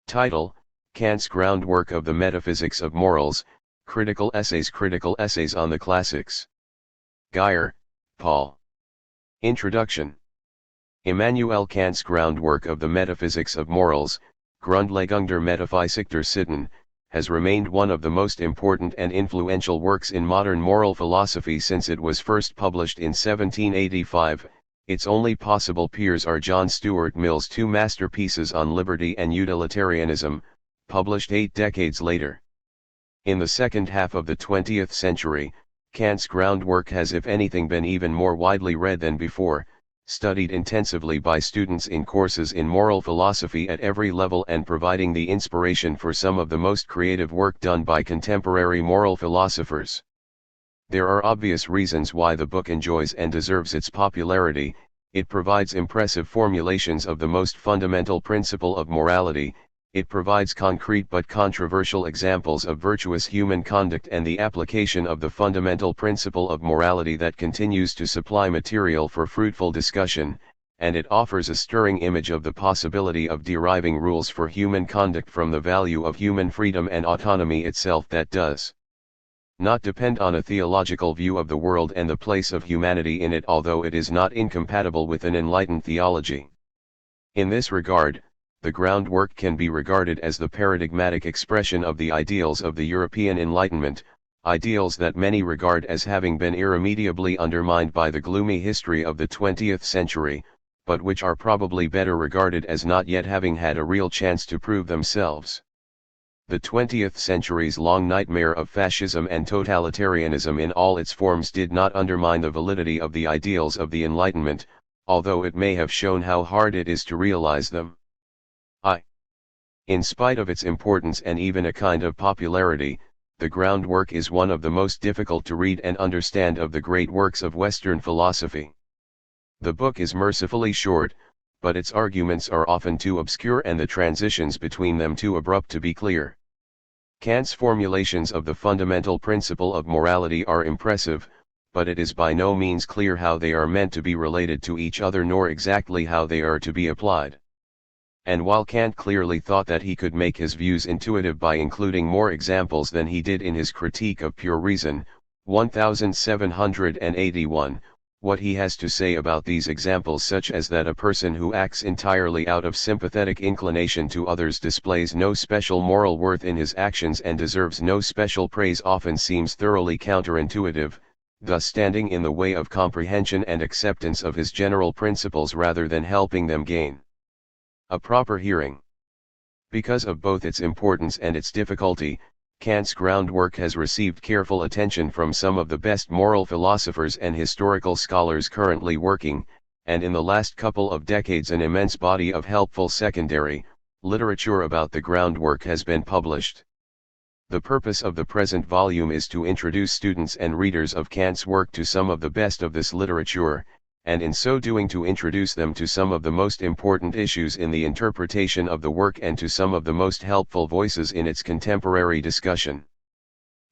Title: Kant's Groundwork of the Metaphysics of Morals, Critical Essays on the Classics. Geyer, Paul. Introduction. Immanuel Kant's Groundwork of the Metaphysics of Morals, Grundlegung der Metaphysik der Sitten, has remained one of the most important and influential works in modern moral philosophy since it was first published in 1785. Its only possible peers are John Stuart Mill's two masterpieces on liberty and utilitarianism, published 8 decades later. In the second half of the 20th century, Kant's groundwork has, if anything, been even more widely read than before, studied intensively by students in courses in moral philosophy at every level, and providing the inspiration for some of the most creative work done by contemporary moral philosophers. There are obvious reasons why the book enjoys and deserves its popularity. It provides impressive formulations of the most fundamental principle of morality, it provides concrete but controversial examples of virtuous human conduct and the application of the fundamental principle of morality that continues to supply material for fruitful discussion, and it offers a stirring image of the possibility of deriving rules for human conduct from the value of human freedom and autonomy itself that does not depend on a theological view of the world and the place of humanity in it, although it is not incompatible with an enlightened theology. In this regard, the groundwork can be regarded as the paradigmatic expression of the ideals of the European Enlightenment, ideals that many regard as having been irremediably undermined by the gloomy history of the 20th century, but which are probably better regarded as not yet having had a real chance to prove themselves. The 20th century's long nightmare of fascism and totalitarianism in all its forms did not undermine the validity of the ideals of the Enlightenment, although it may have shown how hard it is to realize them. In spite of its importance and even a kind of popularity, the groundwork is one of the most difficult to read and understand of the great works of Western philosophy. The book is mercifully short, but its arguments are often too obscure and the transitions between them too abrupt to be clear. Kant's formulations of the fundamental principle of morality are impressive, but it is by no means clear how they are meant to be related to each other nor exactly how they are to be applied. And while Kant clearly thought that he could make his views intuitive by including more examples than he did in his Critique of Pure Reason, 1781, what he has to say about these examples, such as that a person who acts entirely out of sympathetic inclination to others displays no special moral worth in his actions and deserves no special praise, often seems thoroughly counterintuitive, thus standing in the way of comprehension and acceptance of his general principles rather than helping them gain a proper hearing. Because of both its importance and its difficulty, Kant's groundwork has received careful attention from some of the best moral philosophers and historical scholars currently working, and in the last couple of decades an immense body of helpful secondary literature about the groundwork has been published. The purpose of the present volume is to introduce students and readers of Kant's work to some of the best of this literature, and in so doing to introduce them to some of the most important issues in the interpretation of the work and to some of the most helpful voices in its contemporary discussion.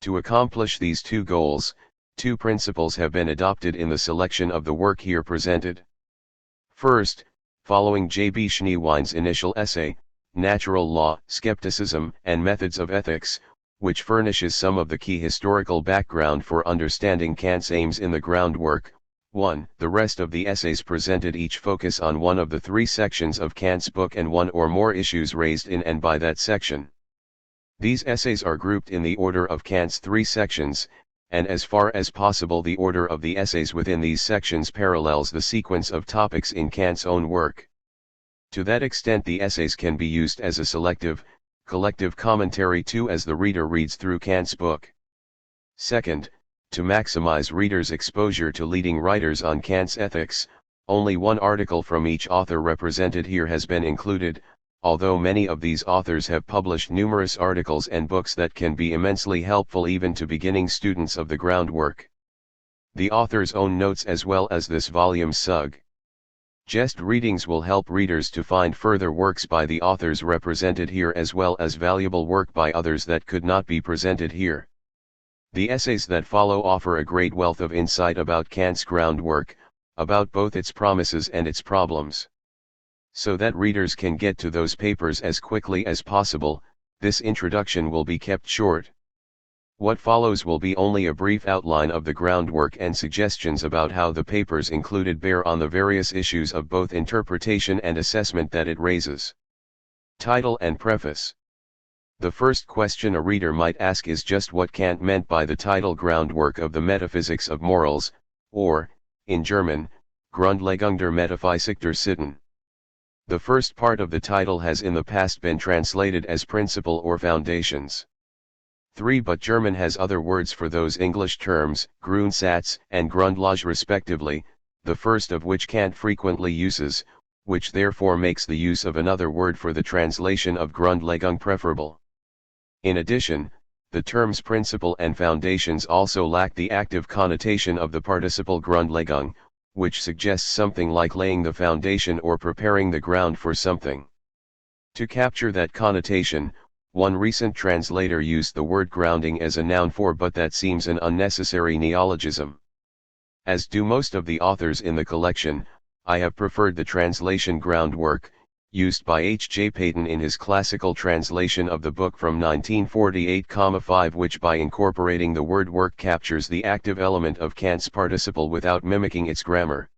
To accomplish these two goals, two principles have been adopted in the selection of the work here presented. First, following J.B. Schneewein's initial essay, Natural Law, Skepticism, and Methods of Ethics, which furnishes some of the key historical background for understanding Kant's aims in the groundwork, 1. The rest of the essays presented each focus on one of the 3 sections of Kant's book and one or more issues raised in and by that section. These essays are grouped in the order of Kant's 3 sections, and as far as possible the order of the essays within these sections parallels the sequence of topics in Kant's own work. To that extent the essays can be used as a selective, collective commentary too as the reader reads through Kant's book. Second, to maximize readers' exposure to leading writers on Kant's ethics, only one article from each author represented here has been included, although many of these authors have published numerous articles and books that can be immensely helpful even to beginning students of the groundwork. The author's own notes as well as this volume's suggest readings will help readers to find further works by the authors represented here as well as valuable work by others that could not be presented here. The essays that follow offer a great wealth of insight about Kant's groundwork, about both its promises and its problems. So that readers can get to those papers as quickly as possible, this introduction will be kept short. What follows will be only a brief outline of the groundwork and suggestions about how the papers included bear on the various issues of both interpretation and assessment that it raises. Title and Preface. The first question a reader might ask is just what Kant meant by the title Groundwork of the Metaphysics of Morals, or, in German, Grundlegung der Metaphysik der Sitten. The first part of the title has in the past been translated as Principle or Foundations. But German has other words for those English terms, Grundsatz and Grundlage respectively, the first of which Kant frequently uses, which therefore makes the use of another word for the translation of Grundlegung preferable. In addition, the terms principle and foundations also lack the active connotation of the participle Grundlegung, which suggests something like laying the foundation or preparing the ground for something. To capture that connotation, one recent translator used the word grounding as a noun for, but that seems an unnecessary neologism. As do most of the authors in the collection, I have preferred the translation groundwork, used by H. J. Peyton in his classical translation of the book from 1948,5, which by incorporating the word work captures the active element of Kant's participle without mimicking its grammar.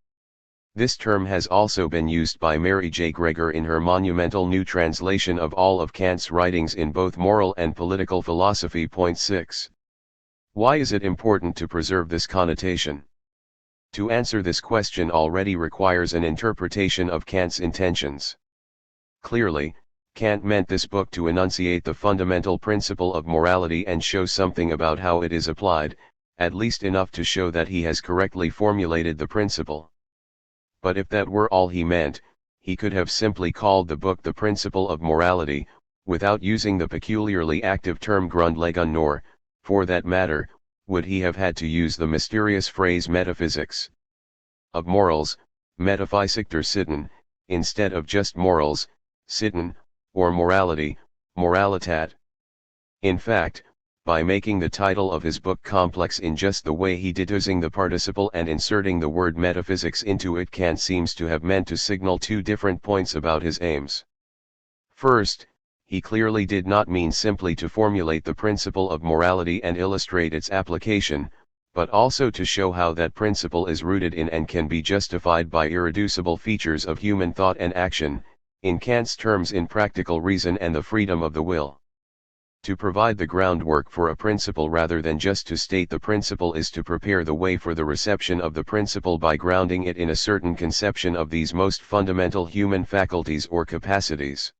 This term has also been used by Mary J. Greger in her monumental new translation of all of Kant's writings in both moral and political philosophy. Point 6. Why is it important to preserve this connotation? To answer this question already requires an interpretation of Kant's intentions. Clearly, Kant meant this book to enunciate the fundamental principle of morality and show something about how it is applied, at least enough to show that he has correctly formulated the principle. But if that were all he meant, he could have simply called the book The Principle of Morality, without using the peculiarly active term Grundlegung, nor, for that matter, would he have had to use the mysterious phrase metaphysics of morals, Metaphysik der Sitten, instead of just morals, Sitten, or morality, Moralitat. In fact, by making the title of his book complex in just the way he did, using the participle and inserting the word metaphysics into it, Kant seems to have meant to signal two different points about his aims. First, he clearly did not mean simply to formulate the principle of morality and illustrate its application, but also to show how that principle is rooted in and can be justified by irreducible features of human thought and action, in Kant's terms in practical reason and the freedom of the will. To provide the groundwork for a principle rather than just to state the principle is to prepare the way for the reception of the principle by grounding it in a certain conception of these most fundamental human faculties or capacities.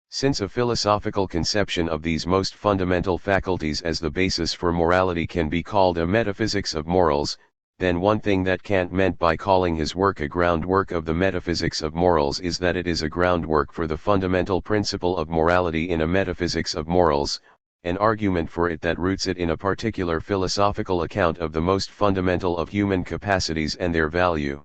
Since a philosophical conception of these most fundamental faculties as the basis for morality can be called a metaphysics of morals, then one thing that Kant meant by calling his work a groundwork of the metaphysics of morals is that it is a groundwork for the fundamental principle of morality in a metaphysics of morals, an argument for it that roots it in a particular philosophical account of the most fundamental of human capacities and their value.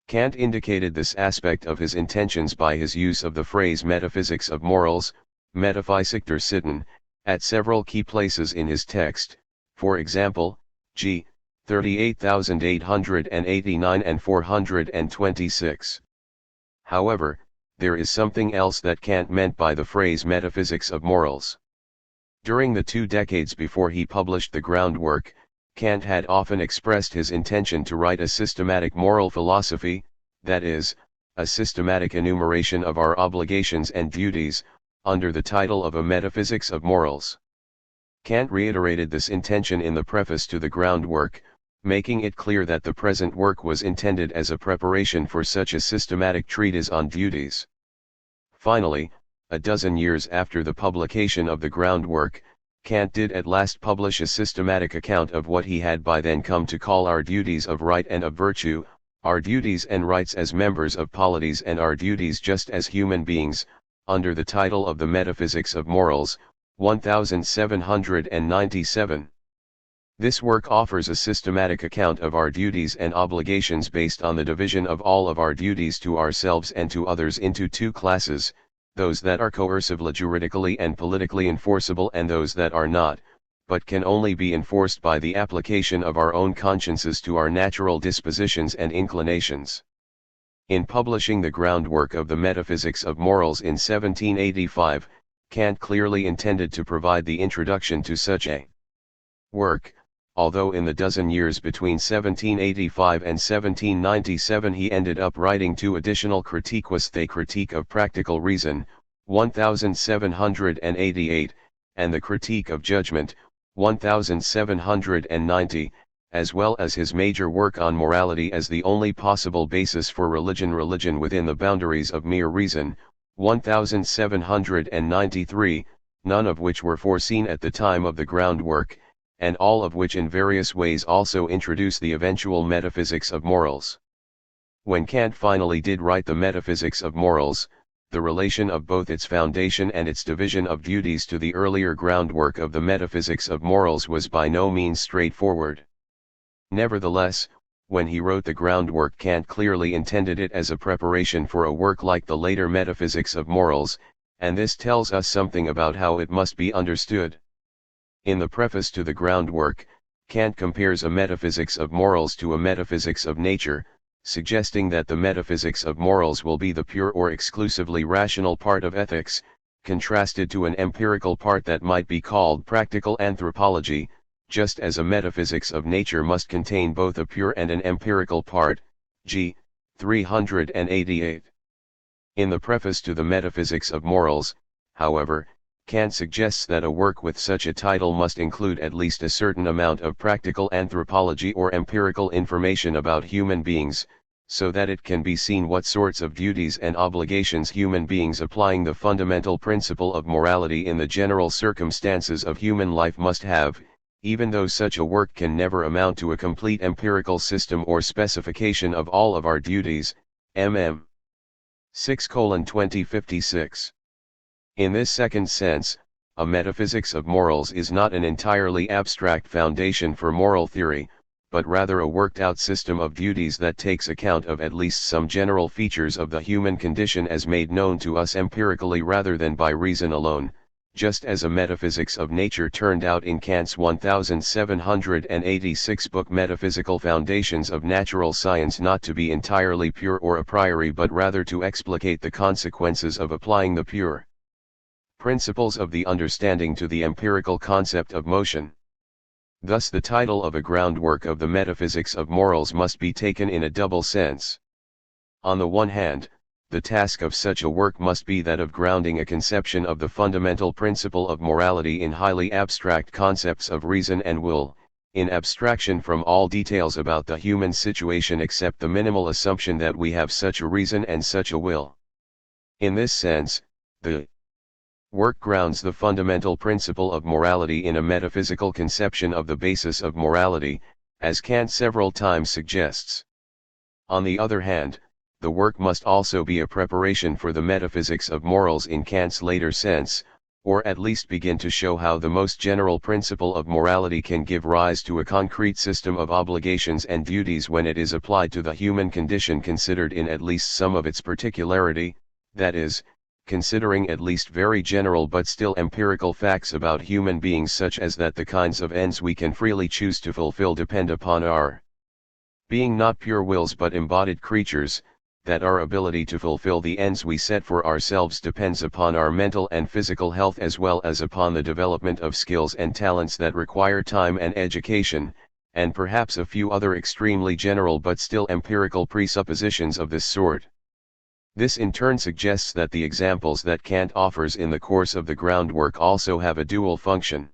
Kant indicated this aspect of his intentions by his use of the phrase metaphysics of morals, Metaphysik der Sitten, at several key places in his text, for example, g. 38,889 and 426. However, there is something else that Kant meant by the phrase metaphysics of morals. During the 2 decades before he published the groundwork, Kant had often expressed his intention to write a systematic moral philosophy, that is, a systematic enumeration of our obligations and duties, under the title of a metaphysics of morals. Kant reiterated this intention in the preface to the groundwork, making it clear that the present work was intended as a preparation for such a systematic treatise on duties. Finally, a dozen years after the publication of the groundwork, Kant did at last publish a systematic account of what he had by then come to call our duties of right and of virtue, our duties and rights as members of polities and our duties just as human beings, under the title of the Metaphysics of Morals, 1797. This work offers a systematic account of our duties and obligations based on the division of all of our duties to ourselves and to others into 2 classes, those that are coercively juridically and politically enforceable and those that are not, but can only be enforced by the application of our own consciences to our natural dispositions and inclinations. In publishing the groundwork of the metaphysics of morals in 1785, Kant clearly intended to provide the introduction to such a work, although in the dozen years between 1785 and 1797 he ended up writing two additional critiques: the Critique of Practical Reason, 1788, and the Critique of Judgment, 1790, as well as his major work on morality as the only possible basis for religion within the boundaries of mere reason, 1793, none of which were foreseen at the time of the groundwork, and all of which in various ways also introduce the eventual metaphysics of morals. When Kant finally did write the Metaphysics of Morals, the relation of both its foundation and its division of duties to the earlier groundwork of the Metaphysics of Morals was by no means straightforward. Nevertheless, when he wrote the groundwork, Kant clearly intended it as a preparation for a work like the later Metaphysics of Morals, and this tells us something about how it must be understood. In the preface to the groundwork, Kant compares a metaphysics of morals to a metaphysics of nature, suggesting that the metaphysics of morals will be the pure or exclusively rational part of ethics, contrasted to an empirical part that might be called practical anthropology, just as a metaphysics of nature must contain both a pure and an empirical part. G. 388. In the preface to the Metaphysics of Morals, however, Kant suggests that a work with such a title must include at least a certain amount of practical anthropology or empirical information about human beings, so that it can be seen what sorts of duties and obligations human beings applying the fundamental principle of morality in the general circumstances of human life must have, even though such a work can never amount to a complete empirical system or specification of all of our duties. MM 6:2056. In this second sense, a metaphysics of morals is not an entirely abstract foundation for moral theory, but rather a worked-out system of duties that takes account of at least some general features of the human condition as made known to us empirically rather than by reason alone, just as a metaphysics of nature turned out in Kant's 1786 book Metaphysical Foundations of Natural Science not to be entirely pure or a priori but rather to explicate the consequences of applying the pure principles of the understanding to the empirical concept of motion. Thus the title of a groundwork of the metaphysics of morals must be taken in a double sense. On the one hand, the task of such a work must be that of grounding a conception of the fundamental principle of morality in highly abstract concepts of reason and will, in abstraction from all details about the human situation except the minimal assumption that we have such a reason and such a will. In this sense, the work grounds the fundamental principle of morality in a metaphysical conception of the basis of morality, as Kant several times suggests. On the other hand, the work must also be a preparation for the metaphysics of morals in Kant's later sense, or at least begin to show how the most general principle of morality can give rise to a concrete system of obligations and duties when it is applied to the human condition considered in at least some of its particularity, that is, considering at least very general but still empirical facts about human beings such as that the kinds of ends we can freely choose to fulfill depend upon our being not pure wills but embodied creatures, that our ability to fulfill the ends we set for ourselves depends upon our mental and physical health as well as upon the development of skills and talents that require time and education, and perhaps a few other extremely general but still empirical presuppositions of this sort. This in turn suggests that the examples that Kant offers in the course of the groundwork also have a dual function.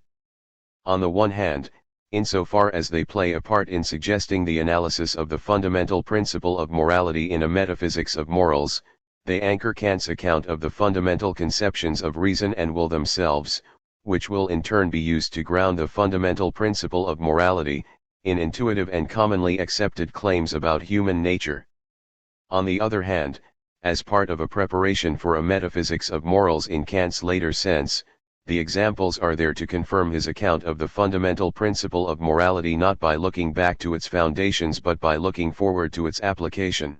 On the one hand, insofar as they play a part in suggesting the analysis of the fundamental principle of morality in a metaphysics of morals, they anchor Kant's account of the fundamental conceptions of reason and will themselves, which will in turn be used to ground the fundamental principle of morality, in intuitive and commonly accepted claims about human nature. On the other hand, as part of a preparation for a metaphysics of morals in Kant's later sense, the examples are there to confirm his account of the fundamental principle of morality not by looking back to its foundations but by looking forward to its application.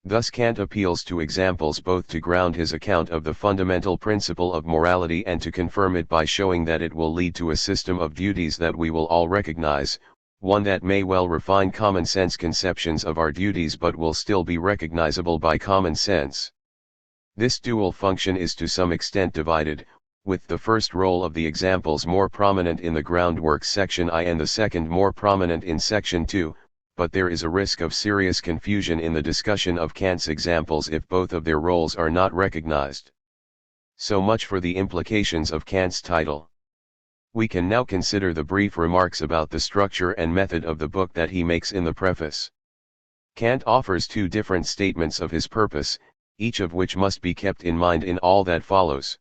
Thus Kant appeals to examples both to ground his account of the fundamental principle of morality and to confirm it by showing that it will lead to a system of duties that we will all recognize, one that may well refine common sense conceptions of our duties but will still be recognizable by common sense. This dual function is to some extent divided, with the first role of the examples more prominent in the groundwork section I and the second more prominent in section 2, but there is a risk of serious confusion in the discussion of Kant's examples if both of their roles are not recognized. So much for the implications of Kant's title. We can now consider the brief remarks about the structure and method of the book that he makes in the preface. Kant offers two different statements of his purpose, each of which must be kept in mind in all that follows.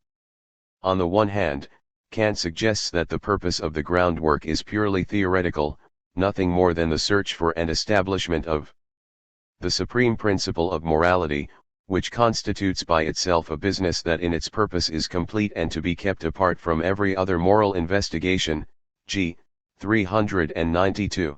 On the one hand, Kant suggests that the purpose of the groundwork is purely theoretical, nothing more than the search for and establishment of the supreme principle of morality, which constitutes by itself a business that in its purpose is complete and to be kept apart from every other moral investigation. G. 392.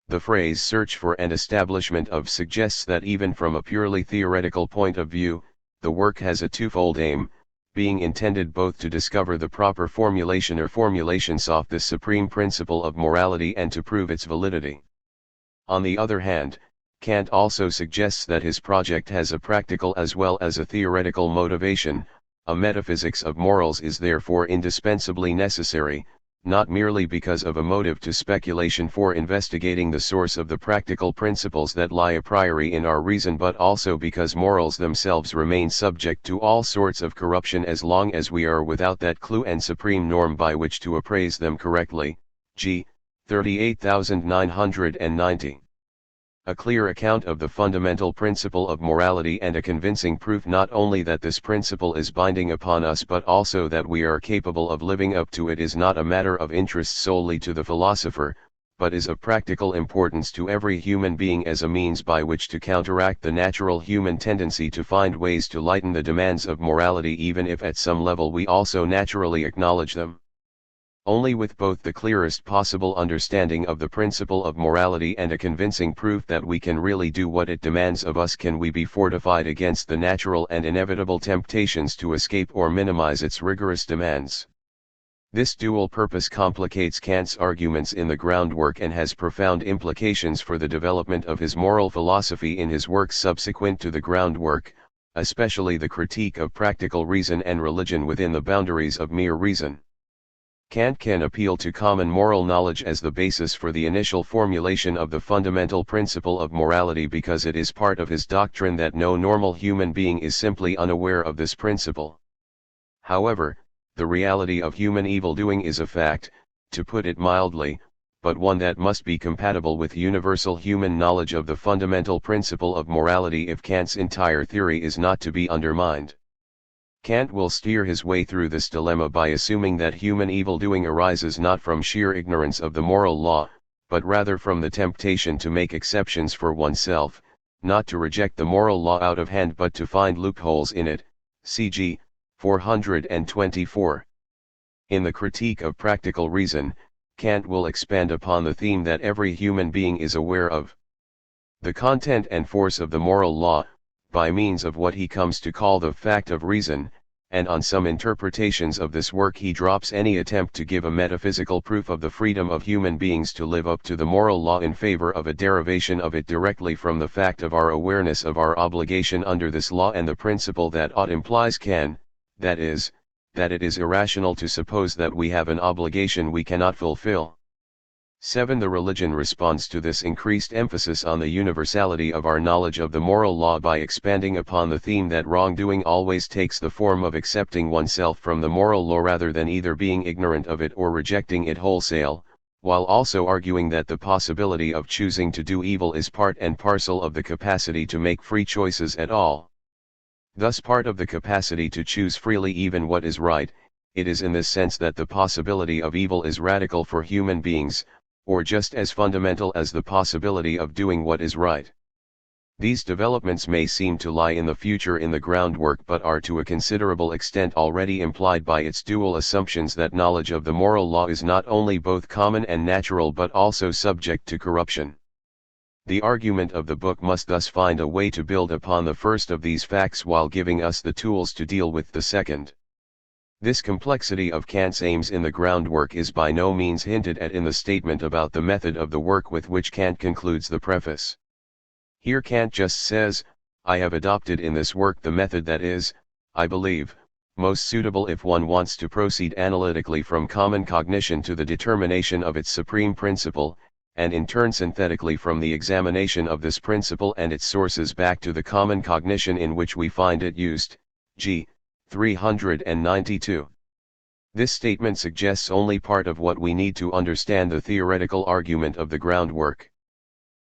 The phrase search for and establishment of suggests that even from a purely theoretical point of view, the work has a twofold aim, being intended both to discover the proper formulation or formulations of this supreme principle of morality and to prove its validity. On the other hand, Kant also suggests that his project has a practical as well as a theoretical motivation. A metaphysics of morals is therefore indispensably necessary, not merely because of a motive to speculation for investigating the source of the practical principles that lie a priori in our reason, but also because morals themselves remain subject to all sorts of corruption as long as we are without that clue and supreme norm by which to appraise them correctly. G. 38990. A clear account of the fundamental principle of morality and a convincing proof not only that this principle is binding upon us but also that we are capable of living up to it is not a matter of interest solely to the philosopher, but is of practical importance to every human being as a means by which to counteract the natural human tendency to find ways to lighten the demands of morality, even if at some level we also naturally acknowledge them. Only with both the clearest possible understanding of the principle of morality and a convincing proof that we can really do what it demands of us can we be fortified against the natural and inevitable temptations to escape or minimize its rigorous demands. This dual purpose complicates Kant's arguments in the groundwork and has profound implications for the development of his moral philosophy in his works subsequent to the groundwork, especially the critique of practical reason and religion within the boundaries of mere reason. Kant can appeal to common moral knowledge as the basis for the initial formulation of the fundamental principle of morality because it is part of his doctrine that no normal human being is simply unaware of this principle. However, the reality of human evildoing is a fact, to put it mildly, but one that must be compatible with universal human knowledge of the fundamental principle of morality if Kant's entire theory is not to be undermined. Kant will steer his way through this dilemma by assuming that human evildoing arises not from sheer ignorance of the moral law, but rather from the temptation to make exceptions for oneself, not to reject the moral law out of hand but to find loopholes in it, cg. 424. In the Critique of Practical Reason, Kant will expand upon the theme that every human being is aware of the content and force of the moral law, by means of what he comes to call the fact of reason, and on some interpretations of this work he drops any attempt to give a metaphysical proof of the freedom of human beings to live up to the moral law in favor of a derivation of it directly from the fact of our awareness of our obligation under this law and the principle that ought implies that is, that it is irrational to suppose that we have an obligation we cannot fulfill. 7. The religion responds to this increased emphasis on the universality of our knowledge of the moral law by expanding upon the theme that wrongdoing always takes the form of accepting oneself from the moral law rather than either being ignorant of it or rejecting it wholesale, while also arguing that the possibility of choosing to do evil is part and parcel of the capacity to make free choices at all. Thus part of the capacity to choose freely even what is right, it is in this sense that the possibility of evil is radical for human beings, or just as fundamental as the possibility of doing what is right. These developments may seem to lie in the future in the groundwork but are to a considerable extent already implied by its dual assumptions that knowledge of the moral law is not only both common and natural but also subject to corruption. The argument of the book must thus find a way to build upon the first of these facts while giving us the tools to deal with the second. This complexity of Kant's aims in the groundwork is by no means hinted at in the statement about the method of the work with which Kant concludes the preface. Here Kant just says, I have adopted in this work the method that is, I believe, most suitable if one wants to proceed analytically from common cognition to the determination of its supreme principle, and in turn synthetically from the examination of this principle and its sources back to the common cognition in which we find it used. G. 392. This statement suggests only part of what we need to understand the theoretical argument of the groundwork.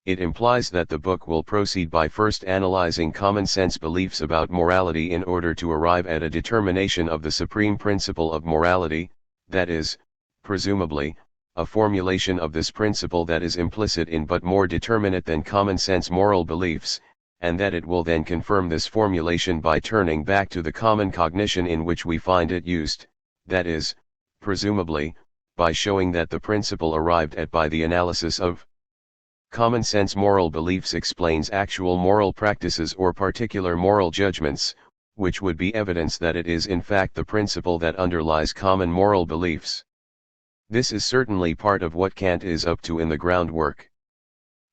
It implies that the book will proceed by first analyzing common sense beliefs about morality in order to arrive at a determination of the supreme principle of morality, that is, presumably, a formulation of this principle that is implicit in but more determinate than common sense moral beliefs, and that it will then confirm this formulation by turning back to the common cognition in which we find it used, that is, presumably, by showing that the principle arrived at by the analysis of common sense moral beliefs explains actual moral practices or particular moral judgments, which would be evidence that it is in fact the principle that underlies common moral beliefs. This is certainly part of what Kant is up to in the groundwork.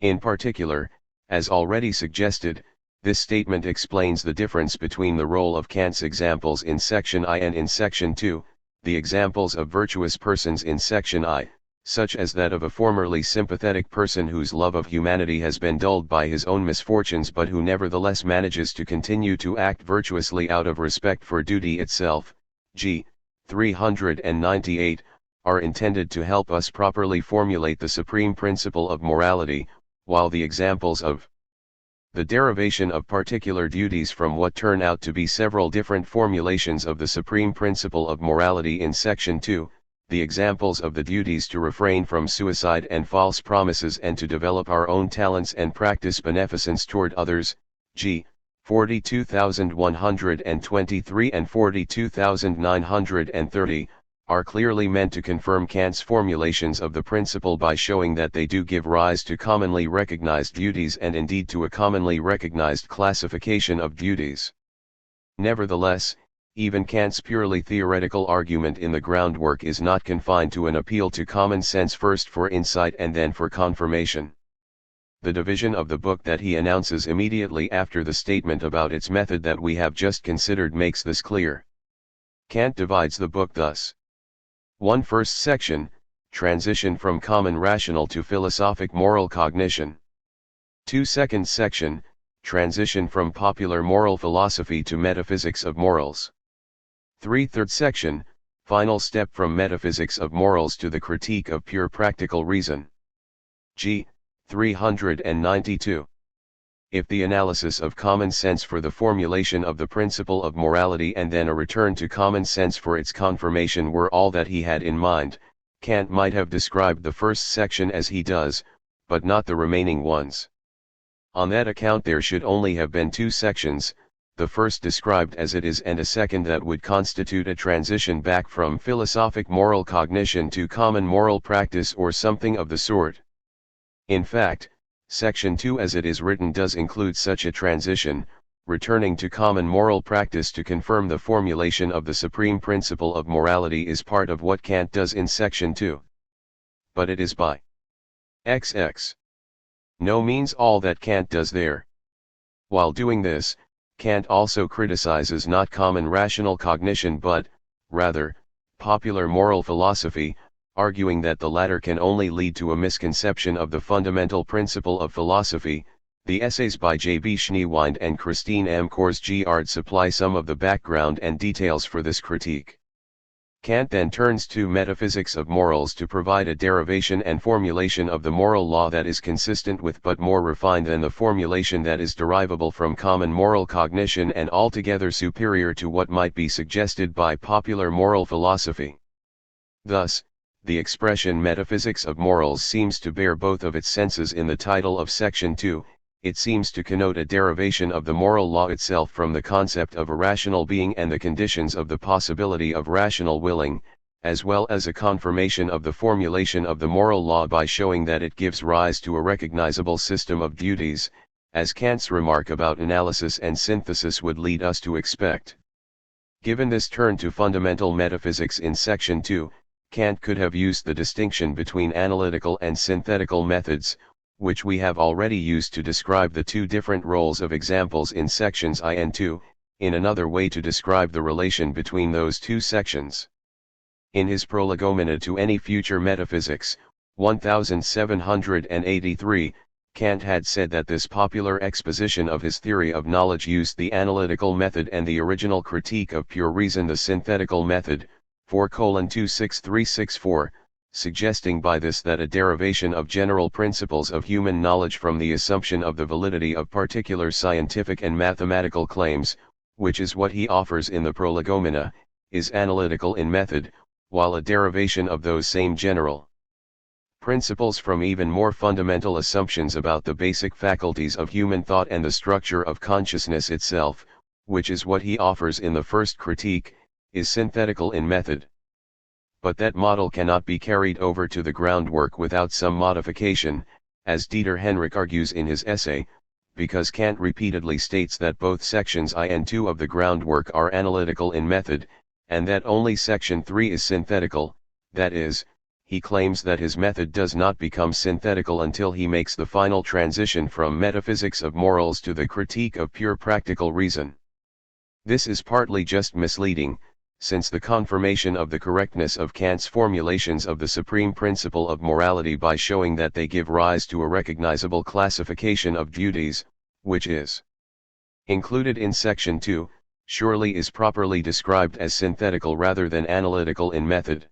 In particular, as already suggested, this statement explains the difference between the role of Kant's examples in section I and in section II, the examples of virtuous persons in section I, such as that of a formerly sympathetic person whose love of humanity has been dulled by his own misfortunes but who nevertheless manages to continue to act virtuously out of respect for duty itself. G. 398, are intended to help us properly formulate the supreme principle of morality, while the examples of the derivation of particular duties from what turn out to be several different formulations of the supreme principle of morality in section 2, the examples of the duties to refrain from suicide and false promises and to develop our own talents and practice beneficence toward others, g. 42,123 and 42,930, are clearly meant to confirm Kant's formulations of the principle by showing that they do give rise to commonly recognized duties and indeed to a commonly recognized classification of duties. Nevertheless, even Kant's purely theoretical argument in the groundwork is not confined to an appeal to common sense first for insight and then for confirmation. The division of the book that he announces immediately after the statement about its method that we have just considered makes this clear. Kant divides the book thus. 1. First section, transition from common rational to philosophic moral cognition. 2. Second section, transition from popular moral philosophy to metaphysics of morals. 3. Third section, final step from metaphysics of morals to the critique of pure practical reason. G. 392. If the analysis of common sense for the formulation of the principle of morality and then a return to common sense for its confirmation were all that he had in mind, Kant might have described the first section as he does, but not the remaining ones. On that account there should only have been 2 sections, the first described as it is and a second that would constitute a transition back from philosophic moral cognition to common moral practice or something of the sort. In fact, Section 2 as it is written does include such a transition, returning to common moral practice to confirm the formulation of the supreme principle of morality is part of what Kant does in Section 2. But it is by XX. No means all that Kant does there. While doing this, Kant also criticizes not common rational cognition but, rather, popular moral philosophy, arguing that the latter can only lead to a misconception of the fundamental principle of philosophy. The essays by J. B. Schneewind and Christine M. Korsgaard supply some of the background and details for this critique. Kant then turns to metaphysics of morals to provide a derivation and formulation of the moral law that is consistent with but more refined than the formulation that is derivable from common moral cognition and altogether superior to what might be suggested by popular moral philosophy. Thus, the expression metaphysics of morals seems to bear both of its senses in the title of Section 2, it seems to connote a derivation of the moral law itself from the concept of a rational being and the conditions of the possibility of rational willing, as well as a confirmation of the formulation of the moral law by showing that it gives rise to a recognizable system of duties, as Kant's remark about analysis and synthesis would lead us to expect. Given this turn to fundamental metaphysics in section 2, Kant could have used the distinction between analytical and synthetical methods, which we have already used to describe the two different roles of examples in sections I and II, in another way to describe the relation between those two sections. In his Prolegomena to any future metaphysics, 1783, Kant had said that this popular exposition of his theory of knowledge used the analytical method and the original critique of pure reason the synthetical method, 4:26364, suggesting by this that a derivation of general principles of human knowledge from the assumption of the validity of particular scientific and mathematical claims, which is what he offers in the Prolegomena, is analytical in method, while a derivation of those same general principles from even more fundamental assumptions about the basic faculties of human thought and the structure of consciousness itself, which is what he offers in the first critique, is synthetical in method. But that model cannot be carried over to the groundwork without some modification, as Dieter Henrich argues in his essay, because Kant repeatedly states that both sections I and II of the groundwork are analytical in method, and that only section 3 is synthetical, that is, he claims that his method does not become synthetical until he makes the final transition from metaphysics of morals to the critique of pure practical reason. This is partly just misleading, since the confirmation of the correctness of Kant's formulations of the supreme principle of morality by showing that they give rise to a recognizable classification of duties, which is included in section 2, surely is properly described as synthetical rather than analytical in method.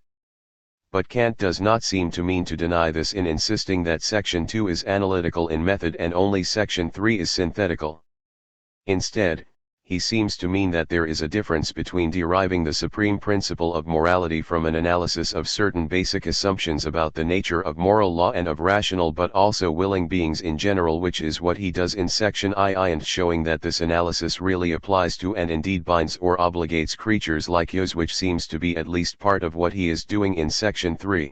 But Kant does not seem to mean to deny this in insisting that section 2 is analytical in method and only section 3 is synthetical. Instead, he seems to mean that there is a difference between deriving the supreme principle of morality from an analysis of certain basic assumptions about the nature of moral law and of rational but also willing beings in general, which is what he does in section II, and showing that this analysis really applies to and indeed binds or obligates creatures like us, which seems to be at least part of what he is doing in section 3.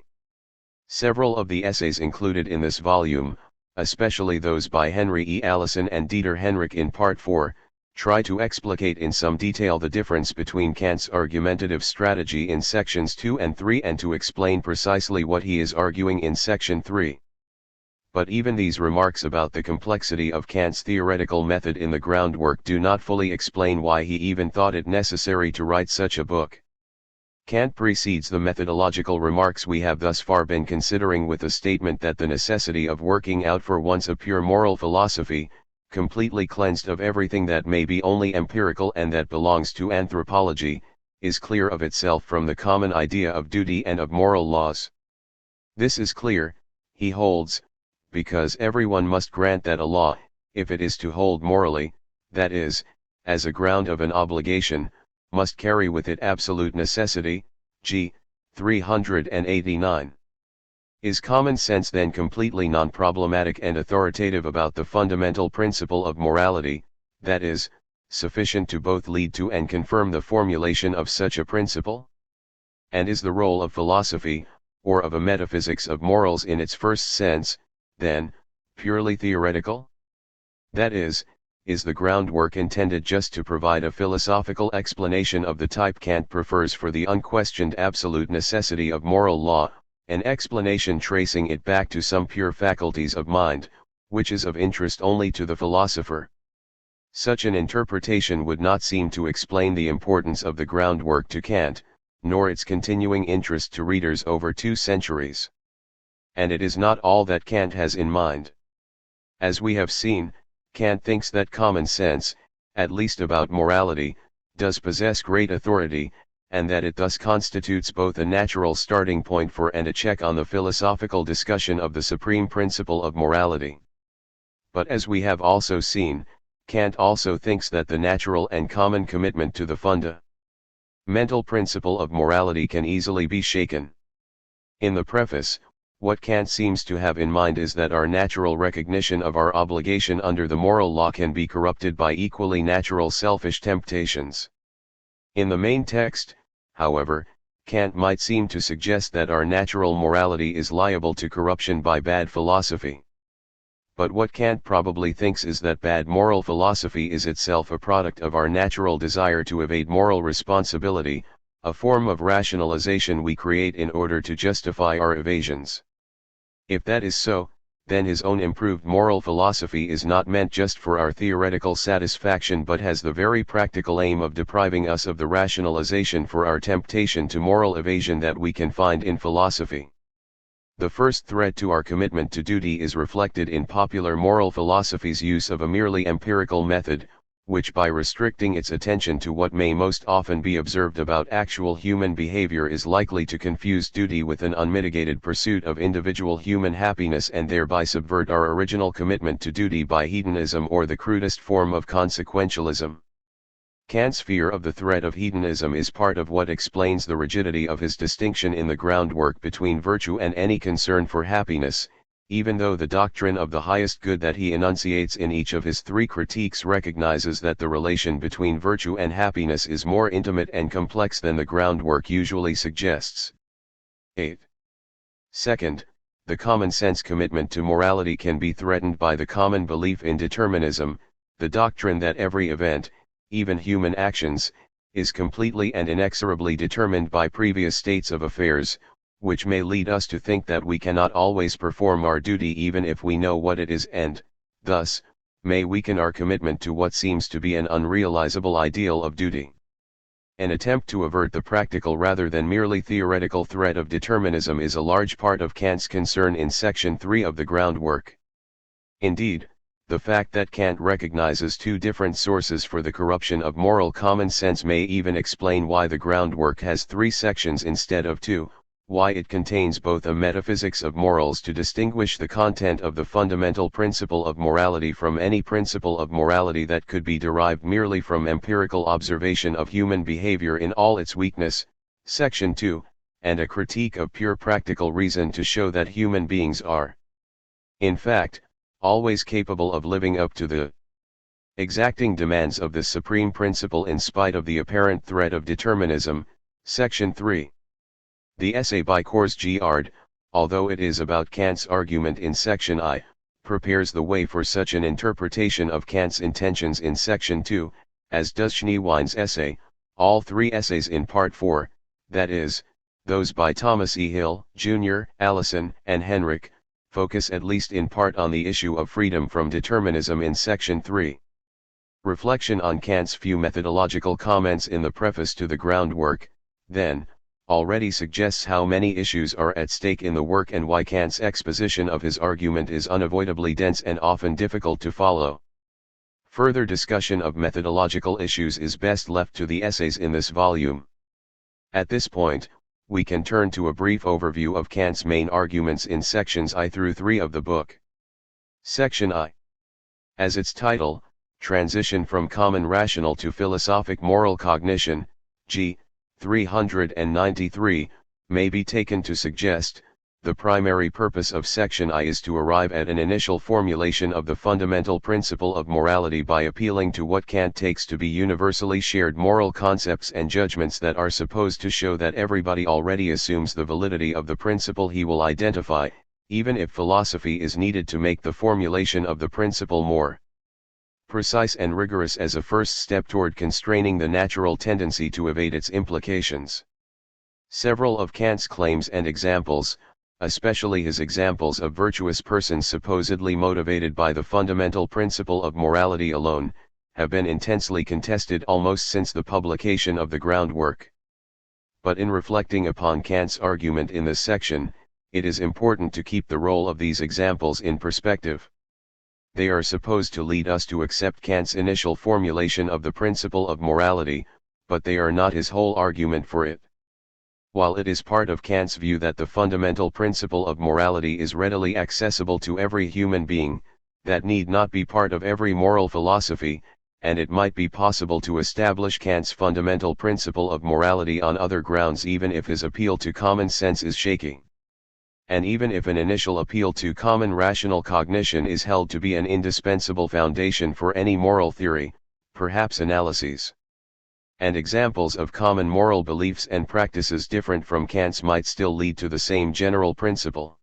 Several of the essays included in this volume, especially those by Henry E. Allison and Dieter Henrich in Part 4, try to explicate in some detail the difference between Kant's argumentative strategy in sections 2 and 3 and to explain precisely what he is arguing in section 3. But even these remarks about the complexity of Kant's theoretical method in the groundwork do not fully explain why he even thought it necessary to write such a book. Kant precedes the methodological remarks we have thus far been considering with the statement that the necessity of working out for once a pure moral philosophy, completely cleansed of everything that may be only empirical and that belongs to anthropology, is clear of itself from the common idea of duty and of moral laws. This is clear, he holds, because everyone must grant that a law, if it is to hold morally, that is, as a ground of an obligation, must carry with it absolute necessity, g. 389. Is common sense then completely non-problematic and authoritative about the fundamental principle of morality, that is, sufficient to both lead to and confirm the formulation of such a principle? And is the role of philosophy, or of a metaphysics of morals in its first sense, then, purely theoretical? That is the groundwork intended just to provide a philosophical explanation of the type Kant prefers for the unquestioned absolute necessity of moral law, an explanation tracing it back to some pure faculties of mind, which is of interest only to the philosopher? Such an interpretation would not seem to explain the importance of the groundwork to Kant, nor its continuing interest to readers over 2 centuries. And it is not all that Kant has in mind. As we have seen, Kant thinks that common sense, at least about morality, does possess great authority, and that it thus constitutes both a natural starting point for and a check on the philosophical discussion of the supreme principle of morality. But as we have also seen, Kant also thinks that the natural and common commitment to the fundamental principle of morality can easily be shaken. In the preface, what Kant seems to have in mind is that our natural recognition of our obligation under the moral law can be corrupted by equally natural selfish temptations. In the main text, however, Kant might seem to suggest that our natural morality is liable to corruption by bad philosophy. But what Kant probably thinks is that bad moral philosophy is itself a product of our natural desire to evade moral responsibility, a form of rationalization we create in order to justify our evasions. If that is so, then his own improved moral philosophy is not meant just for our theoretical satisfaction but has the very practical aim of depriving us of the rationalization for our temptation to moral evasion that we can find in philosophy. The first threat to our commitment to duty is reflected in popular moral philosophy's use of a merely empirical method, which by restricting its attention to what may most often be observed about actual human behavior is likely to confuse duty with an unmitigated pursuit of individual human happiness and thereby subvert our original commitment to duty by hedonism or the crudest form of consequentialism. Kant's fear of the threat of hedonism is part of what explains the rigidity of his distinction in the groundwork between virtue and any concern for happiness, even though the doctrine of the highest good that he enunciates in each of his three critiques recognizes that the relation between virtue and happiness is more intimate and complex than the groundwork usually suggests. 8. Second, the common sense commitment to morality can be threatened by the common belief in determinism, the doctrine that every event, even human actions, is completely and inexorably determined by previous states of affairs, which may lead us to think that we cannot always perform our duty even if we know what it is and, thus, may weaken our commitment to what seems to be an unrealizable ideal of duty. An attempt to avert the practical rather than merely theoretical threat of determinism is a large part of Kant's concern in section 3 of the groundwork. Indeed, the fact that Kant recognizes two different sources for the corruption of moral common sense may even explain why the groundwork has 3 sections instead of 2, why it contains both a metaphysics of morals to distinguish the content of the fundamental principle of morality from any principle of morality that could be derived merely from empirical observation of human behavior in all its weakness, section 2, and a critique of pure practical reason to show that human beings are, in fact, always capable of living up to the exacting demands of this supreme principle in spite of the apparent threat of determinism, section 3. The essay by Kors-Giard, although it is about Kant's argument in section I, prepares the way for such an interpretation of Kant's intentions in section 2, as does Schneewein's essay. All 3 essays in part 4, that is, those by Thomas E. Hill, Jr., Allison, and Henrich, focus at least in part on the issue of freedom from determinism in section 3. Reflection on Kant's few methodological comments in the preface to the groundwork, then, already suggests how many issues are at stake in the work and why Kant's exposition of his argument is unavoidably dense and often difficult to follow. Further discussion of methodological issues is best left to the essays in this volume. At this point, we can turn to a brief overview of Kant's main arguments in sections I through 3 of the book. Section I. As its title, Transition from Common Rational to Philosophic Moral Cognition, g. 393, may be taken to suggest, the primary purpose of section I is to arrive at an initial formulation of the fundamental principle of morality by appealing to what Kant takes to be universally shared moral concepts and judgments that are supposed to show that everybody already assumes the validity of the principle he will identify, even if philosophy is needed to make the formulation of the principle more precise and rigorous as a first step toward constraining the natural tendency to evade its implications. Several of Kant's claims and examples, especially his examples of virtuous persons supposedly motivated by the fundamental principle of morality alone, have been intensely contested almost since the publication of the groundwork. But in reflecting upon Kant's argument in this section, it is important to keep the role of these examples in perspective. They are supposed to lead us to accept Kant's initial formulation of the principle of morality, but they are not his whole argument for it. While it is part of Kant's view that the fundamental principle of morality is readily accessible to every human being, that need not be part of every moral philosophy, and it might be possible to establish Kant's fundamental principle of morality on other grounds even if his appeal to common sense is shaky. And even if an initial appeal to common rational cognition is held to be an indispensable foundation for any moral theory, perhaps analyses and examples of common moral beliefs and practices different from Kant's might still lead to the same general principle.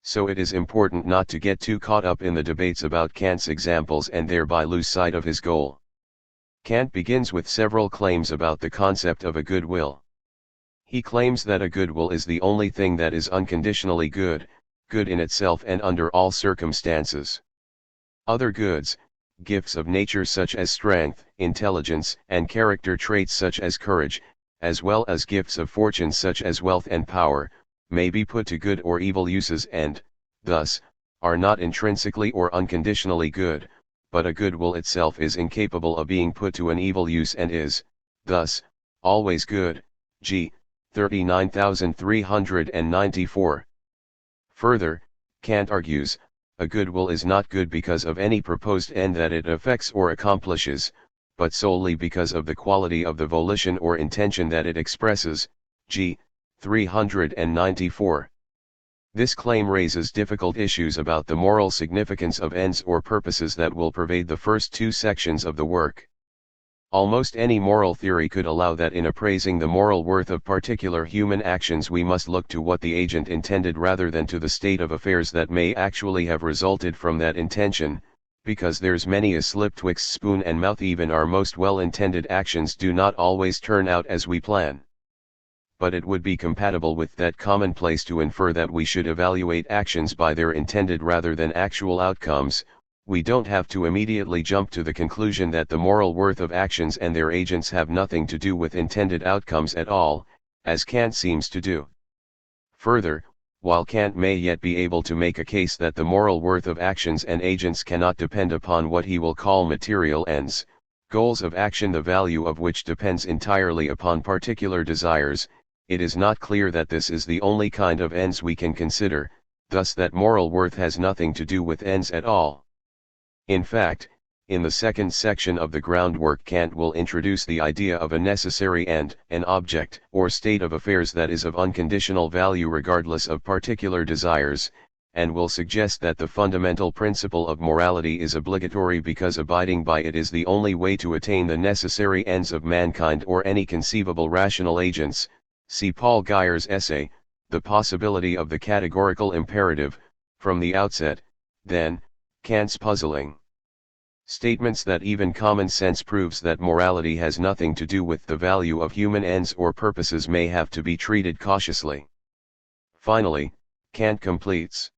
So it is important not to get too caught up in the debates about Kant's examples and thereby lose sight of his goal. Kant begins with several claims about the concept of a good will. He claims that a good will is the only thing that is unconditionally good, good in itself and under all circumstances. Other goods, gifts of nature such as strength, intelligence, and character traits such as courage, as well as gifts of fortune such as wealth and power, may be put to good or evil uses and, thus, are not intrinsically or unconditionally good, but a good will itself is incapable of being put to an evil use and is, thus, always good. G. 39394. Further, Kant argues, a good will is not good because of any proposed end that it affects or accomplishes, but solely because of the quality of the volition or intention that it expresses. G. 394. This claim raises difficult issues about the moral significance of ends or purposes that will pervade the first two sections of the work. Almost any moral theory could allow that in appraising the moral worth of particular human actions we must look to what the agent intended rather than to the state of affairs that may actually have resulted from that intention, because there's many a slip twixt spoon and mouth. Even our most well-intended actions do not always turn out as we plan. But it would be compatible with that commonplace to infer that we should evaluate actions by their intended rather than actual outcomes. We don't have to immediately jump to the conclusion that the moral worth of actions and their agents have nothing to do with intended outcomes at all, as Kant seems to do. Further, while Kant may yet be able to make a case that the moral worth of actions and agents cannot depend upon what he will call material ends, goals of action the value of which depends entirely upon particular desires, it is not clear that this is the only kind of ends we can consider, thus that moral worth has nothing to do with ends at all. In fact, in the second section of the groundwork Kant will introduce the idea of a necessary end, an object or state of affairs that is of unconditional value regardless of particular desires, and will suggest that the fundamental principle of morality is obligatory because abiding by it is the only way to attain the necessary ends of mankind or any conceivable rational agents. See Paul Geyer's essay, The Possibility of the Categorical Imperative, from the outset. Then, Kant's puzzling statements that even common sense proves that morality has nothing to do with the value of human ends or purposes may have to be treated cautiously. Finally, Kant completes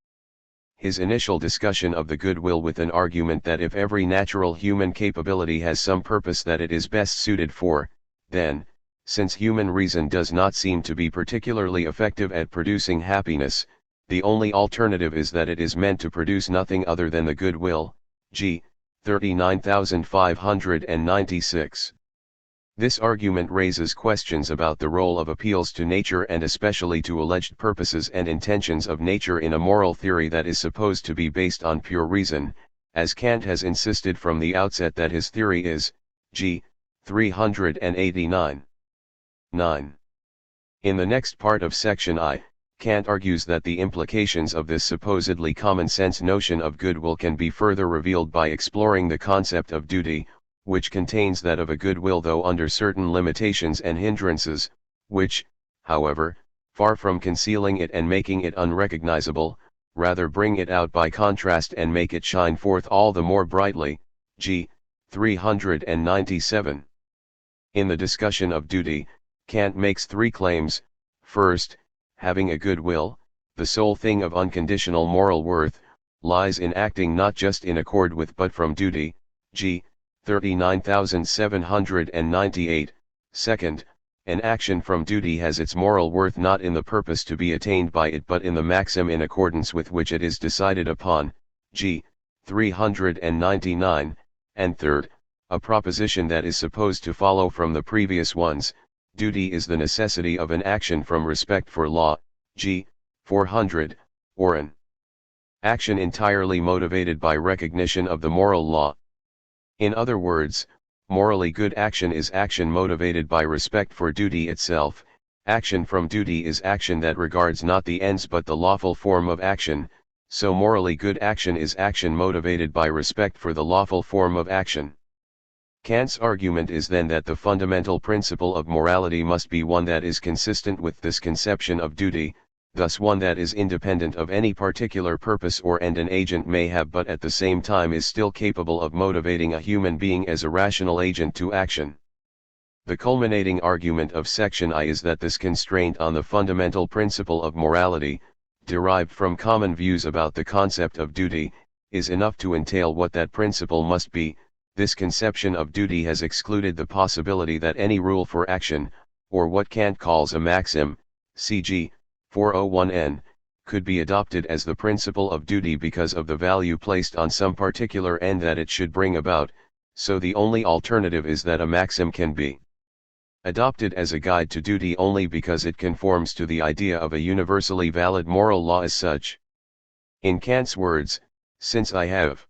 his initial discussion of the good will with an argument that if every natural human capability has some purpose that it is best suited for, then, since human reason does not seem to be particularly effective at producing happiness, the only alternative is that it is meant to produce nothing other than the good will. G. 39596. This argument raises questions about the role of appeals to nature and especially to alleged purposes and intentions of nature in a moral theory that is supposed to be based on pure reason, as Kant has insisted from the outset that his theory is. G. 389. 9. In the next part of section I, Kant argues that the implications of this supposedly common-sense notion of goodwill can be further revealed by exploring the concept of duty, which contains that of a good will though under certain limitations and hindrances, which, however, far from concealing it and making it unrecognizable, rather bring it out by contrast and make it shine forth all the more brightly. G. 397. In the discussion of duty, Kant makes three claims. First, having a good will, the sole thing of unconditional moral worth, lies in acting not just in accord with but from duty. G. 39798. Second, an action from duty has its moral worth not in the purpose to be attained by it but in the maxim in accordance with which it is decided upon. G. 399. And third, a proposition that is supposed to follow from the previous ones. Duty is the necessity of an action from respect for law. G. 400, or an action entirely motivated by recognition of the moral law. In other words, morally good action is action motivated by respect for duty itself. Action from duty is action that regards not the ends but the lawful form of action, so morally good action is action motivated by respect for the lawful form of action. Kant's argument is then that the fundamental principle of morality must be one that is consistent with this conception of duty, thus one that is independent of any particular purpose or end an agent may have, but at the same time is still capable of motivating a human being as a rational agent to action. The culminating argument of section I is that this constraint on the fundamental principle of morality, derived from common views about the concept of duty, is enough to entail what that principle must be. This conception of duty has excluded the possibility that any rule for action, or what Kant calls a maxim, cg. 401n, could be adopted as the principle of duty because of the value placed on some particular end that it should bring about, so the only alternative is that a maxim can be adopted as a guide to duty only because it conforms to the idea of a universally valid moral law as such. In Kant's words, since I have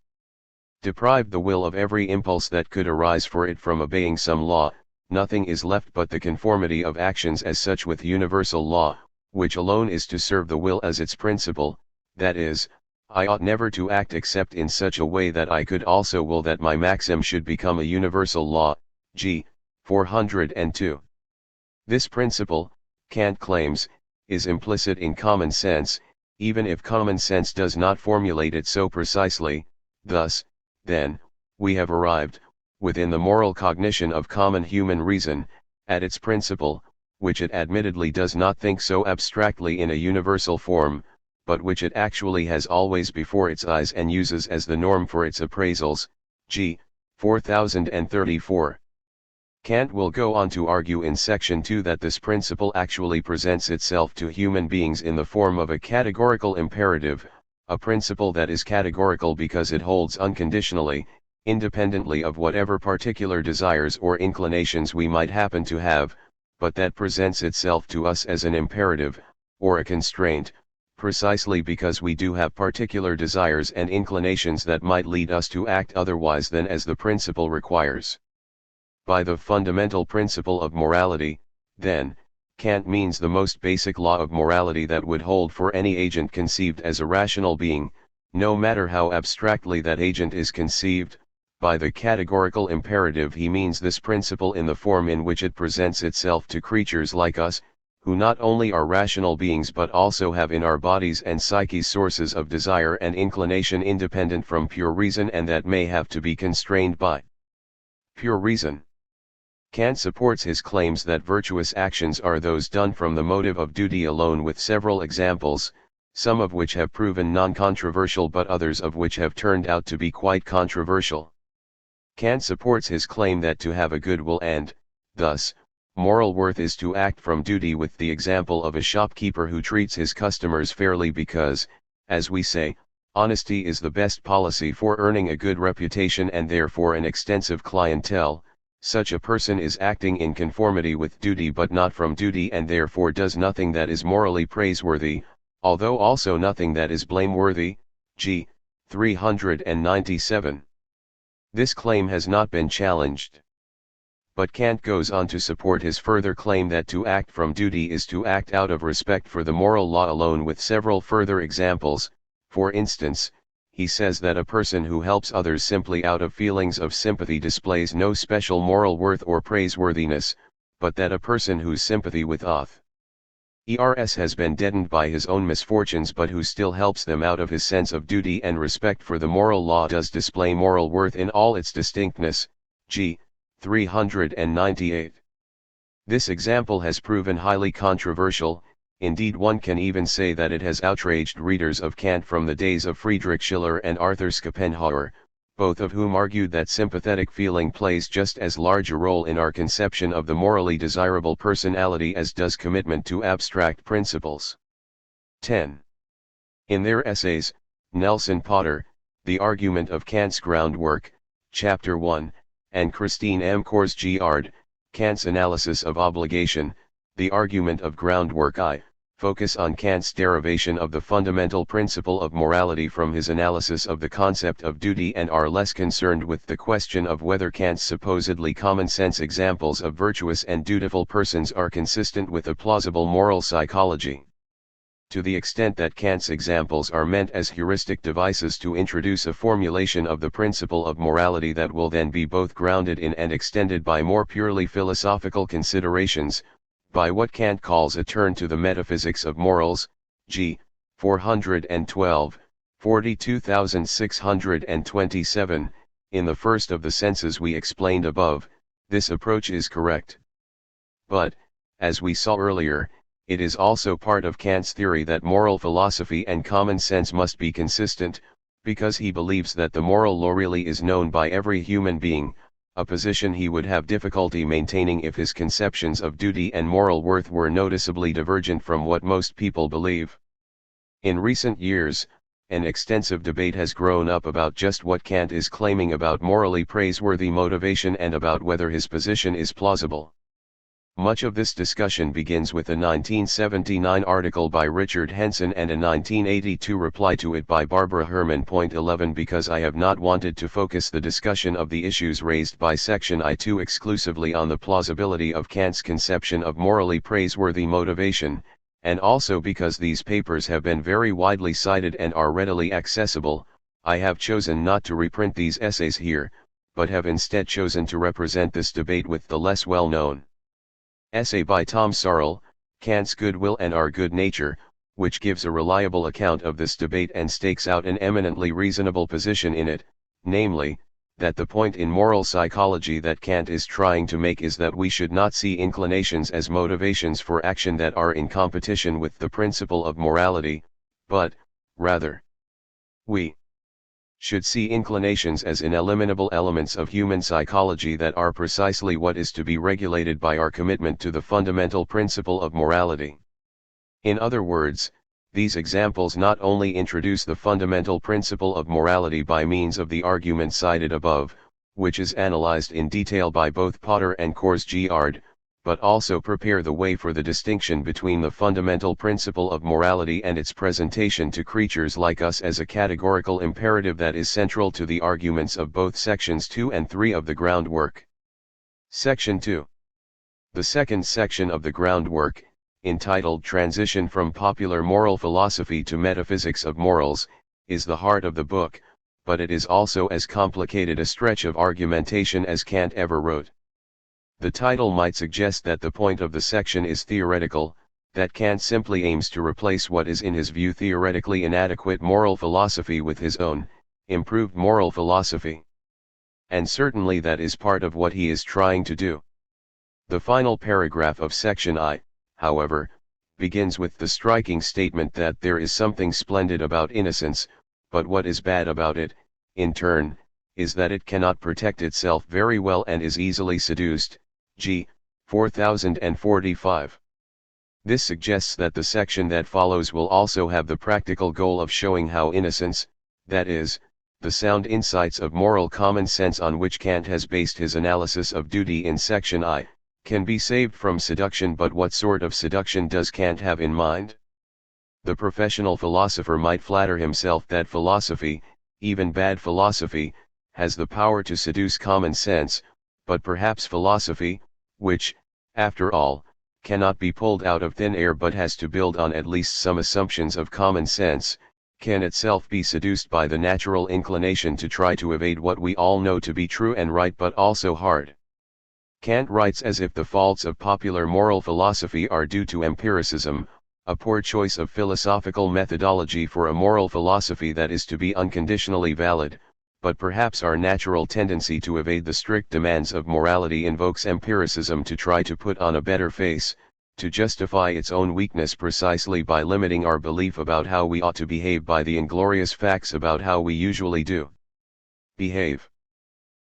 deprived the will of every impulse that could arise for it from obeying some law, nothing is left but the conformity of actions as such with universal law, which alone is to serve the will as its principle, that is, I ought never to act except in such a way that I could also will that my maxim should become a universal law, g. 402. This principle, Kant claims, is implicit in common sense, even if common sense does not formulate it so precisely. Thus, then, we have arrived, within the moral cognition of common human reason, at its principle, which it admittedly does not think so abstractly in a universal form, but which it actually has always before its eyes and uses as the norm for its appraisals, g. 4034. Kant will go on to argue in section 2 that this principle actually presents itself to human beings in the form of a categorical imperative, a principle that is categorical because it holds unconditionally, independently of whatever particular desires or inclinations we might happen to have, but that presents itself to us as an imperative, or a constraint, precisely because we do have particular desires and inclinations that might lead us to act otherwise than as the principle requires. By the fundamental principle of morality, then, Kant means the most basic law of morality that would hold for any agent conceived as a rational being, no matter how abstractly that agent is conceived. By the categorical imperative he means this principle in the form in which it presents itself to creatures like us, who not only are rational beings but also have in our bodies and psyches sources of desire and inclination independent from pure reason and that may have to be constrained by pure reason. Kant supports his claims that virtuous actions are those done from the motive of duty alone with several examples, some of which have proven non-controversial but others of which have turned out to be quite controversial. Kant supports his claim that to have a good will and, thus, moral worth is to act from duty with the example of a shopkeeper who treats his customers fairly because, as we say, honesty is the best policy for earning a good reputation and therefore an extensive clientele. Such a person is acting in conformity with duty but not from duty and therefore does nothing that is morally praiseworthy, although also nothing that is blameworthy, g. 397. This claim has not been challenged. But Kant goes on to support his further claim that to act from duty is to act out of respect for the moral law alone with several further examples. For instance, he says that a person who helps others simply out of feelings of sympathy displays no special moral worth or praiseworthiness, but that a person whose sympathy with others has been deadened by his own misfortunes but who still helps them out of his sense of duty and respect for the moral law does display moral worth in all its distinctness, g. 398. This example has proven highly controversial. Indeed, one can even say that it has outraged readers of Kant from the days of Friedrich Schiller and Arthur Schopenhauer, both of whom argued that sympathetic feeling plays just as large a role in our conception of the morally desirable personality as does commitment to abstract principles. 10. In their essays, Nelson Potter, The Argument of Kant's Groundwork, Chapter 1, and Christine M. Korsgaard, Kant's Analysis of Obligation, The Argument of Groundwork I, focus on Kant's derivation of the fundamental principle of morality from his analysis of the concept of duty and are less concerned with the question of whether Kant's supposedly common-sense examples of virtuous and dutiful persons are consistent with a plausible moral psychology. To the extent that Kant's examples are meant as heuristic devices to introduce a formulation of the principle of morality that will then be both grounded in and extended by more purely philosophical considerations, by what Kant calls a turn to the metaphysics of morals, g. 412, 42,627, in the first of the senses we explained above, this approach is correct. But, as we saw earlier, it is also part of Kant's theory that moral philosophy and common sense must be consistent, because he believes that the moral law really is known by every human being, a position he would have difficulty maintaining if his conceptions of duty and moral worth were noticeably divergent from what most people believe. In recent years, an extensive debate has grown up about just what Kant is claiming about morally praiseworthy motivation and about whether his position is plausible. Much of this discussion begins with a 1979 article by Richard Henson and a 1982 reply to it by Barbara Herman. 11 Because I have not wanted to focus the discussion of the issues raised by section I2 exclusively on the plausibility of Kant's conception of morally praiseworthy motivation, and also because these papers have been very widely cited and are readily accessible, I have chosen not to reprint these essays here, but have instead chosen to represent this debate with the less well-known essay by Tom Sarle, Kant's Goodwill and Our Good Nature, which gives a reliable account of this debate and stakes out an eminently reasonable position in it, namely, that the point in moral psychology that Kant is trying to make is that we should not see inclinations as motivations for action that are in competition with the principle of morality, but, rather, we should see inclinations as ineliminable elements of human psychology that are precisely what is to be regulated by our commitment to the fundamental principle of morality. In other words, these examples not only introduce the fundamental principle of morality by means of the argument cited above, which is analyzed in detail by both Potter and Kors-Giard, but also prepare the way for the distinction between the fundamental principle of morality and its presentation to creatures like us as a categorical imperative that is central to the arguments of both sections 2 and 3 of the groundwork. Section 2. The second section of the groundwork, entitled Transition from Popular Moral Philosophy to Metaphysics of Morals, is the heart of the book, but it is also as complicated a stretch of argumentation as Kant ever wrote. The title might suggest that the point of the section is theoretical, that Kant simply aims to replace what is in his view theoretically inadequate moral philosophy with his own, improved moral philosophy. And certainly that is part of what he is trying to do. The final paragraph of section I, however, begins with the striking statement that there is something splendid about innocence, but what is bad about it, in turn, is that it cannot protect itself very well and is easily seduced. G. 4045. This suggests that the section that follows will also have the practical goal of showing how innocence, that is, the sound insights of moral common sense on which Kant has based his analysis of duty in section I, can be saved from seduction. But what sort of seduction does Kant have in mind? The professional philosopher might flatter himself that philosophy, even bad philosophy, has the power to seduce common sense, but perhaps philosophy, which, after all, cannot be pulled out of thin air but has to build on at least some assumptions of common sense, can itself be seduced by the natural inclination to try to evade what we all know to be true and right but also hard. Kant writes as if the faults of popular moral philosophy are due to empiricism, a poor choice of philosophical methodology for a moral philosophy that is to be unconditionally valid, but perhaps our natural tendency to evade the strict demands of morality invokes empiricism to try to put on a better face, to justify its own weakness precisely by limiting our belief about how we ought to behave by the inglorious facts about how we usually do behave.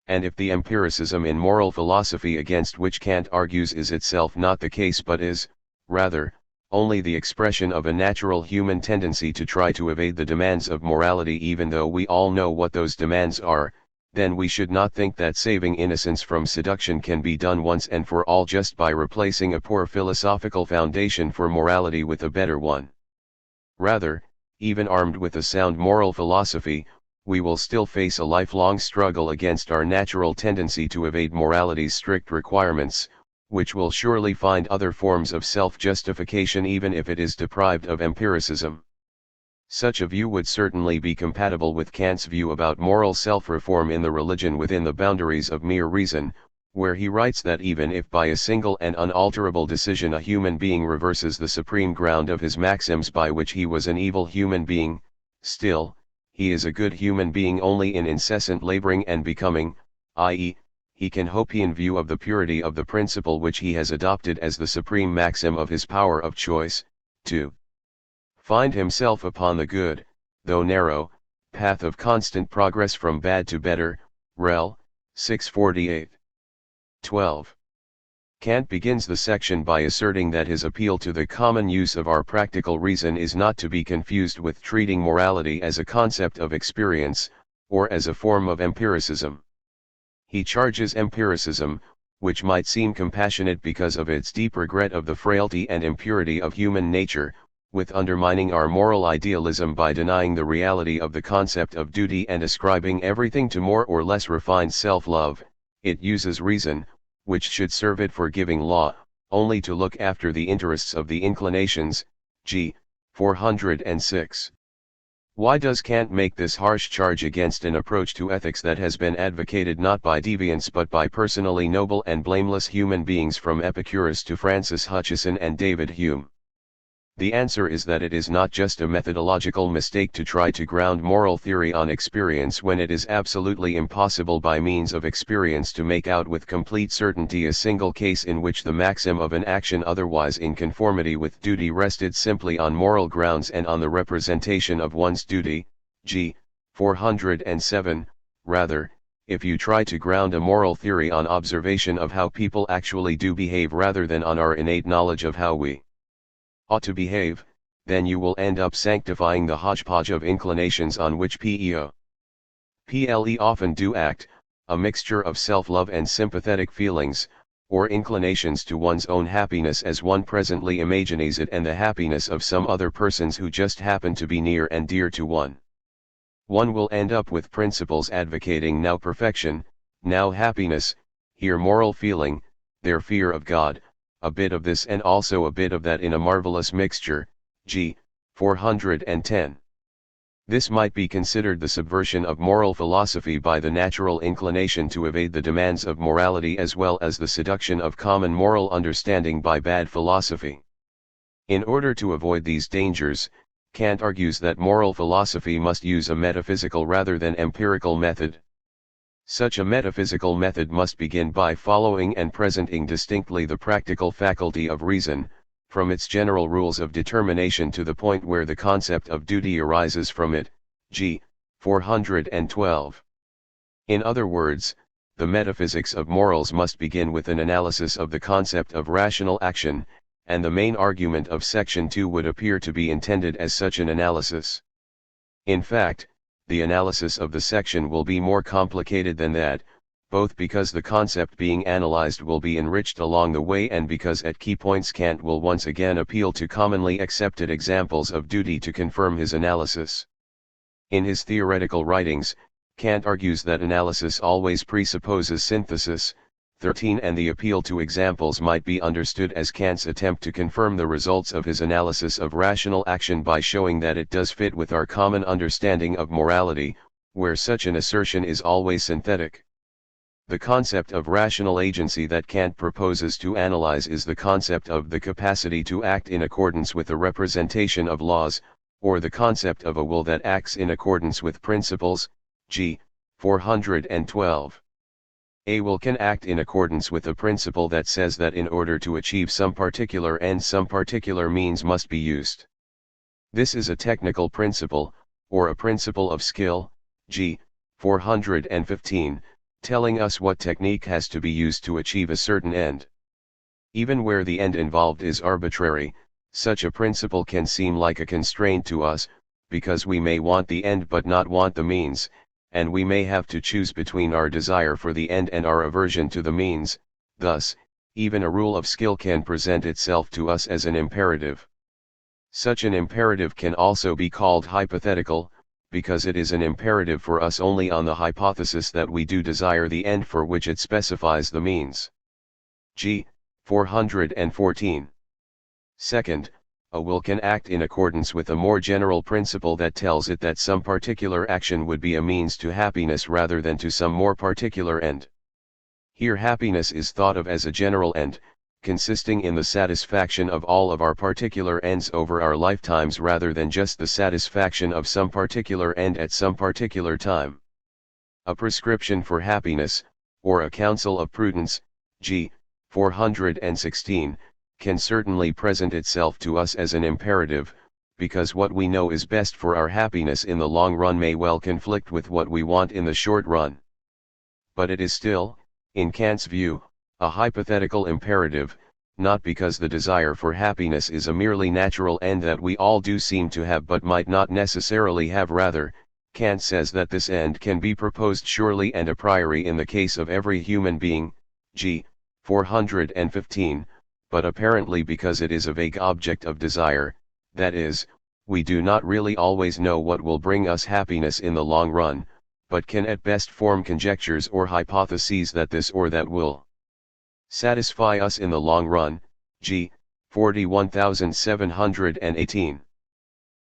And if the empiricism in moral philosophy against which Kant argues is itself not the case but is, rather, only the expression of a natural human tendency to try to evade the demands of morality even though we all know what those demands are, then we should not think that saving innocence from seduction can be done once and for all just by replacing a poor philosophical foundation for morality with a better one. Rather, even armed with a sound moral philosophy, we will still face a lifelong struggle against our natural tendency to evade morality's strict requirements, which will surely find other forms of self-justification even if it is deprived of empiricism. Such a view would certainly be compatible with Kant's view about moral self-reform in the religion within the boundaries of mere reason, where he writes that even if by a single and unalterable decision a human being reverses the supreme ground of his maxims by which he was an evil human being, still, he is a good human being only in incessant laboring and becoming, i.e., he can hope in view of the purity of the principle which he has adopted as the supreme maxim of his power of choice, to find himself upon the good, though narrow, path of constant progress from bad to better, Rel. 648. 12. Kant begins the section by asserting that his appeal to the common use of our practical reason is not to be confused with treating morality as a concept of experience, or as a form of empiricism. He charges empiricism, which might seem compassionate because of its deep regret of the frailty and impurity of human nature, with undermining our moral idealism by denying the reality of the concept of duty and ascribing everything to more or less refined self-love. It uses reason, which should serve it for giving law, only to look after the interests of the inclinations. G. 406. Why does Kant make this harsh charge against an approach to ethics that has been advocated not by deviants but by personally noble and blameless human beings from Epicurus to Francis Hutcheson and David Hume? The answer is that it is not just a methodological mistake to try to ground moral theory on experience when it is absolutely impossible by means of experience to make out with complete certainty a single case in which the maxim of an action otherwise in conformity with duty rested simply on moral grounds and on the representation of one's duty. G. 407. Rather, if you try to ground a moral theory on observation of how people actually do behave rather than on our innate knowledge of how we ought to behave, then you will end up sanctifying the hodgepodge of inclinations on which PEO PLE often do act, a mixture of self-love and sympathetic feelings, or inclinations to one's own happiness as one presently imagines it and the happiness of some other persons who just happen to be near and dear to one. One will end up with principles advocating now perfection, now happiness, here moral feeling, there fear of God, a bit of this and also a bit of that in a marvelous mixture. G. 410. This might be considered the subversion of moral philosophy by the natural inclination to evade the demands of morality as well as the seduction of common moral understanding by bad philosophy. In order to avoid these dangers, Kant argues that moral philosophy must use a metaphysical rather than empirical method. Such a metaphysical method must begin by following and presenting distinctly the practical faculty of reason, from its general rules of determination to the point where the concept of duty arises from it. G. 412. In other words, the metaphysics of morals must begin with an analysis of the concept of rational action, and the main argument of Section 2 would appear to be intended as such an analysis. In fact, the analysis of the section will be more complicated than that, both because the concept being analyzed will be enriched along the way and because at key points Kant will once again appeal to commonly accepted examples of duty to confirm his analysis. In his theoretical writings, Kant argues that analysis always presupposes synthesis. 13 and the appeal to examples might be understood as Kant's attempt to confirm the results of his analysis of rational action by showing that it does fit with our common understanding of morality, where such an assertion is always synthetic. The concept of rational agency that Kant proposes to analyze is the concept of the capacity to act in accordance with the representation of laws, or the concept of a will that acts in accordance with principles. G. 412. A will can act in accordance with a principle that says that in order to achieve some particular end some particular means must be used. This is a technical principle, or a principle of skill. G. 415, telling us what technique has to be used to achieve a certain end. Even where the end involved is arbitrary, such a principle can seem like a constraint to us, because we may want the end but not want the means, and we may have to choose between our desire for the end and our aversion to the means. Thus, even a rule of skill can present itself to us as an imperative. Such an imperative can also be called hypothetical, because it is an imperative for us only on the hypothesis that we do desire the end for which it specifies the means. G. 414. Second, a will can act in accordance with a more general principle that tells it that some particular action would be a means to happiness rather than to some more particular end. Here happiness is thought of as a general end, consisting in the satisfaction of all of our particular ends over our lifetimes rather than just the satisfaction of some particular end at some particular time. A prescription for happiness, or a counsel of prudence, g. 416, can certainly present itself to us as an imperative, because what we know is best for our happiness in the long run may well conflict with what we want in the short run. But it is still, in Kant's view, a hypothetical imperative, not because the desire for happiness is a merely natural end that we all do seem to have but might not necessarily have. Rather, Kant says that this end can be proposed surely and a priori in the case of every human being, g. 415, but apparently because it is a vague object of desire, that is, we do not really always know what will bring us happiness in the long run, but can at best form conjectures or hypotheses that this or that will satisfy us in the long run, g. 41718.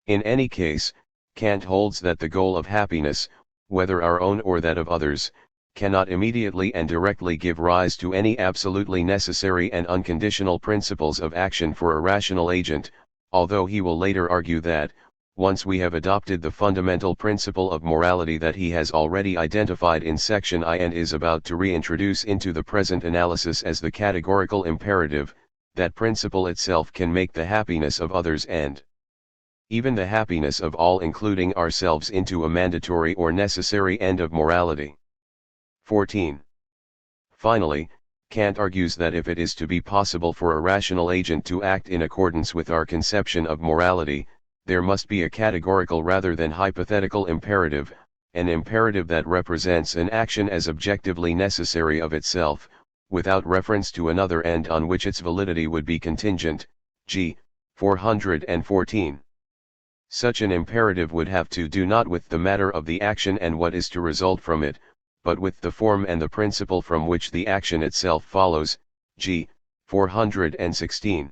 In any case, Kant holds that the goal of happiness, whether our own or that of others, cannot immediately and directly give rise to any absolutely necessary and unconditional principles of action for a rational agent, although he will later argue that, once we have adopted the fundamental principle of morality that he has already identified in section I and is about to reintroduce into the present analysis as the categorical imperative, that principle itself can make the happiness of others and even the happiness of all including ourselves into a mandatory or necessary end of morality. 14. Finally, Kant argues that if it is to be possible for a rational agent to act in accordance with our conception of morality, there must be a categorical rather than hypothetical imperative, an imperative that represents an action as objectively necessary of itself, without reference to another end on which its validity would be contingent, g. 414. Such an imperative would have to do not with the matter of the action and what is to result from it, but with the form and the principle from which the action itself follows, g. 416.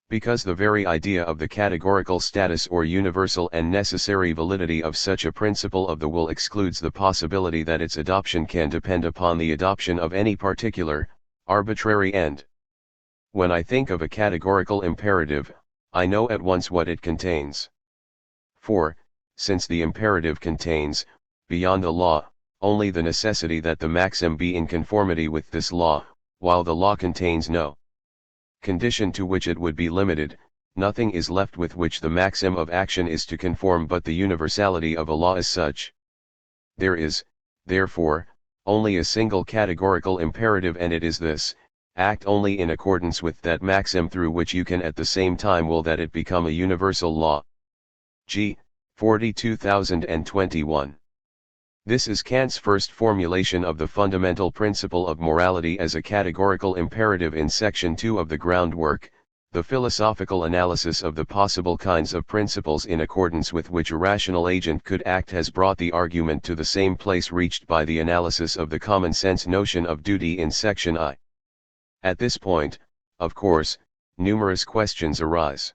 Because the very idea of the categorical status or universal and necessary validity of such a principle of the will excludes the possibility that its adoption can depend upon the adoption of any particular, arbitrary end. When I think of a categorical imperative, I know at once what it contains. For, since the imperative contains, beyond the law, only the necessity that the maxim be in conformity with this law, while the law contains no condition to which it would be limited, nothing is left with which the maxim of action is to conform but the universality of a law as such. There is, therefore, only a single categorical imperative, and it is this: act only in accordance with that maxim, through which you can at the same time will that it become a universal law. G. 42021. This is Kant's first formulation of the fundamental principle of morality as a categorical imperative in section 2 of the groundwork, the philosophical analysis of the possible kinds of principles in accordance with which a rational agent could act has brought the argument to the same place reached by the analysis of the common sense notion of duty in section I. At this point, of course, numerous questions arise.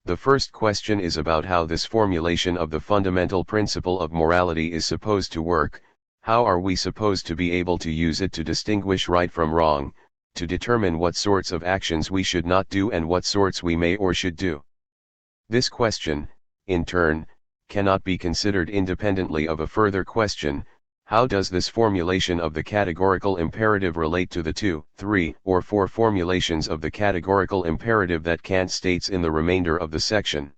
The first question is about how this formulation of the fundamental principle of morality is supposed to work. How are we supposed to be able to use it to distinguish right from wrong, to determine what sorts of actions we should not do and what sorts we may or should do? This question, in turn, cannot be considered independently of a further question: how does this formulation of the categorical imperative relate to the 2, 3, or 4 formulations of the categorical imperative that Kant states in the remainder of the section?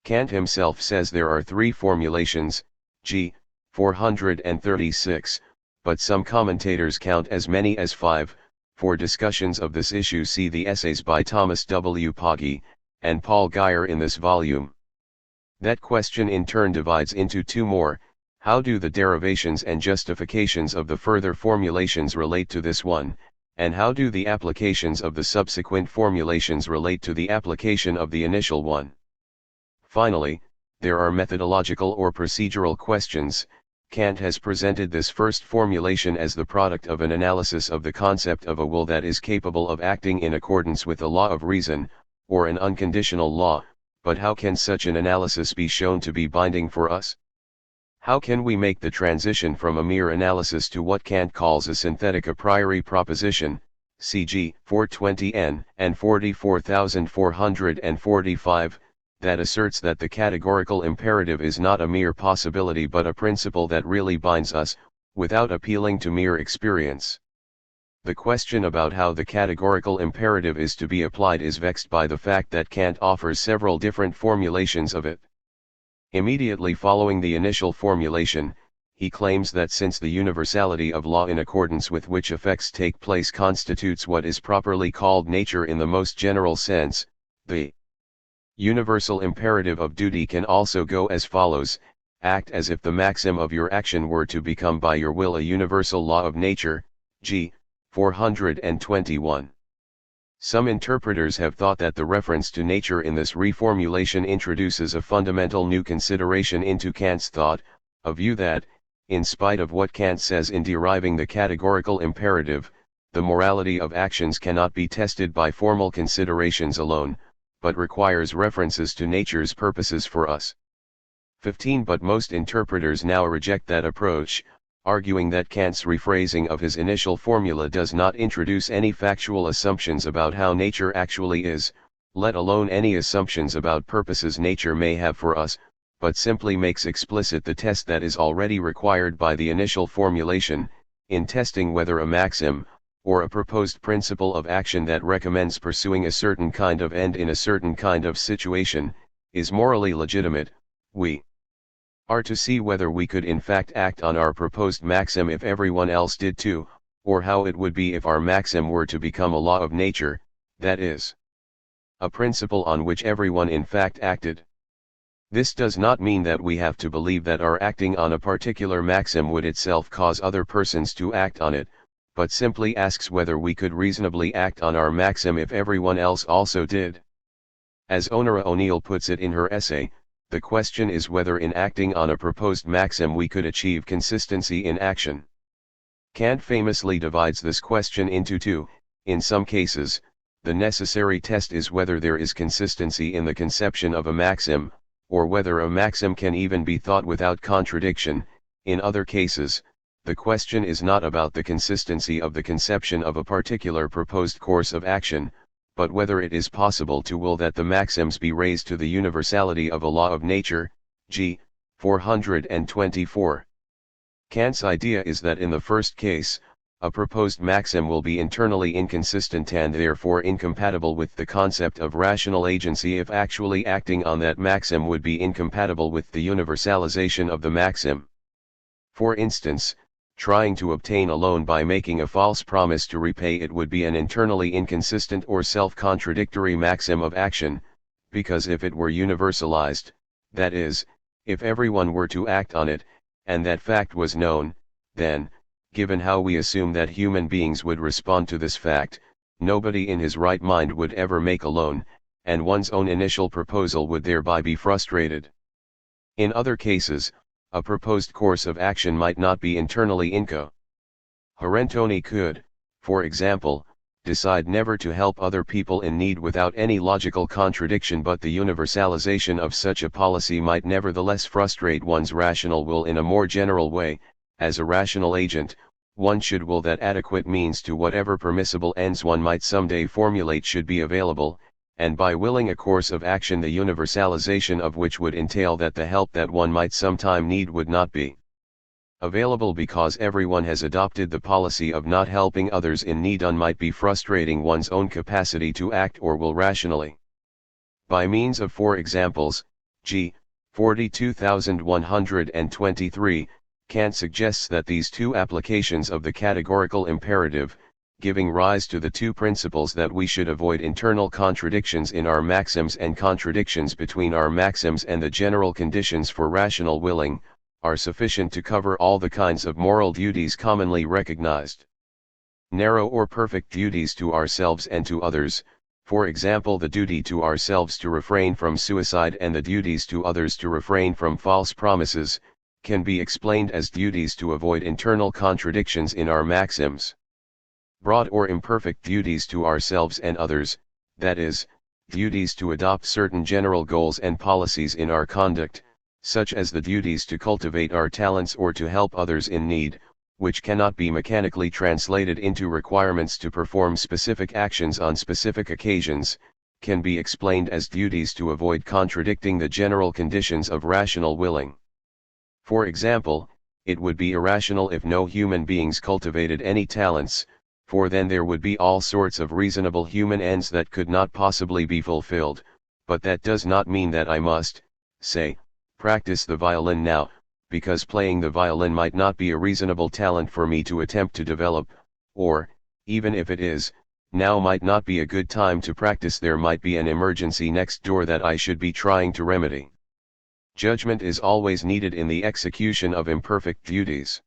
Kant himself says there are 3 formulations, g. 436, but some commentators count as many as 5. For discussions of this issue, see the essays by Thomas W. Pogge and Paul Guyer in this volume. That question in turn divides into 2 more. How do the derivations and justifications of the further formulations relate to this one, and how do the applications of the subsequent formulations relate to the application of the initial one? Finally, there are methodological or procedural questions. Kant has presented this first formulation as the product of an analysis of the concept of a will that is capable of acting in accordance with a law of reason, or an unconditional law, but how can such an analysis be shown to be binding for us? How can we make the transition from a mere analysis to what Kant calls a synthetic a priori proposition, cg. 420n and 44445, that asserts that the categorical imperative is not a mere possibility but a principle that really binds us, without appealing to mere experience? The question about how the categorical imperative is to be applied is vexed by the fact that Kant offers several different formulations of it. Immediately following the initial formulation, he claims that since the universality of law in accordance with which effects take place constitutes what is properly called nature in the most general sense, the universal imperative of duty can also go as follows: act as if the maxim of your action were to become by your will a universal law of nature, g. 421. Some interpreters have thought that the reference to nature in this reformulation introduces a fundamental new consideration into Kant's thought, a view that, in spite of what Kant says in deriving the categorical imperative, the morality of actions cannot be tested by formal considerations alone, but requires references to nature's purposes for us. 15. But most interpreters now reject that approach, arguing that Kant's rephrasing of his initial formula does not introduce any factual assumptions about how nature actually is, let alone any assumptions about purposes nature may have for us, but simply makes explicit the test that is already required by the initial formulation, in testing whether a maxim, or a proposed principle of action that recommends pursuing a certain kind of end in a certain kind of situation, is morally legitimate. We are to see whether we could in fact act on our proposed maxim if everyone else did too, or how it would be if our maxim were to become a law of nature, that is, a principle on which everyone in fact acted. This does not mean that we have to believe that our acting on a particular maxim would itself cause other persons to act on it, but simply asks whether we could reasonably act on our maxim if everyone else also did. As Onora O'Neill puts it in her essay, the question is whether in acting on a proposed maxim we could achieve consistency in action. Kant famously divides this question into two. In some cases, the necessary test is whether there is consistency in the conception of a maxim, or whether a maxim can even be thought without contradiction. In other cases, the question is not about the consistency of the conception of a particular proposed course of action, but whether it is possible to will that the maxims be raised to the universality of a law of nature, g. 424. Kant's idea is that in the first case, a proposed maxim will be internally inconsistent and therefore incompatible with the concept of rational agency if actually acting on that maxim would be incompatible with the universalization of the maxim. For instance, trying to obtain a loan by making a false promise to repay it would be an internally inconsistent or self-contradictory maxim of action, because if it were universalized, that is, if everyone were to act on it, and that fact was known, then, given how we assume that human beings would respond to this fact, nobody in his right mind would ever make a loan, and one's own initial proposal would thereby be frustrated. In other cases, a proposed course of action might not be internally incoherent. Tony could, for example, decide never to help other people in need without any logical contradiction, but the universalization of such a policy might nevertheless frustrate one's rational will in a more general way. As a rational agent, one should will that adequate means to whatever permissible ends one might someday formulate should be available, and by willing a course of action the universalization of which would entail that the help that one might sometime need would not be available because everyone has adopted the policy of not helping others in need, one might be frustrating one's own capacity to act or will rationally. By means of four examples, g. 42123, Kant suggests that these two applications of the categorical imperative, giving rise to the two principles that we should avoid internal contradictions in our maxims and contradictions between our maxims and the general conditions for rational willing, are sufficient to cover all the kinds of moral duties commonly recognized. Narrow or perfect duties to ourselves and to others, for example the duty to ourselves to refrain from suicide and the duties to others to refrain from false promises, can be explained as duties to avoid internal contradictions in our maxims. Broad or imperfect duties to ourselves and others, that is, duties to adopt certain general goals and policies in our conduct, such as the duties to cultivate our talents or to help others in need, which cannot be mechanically translated into requirements to perform specific actions on specific occasions, can be explained as duties to avoid contradicting the general conditions of rational willing. For example, it would be irrational if no human beings cultivated any talents, for then there would be all sorts of reasonable human ends that could not possibly be fulfilled, but that does not mean that I must, say, practice the violin now, because playing the violin might not be a reasonable talent for me to attempt to develop, or, even if it is, now might not be a good time to practice. There might be an emergency next door that I should be trying to remedy. Judgment is always needed in the execution of imperfect duties.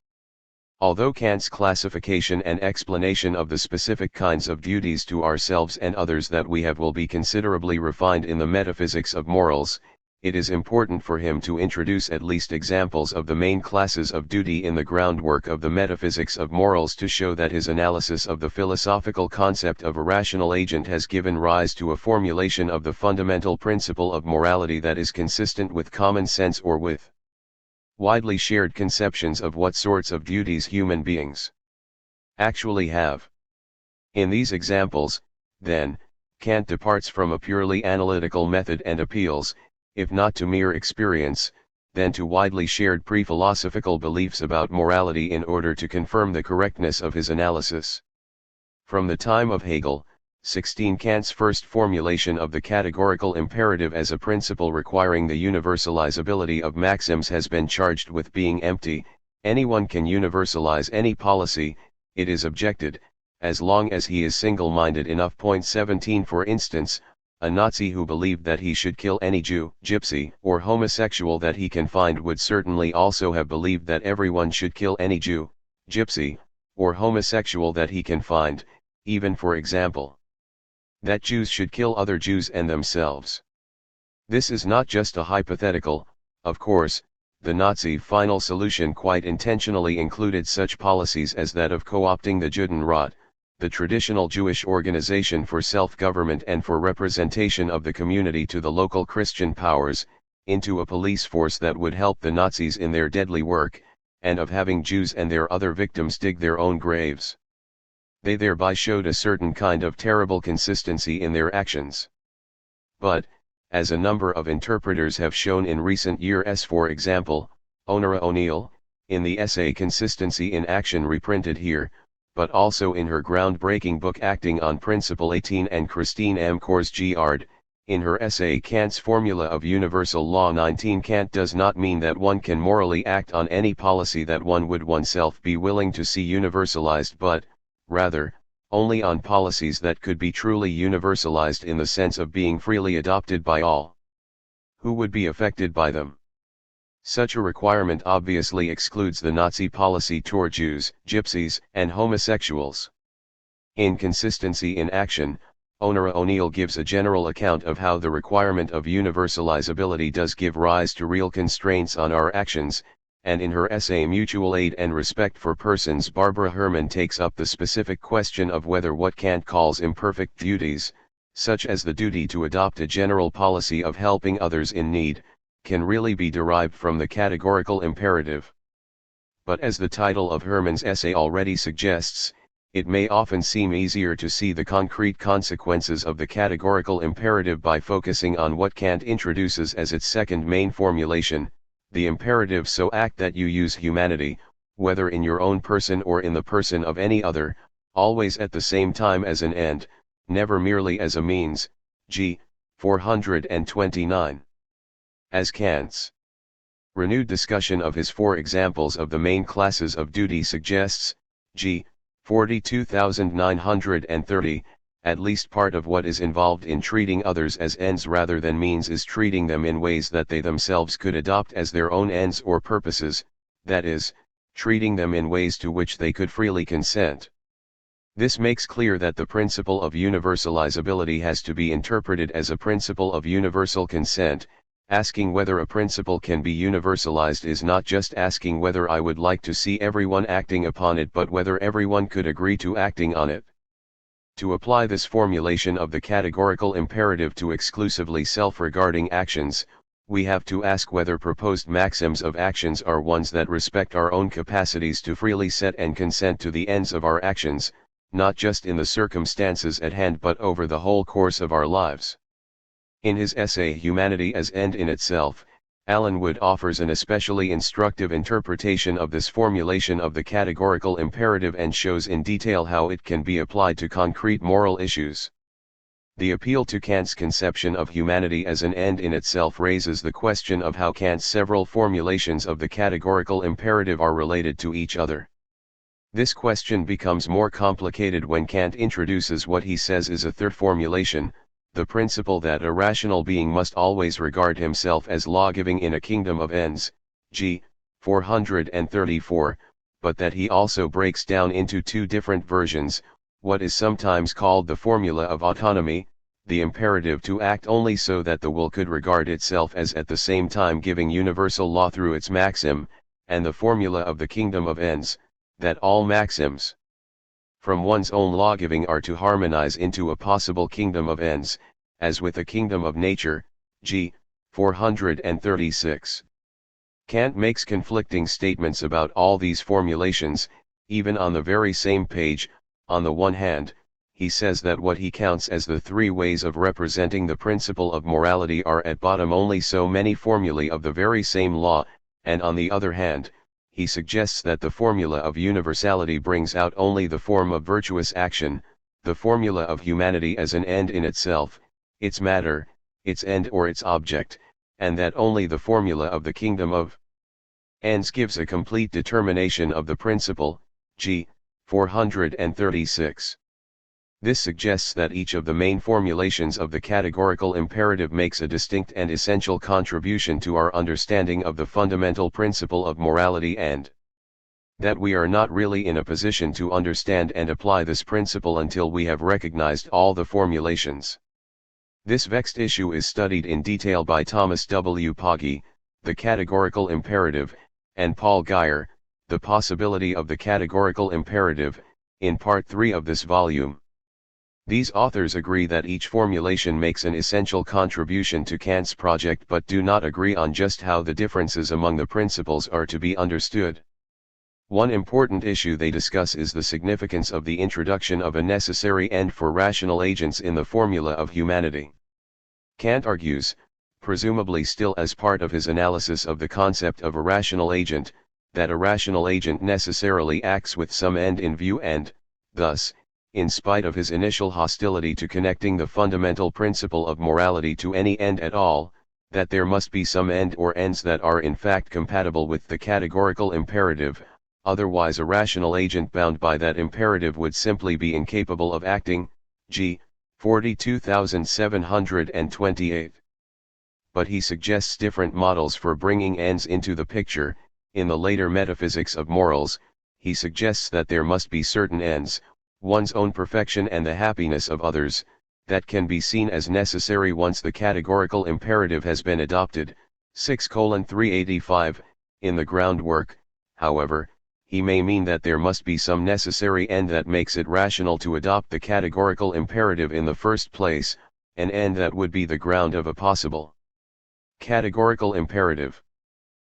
Although Kant's classification and explanation of the specific kinds of duties to ourselves and others that we have will be considerably refined in the metaphysics of morals, it is important for him to introduce at least examples of the main classes of duty in the groundwork of the metaphysics of morals to show that his analysis of the philosophical concept of a rational agent has given rise to a formulation of the fundamental principle of morality that is consistent with common sense or with widely shared conceptions of what sorts of duties human beings actually have. In these examples, then, Kant departs from a purely analytical method and appeals, if not to mere experience, then to widely shared pre-philosophical beliefs about morality in order to confirm the correctness of his analysis. From the time of Hegel, 16 Kant's first formulation of the categorical imperative as a principle requiring the universalizability of maxims has been charged with being empty. Anyone can universalize any policy, it is objected, as long as he is single-minded enough. 17 For instance, a Nazi who believed that he should kill any Jew, gypsy, or homosexual that he can find would certainly also have believed that everyone should kill any Jew, gypsy, or homosexual that he can find, even for example, that Jews should kill other Jews and themselves. This is not just a hypothetical. Of course, the Nazi final solution quite intentionally included such policies as that of co-opting the Judenrat, the traditional Jewish organization for self-government and for representation of the community to the local Christian powers, into a police force that would help the Nazis in their deadly work, and of having Jews and their other victims dig their own graves. They thereby showed a certain kind of terrible consistency in their actions. But, as a number of interpreters have shown in recent years, for example, Onora O'Neill, in the essay Consistency in Action reprinted here, but also in her groundbreaking book Acting on Principle 18, and Christine M. Korsgaard, in her essay Kant's Formula of Universal Law 19. Kant does not mean that one can morally act on any policy that one would oneself be willing to see universalized, but, rather, only on policies that could be truly universalized in the sense of being freely adopted by all who would be affected by them. Such a requirement obviously excludes the Nazi policy toward Jews, gypsies, and homosexuals. In Consistency in Action, Onora O'Neill gives a general account of how the requirement of universalizability does give rise to real constraints on our actions, and in her essay Mutual Aid and Respect for Persons, Barbara Herman takes up the specific question of whether what Kant calls imperfect duties, such as the duty to adopt a general policy of helping others in need, can really be derived from the categorical imperative. But as the title of Herman's essay already suggests, it may often seem easier to see the concrete consequences of the categorical imperative by focusing on what Kant introduces as its second main formulation, the imperative so act that you use humanity, whether in your own person or in the person of any other, always at the same time as an end, never merely as a means. G. 429. As Kant's renewed discussion of his four examples of the main classes of duty suggests, g. 42930, at least part of what is involved in treating others as ends rather than means is treating them in ways that they themselves could adopt as their own ends or purposes, that is, treating them in ways to which they could freely consent. This makes clear that the principle of universalizability has to be interpreted as a principle of universal consent. Asking whether a principle can be universalized is not just asking whether I would like to see everyone acting upon it, but whether everyone could agree to acting on it. To apply this formulation of the categorical imperative to exclusively self-regarding actions, we have to ask whether proposed maxims of actions are ones that respect our own capacities to freely set and consent to the ends of our actions, not just in the circumstances at hand but over the whole course of our lives. In his essay Humanity as End in Itself, Alan Wood offers an especially instructive interpretation of this formulation of the categorical imperative and shows in detail how it can be applied to concrete moral issues. The appeal to Kant's conception of humanity as an end in itself raises the question of how Kant's several formulations of the categorical imperative are related to each other. This question becomes more complicated when Kant introduces what he says is a third formulation, the principle that a rational being must always regard himself as law-giving in a kingdom of ends, g. 434, but that he also breaks down into two different versions, what is sometimes called the formula of autonomy, the imperative to act only so that the will could regard itself as at the same time giving universal law through its maxim, and the formula of the kingdom of ends, that all maxims from one's own law-giving are to harmonize into a possible kingdom of ends, as with a kingdom of nature, g. 436. Kant makes conflicting statements about all these formulations, even on the very same page. On the one hand, he says that what he counts as the three ways of representing the principle of morality are at bottom only so many formulae of the very same law, and on the other hand, he suggests that the formula of universality brings out only the form of virtuous action, the formula of humanity as an end in itself, its matter, its end or its object, and that only the formula of the kingdom of ends gives a complete determination of the principle, g. 436. This suggests that each of the main formulations of the categorical imperative makes a distinct and essential contribution to our understanding of the fundamental principle of morality and that we are not really in a position to understand and apply this principle until we have recognized all the formulations. This vexed issue is studied in detail by Thomas W. Pogge, The Categorical Imperative, and Paul Guyer, The Possibility of the Categorical Imperative, in Part 3 of this volume. These authors agree that each formulation makes an essential contribution to Kant's project but do not agree on just how the differences among the principles are to be understood. One important issue they discuss is the significance of the introduction of a necessary end for rational agents in the formula of humanity. Kant argues, presumably still as part of his analysis of the concept of a rational agent, that a rational agent necessarily acts with some end in view and, thus, in spite of his initial hostility to connecting the fundamental principle of morality to any end at all, that there must be some end or ends that are in fact compatible with the categorical imperative, otherwise a rational agent bound by that imperative would simply be incapable of acting, g. 42728. But he suggests different models for bringing ends into the picture. In the later Metaphysics of Morals, he suggests that there must be certain ends, one's own perfection and the happiness of others, that can be seen as necessary once the categorical imperative has been adopted. 6:385, in the groundwork, however, he may mean that there must be some necessary end that makes it rational to adopt the categorical imperative in the first place, an end that would be the ground of a possible categorical imperative.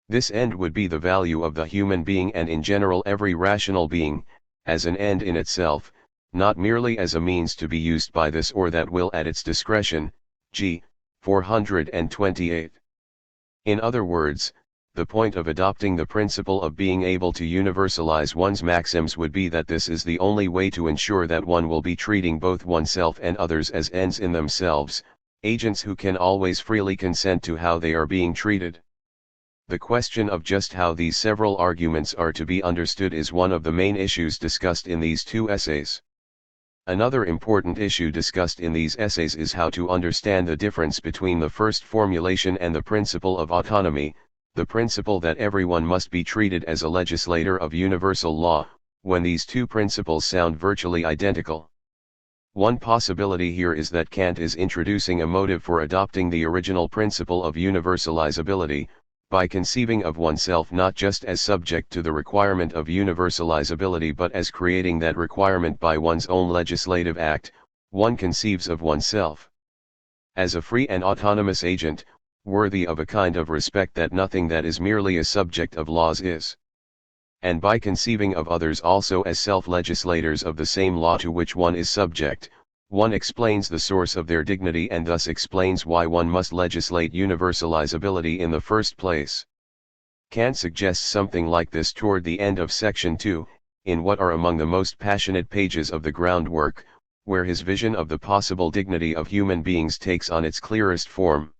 This end would be the value of the human being and in general every rational being, as an end in itself, not merely as a means to be used by this or that will at its discretion, g. 428. In other words, the point of adopting the principle of being able to universalize one's maxims would be that this is the only way to ensure that one will be treating both oneself and others as ends in themselves, agents who can always freely consent to how they are being treated. The question of just how these several arguments are to be understood is one of the main issues discussed in these two essays. Another important issue discussed in these essays is how to understand the difference between the first formulation and the principle of autonomy, the principle that everyone must be treated as a legislator of universal law, when these two principles sound virtually identical. One possibility here is that Kant is introducing a motive for adopting the original principle of universalizability, by conceiving of oneself not just as subject to the requirement of universalizability but as creating that requirement by one's own legislative act. One conceives of oneself as a free and autonomous agent, worthy of a kind of respect that nothing that is merely a subject of laws is. And by conceiving of others also as self-legislators of the same law to which one is subject, one explains the source of their dignity and thus explains why one must legislate universalizability in the first place. Kant suggests something like this toward the end of section 2, in what are among the most passionate pages of the groundwork, where his vision of the possible dignity of human beings takes on its clearest form.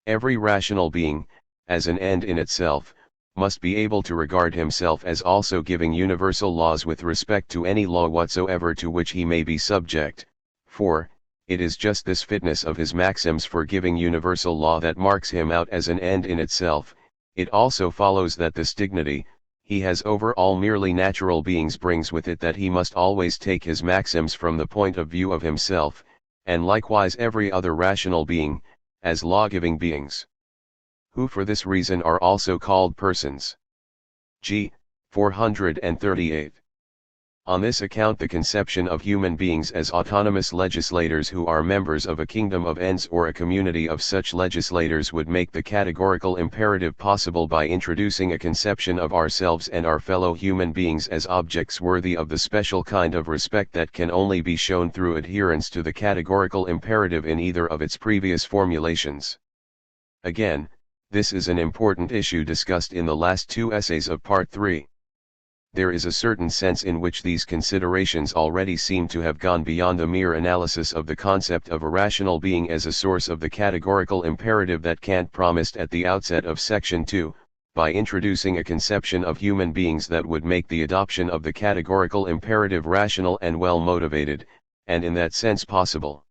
Every rational being, as an end in itself, must be able to regard himself as also giving universal laws with respect to any law whatsoever to which he may be subject, for, it is just this fitness of his maxims for giving universal law that marks him out as an end in itself. It also follows that this dignity, he has over all merely natural beings brings with it that he must always take his maxims from the point of view of himself, and likewise every other rational being, as law-giving beings, who for this reason are also called persons. G. 438. On this account the conception of human beings as autonomous legislators who are members of a kingdom of ends or a community of such legislators would make the categorical imperative possible by introducing a conception of ourselves and our fellow human beings as objects worthy of the special kind of respect that can only be shown through adherence to the categorical imperative in either of its previous formulations. Again, this is an important issue discussed in the last two essays of Part 3. There is a certain sense in which these considerations already seem to have gone beyond the mere analysis of the concept of a rational being as a source of the categorical imperative that Kant promised at the outset of section 2, by introducing a conception of human beings that would make the adoption of the categorical imperative rational and well motivated, and in that sense possible.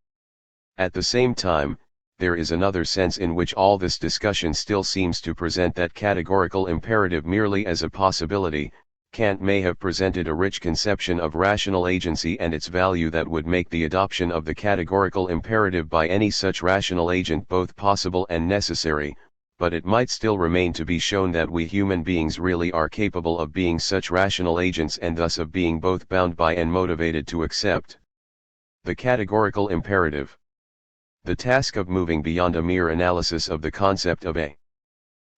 At the same time, there is another sense in which all this discussion still seems to present that categorical imperative merely as a possibility. Kant may have presented a rich conception of rational agency and its value that would make the adoption of the categorical imperative by any such rational agent both possible and necessary, but it might still remain to be shown that we human beings really are capable of being such rational agents and thus of being both bound by and motivated to accept the categorical imperative. The task of moving beyond a mere analysis of the concept of a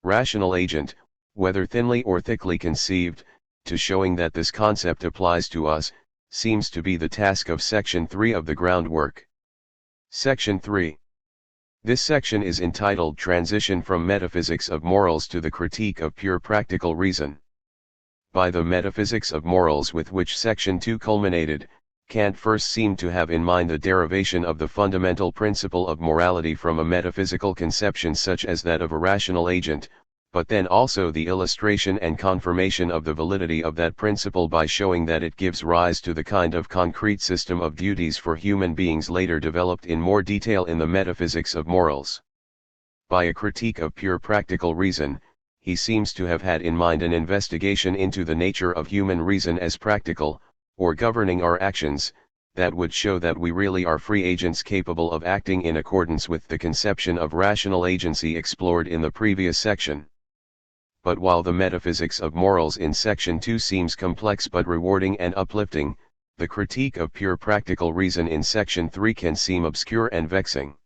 rational agent, whether thinly or thickly conceived, to showing that this concept applies to us, seems to be the task of section 3 of the groundwork. Section 3. This section is entitled Transition from Metaphysics of Morals to the Critique of Pure Practical Reason. By the metaphysics of morals with which section 2 culminated, Kant first seemed to have in mind the derivation of the fundamental principle of morality from a metaphysical conception such as that of a rational agent, but then also the illustration and confirmation of the validity of that principle by showing that it gives rise to the kind of concrete system of duties for human beings later developed in more detail in the metaphysics of morals. By a critique of pure practical reason, he seems to have had in mind an investigation into the nature of human reason as practical, or governing our actions, that would show that we really are free agents capable of acting in accordance with the conception of rational agency explored in the previous section. But while the metaphysics of morals in section 2 seems complex but rewarding and uplifting, the critique of pure practical reason in section 3 can seem obscure and vexing.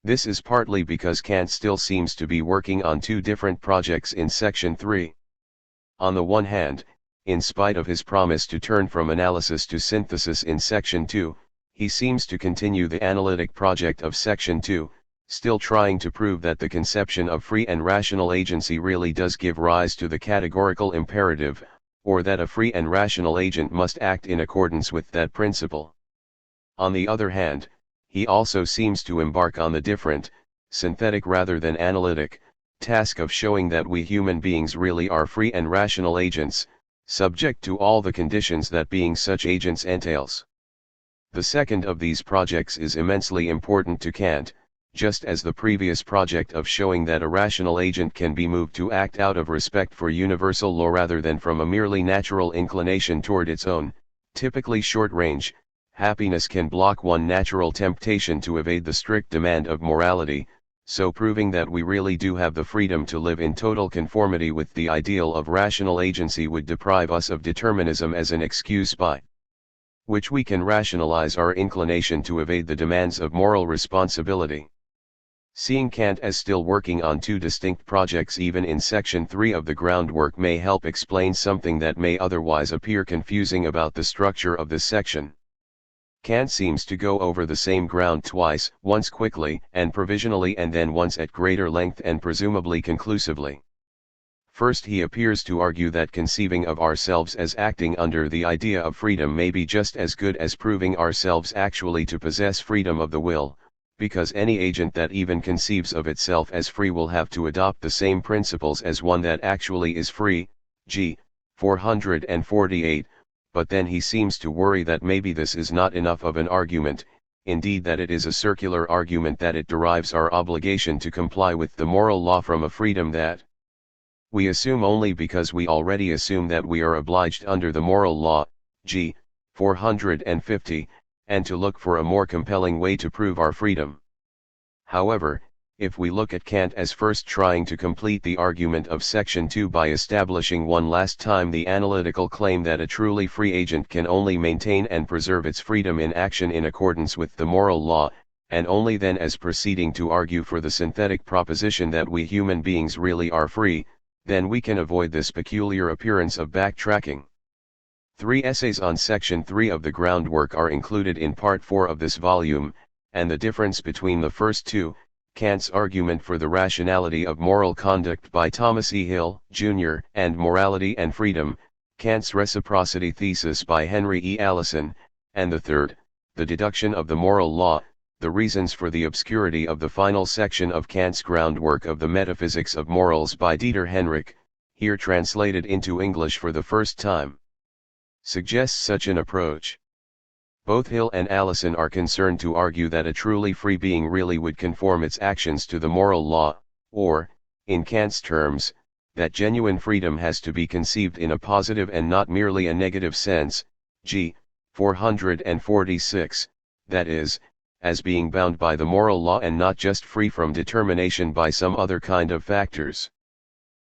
This is partly because Kant still seems to be working on two different projects in section 3. On the one hand, in spite of his promise to turn from analysis to synthesis in section 2, he seems to continue the analytic project of section 2, still trying to prove that the conception of free and rational agency really does give rise to the categorical imperative, or that a free and rational agent must act in accordance with that principle. On the other hand, he also seems to embark on the different, synthetic rather than analytic, task of showing that we human beings really are free and rational agents, subject to all the conditions that being such agents entails. The second of these projects is immensely important to Kant, just as the previous project of showing that a rational agent can be moved to act out of respect for universal law rather than from a merely natural inclination toward its own, typically short-range, happiness can block one natural temptation to evade the strict demand of morality, so proving that we really do have the freedom to live in total conformity with the ideal of rational agency would deprive us of determinism as an excuse by which we can rationalize our inclination to evade the demands of moral responsibility. Seeing Kant as still working on two distinct projects even in section 3 of the groundwork may help explain something that may otherwise appear confusing about the structure of this section. Kant seems to go over the same ground twice, once quickly and provisionally and then once at greater length and presumably conclusively. First, he appears to argue that conceiving of ourselves as acting under the idea of freedom may be just as good as proving ourselves actually to possess freedom of the will, because any agent that even conceives of itself as free will have to adopt the same principles as one that actually is free, g. 448, but then he seems to worry that maybe this is not enough of an argument, indeed that it is a circular argument that it derives our obligation to comply with the moral law from a freedom that we assume only because we already assume that we are obliged under the moral law, g. 450, and to look for a more compelling way to prove our freedom. However, if we look at Kant as first trying to complete the argument of section 2 by establishing one last time the analytical claim that a truly free agent can only maintain and preserve its freedom in action in accordance with the moral law, and only then as proceeding to argue for the synthetic proposition that we human beings really are free, then we can avoid this peculiar appearance of backtracking. 3 essays on section 3 of the groundwork are included in part 4 of this volume, and the difference between the first two, Kant's argument for the rationality of moral conduct by Thomas E. Hill, Jr., and Morality and Freedom, Kant's reciprocity thesis by Henry E. Allison, and the third, the deduction of the moral law, the reasons for the obscurity of the final section of Kant's groundwork of the metaphysics of morals by Dieter Henrich, here translated into English for the first time, suggests such an approach. Both Hill and Allison are concerned to argue that a truly free being really would conform its actions to the moral law, or, in Kant's terms, that genuine freedom has to be conceived in a positive and not merely a negative sense, g. 446, that is, as being bound by the moral law and not just free from determination by some other kind of factors.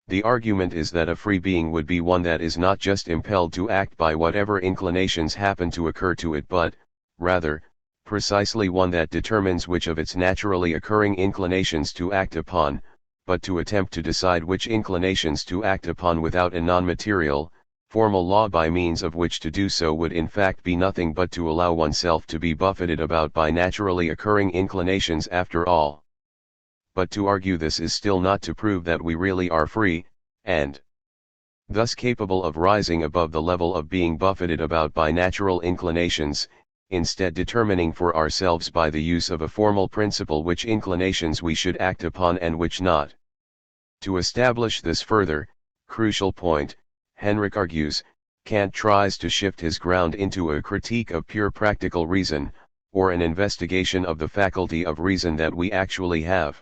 The argument is that a free being would be one that is not just impelled to act by whatever inclinations happen to occur to it but, rather, precisely one that determines which of its naturally occurring inclinations to act upon, but to attempt to decide which inclinations to act upon without a non-material, formal law by means of which to do so would in fact be nothing but to allow oneself to be buffeted about by naturally occurring inclinations after all. But to argue this is still not to prove that we really are free, and thus capable of rising above the level of being buffeted about by natural inclinations, instead determining for ourselves by the use of a formal principle which inclinations we should act upon and which not. To establish this further, crucial point, Henrich argues, Kant tries to shift his ground into a critique of pure practical reason, or an investigation of the faculty of reason that we actually have.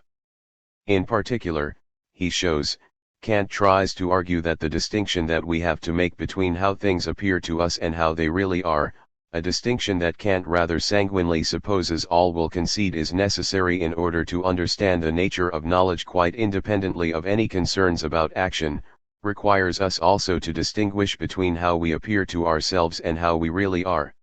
In particular, he shows, Kant tries to argue that the distinction that we have to make between how things appear to us and how they really are, a distinction that Kant rather sanguinely supposes all will concede is necessary in order to understand the nature of knowledge quite independently of any concerns about action, requires us also to distinguish between how we appear to ourselves and how we really are.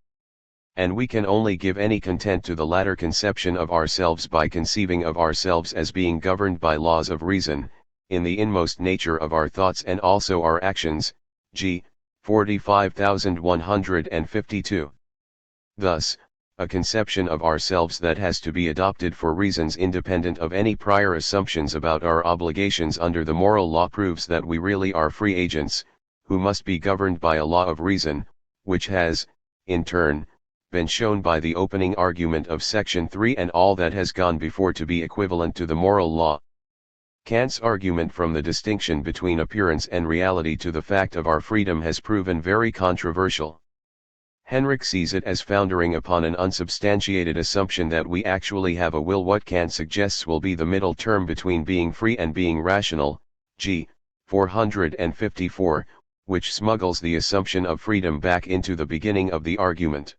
And we can only give any content to the latter conception of ourselves by conceiving of ourselves as being governed by laws of reason, in the inmost nature of our thoughts and also our actions, g. 45152. Thus, a conception of ourselves that has to be adopted for reasons independent of any prior assumptions about our obligations under the moral law proves that we really are free agents, who must be governed by a law of reason, which has, in turn, been shown by the opening argument of section 3 and all that has gone before to be equivalent to the moral law. Kant's argument from the distinction between appearance and reality to the fact of our freedom has proven very controversial. Henrich sees it as foundering upon an unsubstantiated assumption that we actually have a will. What Kant suggests will be the middle term between being free and being rational, g. 454, which smuggles the assumption of freedom back into the beginning of the argument.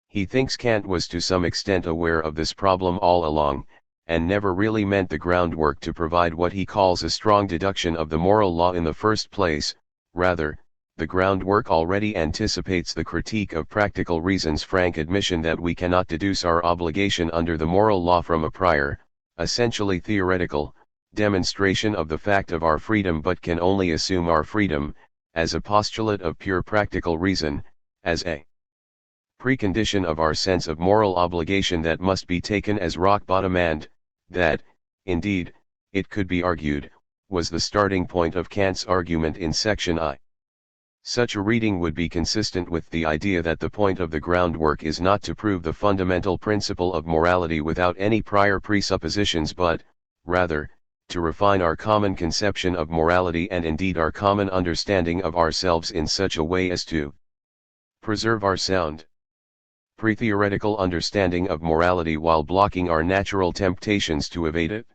He thinks Kant was to some extent aware of this problem all along, and never really meant the groundwork to provide what he calls a strong deduction of the moral law in the first place. Rather, the groundwork already anticipates the critique of practical reason's frank admission that we cannot deduce our obligation under the moral law from a prior, essentially theoretical, demonstration of the fact of our freedom, but can only assume our freedom, as a postulate of pure practical reason, as a precondition of our sense of moral obligation that must be taken as rock bottom and, that, indeed, it could be argued, was the starting point of Kant's argument in section I. Such a reading would be consistent with the idea that the point of the groundwork is not to prove the fundamental principle of morality without any prior presuppositions but, rather, to refine our common conception of morality and indeed our common understanding of ourselves in such a way as to preserve our sound pre-theoretical understanding of morality while blocking our natural temptations to evade it.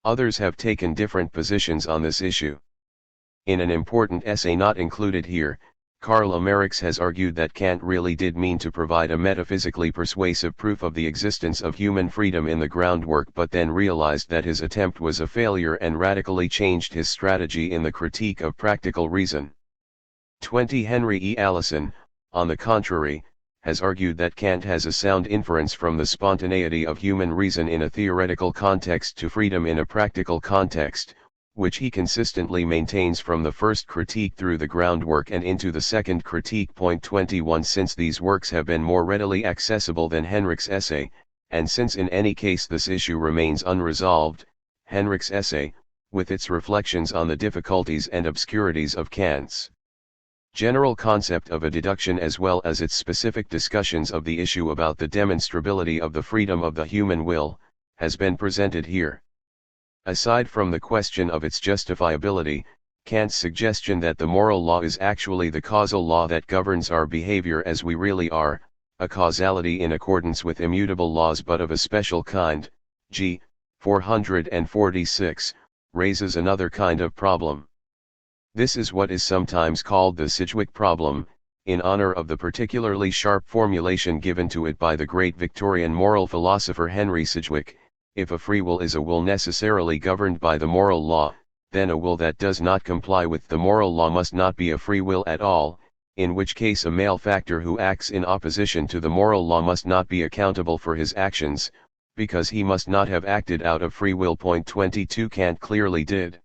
Others have taken different positions on this issue. In an important essay not included here, Karl Marx has argued that Kant really did mean to provide a metaphysically persuasive proof of the existence of human freedom in the groundwork, but then realized that his attempt was a failure and radically changed his strategy in the Critique of Practical Reason. 20 Henry E. Allison, on the contrary, has argued that Kant has a sound inference from the spontaneity of human reason in a theoretical context to freedom in a practical context, which he consistently maintains from the first critique through the groundwork and into the second critique. 21 Since these works have been more readily accessible than Henrich's essay, and since in any case this issue remains unresolved, Henrich's essay, with its reflections on the difficulties and obscurities of Kant's general concept of a deduction as well as its specific discussions of the issue about the demonstrability of the freedom of the human will, has been presented here. Aside from the question of its justifiability, Kant's suggestion that the moral law is actually the causal law that governs our behavior as we really are, a causality in accordance with immutable laws but of a special kind, g. 446, raises another kind of problem. This is what is sometimes called the Sidgwick problem, in honor of the particularly sharp formulation given to it by the great Victorian moral philosopher Henry Sidgwick: if a free will is a will necessarily governed by the moral law, then a will that does not comply with the moral law must not be a free will at all, in which case a malefactor who acts in opposition to the moral law must not be accountable for his actions, because he must not have acted out of free will. 22 Kant clearly did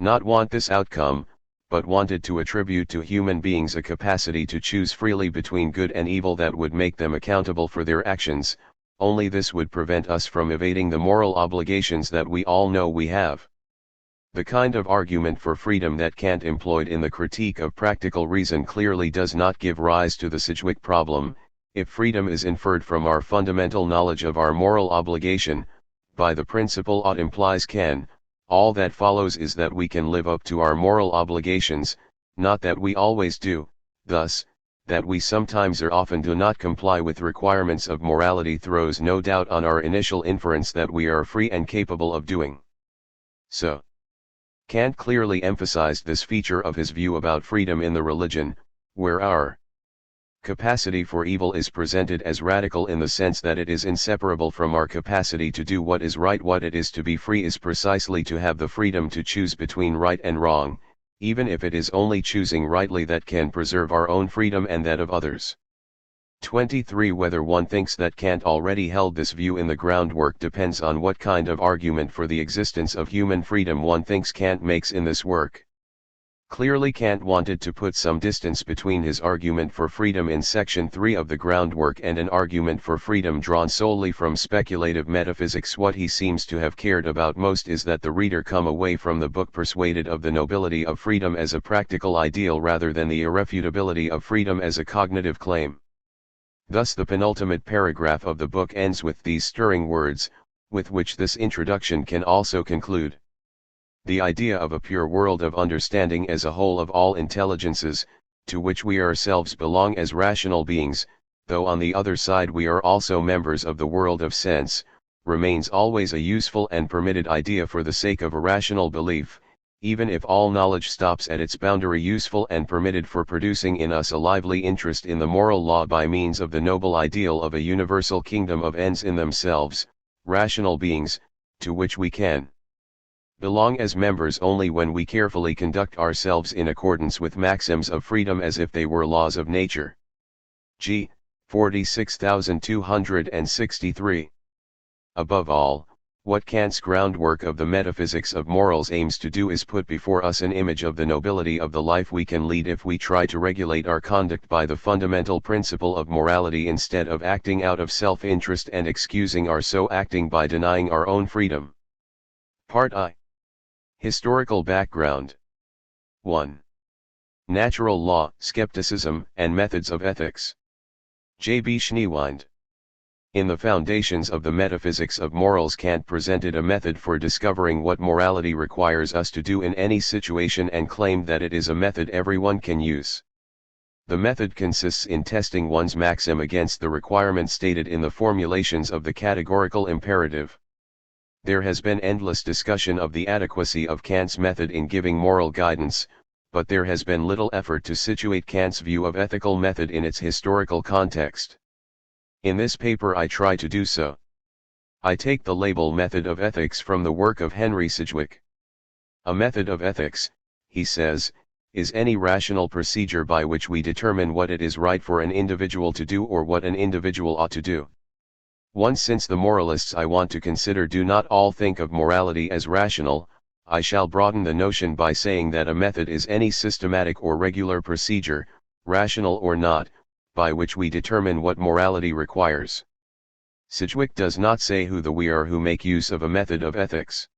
not want this outcome, but wanted to attribute to human beings a capacity to choose freely between good and evil that would make them accountable for their actions. Only this would prevent us from evading the moral obligations that we all know we have. The kind of argument for freedom that Kant employed in the Critique of Practical Reason clearly does not give rise to the Sidgwick problem. If freedom is inferred from our fundamental knowledge of our moral obligation, by the principle ought implies can, all that follows is that we can live up to our moral obligations, not that we always do. Thus, that we sometimes or often do not comply with requirements of morality throws no doubt on our initial inference that we are free and capable of doing so. Kant clearly emphasized this feature of his view about freedom in the religion, where our capacity for evil is presented as radical in the sense that it is inseparable from our capacity to do what is right. What it is to be free is precisely to have the freedom to choose between right and wrong, even if it is only choosing rightly that can preserve our own freedom and that of others. 23 Whether one thinks that Kant already held this view in the groundwork depends on what kind of argument for the existence of human freedom one thinks Kant makes in this work. Clearly Kant wanted to put some distance between his argument for freedom in section 3 of the groundwork and an argument for freedom drawn solely from speculative metaphysics. What he seems to have cared about most is that the reader come away from the book persuaded of the nobility of freedom as a practical ideal rather than the irrefutability of freedom as a cognitive claim. Thus the penultimate paragraph of the book ends with these stirring words, with which this introduction can also conclude. The idea of a pure world of understanding as a whole of all intelligences, to which we ourselves belong as rational beings, though on the other side we are also members of the world of sense, remains always a useful and permitted idea for the sake of a rational belief, even if all knowledge stops at its boundary. Useful and permitted for producing in us a lively interest in the moral law by means of the noble ideal of a universal kingdom of ends in themselves, rational beings, to which we can belong as members only when we carefully conduct ourselves in accordance with maxims of freedom as if they were laws of nature. G. 46263. Above all, What Kant's groundwork of the metaphysics of morals aims to do is put before us an image of the nobility of the life we can lead if we try to regulate our conduct by the fundamental principle of morality instead of acting out of self-interest and excusing our so acting by denying our own freedom. Part I. Historical background. 1. Natural law, skepticism, and methods of ethics. J. B. Schneewind. In the Foundations of the Metaphysics of Morals, Kant presented a method for discovering what morality requires us to do in any situation and claimed that it is a method everyone can use. The method consists in testing one's maxim against the requirements stated in the formulations of the categorical imperative. There has been endless discussion of the adequacy of Kant's method in giving moral guidance, but there has been little effort to situate Kant's view of ethical method in its historical context. In this paper I try to do so. I take the label method of ethics from the work of Henry Sidgwick. A method of ethics, he says, is any rational procedure by which we determine what it is right for an individual to do or what an individual ought to do. Since the moralists I want to consider do not all think of morality as rational, I shall broaden the notion by saying that a method is any systematic or regular procedure, rational or not, by which we determine what morality requires. Sidgwick does not say who the we are who make use of a method of ethics.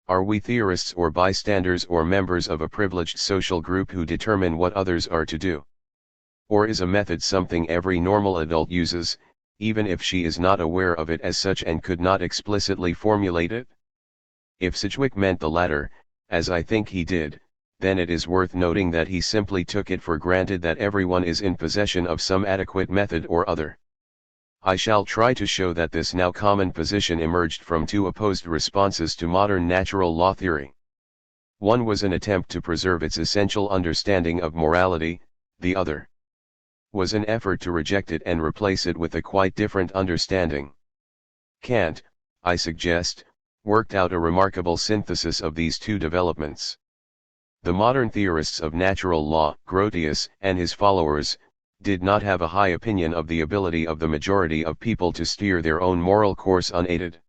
Are we theorists or bystanders or members of a privileged social group who determine what others are to do? Or is a method something every normal adult uses, even if she is not aware of it as such and could not explicitly formulate it? If Sidgwick meant the latter, as I think he did, then it is worth noting that he simply took it for granted that everyone is in possession of some adequate method or other. I shall try to show that this now common position emerged from two opposed responses to modern natural law theory. One was an attempt to preserve its essential understanding of morality, the other was an effort to reject it and replace it with a quite different understanding. Kant, I suggest, worked out a remarkable synthesis of these two developments. The modern theorists of natural law, Grotius and his followers, did not have a high opinion of the ability of the majority of people to steer their own moral course unaided.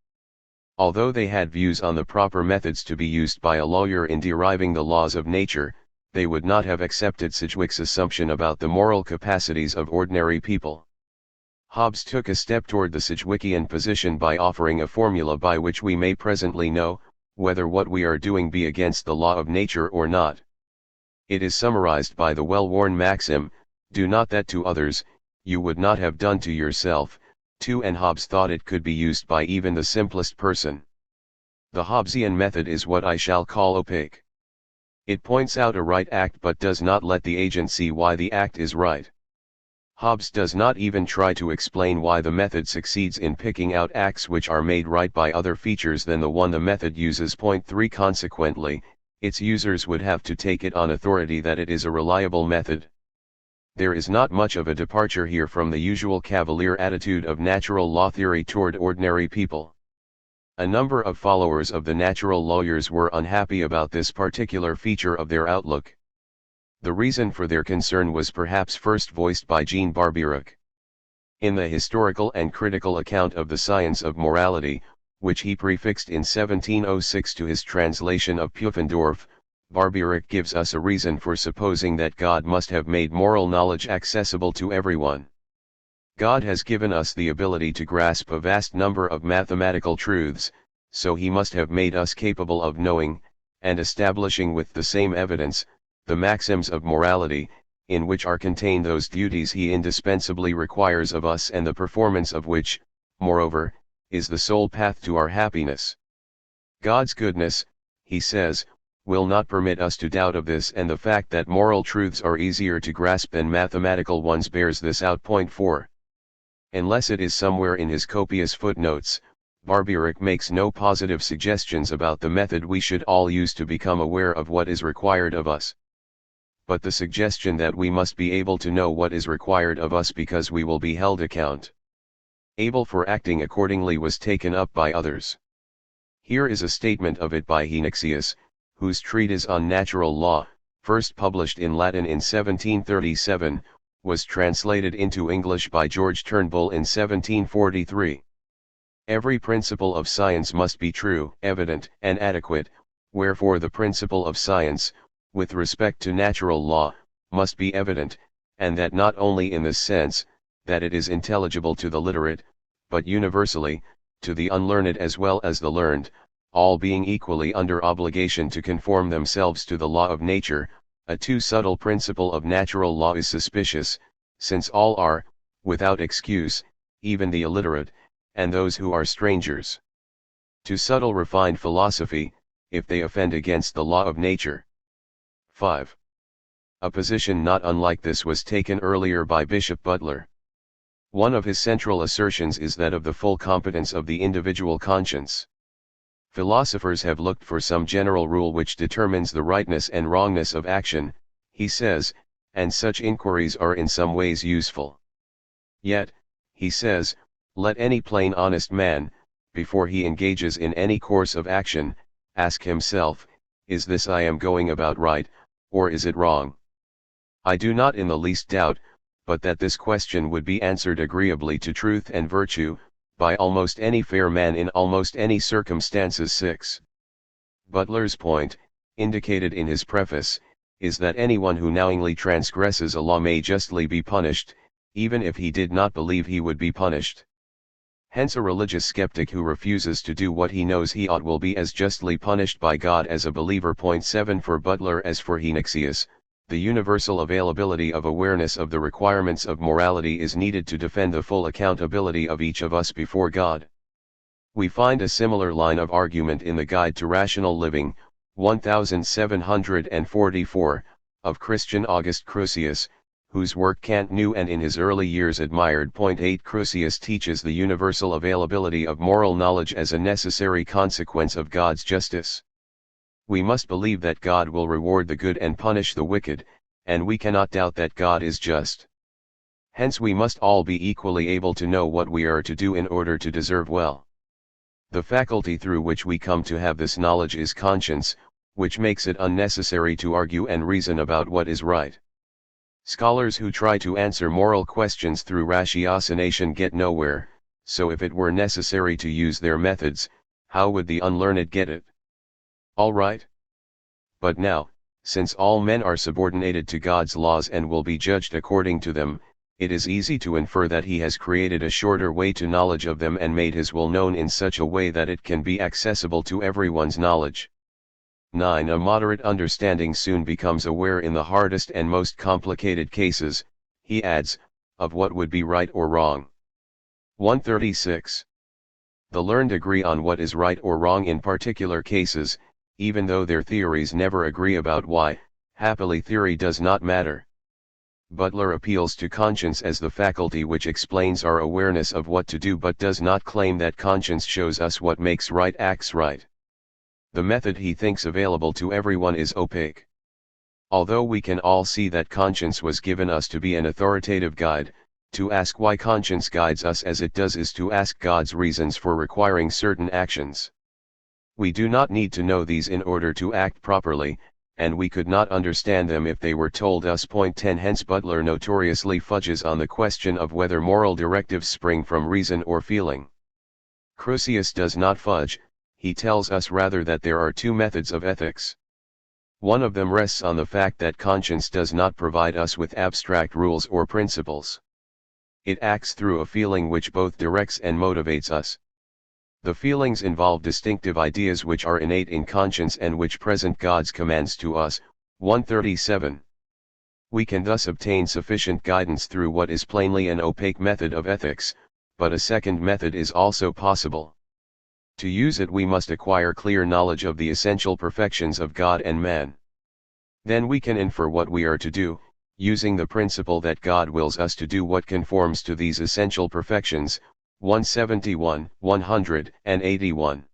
Although they had views on the proper methods to be used by a lawyer in deriving the laws of nature, they would not have accepted Sidgwick's assumption about the moral capacities of ordinary people. Hobbes took a step toward the Sidgwickian position by offering a formula by which we may presently know whether what we are doing be against the law of nature or not. It is summarized by the well-worn maxim, "Do not that to others, you would not have done to yourself," and Hobbes thought it could be used by even the simplest person. The Hobbesian method is what I shall call opaque. It points out a right act but does not let the agent see why the act is right. Hobbes does not even try to explain why the method succeeds in picking out acts which are made right by other features than the one the method uses. 3 Consequently, its users would have to take it on authority that it is a reliable method. There is not much of a departure here from the usual cavalier attitude of natural law theory toward ordinary people. A number of followers of the natural lawyers were unhappy about this particular feature of their outlook. The reason for their concern was perhaps first voiced by Jean Barbieric. In the historical and critical account of the science of morality, which he prefixed in 1706 to his translation of Pufendorf, Barbieric gives us a reason for supposing that God must have made moral knowledge accessible to everyone. God has given us the ability to grasp a vast number of mathematical truths, so he must have made us capable of knowing, and establishing with the same evidence, the maxims of morality, in which are contained those duties he indispensably requires of us and the performance of which, moreover, is the sole path to our happiness. God's goodness, he says, will not permit us to doubt of this, and the fact that moral truths are easier to grasp than mathematical ones bears this out. 4. Unless it is somewhere in his copious footnotes, Barbieric makes no positive suggestions about the method we should all use to become aware of what is required of us. But the suggestion that we must be able to know what is required of us because we will be held account able for acting accordingly was taken up by others. Here is a statement of it by Henixius, whose treatise on natural law, first published in Latin in 1737, was translated into English by George Turnbull in 1743. Every principle of science must be true, evident, and adequate, wherefore the principle of science, with respect to natural law, must be evident, and that not only in the sense, that it is intelligible to the literate, but universally, to the unlearned as well as the learned, all being equally under obligation to conform themselves to the law of nature. A too subtle principle of natural law is suspicious, since all are, without excuse, even the illiterate, and those who are strangers, to subtle refined philosophy, if they offend against the law of nature. 5. A position not unlike this was taken earlier by Bishop Butler. One of his central assertions is that of the full competence of the individual conscience. Philosophers have looked for some general rule which determines the rightness and wrongness of action, he says, and such inquiries are in some ways useful. Yet, he says, let any plain honest man, before he engages in any course of action, ask himself, is this I am going about right, or is it wrong? I do not in the least doubt, but that this question would be answered agreeably to truth and virtue, by almost any fair man in almost any circumstances. 6. Butler's point, indicated in his preface, is that anyone who knowingly transgresses a law may justly be punished, even if he did not believe he would be punished. Hence a religious skeptic who refuses to do what he knows he ought will be as justly punished by God as a believer. 7 For Butler as for Henixius, the universal availability of awareness of the requirements of morality is needed to defend the full accountability of each of us before God. We find a similar line of argument in the Guide to Rational Living, 1744, of Christian August Crucius, whose work Kant knew and in his early years admired. 8 Crucius teaches the universal availability of moral knowledge as a necessary consequence of God's justice. We must believe that God will reward the good and punish the wicked, and we cannot doubt that God is just. Hence we must all be equally able to know what we are to do in order to deserve well. The faculty through which we come to have this knowledge is conscience, which makes it unnecessary to argue and reason about what is right. Scholars who try to answer moral questions through ratiocination get nowhere, so if it were necessary to use their methods, how would the unlearned get it? All right. But now, since all men are subordinated to God's laws and will be judged according to them, it is easy to infer that he has created a shorter way to knowledge of them and made his will known in such a way that it can be accessible to everyone's knowledge. 9 A moderate understanding soon becomes aware in the hardest and most complicated cases, he adds, of what would be right or wrong. 136. The learned agree on what is right or wrong in particular cases, even though their theories never agree about why. Happily theory does not matter. Butler appeals to conscience as the faculty which explains our awareness of what to do but does not claim that conscience shows us what makes right acts right. The method he thinks available to everyone is opaque. Although we can all see that conscience was given us to be an authoritative guide, to ask why conscience guides us as it does is to ask God's reasons for requiring certain actions. We do not need to know these in order to act properly, and we could not understand them if they were told us. 10 Hence Butler notoriously fudges on the question of whether moral directives spring from reason or feeling. Crucius does not fudge, he tells us rather that there are two methods of ethics. One of them rests on the fact that conscience does not provide us with abstract rules or principles. It acts through a feeling which both directs and motivates us. The feelings involve distinctive ideas which are innate in conscience and which present God's commands to us. 137. We can thus obtain sufficient guidance through what is plainly an opaque method of ethics, but a second method is also possible. To use it we must acquire clear knowledge of the essential perfections of God and man. Then we can infer what we are to do, using the principle that God wills us to do what conforms to these essential perfections. 171, 181.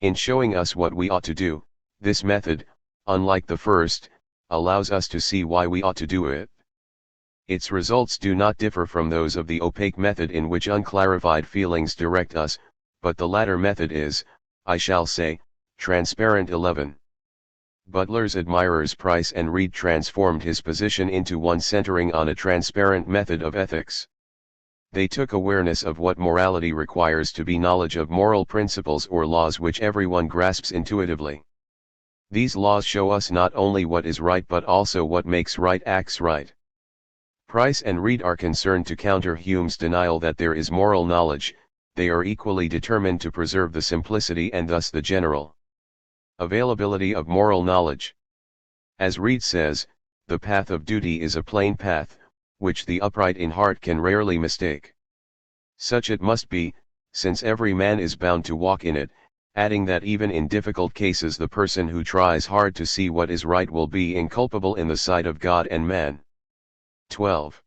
In showing us what we ought to do, this method, unlike the first, allows us to see why we ought to do it. Its results do not differ from those of the opaque method in which unclarified feelings direct us, but the latter method is, I shall say, transparent. 11. Butler's admirers Price and Reed transformed his position into one centering on a transparent method of ethics. They took awareness of what morality requires to be knowledge of moral principles or laws which everyone grasps intuitively. These laws show us not only what is right but also what makes right acts right. Price and Reed are concerned to counter Hume's denial that there is moral knowledge. They are equally determined to preserve the simplicity and thus the general availability of moral knowledge. As Reed says, the path of duty is a plain path, which the upright in heart can rarely mistake. Such it must be, since every man is bound to walk in it, adding that even in difficult cases the person who tries hard to see what is right will be inculpable in the sight of God and man. 12.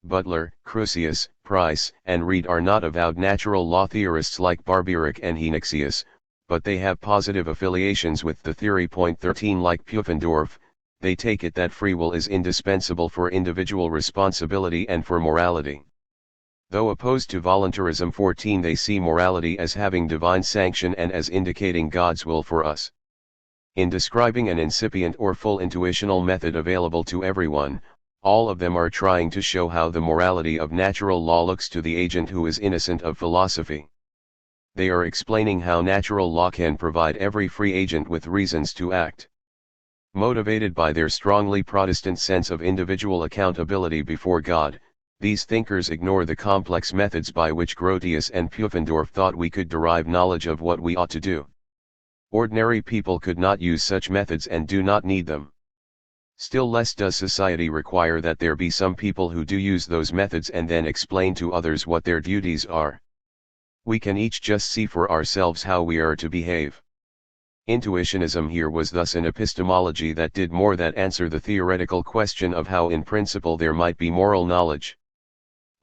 Butler, Crusius, Price, and Reed are not avowed natural law theorists like Barbeyrac and Henixius, but they have positive affiliations with the theory. 13 Like Pufendorf, they take it that free will is indispensable for individual responsibility and for morality. Though opposed to voluntarism. 14 They see morality as having divine sanction and as indicating God's will for us. In describing an incipient or full intuitional method available to everyone, all of them are trying to show how the morality of natural law looks to the agent who is innocent of philosophy. They are explaining how natural law can provide every free agent with reasons to act. Motivated by their strongly Protestant sense of individual accountability before God, these thinkers ignore the complex methods by which Grotius and Pufendorf thought we could derive knowledge of what we ought to do. Ordinary people could not use such methods and do not need them. Still less does society require that there be some people who do use those methods and then explain to others what their duties are. We can each just see for ourselves how we are to behave. Intuitionism here was thus an epistemology that did more than answer the theoretical question of how in principle there might be moral knowledge.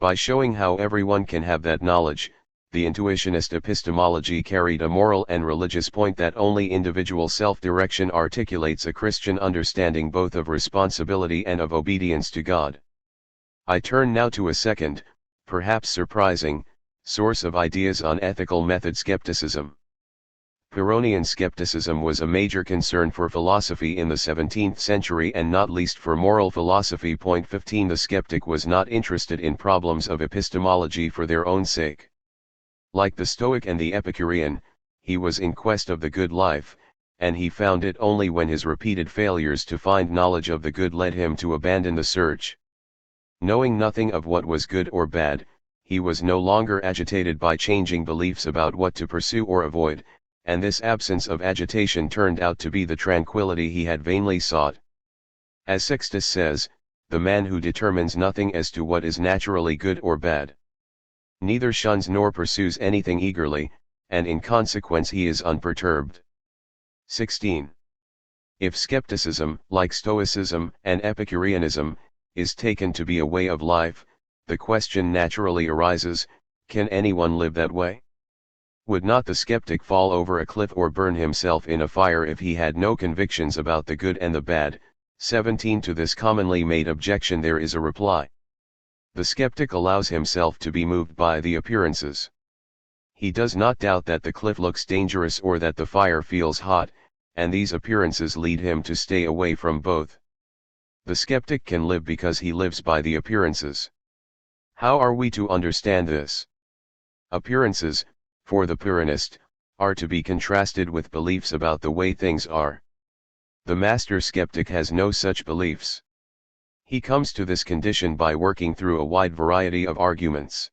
By showing how everyone can have that knowledge, the intuitionist epistemology carried a moral and religious point that only individual self-direction articulates a Christian understanding both of responsibility and of obedience to God. I turn now to a second, perhaps surprising, source of ideas on ethical method skepticism. Pyrrhonian skepticism was a major concern for philosophy in the 17th century and not least for moral philosophy. 15 The skeptic was not interested in problems of epistemology for their own sake. Like the Stoic and the Epicurean, he was in quest of the good life, and he found it only when his repeated failures to find knowledge of the good led him to abandon the search. Knowing nothing of what was good or bad, he was no longer agitated by changing beliefs about what to pursue or avoid, and this absence of agitation turned out to be the tranquility he had vainly sought. As Sextus says, the man who determines nothing as to what is naturally good or bad, neither shuns nor pursues anything eagerly, and in consequence he is unperturbed. 16. If skepticism, like Stoicism and Epicureanism, is taken to be a way of life, the question naturally arises, can anyone live that way? Would not the skeptic fall over a cliff or burn himself in a fire if he had no convictions about the good and the bad? 17 To this commonly made objection there is a reply. The skeptic allows himself to be moved by the appearances. He does not doubt that the cliff looks dangerous or that the fire feels hot, and these appearances lead him to stay away from both. The skeptic can live because he lives by the appearances. How are we to understand this? Appearances, for the Pyrrhonist, are to be contrasted with beliefs about the way things are. The master skeptic has no such beliefs. He comes to this condition by working through a wide variety of arguments.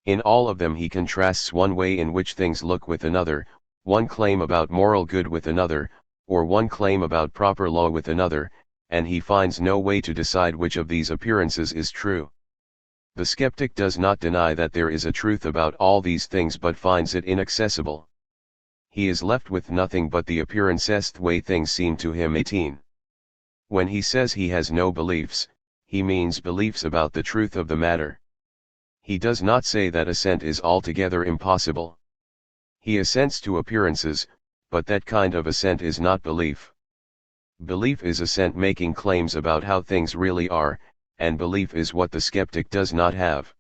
In all of them he contrasts one way in which things look with another, one claim about moral good with another, or one claim about proper law with another, and he finds no way to decide which of these appearances is true. The skeptic does not deny that there is a truth about all these things but finds it inaccessible. He is left with nothing but the appearancest way things seem to him. 18. When he says he has no beliefs, he means beliefs about the truth of the matter. He does not say that assent is altogether impossible. He assents to appearances, but that kind of assent is not belief. Belief is assent making claims about how things really are, and belief is what the skeptic does not have.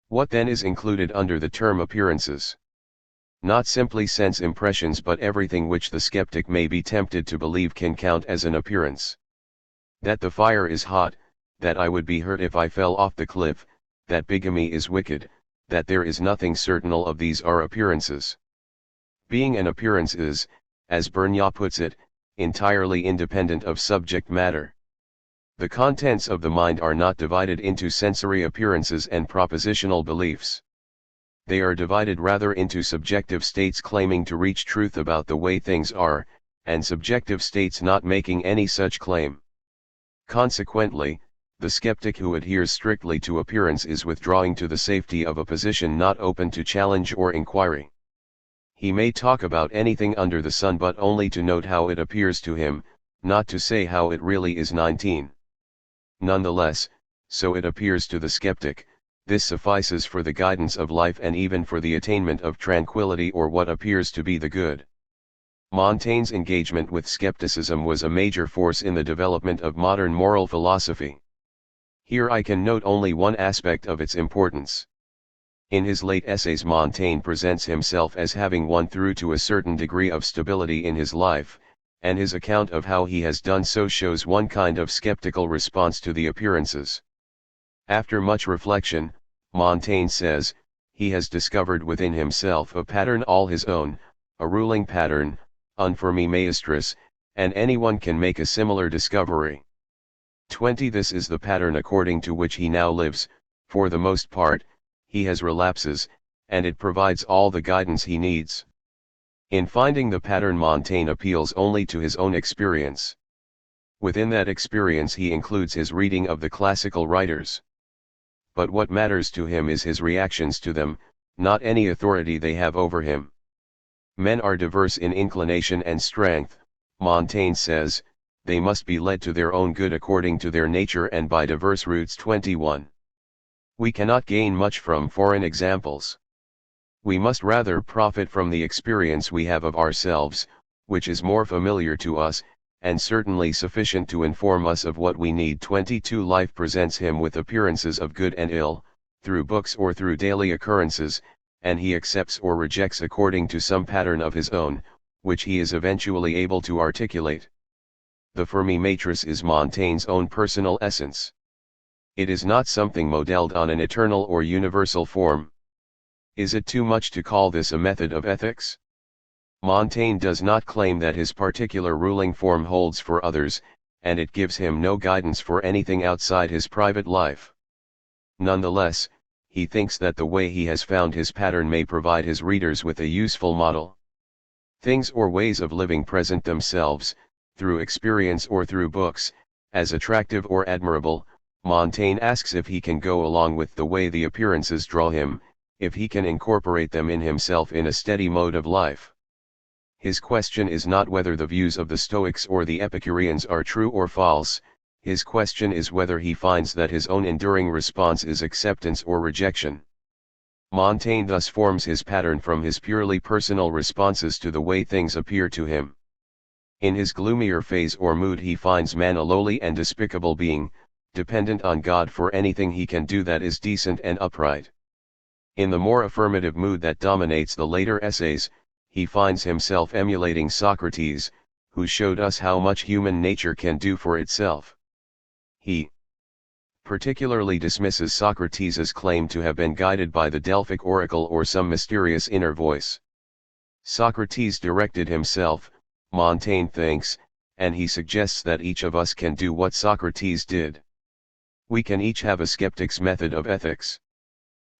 What then is included under the term appearances? Not simply sense impressions but everything which the skeptic may be tempted to believe can count as an appearance. That the fire is hot, that I would be hurt if I fell off the cliff, that bigamy is wicked, that there is nothing certain, all of these are appearances. Being an appearance is, as Bernier puts it, entirely independent of subject matter. The contents of the mind are not divided into sensory appearances and propositional beliefs. They are divided rather into subjective states claiming to reach truth about the way things are, and subjective states not making any such claim. Consequently, the skeptic who adheres strictly to appearance is withdrawing to the safety of a position not open to challenge or inquiry. He may talk about anything under the sun but only to note how it appears to him, not to say how it really is. 19. Nonetheless, so it appears to the skeptic, this suffices for the guidance of life and even for the attainment of tranquility or what appears to be the good. Montaigne's engagement with skepticism was a major force in the development of modern moral philosophy. Here I can note only one aspect of its importance. In his late essays, Montaigne presents himself as having won through to a certain degree of stability in his life, and his account of how he has done so shows one kind of skeptical response to the appearances. After much reflection, Montaigne says, he has discovered within himself a pattern all his own, a ruling pattern, un forma maestris, and anyone can make a similar discovery. 20. This is the pattern according to which he now lives. For the most part, he has relapses, and it provides all the guidance he needs. In finding the pattern, Montaigne appeals only to his own experience. Within that experience he includes his reading of the classical writers. But what matters to him is his reactions to them, not any authority they have over him. Men are diverse in inclination and strength, Montaigne says, they must be led to their own good according to their nature and by diverse routes. 21. We cannot gain much from foreign examples. We must rather profit from the experience we have of ourselves, which is more familiar to us, and certainly sufficient to inform us of what we need. 22. Life presents him with appearances of good and ill, through books or through daily occurrences, and he accepts or rejects according to some pattern of his own, which he is eventually able to articulate. The Fermi matrix is Montaigne's own personal essence. It is not something modelled on an eternal or universal form. Is it too much to call this a method of ethics? Montaigne does not claim that his particular ruling form holds for others, and it gives him no guidance for anything outside his private life. Nonetheless, he thinks that the way he has found his pattern may provide his readers with a useful model. Things or ways of living present themselves, through experience or through books, as attractive or admirable. Montaigne asks if he can go along with the way the appearances draw him, if he can incorporate them in himself in a steady mode of life. His question is not whether the views of the Stoics or the Epicureans are true or false, his question is whether he finds that his own enduring response is acceptance or rejection. Montaigne thus forms his pattern from his purely personal responses to the way things appear to him. In his gloomier phase or mood he finds man a lowly and despicable being, dependent on God for anything he can do that is decent and upright. In the more affirmative mood that dominates the later essays, he finds himself emulating Socrates, who showed us how much human nature can do for itself. He particularly dismisses Socrates' claim to have been guided by the Delphic oracle or some mysterious inner voice. Socrates directed himself, Montaigne thinks, and he suggests that each of us can do what Socrates did. We can each have a skeptic's method of ethics.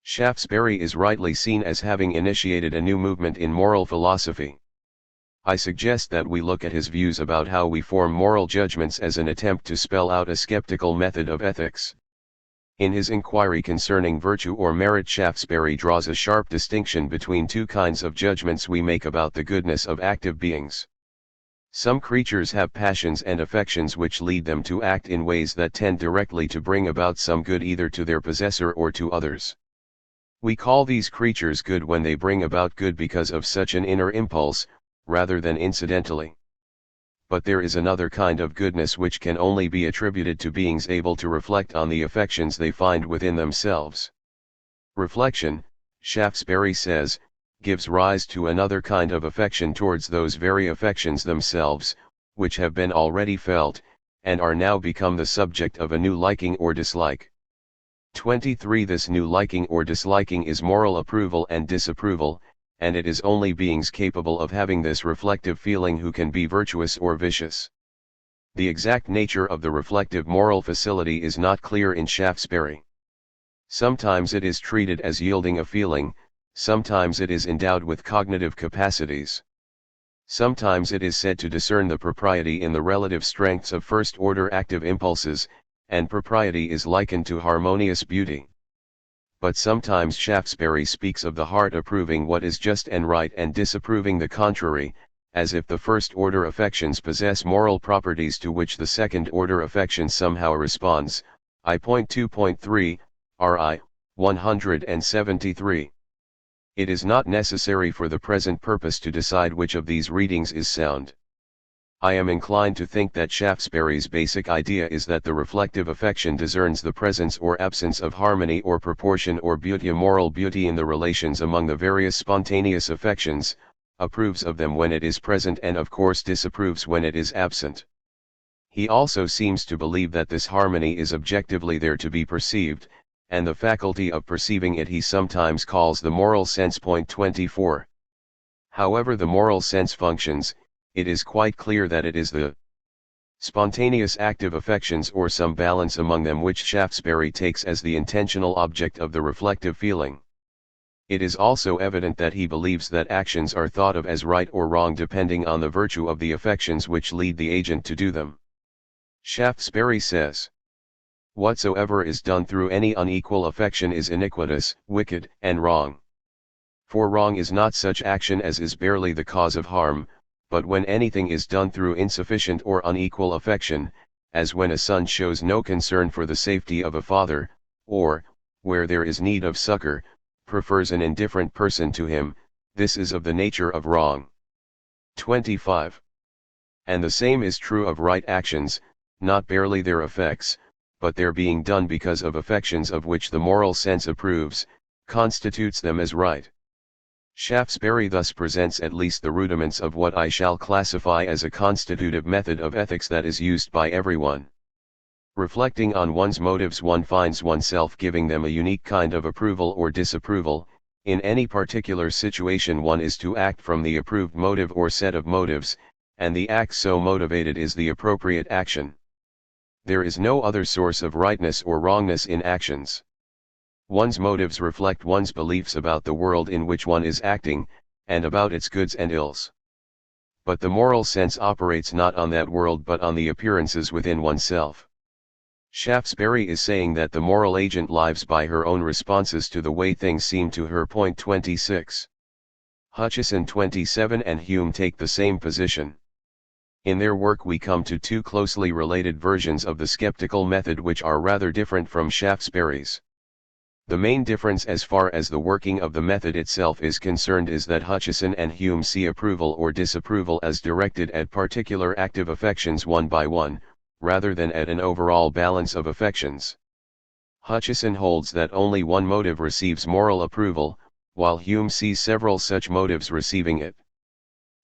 Shaftesbury is rightly seen as having initiated a new movement in moral philosophy. I suggest that we look at his views about how we form moral judgments as an attempt to spell out a skeptical method of ethics. In his inquiry concerning virtue or merit, Shaftesbury draws a sharp distinction between two kinds of judgments we make about the goodness of active beings. Some creatures have passions and affections which lead them to act in ways that tend directly to bring about some good either to their possessor or to others. We call these creatures good when they bring about good because of such an inner impulse, rather than incidentally. But there is another kind of goodness which can only be attributed to beings able to reflect on the affections they find within themselves. Reflection, Shaftesbury says, gives rise to another kind of affection towards those very affections themselves, which have been already felt, and are now become the subject of a new liking or dislike. 23. This new liking or disliking is moral approval and disapproval, and it is only beings capable of having this reflective feeling who can be virtuous or vicious. The exact nature of the reflective moral facility is not clear in Shaftesbury. Sometimes it is treated as yielding a feeling, sometimes it is endowed with cognitive capacities. Sometimes it is said to discern the propriety in the relative strengths of first-order active impulses, and propriety is likened to harmonious beauty. But sometimes Shaftesbury speaks of the heart approving what is just and right and disapproving the contrary, as if the first-order affections possess moral properties to which the second-order affection somehow responds. I.2.3, RI, 173. It is not necessary for the present purpose to decide which of these readings is sound. I am inclined to think that Shaftesbury's basic idea is that the reflective affection discerns the presence or absence of harmony or proportion or beauty, moral beauty in the relations among the various spontaneous affections, approves of them when it is present and of course disapproves when it is absent. He also seems to believe that this harmony is objectively there to be perceived, and the faculty of perceiving it he sometimes calls the moral sense. 24. However the moral sense functions, it is quite clear that it is the spontaneous active affections or some balance among them which Shaftesbury takes as the intentional object of the reflective feeling. It is also evident that he believes that actions are thought of as right or wrong depending on the virtue of the affections which lead the agent to do them. Shaftesbury says, "Whatsoever is done through any unequal affection is iniquitous, wicked, and wrong. For wrong is not such action as is barely the cause of harm, but when anything is done through insufficient or unequal affection, as when a son shows no concern for the safety of a father, or, where there is need of succor, prefers an indifferent person to him, this is of the nature of wrong." 25. And the same is true of right actions, not barely their effects, but their being done because of affections of which the moral sense approves, constitutes them as right. Shaftesbury thus presents at least the rudiments of what I shall classify as a constitutive method of ethics that is used by everyone. Reflecting on one's motives, one finds oneself giving them a unique kind of approval or disapproval. In any particular situation one is to act from the approved motive or set of motives, and the act so motivated is the appropriate action. There is no other source of rightness or wrongness in actions. One's motives reflect one's beliefs about the world in which one is acting, and about its goods and ills. But the moral sense operates not on that world but on the appearances within oneself. Shaftesbury is saying that the moral agent lives by her own responses to the way things seem to her. 26. Hutcheson 27 and Hume take the same position. In their work we come to two closely related versions of the skeptical method which are rather different from Shaftesbury's. The main difference as far as the working of the method itself is concerned is that Hutcheson and Hume see approval or disapproval as directed at particular active affections one by one, rather than at an overall balance of affections. Hutcheson holds that only one motive receives moral approval, while Hume sees several such motives receiving it.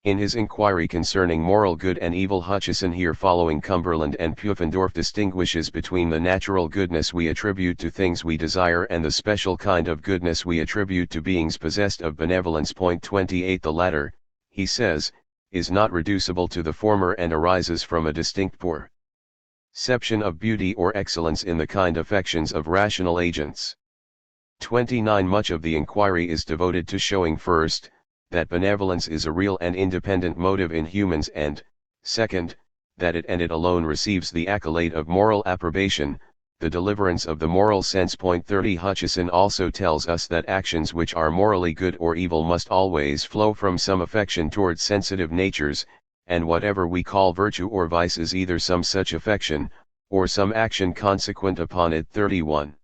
In his inquiry concerning moral good and evil, Hutcheson, here following Cumberland and Pufendorf, distinguishes between the natural goodness we attribute to things we desire and the special kind of goodness we attribute to beings possessed of benevolence. 28. The latter, he says, is not reducible to the former and arises from a distinct perception of beauty or excellence in the kind affections of rational agents. 29. Much of the inquiry is devoted to showing first, that benevolence is a real and independent motive in humans, and, second, that it and it alone receives the accolade of moral approbation, the deliverance of the moral sense. 30. Hutcheson also tells us that actions which are morally good or evil must always flow from some affection towards sensitive natures, and whatever we call virtue or vice is either some such affection, or some action consequent upon it. 31.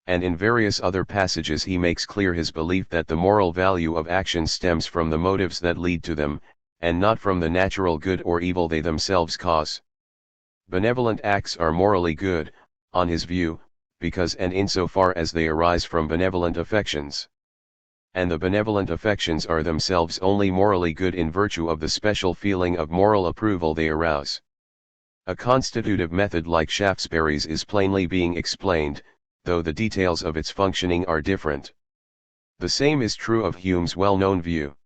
And in various other passages he makes clear his belief that the moral value of actions stems from the motives that lead to them, and not from the natural good or evil they themselves cause. Benevolent acts are morally good, on his view, because and insofar as they arise from benevolent affections. And the benevolent affections are themselves only morally good in virtue of the special feeling of moral approval they arouse. A constitutive method like Shaftesbury's is plainly being explained, though the details of its functioning are different. The same is true of Hume's well-known view.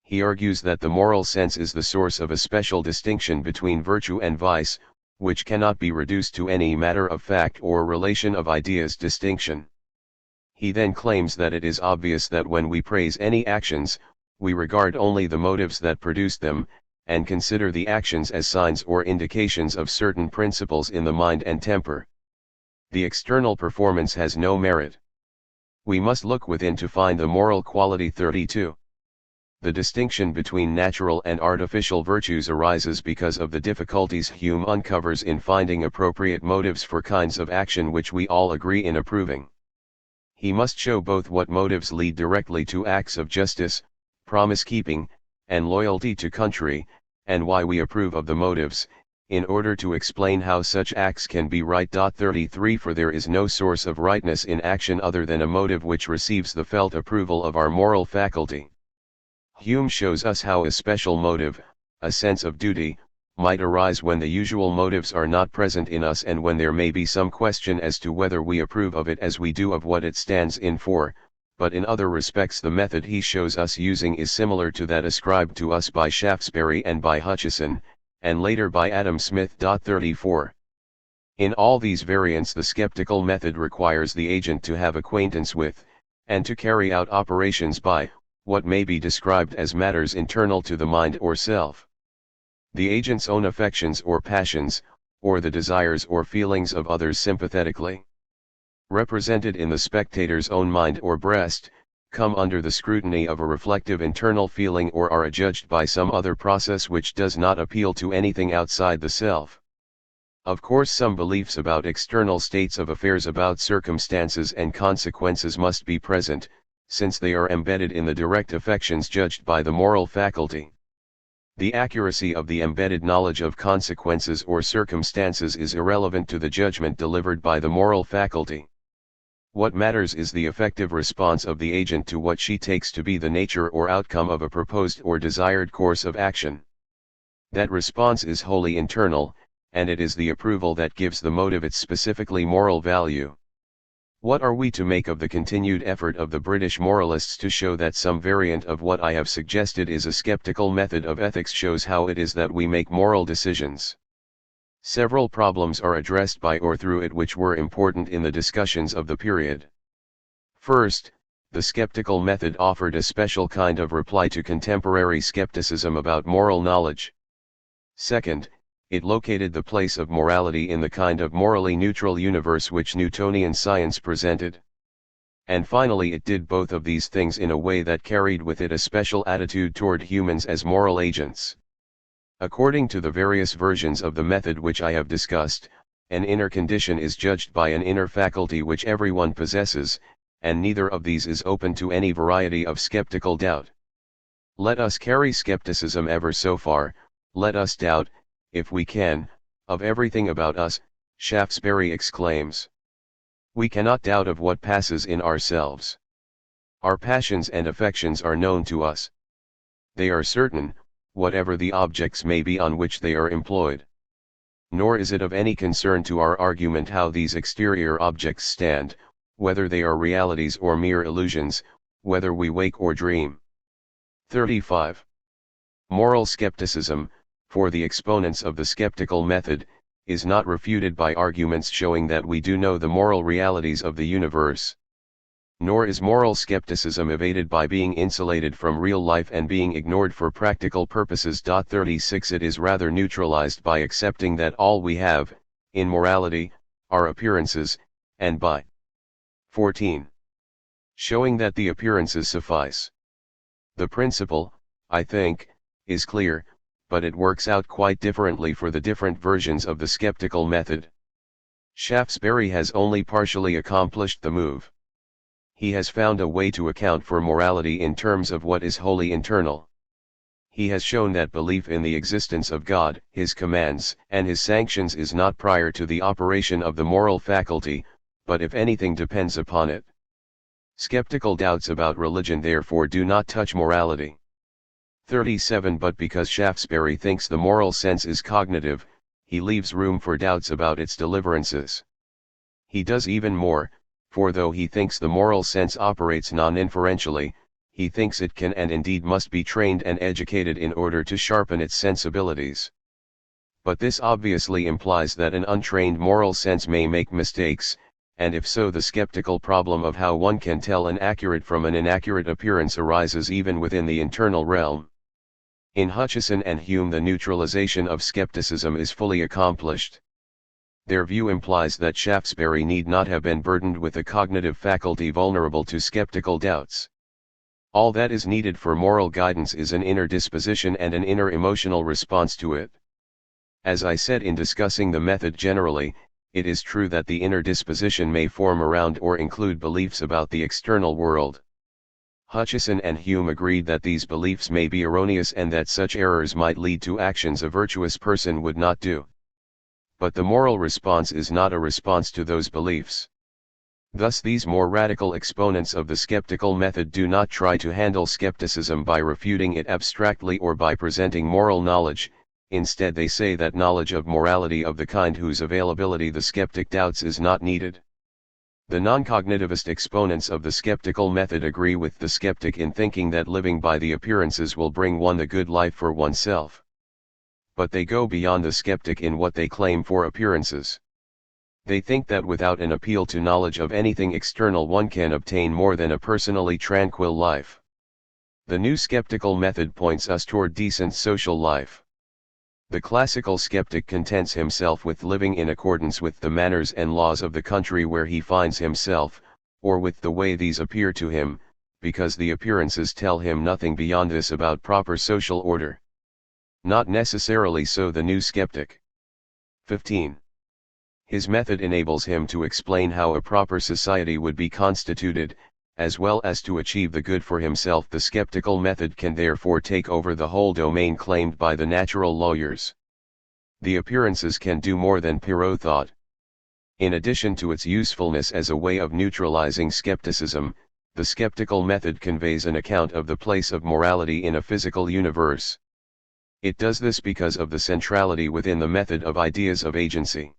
He argues that the moral sense is the source of a special distinction between virtue and vice, which cannot be reduced to any matter of fact or relation of ideas distinction. He then claims that it is obvious that when we praise any actions, we regard only the motives that produce them, and consider the actions as signs or indications of certain principles in the mind and temper. The external performance has no merit. We must look within to find the moral quality. 32. The distinction between natural and artificial virtues arises because of the difficulties Hume uncovers in finding appropriate motives for kinds of action which we all agree in approving. He must show both what motives lead directly to acts of justice, promise-keeping, and loyalty to country, and why we approve of the motives, in order to explain how such acts can be right. 33 For there is no source of rightness in action other than a motive which receives the felt approval of our moral faculty. Hume shows us how a special motive, a sense of duty, might arise when the usual motives are not present in us and when there may be some question as to whether we approve of it as we do of what it stands in for, but in other respects the method he shows us using is similar to that ascribed to us by Shaftesbury and by Hutcheson, and later by Adam Smith. 34. In all these variants the skeptical method requires the agent to have acquaintance with, and to carry out operations by, what may be described as matters internal to the mind or self. The agent's own affections or passions, or the desires or feelings of others sympathetically represented in the spectator's own mind or breast, come under the scrutiny of a reflective internal feeling or are adjudged by some other process which does not appeal to anything outside the self. Of course some beliefs about external states of affairs, about circumstances and consequences must be present, since they are embedded in the direct affections judged by the moral faculty. The accuracy of the embedded knowledge of consequences or circumstances is irrelevant to the judgment delivered by the moral faculty. What matters is the effective response of the agent to what she takes to be the nature or outcome of a proposed or desired course of action. That response is wholly internal, and it is the approval that gives the motive its specifically moral value. What are we to make of the continued effort of the British moralists to show that some variant of what I have suggested is a skeptical method of ethics shows how it is that we make moral decisions? Several problems are addressed by or through it which were important in the discussions of the period. First, the skeptical method offered a special kind of reply to contemporary skepticism about moral knowledge. Second, it located the place of morality in the kind of morally neutral universe which Newtonian science presented. And finally it did both of these things in a way that carried with it a special attitude toward humans as moral agents. According to the various versions of the method which I have discussed, an inner condition is judged by an inner faculty which everyone possesses, and neither of these is open to any variety of skeptical doubt. Let us carry skepticism ever so far, let us doubt, if we can, of everything about us, Shaftesbury exclaims. We cannot doubt of what passes in ourselves. Our passions and affections are known to us. They are certain, whatever the objects may be on which they are employed. Nor is it of any concern to our argument how these exterior objects stand, whether they are realities or mere illusions, whether we wake or dream. 35. Moral skepticism, for the exponents of the skeptical method, is not refuted by arguments showing that we do know the moral realities of the universe. Nor is moral skepticism evaded by being insulated from real life and being ignored for practical purposes. 36 It is rather neutralized by accepting that all we have, in morality, are appearances, and by 14. Showing that the appearances suffice. The principle, I think, is clear, but it works out quite differently for the different versions of the skeptical method. Shaftesbury has only partially accomplished the move. He has found a way to account for morality in terms of what is wholly internal. He has shown that belief in the existence of God, His commands, and His sanctions is not prior to the operation of the moral faculty, but if anything depends upon it. Skeptical doubts about religion therefore do not touch morality. 37 But because Shaftesbury thinks the moral sense is cognitive, he leaves room for doubts about its deliverances. He does even more, For though he thinks the moral sense operates non-inferentially, he thinks it can and indeed must be trained and educated in order to sharpen its sensibilities. But this obviously implies that an untrained moral sense may make mistakes, and if so, the skeptical problem of how one can tell an accurate from an inaccurate appearance arises even within the internal realm. In Hutcheson and Hume, the neutralization of skepticism is fully accomplished. Their view implies that Shaftesbury need not have been burdened with a cognitive faculty vulnerable to skeptical doubts. All that is needed for moral guidance is an inner disposition and an inner emotional response to it. As I said in discussing the method generally, it is true that the inner disposition may form around or include beliefs about the external world. Hutcheson and Hume agreed that these beliefs may be erroneous and that such errors might lead to actions a virtuous person would not do. But the moral response is not a response to those beliefs. Thus these more radical exponents of the skeptical method do not try to handle skepticism by refuting it abstractly or by presenting moral knowledge. Instead they say that knowledge of morality of the kind whose availability the skeptic doubts is not needed. The non-cognitivist exponents of the skeptical method agree with the skeptic in thinking that living by the appearances will bring one a good life for oneself. But they go beyond the skeptic in what they claim for appearances. They think that without an appeal to knowledge of anything external one can obtain more than a personally tranquil life. The new skeptical method points us toward decent social life. The classical skeptic contents himself with living in accordance with the manners and laws of the country where he finds himself, or with the way these appear to him, because the appearances tell him nothing beyond this about proper social order. Not necessarily so the new skeptic. 15. His method enables him to explain how a proper society would be constituted, as well as to achieve the good for himself. The skeptical method can therefore take over the whole domain claimed by the natural lawyers. The appearances can do more than Perrault thought. In addition to its usefulness as a way of neutralizing skepticism, the skeptical method conveys an account of the place of morality in a physical universe. It does this because of the centrality within the method of ideas of agency.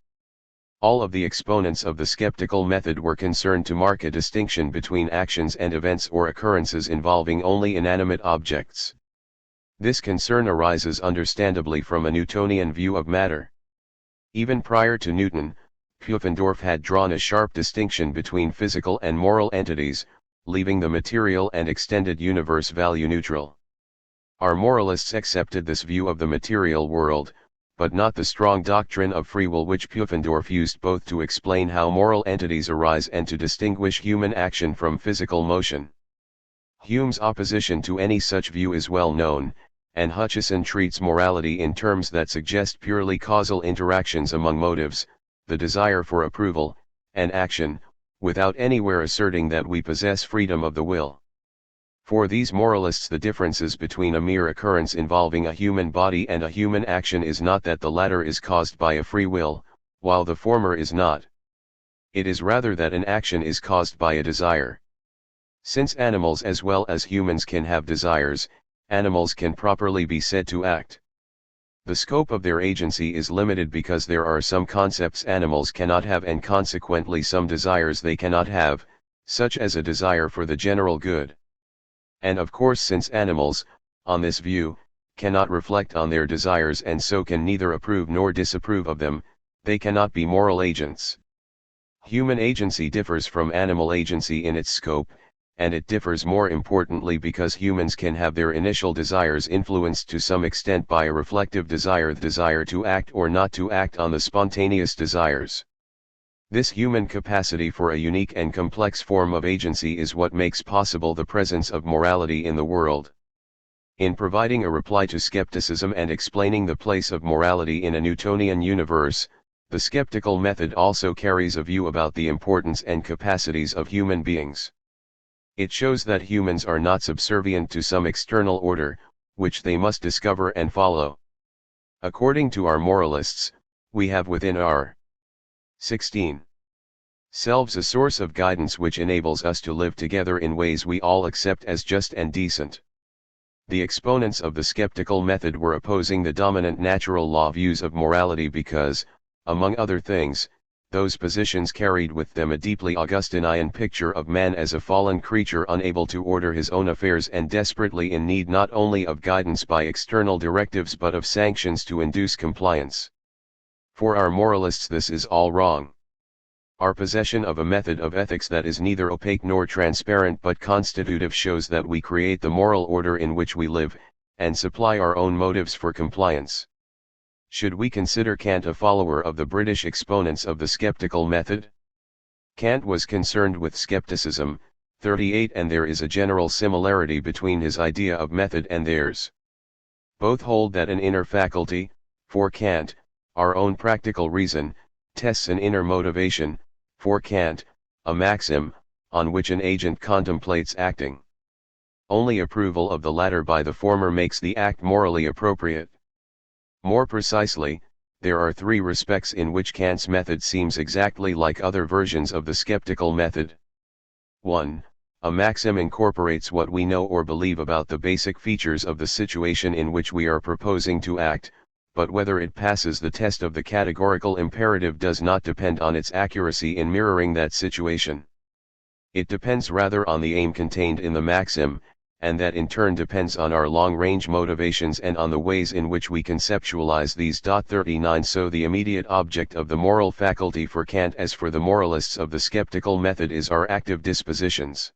All of the exponents of the skeptical method were concerned to mark a distinction between actions and events or occurrences involving only inanimate objects. This concern arises understandably from a Newtonian view of matter. Even prior to Newton, Pufendorf had drawn a sharp distinction between physical and moral entities, leaving the material and extended universe value neutral. Our moralists accepted this view of the material world, but not the strong doctrine of free will which Pufendorf used both to explain how moral entities arise and to distinguish human action from physical motion. Hume's opposition to any such view is well known, and Hutcheson treats morality in terms that suggest purely causal interactions among motives, the desire for approval, and action, without anywhere asserting that we possess freedom of the will. For these moralists, the differences between a mere occurrence involving a human body and a human action is not that the latter is caused by a free will, while the former is not. It is rather that an action is caused by a desire. Since animals as well as humans can have desires, animals can properly be said to act. The scope of their agency is limited because there are some concepts animals cannot have and consequently some desires they cannot have, such as a desire for the general good. And of course, since animals, on this view, cannot reflect on their desires and so can neither approve nor disapprove of them, they cannot be moral agents. Human agency differs from animal agency in its scope, and it differs more importantly because humans can have their initial desires influenced to some extent by a reflective desire, the desire to act or not to act on the spontaneous desires. This human capacity for a unique and complex form of agency is what makes possible the presence of morality in the world. In providing a reply to skepticism and explaining the place of morality in a Newtonian universe, the skeptical method also carries a view about the importance and capacities of human beings. It shows that humans are not subservient to some external order, which they must discover and follow. According to our moralists, we have within our 16. selves a source of guidance which enables us to live together in ways we all accept as just and decent. The exponents of the skeptical method were opposing the dominant natural law views of morality because, among other things, those positions carried with them a deeply Augustinian picture of man as a fallen creature unable to order his own affairs and desperately in need not only of guidance by external directives but of sanctions to induce compliance. For our moralists this is all wrong. Our possession of a method of ethics that is neither opaque nor transparent but constitutive shows that we create the moral order in which we live, and supply our own motives for compliance. Should we consider Kant a follower of the British exponents of the skeptical method? Kant was concerned with skepticism, 38, and there is a general similarity between his idea of method and theirs. Both hold that an inner faculty, for Kant, our own practical reason, tests an inner motivation, for Kant, a maxim, on which an agent contemplates acting. Only approval of the latter by the former makes the act morally appropriate. More precisely, there are three respects in which Kant's method seems exactly like other versions of the skeptical method. 1. A maxim incorporates what we know or believe about the basic features of the situation in which we are proposing to act, but whether it passes the test of the categorical imperative does not depend on its accuracy in mirroring that situation. It depends rather on the aim contained in the maxim, and that in turn depends on our long-range motivations and on the ways in which we conceptualize these. 39 So the immediate object of the moral faculty for Kant as for the moralists of the skeptical method is our active dispositions.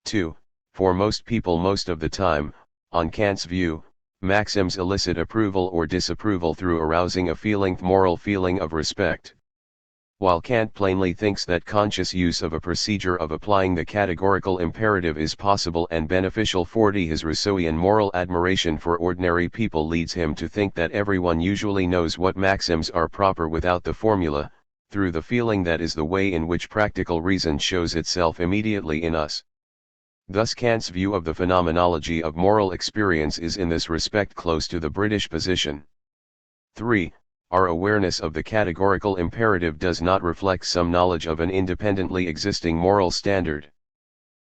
2. For most people most of the time, on Kant's view, maxims elicit approval or disapproval through arousing a moral feeling of respect. While Kant plainly thinks that conscious use of a procedure of applying the categorical imperative is possible and beneficial, 40 his Rousseauian moral admiration for ordinary people leads him to think that everyone usually knows what maxims are proper without the formula, through the feeling that is the way in which practical reason shows itself immediately in us. Thus Kant's view of the phenomenology of moral experience is in this respect close to the British position. 3. Our awareness of the categorical imperative does not reflect some knowledge of an independently existing moral standard.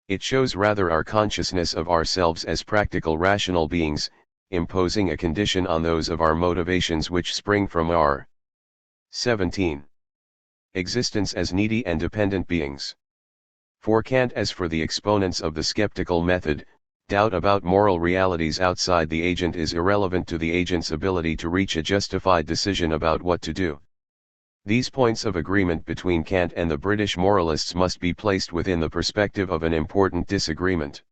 It shows rather our consciousness of ourselves as practical rational beings, imposing a condition on those of our motivations which spring from our 17. Existence as needy and dependent beings. For Kant as for the exponents of the skeptical method, doubt about moral realities outside the agent is irrelevant to the agent's ability to reach a justified decision about what to do. These points of agreement between Kant and the British moralists must be placed within the perspective of an important disagreement.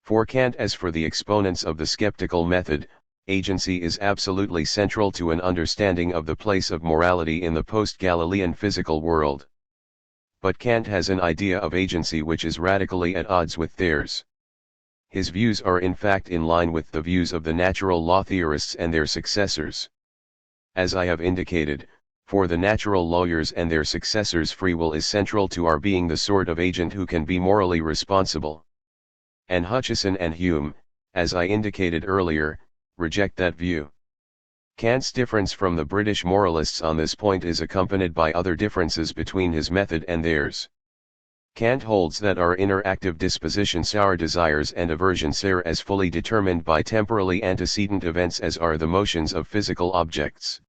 For Kant as for the exponents of the skeptical method, agency is absolutely central to an understanding of the place of morality in the post-Galilean physical world. But Kant has an idea of agency which is radically at odds with theirs. His views are in fact in line with the views of the natural law theorists and their successors. As I have indicated, for the natural lawyers and their successors free will is central to our being the sort of agent who can be morally responsible. And Hutcheson and Hume, as I indicated earlier, reject that view. Kant's difference from the British moralists on this point is accompanied by other differences between his method and theirs. Kant holds that our inner active dispositions, our desires and aversions, are as fully determined by temporally antecedent events as are the motions of physical objects.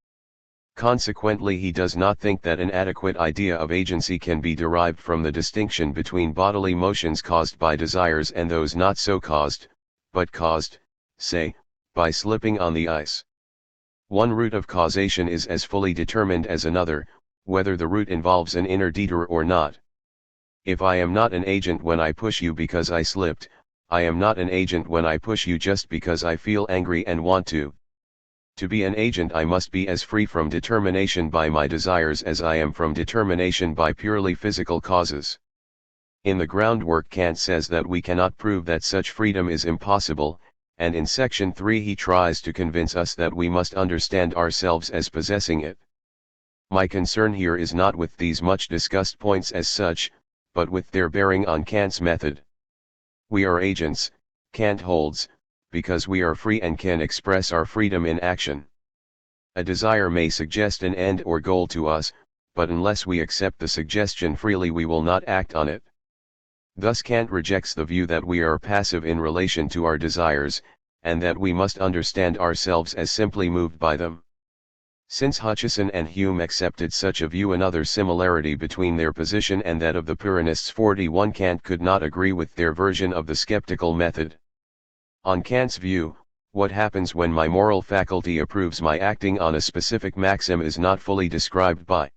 Consequently, he does not think that an adequate idea of agency can be derived from the distinction between bodily motions caused by desires and those not so caused, but caused, say, by slipping on the ice. One route of causation is as fully determined as another, whether the route involves an inner detour or not. If I am not an agent when I push you because I slipped, I am not an agent when I push you just because I feel angry and want to. To be an agent I must be as free from determination by my desires as I am from determination by purely physical causes. In the groundwork, Kant says that we cannot prove that such freedom is impossible, and in section 3 he tries to convince us that we must understand ourselves as possessing it. My concern here is not with these much discussed points as such, but with their bearing on Kant's method. We are agents, Kant holds, because we are free and can express our freedom in action. A desire may suggest an end or goal to us, but unless we accept the suggestion freely we will not act on it. Thus Kant rejects the view that we are passive in relation to our desires, and that we must understand ourselves as simply moved by them. Since Hutcheson and Hume accepted such a view, another similarity between their position and that of the Puranists 41, Kant could not agree with their version of the skeptical method. On Kant's view, what happens when my moral faculty approves my acting on a specific maxim is not fully described by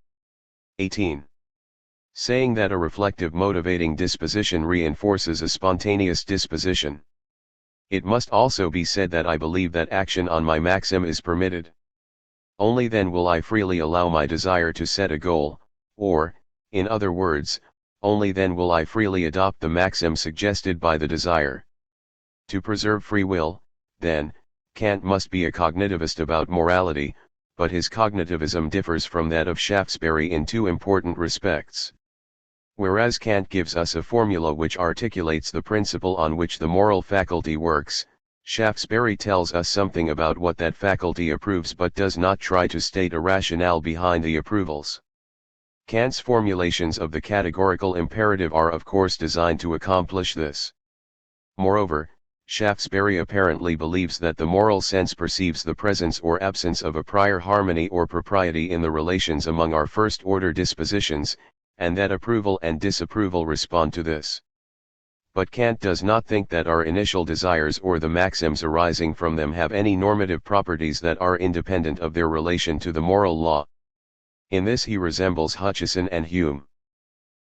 18. Saying that a reflective motivating disposition reinforces a spontaneous disposition. It must also be said that I believe that action on my maxim is permitted. Only then will I freely allow my desire to set a goal, or, in other words, only then will I freely adopt the maxim suggested by the desire. To preserve free will, then, Kant must be a cognitivist about morality, but his cognitivism differs from that of Shaftesbury in two important respects. Whereas Kant gives us a formula which articulates the principle on which the moral faculty works, Shaftesbury tells us something about what that faculty approves but does not try to state a rationale behind the approvals. Kant's formulations of the categorical imperative are of course designed to accomplish this. Moreover, Shaftesbury apparently believes that the moral sense perceives the presence or absence of a prior harmony or propriety in the relations among our first-order dispositions, and that approval and disapproval respond to this. But Kant does not think that our initial desires or the maxims arising from them have any normative properties that are independent of their relation to the moral law. In this he resembles Hutcheson and Hume.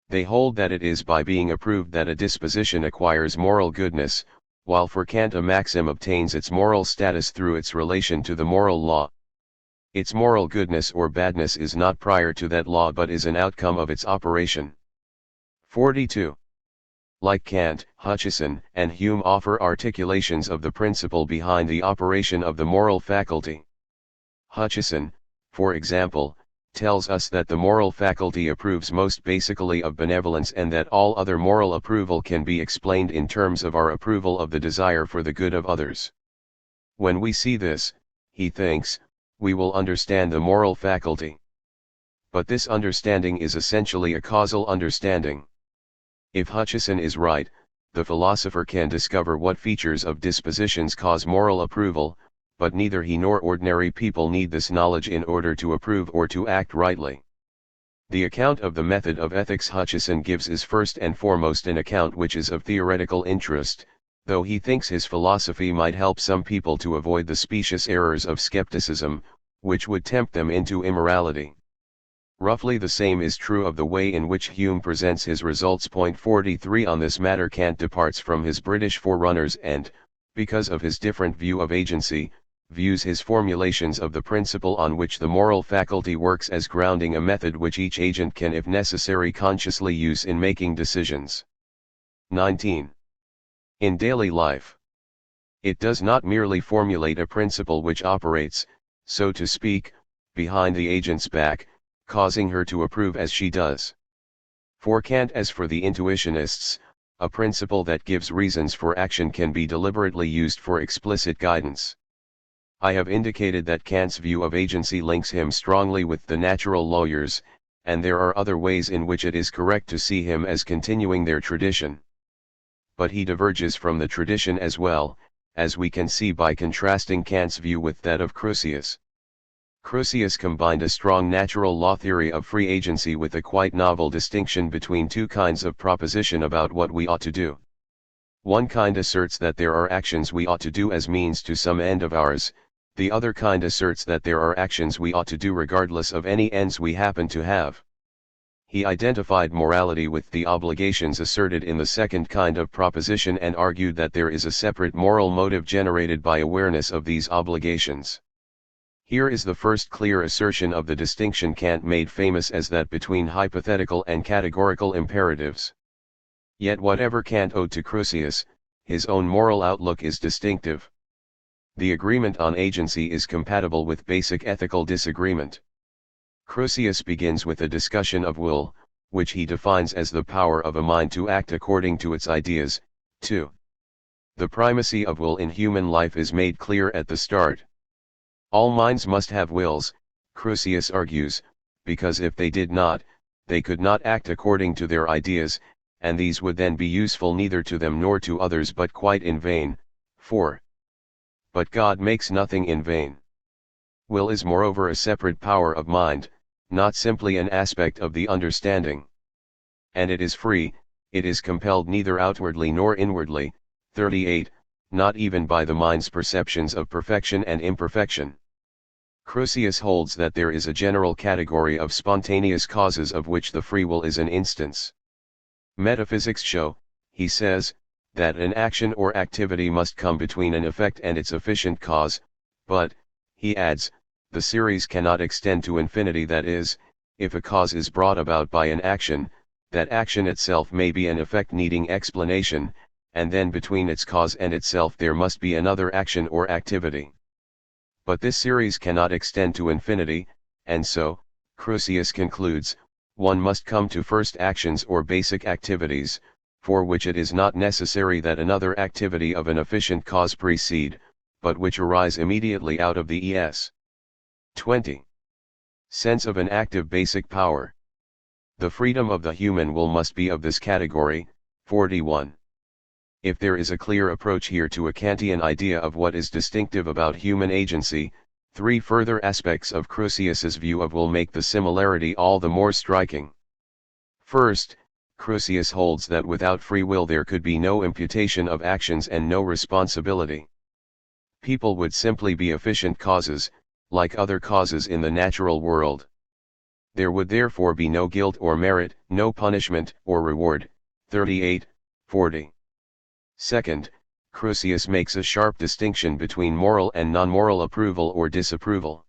They hold that it is by being approved that a disposition acquires moral goodness, while for Kant a maxim obtains its moral status through its relation to the moral law. Its moral goodness or badness is not prior to that law but is an outcome of its operation. 42. Like Kant, Hutcheson and Hume offer articulations of the principle behind the operation of the moral faculty. Hutcheson, for example, tells us that the moral faculty approves most basically of benevolence and that all other moral approval can be explained in terms of our approval of the desire for the good of others. When we see this, he thinks, we will understand the moral faculty. But this understanding is essentially a causal understanding. If Hutcheson is right, the philosopher can discover what features of dispositions cause moral approval, but neither he nor ordinary people need this knowledge in order to approve or to act rightly. The account of the method of ethics Hutcheson gives is first and foremost an account which is of theoretical interest, though he thinks his philosophy might help some people to avoid the specious errors of skepticism, which would tempt them into immorality. Roughly the same is true of the way in which Hume presents his results. 43 On this matter Kant departs from his British forerunners and, because of his different view of agency, views his formulations of the principle on which the moral faculty works as grounding a method which each agent can if necessary consciously use in making decisions. 19. In daily life, it does not merely formulate a principle which operates, so to speak, behind the agent's back, causing her to approve as she does. For Kant as for the intuitionists, a principle that gives reasons for action can be deliberately used for explicit guidance. I have indicated that Kant's view of agency links him strongly with the natural lawyers, and there are other ways in which it is correct to see him as continuing their tradition. But he diverges from the tradition as well, as we can see by contrasting Kant's view with that of Crucius. Crucius combined a strong natural law theory of free agency with a quite novel distinction between two kinds of proposition about what we ought to do. One kind asserts that there are actions we ought to do as means to some end of ours, the other kind asserts that there are actions we ought to do regardless of any ends we happen to have. He identified morality with the obligations asserted in the second kind of proposition and argued that there is a separate moral motive generated by awareness of these obligations. Here is the first clear assertion of the distinction Kant made famous as that between hypothetical and categorical imperatives. Yet whatever Kant owed to Crucius, his own moral outlook is distinctive. The agreement on agency is compatible with basic ethical disagreement. Crucius begins with a discussion of will, which he defines as the power of a mind to act according to its ideas. 2. The primacy of will in human life is made clear at the start. All minds must have wills, Crucius argues, because if they did not, they could not act according to their ideas, and these would then be useful neither to them nor to others but quite in vain. 4. But God makes nothing in vain. Will is moreover a separate power of mind, not simply an aspect of the understanding. And it is free, it is compelled neither outwardly nor inwardly. 38, not even by the mind's perceptions of perfection and imperfection. Crucius holds that there is a general category of spontaneous causes of which the free will is an instance. Metaphysics show, he says, that an action or activity must come between an effect and its efficient cause, but, he adds, the series cannot extend to infinity. That is, if a cause is brought about by an action, that action itself may be an effect needing explanation, and then between its cause and itself there must be another action or activity. But this series cannot extend to infinity, and so, Crucius concludes, one must come to first actions or basic activities, for which it is not necessary that another activity of an efficient cause precede, but which arise immediately out of the es. 20. Sense of an active basic power. The freedom of the human will must be of this category. 41. If there is a clear approach here to a Kantian idea of what is distinctive about human agency, three further aspects of Crucius's view of will make the similarity all the more striking. First, Crucius holds that without free will there could be no imputation of actions and no responsibility. People would simply be efficient causes, like other causes in the natural world. There would therefore be no guilt or merit, no punishment or reward. 38, 40. Second, Crucius makes a sharp distinction between moral and non-moral approval or disapproval.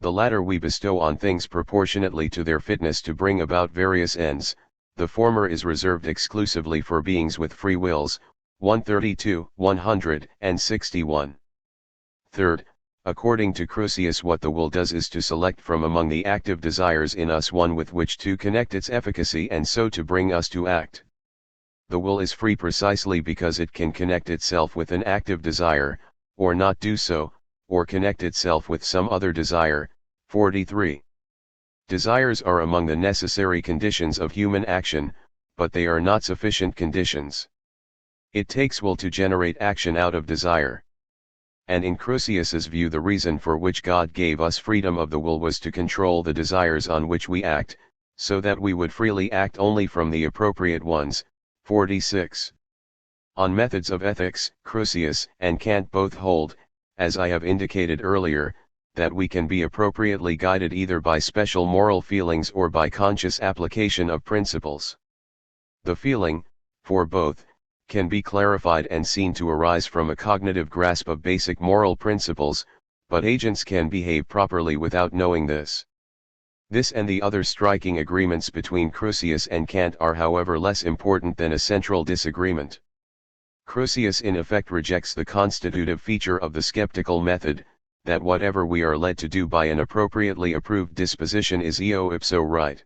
The latter we bestow on things proportionately to their fitness to bring about various ends, the former is reserved exclusively for beings with free wills. 132, 161. Third, according to Crucius, what the will does is to select from among the active desires in us one with which to connect its efficacy and so to bring us to act. The will is free precisely because it can connect itself with an active desire, or not do so, or connect itself with some other desire. 43. Desires are among the necessary conditions of human action, but they are not sufficient conditions. It takes will to generate action out of desire. And in Crucius's view the reason for which God gave us freedom of the will was to control the desires on which we act, so that we would freely act only from the appropriate ones. 46. On methods of ethics, Crucius and Kant both hold, as I have indicated earlier, that we can be appropriately guided either by special moral feelings or by conscious application of principles. The feeling, for both, can be clarified and seen to arise from a cognitive grasp of basic moral principles, but agents can behave properly without knowing this. This and the other striking agreements between Crucius and Kant are however less important than a central disagreement. Crucius in effect rejects the constitutive feature of the skeptical method, that whatever we are led to do by an appropriately approved disposition is eo ipso right.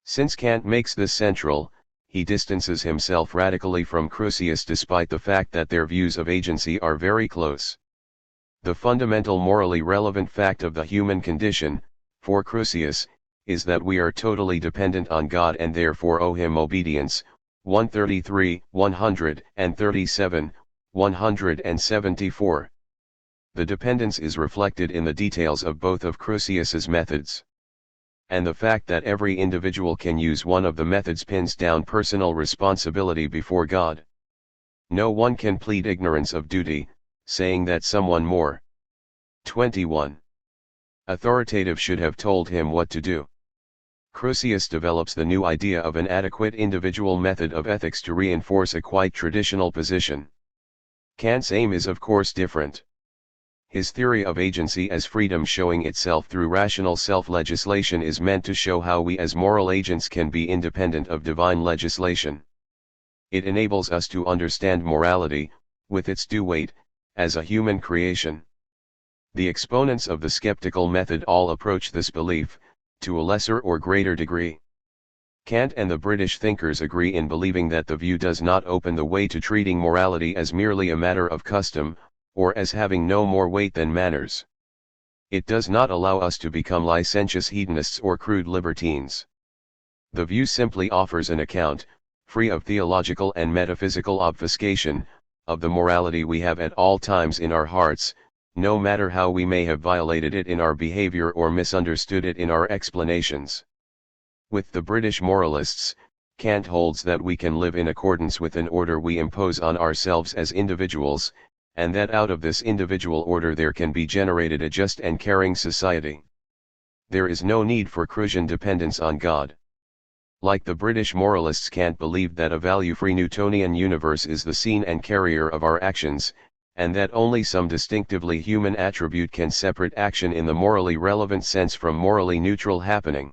Since Kant makes this central, he distances himself radically from Crucius despite the fact that their views of agency are very close. The fundamental morally relevant fact of the human condition, for Crucius, is that we are totally dependent on God and therefore owe him obedience. 133, 137, 174. The dependence is reflected in the details of both of Crucius's methods. And the fact that every individual can use one of the methods pins down personal responsibility before God. No one can plead ignorance of duty, saying that someone more 21. Authoritative should have told him what to do. Crucius develops the new idea of an adequate individual method of ethics to reinforce a quite traditional position. Kant's aim is of course different. His theory of agency as freedom showing itself through rational self-legislation is meant to show how we as moral agents can be independent of divine legislation. It enables us to understand morality, with its due weight, as a human creation. The exponents of the skeptical method all approach this belief, to a lesser or greater degree. Kant and the British thinkers agree in believing that the view does not open the way to treating morality as merely a matter of custom, or as having no more weight than manners. It does not allow us to become licentious hedonists or crude libertines. The view simply offers an account, free of theological and metaphysical obfuscation, of the morality we have at all times in our hearts, no matter how we may have violated it in our behavior or misunderstood it in our explanations. With the British moralists, Kant holds that we can live in accordance with an order we impose on ourselves as individuals, and that out of this individual order there can be generated a just and caring society. There is no need for Christian dependence on God. Like the British moralists, Kant believed that a value-free Newtonian universe is the scene and carrier of our actions, and that only some distinctively human attribute can separate action in the morally relevant sense from morally neutral happening.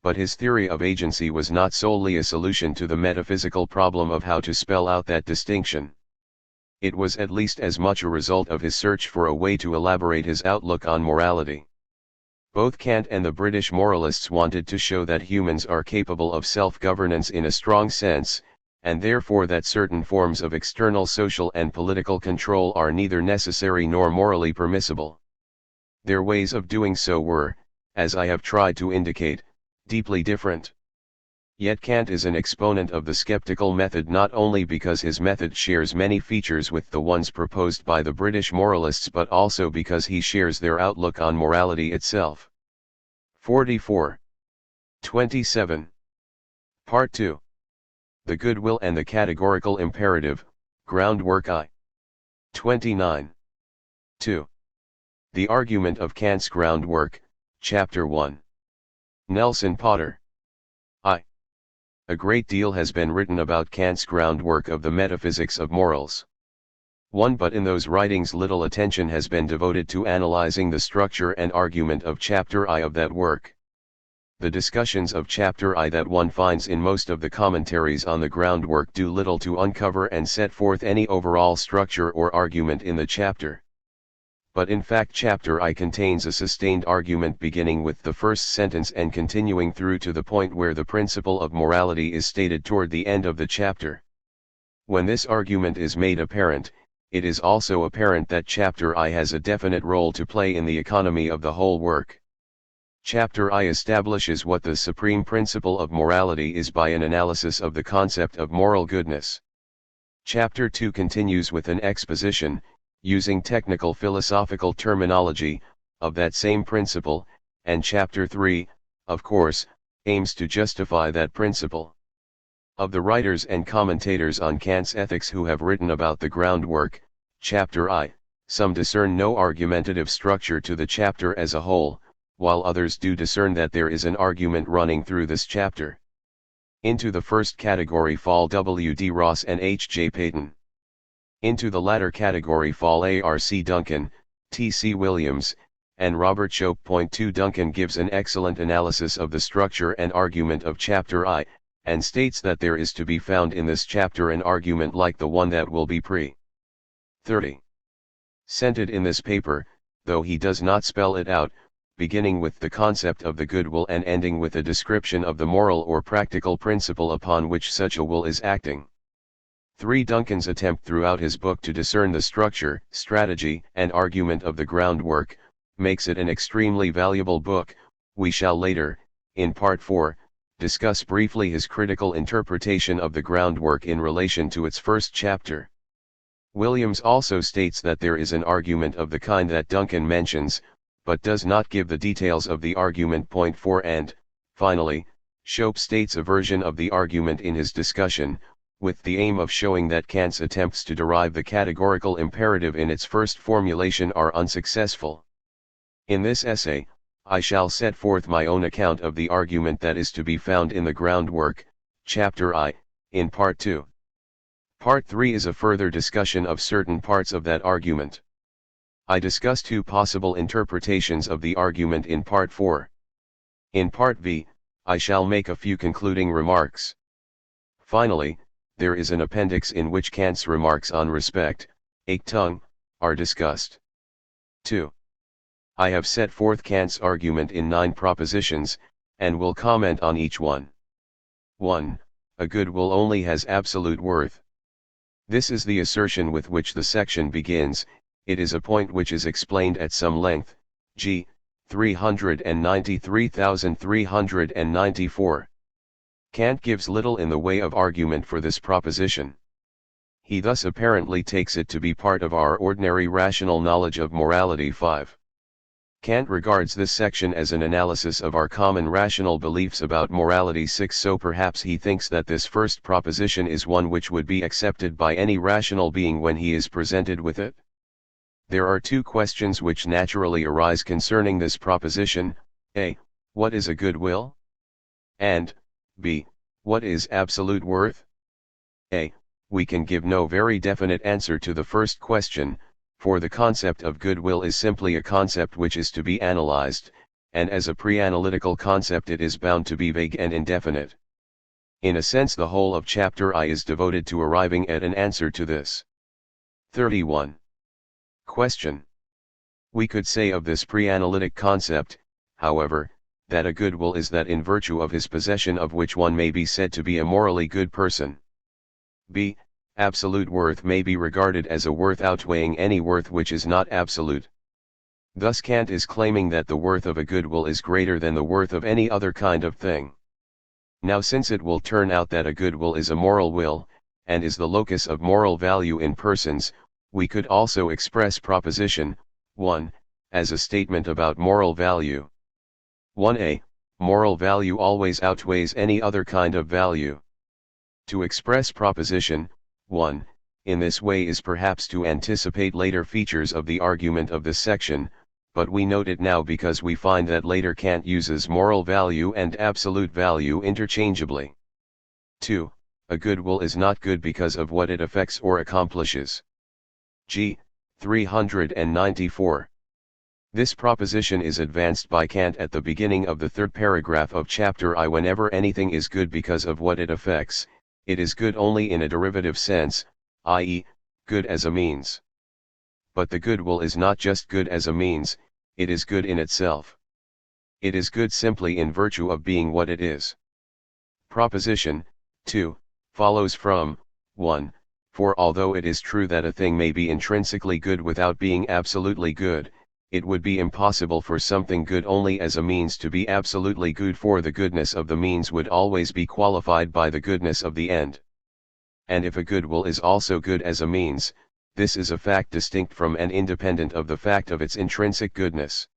But his theory of agency was not solely a solution to the metaphysical problem of how to spell out that distinction. It was at least as much a result of his search for a way to elaborate his outlook on morality. Both Kant and the British moralists wanted to show that humans are capable of self-governance in a strong sense, and therefore that certain forms of external social and political control are neither necessary nor morally permissible. Their ways of doing so were, as I have tried to indicate, deeply different. Yet Kant is an exponent of the skeptical method not only because his method shares many features with the ones proposed by the British moralists, but also because he shares their outlook on morality itself. 44. 27. Part 2. The Good Will and the Categorical Imperative, Groundwork I. 29. 2. The Argument of Kant's Groundwork, Chapter 1. Nelson Potter. A great deal has been written about Kant's groundwork of the metaphysics of morals. But in those writings little attention has been devoted to analyzing the structure and argument of Chapter I of that work. The discussions of Chapter I that one finds in most of the commentaries on the groundwork do little to uncover and set forth any overall structure or argument in the chapter. But in fact Chapter I contains a sustained argument beginning with the first sentence and continuing through to the point where the principle of morality is stated toward the end of the chapter. When this argument is made apparent, it is also apparent that Chapter I has a definite role to play in the economy of the whole work. Chapter I establishes what the supreme principle of morality is by an analysis of the concept of moral goodness. Chapter II continues with an exposition, using technical philosophical terminology, of that same principle, and Chapter III, of course, aims to justify that principle. Of the writers and commentators on Kant's ethics who have written about the groundwork, Chapter I, some discern no argumentative structure to the chapter as a whole, while others do discern that there is an argument running through this chapter. Into the first category fall W. D. Ross and H. J. Payton. Into the latter category fall R. C. Duncan, T. C. Williams, and Robert Shope. 2 Duncan gives an excellent analysis of the structure and argument of Chapter I, and states that there is to be found in this chapter an argument like the one that will be presented in this paper, though he does not spell it out, beginning with the concept of the good will and ending with a description of the moral or practical principle upon which such a will is acting. Duncan's attempt throughout his book to discern the structure, strategy, and argument of the groundwork, makes it an extremely valuable book. We shall later, in Part 4, discuss briefly his critical interpretation of the groundwork in relation to its first chapter. Williams also states that there is an argument of the kind that Duncan mentions, but does not give the details of the argument. 4 And, finally, Shope states a version of the argument in his discussion, with the aim of showing that Kant's attempts to derive the categorical imperative in its first formulation are unsuccessful. In this essay, I shall set forth my own account of the argument that is to be found in the groundwork, Chapter I, in Part 2. Part 3 is a further discussion of certain parts of that argument. I discuss two possible interpretations of the argument in Part 4. In Part V, I shall make a few concluding remarks. Finally, there is an appendix in which Kant's remarks on respect, Achtung, are discussed. 2. I have set forth Kant's argument in 9 propositions, and will comment on each one. 1. A good will only has absolute worth. This is the assertion with which the section begins. It is a point which is explained at some length, g. 393,394. Kant gives little in the way of argument for this proposition. He thus apparently takes it to be part of our ordinary rational knowledge of morality. 5. Kant regards this section as an analysis of our common rational beliefs about morality. 6. So perhaps he thinks that this first proposition is one which would be accepted by any rational being when he is presented with it. There are two questions which naturally arise concerning this proposition: a. What is a good will? And b. What is absolute worth? a. We can give no very definite answer to the first question, for the concept of goodwill is simply a concept which is to be analyzed, and as a pre-analytical concept it is bound to be vague and indefinite. In a sense, the whole of chapter I is devoted to arriving at an answer to this. 31. Question. We could say of this pre-analytic concept, however, that a good will is that in virtue of his possession of which one may be said to be a morally good person. b. Absolute worth may be regarded as a worth outweighing any worth which is not absolute. Thus Kant is claiming that the worth of a good will is greater than the worth of any other kind of thing. Now, since it will turn out that a good will is a moral will, and is the locus of moral value in persons, we could also express proposition 1 as a statement about moral value. 1a. Moral value always outweighs any other kind of value. To express proposition 1 in this way is perhaps to anticipate later features of the argument of this section, but we note it now because we find that later Kant uses moral value and absolute value interchangeably. 2. A good will is not good because of what it affects or accomplishes. G. 394. This proposition is advanced by Kant at the beginning of the third paragraph of chapter I. Whenever anything is good because of what it affects, it is good only in a derivative sense, i.e., good as a means. But the good will is not just good as a means, it is good in itself. It is good simply in virtue of being what it is. Proposition 2 follows from 1. For although it is true that a thing may be intrinsically good without being absolutely good, it would be impossible for something good only as a means to be absolutely good, for the goodness of the means would always be qualified by the goodness of the end. And if a good will is also good as a means, this is a fact distinct from and independent of the fact of its intrinsic goodness.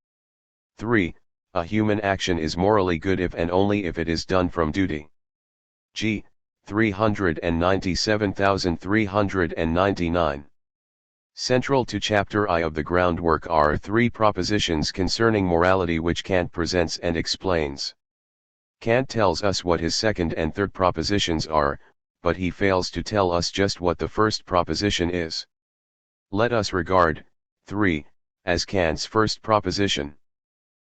3. A human action is morally good if and only if it is done from duty. G. 397,399. Central to chapter I of the groundwork are three propositions concerning morality which Kant presents and explains. Kant tells us what his second and third propositions are, but he fails to tell us just what the first proposition is. Let us regard 3 as Kant's first proposition.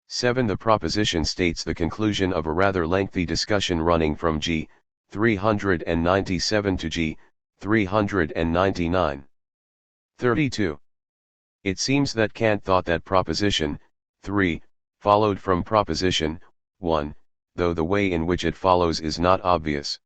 7. The proposition states the conclusion of a rather lengthy discussion running from G. 397 to G. 399. 32. It seems that Kant thought that proposition 3 followed from proposition 1, though the way in which it follows is not obvious.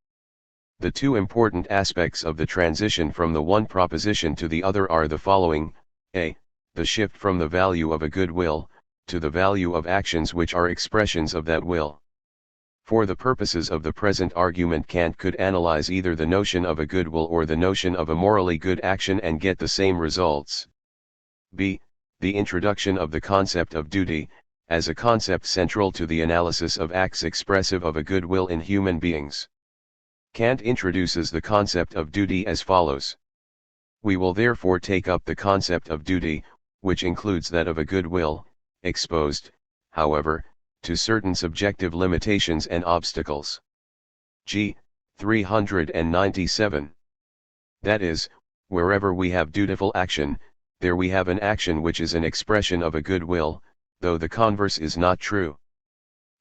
The two important aspects of the transition from the one proposition to the other are the following: a. The shift from the value of a good will to the value of actions which are expressions of that will. For the purposes of the present argument, Kant could analyze either the notion of a good will or the notion of a morally good action and get the same results. b. The introduction of the concept of duty, as a concept central to the analysis of acts expressive of a good will in human beings. Kant introduces the concept of duty as follows. We will therefore take up the concept of duty, which includes that of a good will, exposed, however, to certain subjective limitations and obstacles. G. 397. That is, wherever we have dutiful action, there we have an action which is an expression of a good will, though the converse is not true.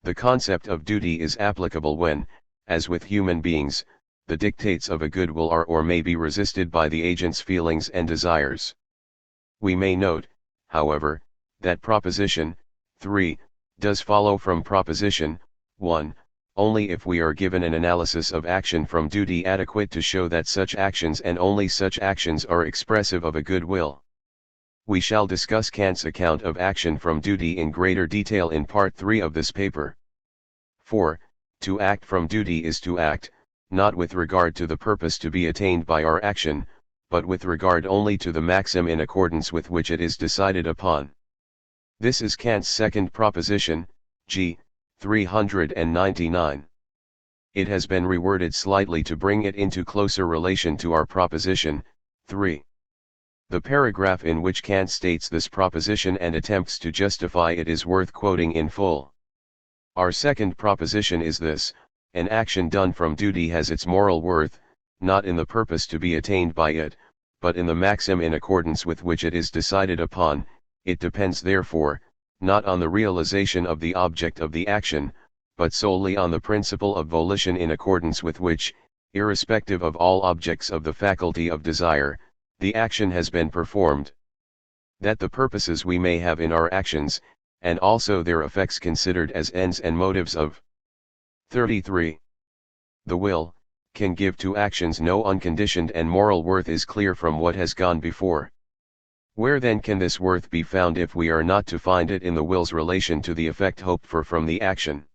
The concept of duty is applicable when, as with human beings, the dictates of a good will are or may be resisted by the agent's feelings and desires. We may note, however, that proposition 3 does follow from proposition 1, only if we are given an analysis of action from duty adequate to show that such actions and only such actions are expressive of a good will. We shall discuss Kant's account of action from duty in greater detail in part 3 of this paper. 4. To act from duty is to act, not with regard to the purpose to be attained by our action, but with regard only to the maxim in accordance with which it is decided upon. This is Kant's second proposition, g. 399. It has been reworded slightly to bring it into closer relation to our proposition, 3. The paragraph in which Kant states this proposition and attempts to justify it is worth quoting in full. Our second proposition is this: an action done from duty has its moral worth, not in the purpose to be attained by it, but in the maxim in accordance with which it is decided upon. It depends therefore, not on the realization of the object of the action, but solely on the principle of volition in accordance with which, irrespective of all objects of the faculty of desire, the action has been performed. That the purposes we may have in our actions, and also their effects considered as ends and motives of 33. The will, can give to actions no unconditioned and moral worth is clear from what has gone before. Where then can this worth be found if we are not to find it in the will's relation to the effect hoped for from the action?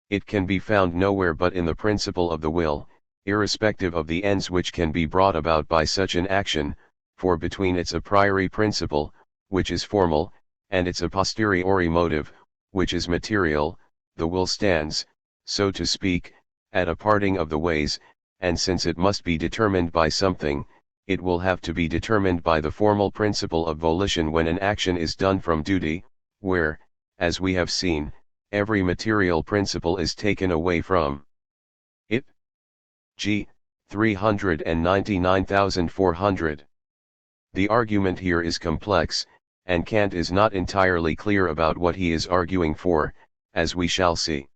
It can be found nowhere but in the principle of the will, irrespective of the ends which can be brought about by such an action, for between its a priori principle, which is formal, and its a posteriori motive, which is material, the will stands, so to speak, at a parting of the ways, and since it must be determined by something, it will have to be determined by the formal principle of volition when an action is done from duty, where, as we have seen, every material principle is taken away from it. G. 399,400. The argument here is complex, and Kant is not entirely clear about what he is arguing for, as we shall see.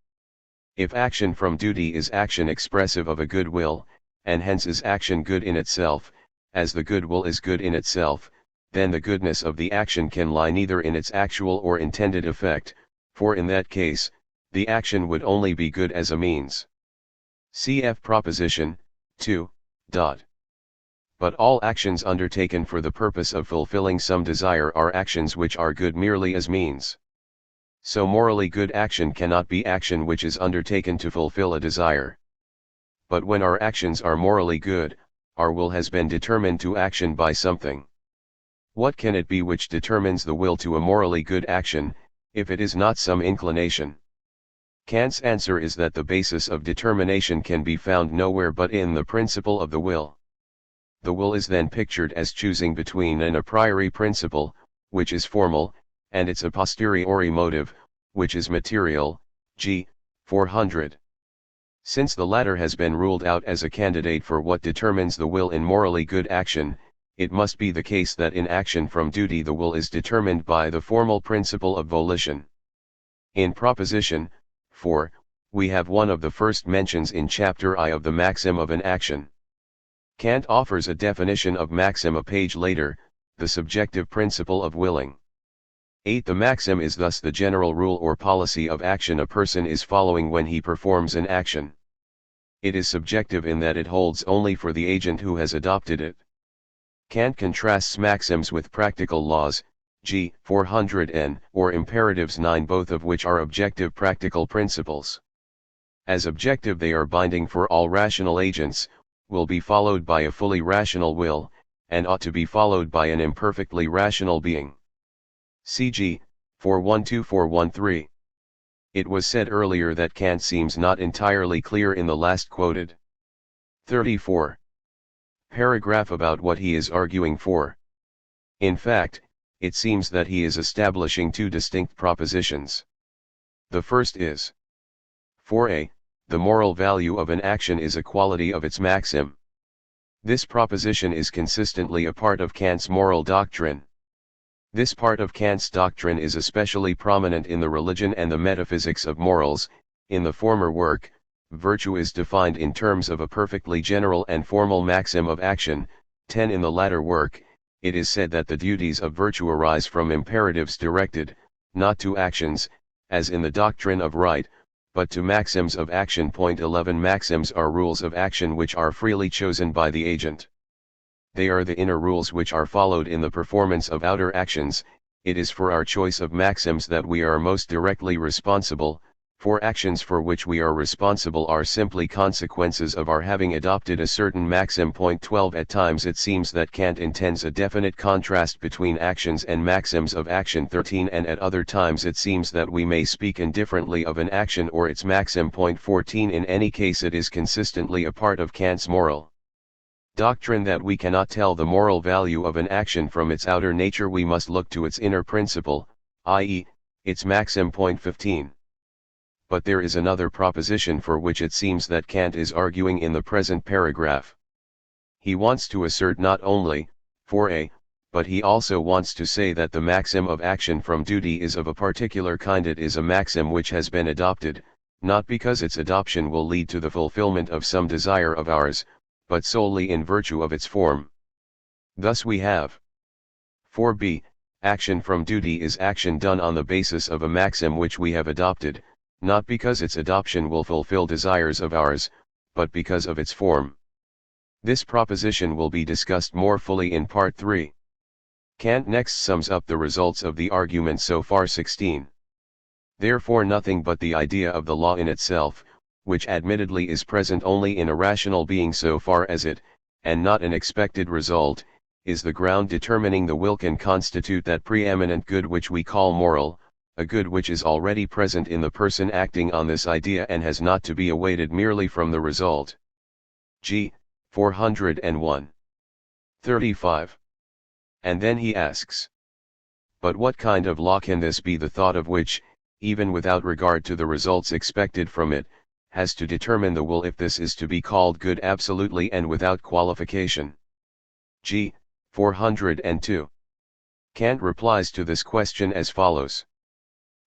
If action from duty is action expressive of a good will, and hence is action good in itself, as the good will is good in itself, then the goodness of the action can lie neither in its actual or intended effect, for in that case, the action would only be good as a means. Cf. Proposition 2. But all actions undertaken for the purpose of fulfilling some desire are actions which are good merely as means. So morally good action cannot be action which is undertaken to fulfill a desire. But when our actions are morally good, our will has been determined to action by something. What can it be which determines the will to a morally good action, if it is not some inclination? Kant's answer is that the basis of determination can be found nowhere but in the principle of the will. The will is then pictured as choosing between an a priori principle, which is formal, and its a posteriori motive, which is material, g. 400. Since the latter has been ruled out as a candidate for what determines the will in morally good action, it must be the case that in action from duty the will is determined by the formal principle of volition. In Proposition 4, we have one of the first mentions in Chapter I of the maxim of an action. Kant offers a definition of maxim a page later, the subjective principle of willing. 8. The maxim is thus the general rule or policy of action a person is following when he performs an action. It is subjective in that it holds only for the agent who has adopted it. Kant contrasts maxims with practical laws, g. 400n, or imperatives 9, both of which are objective practical principles. As objective they are binding for all rational agents, will be followed by a fully rational will, and ought to be followed by an imperfectly rational being. Cg. 412-413. It was said earlier that Kant seems not entirely clear in the last quoted 34. paragraph about what he is arguing for. In fact, it seems that he is establishing two distinct propositions. The first is 4a. The moral value of an action is a quality of its maxim. This proposition is consistently a part of Kant's moral doctrine. This part of Kant's doctrine is especially prominent in the Religion and the Metaphysics of Morals. In the former work, virtue is defined in terms of a perfectly general and formal maxim of action. 10. In the latter work, it is said that the duties of virtue arise from imperatives directed, not to actions, as in the doctrine of right, but to maxims of action. 11. Maxims are rules of action which are freely chosen by the agent. They are the inner rules which are followed in the performance of outer actions. It is for our choice of maxims that we are most directly responsible. For actions for which we are responsible are simply consequences of our having adopted a certain maxim. 12 At times it seems that Kant intends a definite contrast between actions and maxims of action. 13 And at other times it seems that we may speak indifferently of an action or its maxim. 14 In any case it is consistently a part of Kant's moral doctrine that we cannot tell the moral value of an action from its outer nature. We must look to its inner principle, i.e., its maxim. 15 But there is another proposition for which it seems that Kant is arguing in the present paragraph. He wants to assert not only, but he also wants to say that the maxim of action from duty is of a particular kind. It is a maxim which has been adopted, not because its adoption will lead to the fulfillment of some desire of ours, but solely in virtue of its form. Thus we have 4b. Action from duty is action done on the basis of a maxim which we have adopted, not because its adoption will fulfill desires of ours, but because of its form. This proposition will be discussed more fully in Part 3. Kant next sums up the results of the argument so far. 16. Therefore nothing but the idea of the law in itself, which admittedly is present only in a rational being so far as it, and not an expected result, is the ground determining the will, can constitute that preeminent good which we call moral, a good which is already present in the person acting on this idea and has not to be awaited merely from the result. G. 401. 35. And then he asks, but what kind of law can this be, the thought of which, even without regard to the results expected from it, has to determine the will, if this is to be called good absolutely and without qualification? G. 402. Kant replies to this question as follows.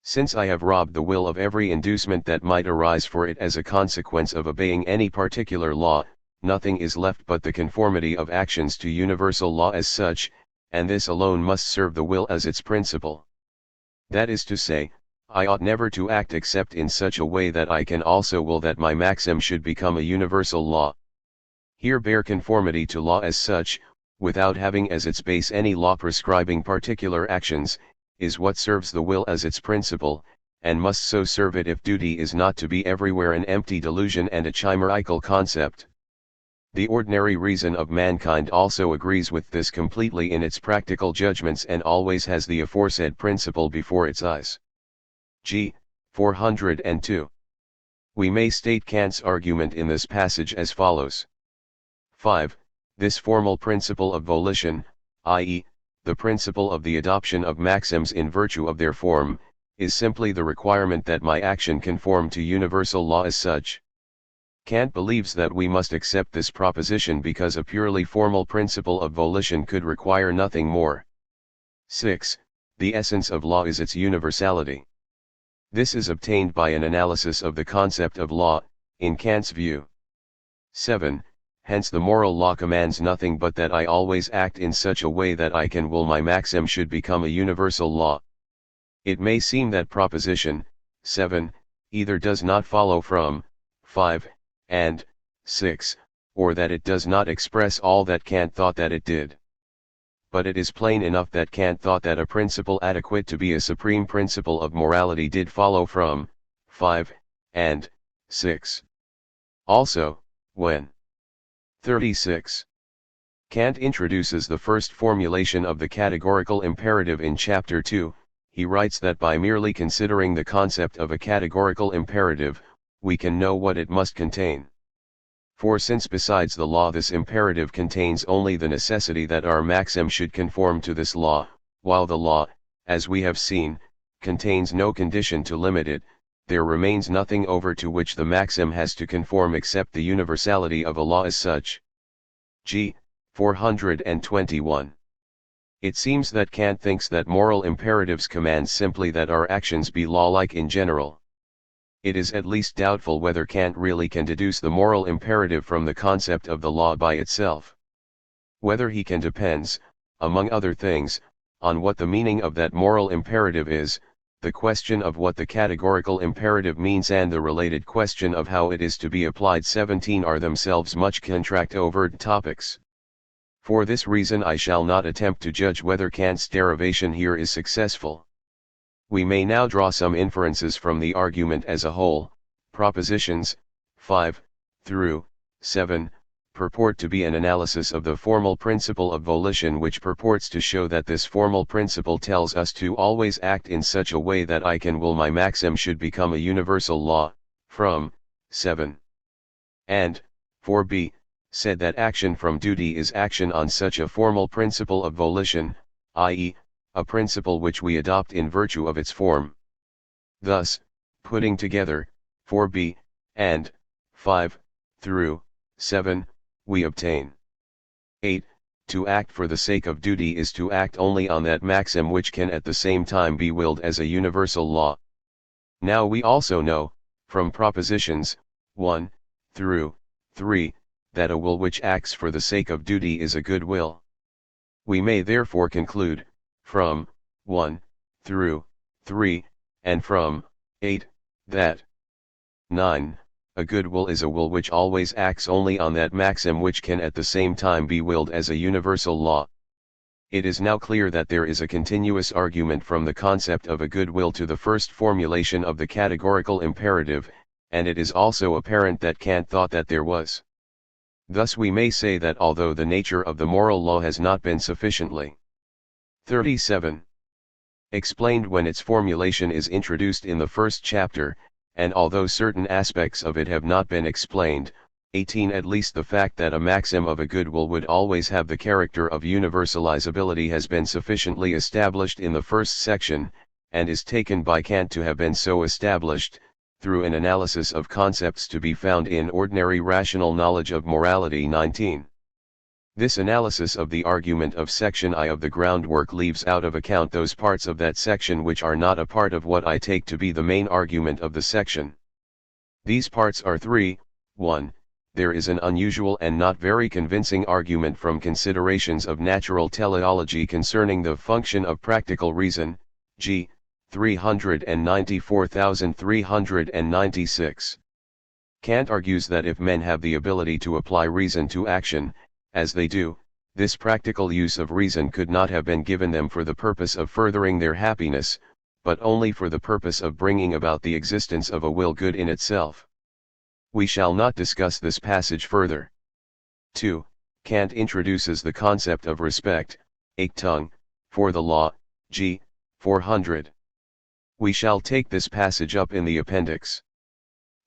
Since I have robbed the will of every inducement that might arise for it as a consequence of obeying any particular law, nothing is left but the conformity of actions to universal law as such, and this alone must serve the will as its principle. That is to say, I ought never to act except in such a way that I can also will that my maxim should become a universal law. Here bare conformity to law as such, without having as its base any law prescribing particular actions, is what serves the will as its principle, and must so serve it if duty is not to be everywhere an empty delusion and a chimerical concept. The ordinary reason of mankind also agrees with this completely in its practical judgments and always has the aforesaid principle before its eyes. G. 402. We may state Kant's argument in this passage as follows. 5. This formal principle of volition, i.e., the principle of the adoption of maxims in virtue of their form, is simply the requirement that my action conform to universal law as such. Kant believes that we must accept this proposition because a purely formal principle of volition could require nothing more. 6. The essence of law is its universality. This is obtained by an analysis of the concept of law, in Kant's view. 7. Hence the moral law commands nothing but that I always act in such a way that I can will my maxim should become a universal law. It may seem that proposition 7 either does not follow from 5 and 6, or that it does not express all that Kant thought that it did. But it is plain enough that Kant thought that a principle adequate to be a supreme principle of morality did follow from 5 and 6. Also, when 36. Kant introduces the first formulation of the categorical imperative in Chapter 2, he writes that by merely considering the concept of a categorical imperative, we can know what it must contain. For since besides the law this imperative contains only the necessity that our maxim should conform to this law, while the law, as we have seen, contains no condition to limit it, there remains nothing over to which the maxim has to conform except the universality of a law as such. G. 421. It seems that Kant thinks that moral imperatives command simply that our actions be law-like in general. It is at least doubtful whether Kant really can deduce the moral imperative from the concept of the law by itself. Whether he can depends, among other things, on what the meaning of that moral imperative is, the question of what the categorical imperative means and the related question of how it is to be applied. 17 are themselves much contract-overt topics. For this reason I shall not attempt to judge whether Kant's derivation here is successful. We may now draw some inferences from the argument as a whole. Propositions 5 through 7 purport to be an analysis of the formal principle of volition, which purports to show that this formal principle tells us to always act in such a way that I can will my maxim should become a universal law, from 7. And 4b said that action from duty is action on such a formal principle of volition, i.e., a principle which we adopt in virtue of its form. Thus, putting together 4b and 5 through 7, we obtain 8. To act for the sake of duty is to act only on that maxim which can at the same time be willed as a universal law. Now we also know, from propositions 1 through 3, that a will which acts for the sake of duty is a good will. We may therefore conclude, from 1 through 3, and from 8, that 9. A good will is a will which always acts only on that maxim which can at the same time be willed as a universal law. It is now clear that there is a continuous argument from the concept of a good will to the first formulation of the categorical imperative, and it is also apparent that Kant thought that there was. Thus we may say that although the nature of the moral law has not been sufficiently 37 explained when its formulation is introduced in the first chapter, and although certain aspects of it have not been explained, 18 at least the fact that a maxim of a good will would always have the character of universalizability has been sufficiently established in the first section, and is taken by Kant to have been so established, through an analysis of concepts to be found in ordinary rational knowledge of morality 19. This analysis of the argument of section I of the groundwork leaves out of account those parts of that section which are not a part of what I take to be the main argument of the section. These parts are 3. 1. There is an unusual and not very convincing argument from considerations of natural teleology concerning the function of practical reason, g. 394,396. Kant argues that if men have the ability to apply reason to action, as they do, this practical use of reason could not have been given them for the purpose of furthering their happiness, but only for the purpose of bringing about the existence of a will good in itself. We shall not discuss this passage further. 2. Kant introduces the concept of respect, Achtung, for the law, g. 400. We shall take this passage up in the appendix.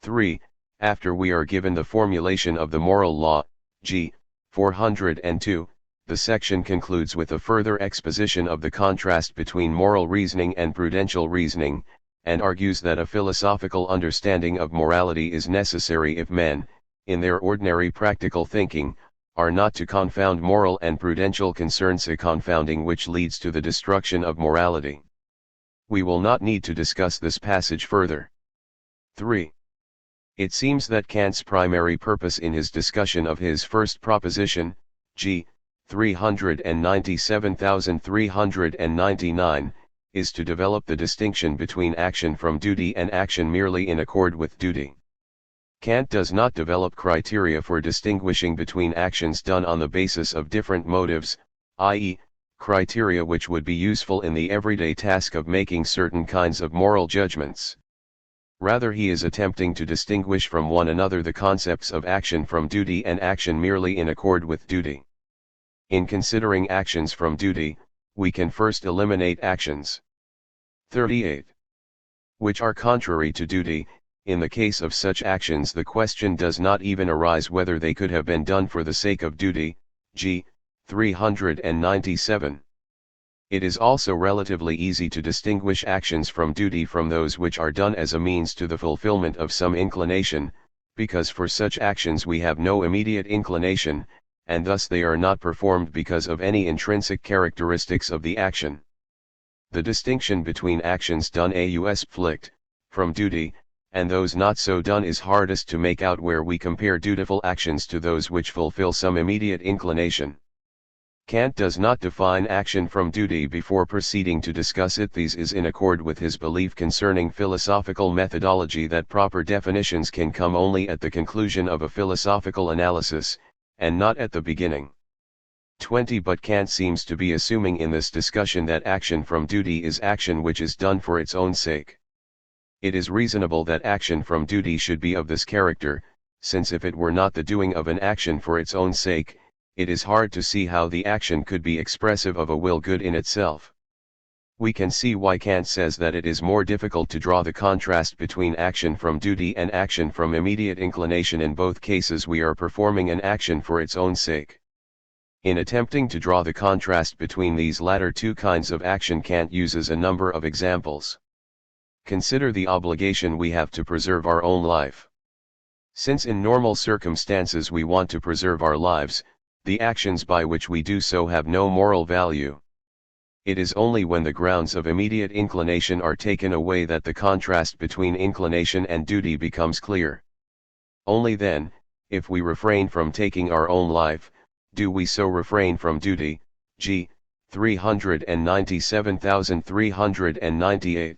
3. After we are given the formulation of the moral law, g. 402, the section concludes with a further exposition of the contrast between moral reasoning and prudential reasoning, and argues that a philosophical understanding of morality is necessary if men, in their ordinary practical thinking, are not to confound moral and prudential concerns, a confounding which leads to the destruction of morality. We will not need to discuss this passage further. 3. It seems that Kant's primary purpose in his discussion of his first proposition, g. 397,399, is to develop the distinction between action from duty and action merely in accord with duty. Kant does not develop criteria for distinguishing between actions done on the basis of different motives, i.e., criteria which would be useful in the everyday task of making certain kinds of moral judgments. Rather, he is attempting to distinguish from one another the concepts of action from duty and action merely in accord with duty. In considering actions from duty, we can first eliminate actions 38 which are contrary to duty. In the case of such actions, the question does not even arise whether they could have been done for the sake of duty, g. 397. It is also relatively easy to distinguish actions from duty from those which are done as a means to the fulfillment of some inclination, because for such actions we have no immediate inclination, and thus they are not performed because of any intrinsic characteristics of the action. The distinction between actions done aus plicht, from duty, and those not so done is hardest to make out where we compare dutiful actions to those which fulfill some immediate inclination. Kant does not define action from duty before proceeding to discuss it. This is in accord with his belief concerning philosophical methodology that proper definitions can come only at the conclusion of a philosophical analysis, and not at the beginning. 20 But Kant seems to be assuming in this discussion that action from duty is action which is done for its own sake. It is reasonable that action from duty should be of this character, since if it were not the doing of an action for its own sake, it is hard to see how the action could be expressive of a will good in itself. We can see why Kant says that it is more difficult to draw the contrast between action from duty and action from immediate inclination. In both cases we are performing an action for its own sake. In attempting to draw the contrast between these latter two kinds of action, Kant uses a number of examples. Consider the obligation we have to preserve our own life. Since in normal circumstances we want to preserve our lives, the actions by which we do so have no moral value. It is only when the grounds of immediate inclination are taken away that the contrast between inclination and duty becomes clear. Only then, if we refrain from taking our own life, do we so refrain from duty. G. 397,398.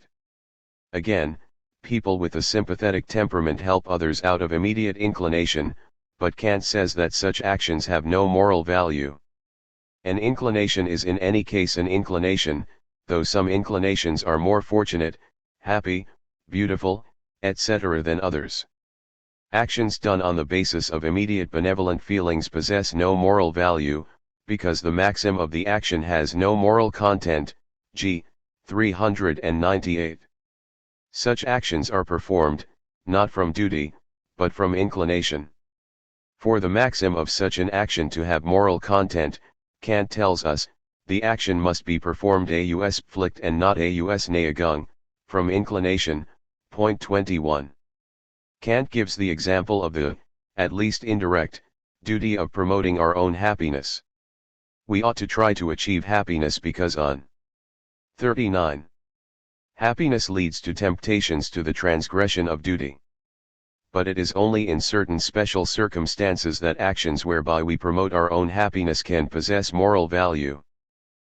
Again, people with a sympathetic temperament help others out of immediate inclination, but Kant says that such actions have no moral value. An inclination is in any case an inclination, though some inclinations are more fortunate, happy, beautiful, etc. than others. Actions done on the basis of immediate benevolent feelings possess no moral value, because the maxim of the action has no moral content. G. 398. Such actions are performed, not from duty, but from inclination. For the maxim of such an action to have moral content, Kant tells us, the action must be performed aus Pflicht and not aus Neigung, from inclination. Point 21. Kant gives the example of the, at least indirect, duty of promoting our own happiness. We ought to try to achieve happiness because on 39. Happiness leads to temptations to the transgression of duty. But it is only in certain special circumstances that actions whereby we promote our own happiness can possess moral value.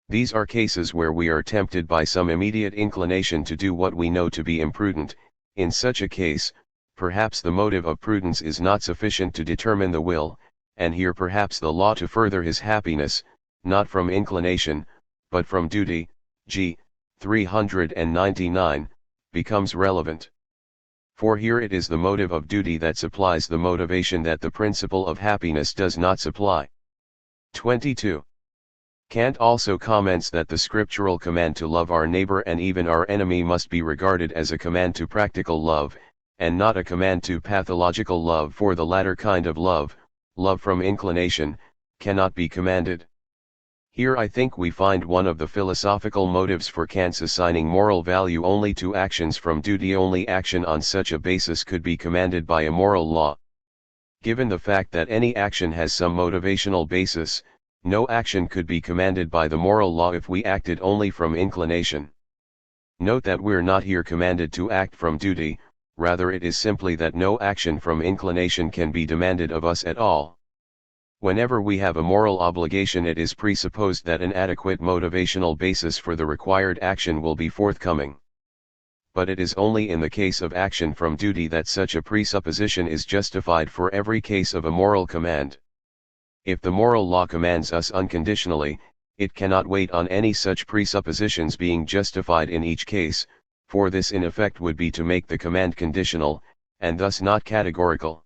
These are cases where we are tempted by some immediate inclination to do what we know to be imprudent. In such a case, perhaps the motive of prudence is not sufficient to determine the will, and here perhaps the law to further his happiness, not from inclination, but from duty, G. 399, becomes relevant. For here it is the motive of duty that supplies the motivation that the principle of happiness does not supply. 22. Kant also comments that the scriptural command to love our neighbor and even our enemy must be regarded as a command to practical love, and not a command to pathological love, for the latter kind of love, love from inclination, cannot be commanded. Here I think we find one of the philosophical motives for Kant's assigning moral value only to actions from duty. Only action on such a basis could be commanded by a moral law. Given the fact that any action has some motivational basis, no action could be commanded by the moral law if we acted only from inclination. Note that we're not here commanded to act from duty, rather it is simply that no action from inclination can be demanded of us at all. Whenever we have a moral obligation, it is presupposed that an adequate motivational basis for the required action will be forthcoming. But it is only in the case of action from duty that such a presupposition is justified for every case of a moral command. If the moral law commands us unconditionally, it cannot wait on any such presuppositions being justified in each case, for this in effect would be to make the command conditional, and thus not categorical.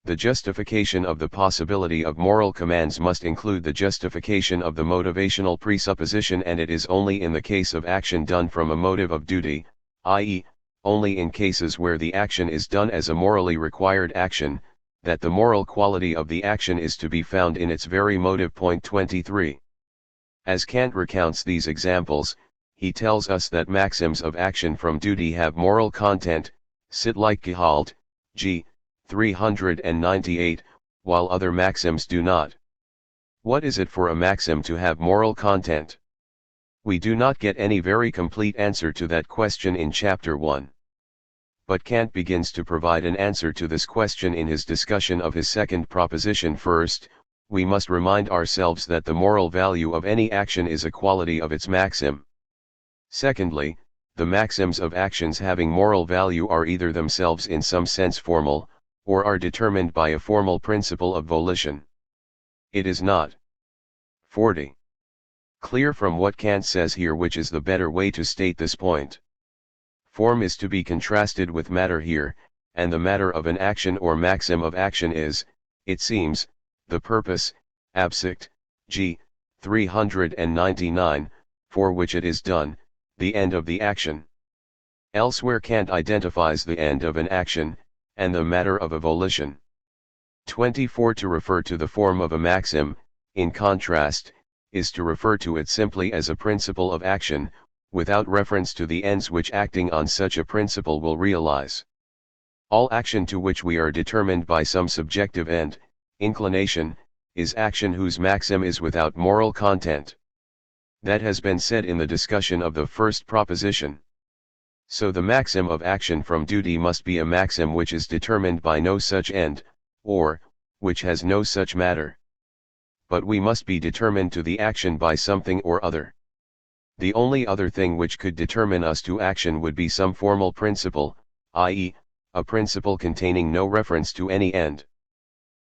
The justification of the possibility of moral commands must include the justification of the motivational presupposition, and it is only in the case of action done from a motive of duty, i.e., only in cases where the action is done as a morally required action, that the moral quality of the action is to be found in its very motive. Point 23. As Kant recounts these examples, he tells us that maxims of action from duty have moral content, Sittliche Gehalt, G. 398, while other maxims do not. What is it for a maxim to have moral content? We do not get any very complete answer to that question in Chapter 1. But Kant begins to provide an answer to this question in his discussion of his second proposition. First, we must remind ourselves that the moral value of any action is a quality of its maxim. Secondly, the maxims of actions having moral value are either themselves in some sense formal, or are determined by a formal principle of volition. It is not 40. Clear from what Kant says here which is the better way to state this point. Form is to be contrasted with matter here, and the matter of an action or maxim of action is, it seems, the purpose, Absicht, g. 399, for which it is done, the end of the action. Elsewhere Kant identifies the end of an action, and the matter of a volition. 24. To refer to the form of a maxim, in contrast, is to refer to it simply as a principle of action, without reference to the ends which acting on such a principle will realize. All action to which we are determined by some subjective end, inclination, is action whose maxim is without moral content. That has been said in the discussion of the first proposition. So the maxim of action from duty must be a maxim which is determined by no such end, or, which has no such matter. But we must be determined to the action by something or other. The only other thing which could determine us to action would be some formal principle, i.e., a principle containing no reference to any end.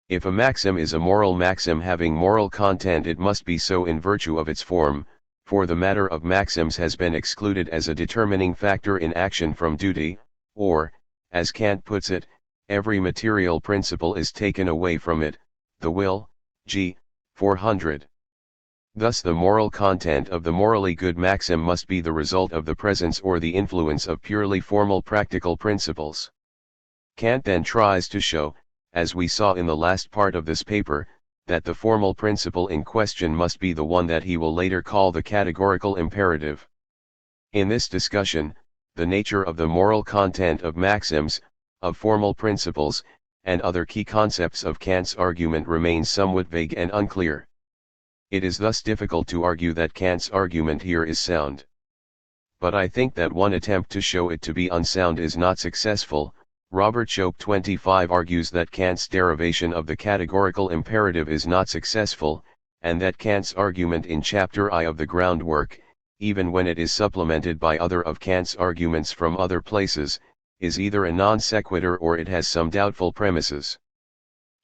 If a maxim is a moral maxim having moral content, it must be so in virtue of its form, for the matter of maxims has been excluded as a determining factor in action from duty, or, as Kant puts it, every material principle is taken away from it, the will, g. 400. Thus the moral content of the morally good maxim must be the result of the presence or the influence of purely formal practical principles. Kant then tries to show, as we saw in the last part of this paper, that the formal principle in question must be the one that he will later call the categorical imperative. In this discussion, the nature of the moral content of maxims, of formal principles, and other key concepts of Kant's argument remains somewhat vague and unclear. It is thus difficult to argue that Kant's argument here is sound. But I think that one attempt to show it to be unsound is not successful. Robert Schoep 25 argues that Kant's derivation of the categorical imperative is not successful, and that Kant's argument in Chapter I of the groundwork, even when it is supplemented by other of Kant's arguments from other places, is either a non sequitur or it has some doubtful premises.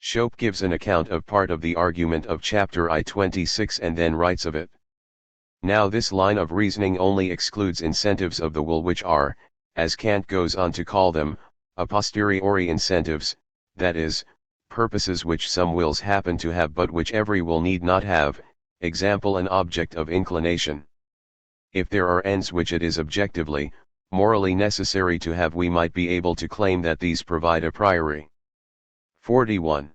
Schoep gives an account of part of the argument of Chapter I 26 and then writes of it. Now this line of reasoning only excludes incentives of the will which are, as Kant goes on to call them, a posteriori incentives, that is, purposes which some wills happen to have but which every will need not have, example an object of inclination. If there are ends which it is objectively, morally necessary to have, we might be able to claim that these provide a priori. 41.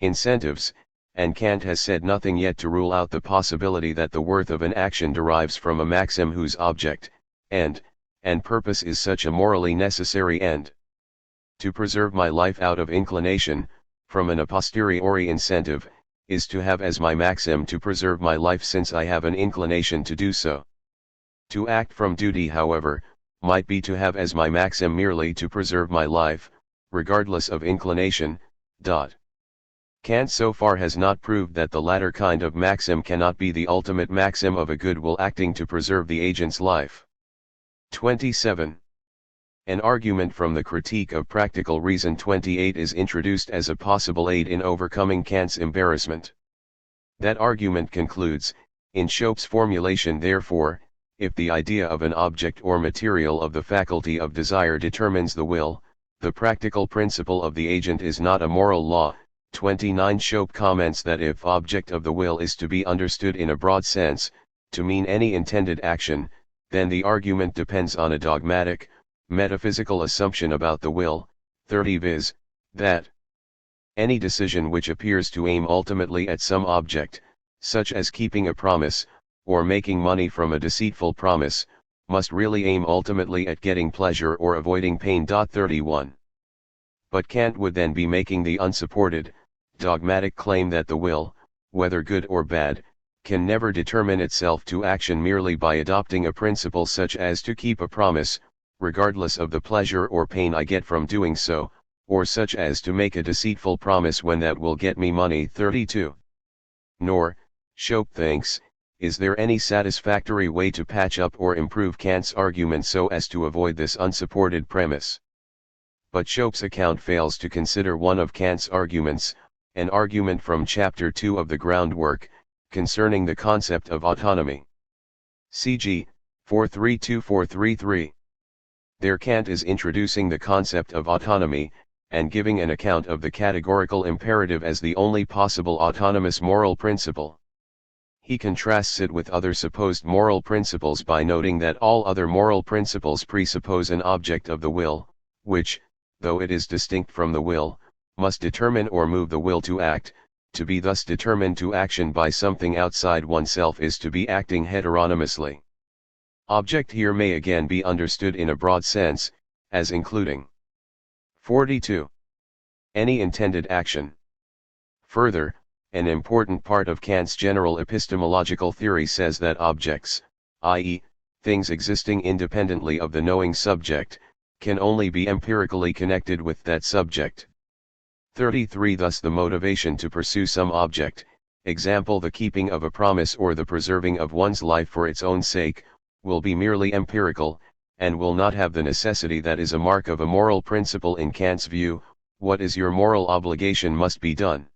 Incentives, and Kant has said nothing yet to rule out the possibility that the worth of an action derives from a maxim whose object, end, and purpose is such a morally necessary end. To preserve my life out of inclination, from an a posteriori incentive, is to have as my maxim to preserve my life since I have an inclination to do so. To act from duty, however, might be to have as my maxim merely to preserve my life, regardless of inclination. Kant so far has not proved that the latter kind of maxim cannot be the ultimate maxim of a good will acting to preserve the agent's life. 27. An argument from the Critique of Practical Reason 28 is introduced as a possible aid in overcoming Kant's embarrassment. That argument concludes, in Schoep's formulation therefore, if the idea of an object or material of the faculty of desire determines the will, the practical principle of the agent is not a moral law. 29. Schoep comments that if object of the will is to be understood in a broad sense, to mean any intended action, then the argument depends on a dogmatic, metaphysical assumption about the will, 30 viz., that any decision which appears to aim ultimately at some object, such as keeping a promise, or making money from a deceitful promise, must really aim ultimately at getting pleasure or avoiding pain. 31. But Kant would then be making the unsupported, dogmatic claim that the will, whether good or bad, can never determine itself to action merely by adopting a principle such as to keep a promise, regardless of the pleasure or pain I get from doing so, or such as to make a deceitful promise when that will get me money. 32. Nor, Schoep thinks, is there any satisfactory way to patch up or improve Kant's argument so as to avoid this unsupported premise. But Schoep's account fails to consider one of Kant's arguments, an argument from Chapter 2 of the groundwork, concerning the concept of autonomy. Cg. 432433. There Kant is introducing the concept of autonomy, and giving an account of the categorical imperative as the only possible autonomous moral principle. He contrasts it with other supposed moral principles by noting that all other moral principles presuppose an object of the will, which, though it is distinct from the will, must determine or move the will to act. To be thus determined to action by something outside oneself is to be acting heteronomously. Object here may again be understood in a broad sense, as including 42. Any intended action. Further, an important part of Kant's general epistemological theory says that objects, i.e., things existing independently of the knowing subject, can only be empirically connected with that subject. 33. Thus the motivation to pursue some object, example the keeping of a promise or the preserving of one's life for its own sake, will be merely empirical, and will not have the necessity that is a mark of a moral principle in Kant's view. What is your moral obligation must be done.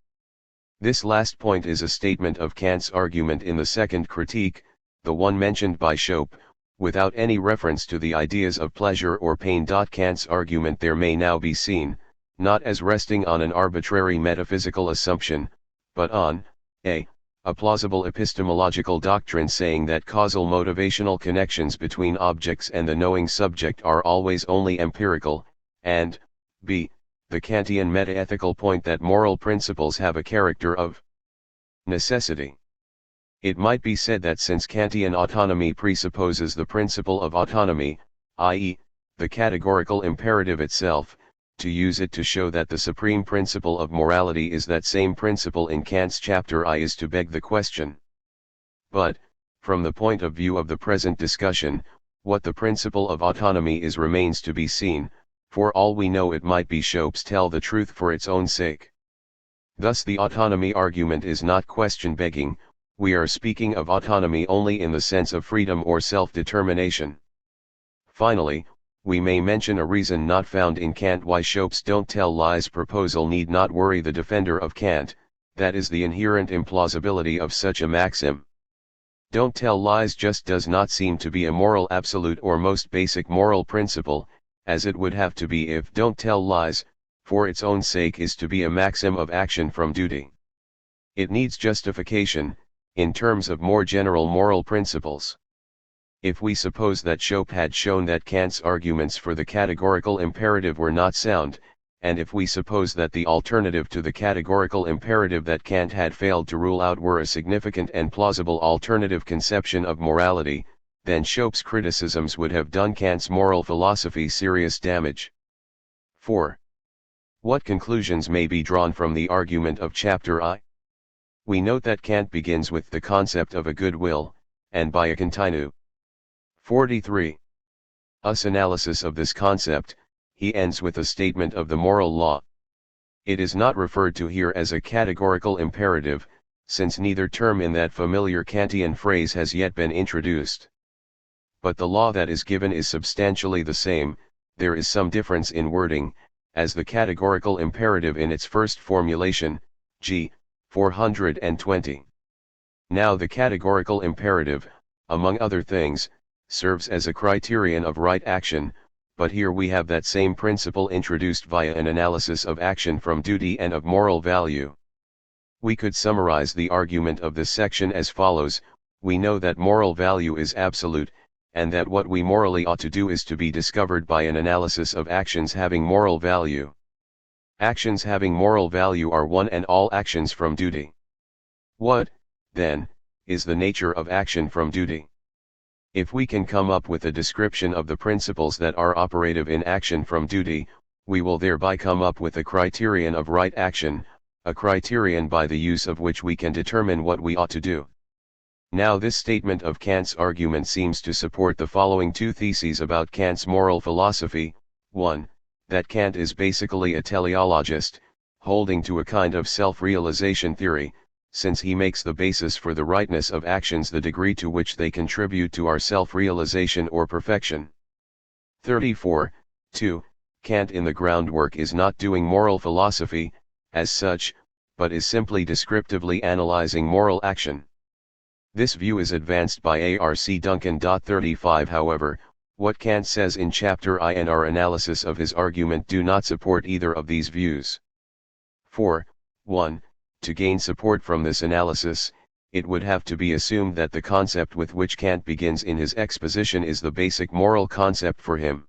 This last point is a statement of Kant's argument in the second critique, the one mentioned by Schope, without any reference to the ideas of pleasure or pain. Kant's argument there may now be seen, not as resting on an arbitrary metaphysical assumption, but on a plausible epistemological doctrine saying that causal motivational connections between objects and the knowing subject are always only empirical, and b. the Kantian metaethical point that moral principles have a character of necessity. It might be said that since Kantian autonomy presupposes the principle of autonomy, i.e., the categorical imperative itself, to use it to show that the supreme principle of morality is that same principle in Kant's chapter I is to beg the question. But, from the point of view of the present discussion, what the principle of autonomy is remains to be seen. For all we know it might be Schope's tell the truth for its own sake. Thus the autonomy argument is not question-begging, we are speaking of autonomy only in the sense of freedom or self-determination. Finally, we may mention a reason not found in Kant why Schope's don't tell lies proposal need not worry the defender of Kant, that is the inherent implausibility of such a maxim. Don't tell lies just does not seem to be a moral absolute or most basic moral principle, as it would have to be if don't tell lies, for its own sake is to be a maxim of action from duty. It needs justification, in terms of more general moral principles. If we suppose that Schope had shown that Kant's arguments for the categorical imperative were not sound, and if we suppose that the alternative to the categorical imperative that Kant had failed to rule out were a significant and plausible alternative conception of morality, then Schope's criticisms would have done Kant's moral philosophy serious damage. 4. What conclusions may be drawn from the argument of Chapter I? We note that Kant begins with the concept of a good will, and by a continu. 43. Us analysis of this concept, he ends with a statement of the moral law. It is not referred to here as a categorical imperative, since neither term in that familiar Kantian phrase has yet been introduced. But the law that is given is substantially the same, there is some difference in wording, as the categorical imperative in its first formulation, g. 420. Now the categorical imperative, among other things, serves as a criterion of right action, but here we have that same principle introduced via an analysis of action from duty and of moral value. We could summarize the argument of this section as follows: we know that moral value is absolute, and that what we morally ought to do is to be discovered by an analysis of actions having moral value. Actions having moral value are one and all actions from duty. What, then, is the nature of action from duty? If we can come up with a description of the principles that are operative in action from duty, we will thereby come up with a criterion of right action, a criterion by the use of which we can determine what we ought to do. Now this statement of Kant's argument seems to support the following two theses about Kant's moral philosophy. 1. That Kant is basically a teleologist, holding to a kind of self-realization theory, since he makes the basis for the rightness of actions the degree to which they contribute to our self-realization or perfection. 34. 2. Kant in the groundwork is not doing moral philosophy, as such, but is simply descriptively analyzing moral action. This view is advanced by A.R.C. Duncan. 35. However, what Kant says in chapter I and our analysis of his argument do not support either of these views. For 1. To gain support from this analysis, it would have to be assumed that the concept with which Kant begins in his exposition is the basic moral concept for him.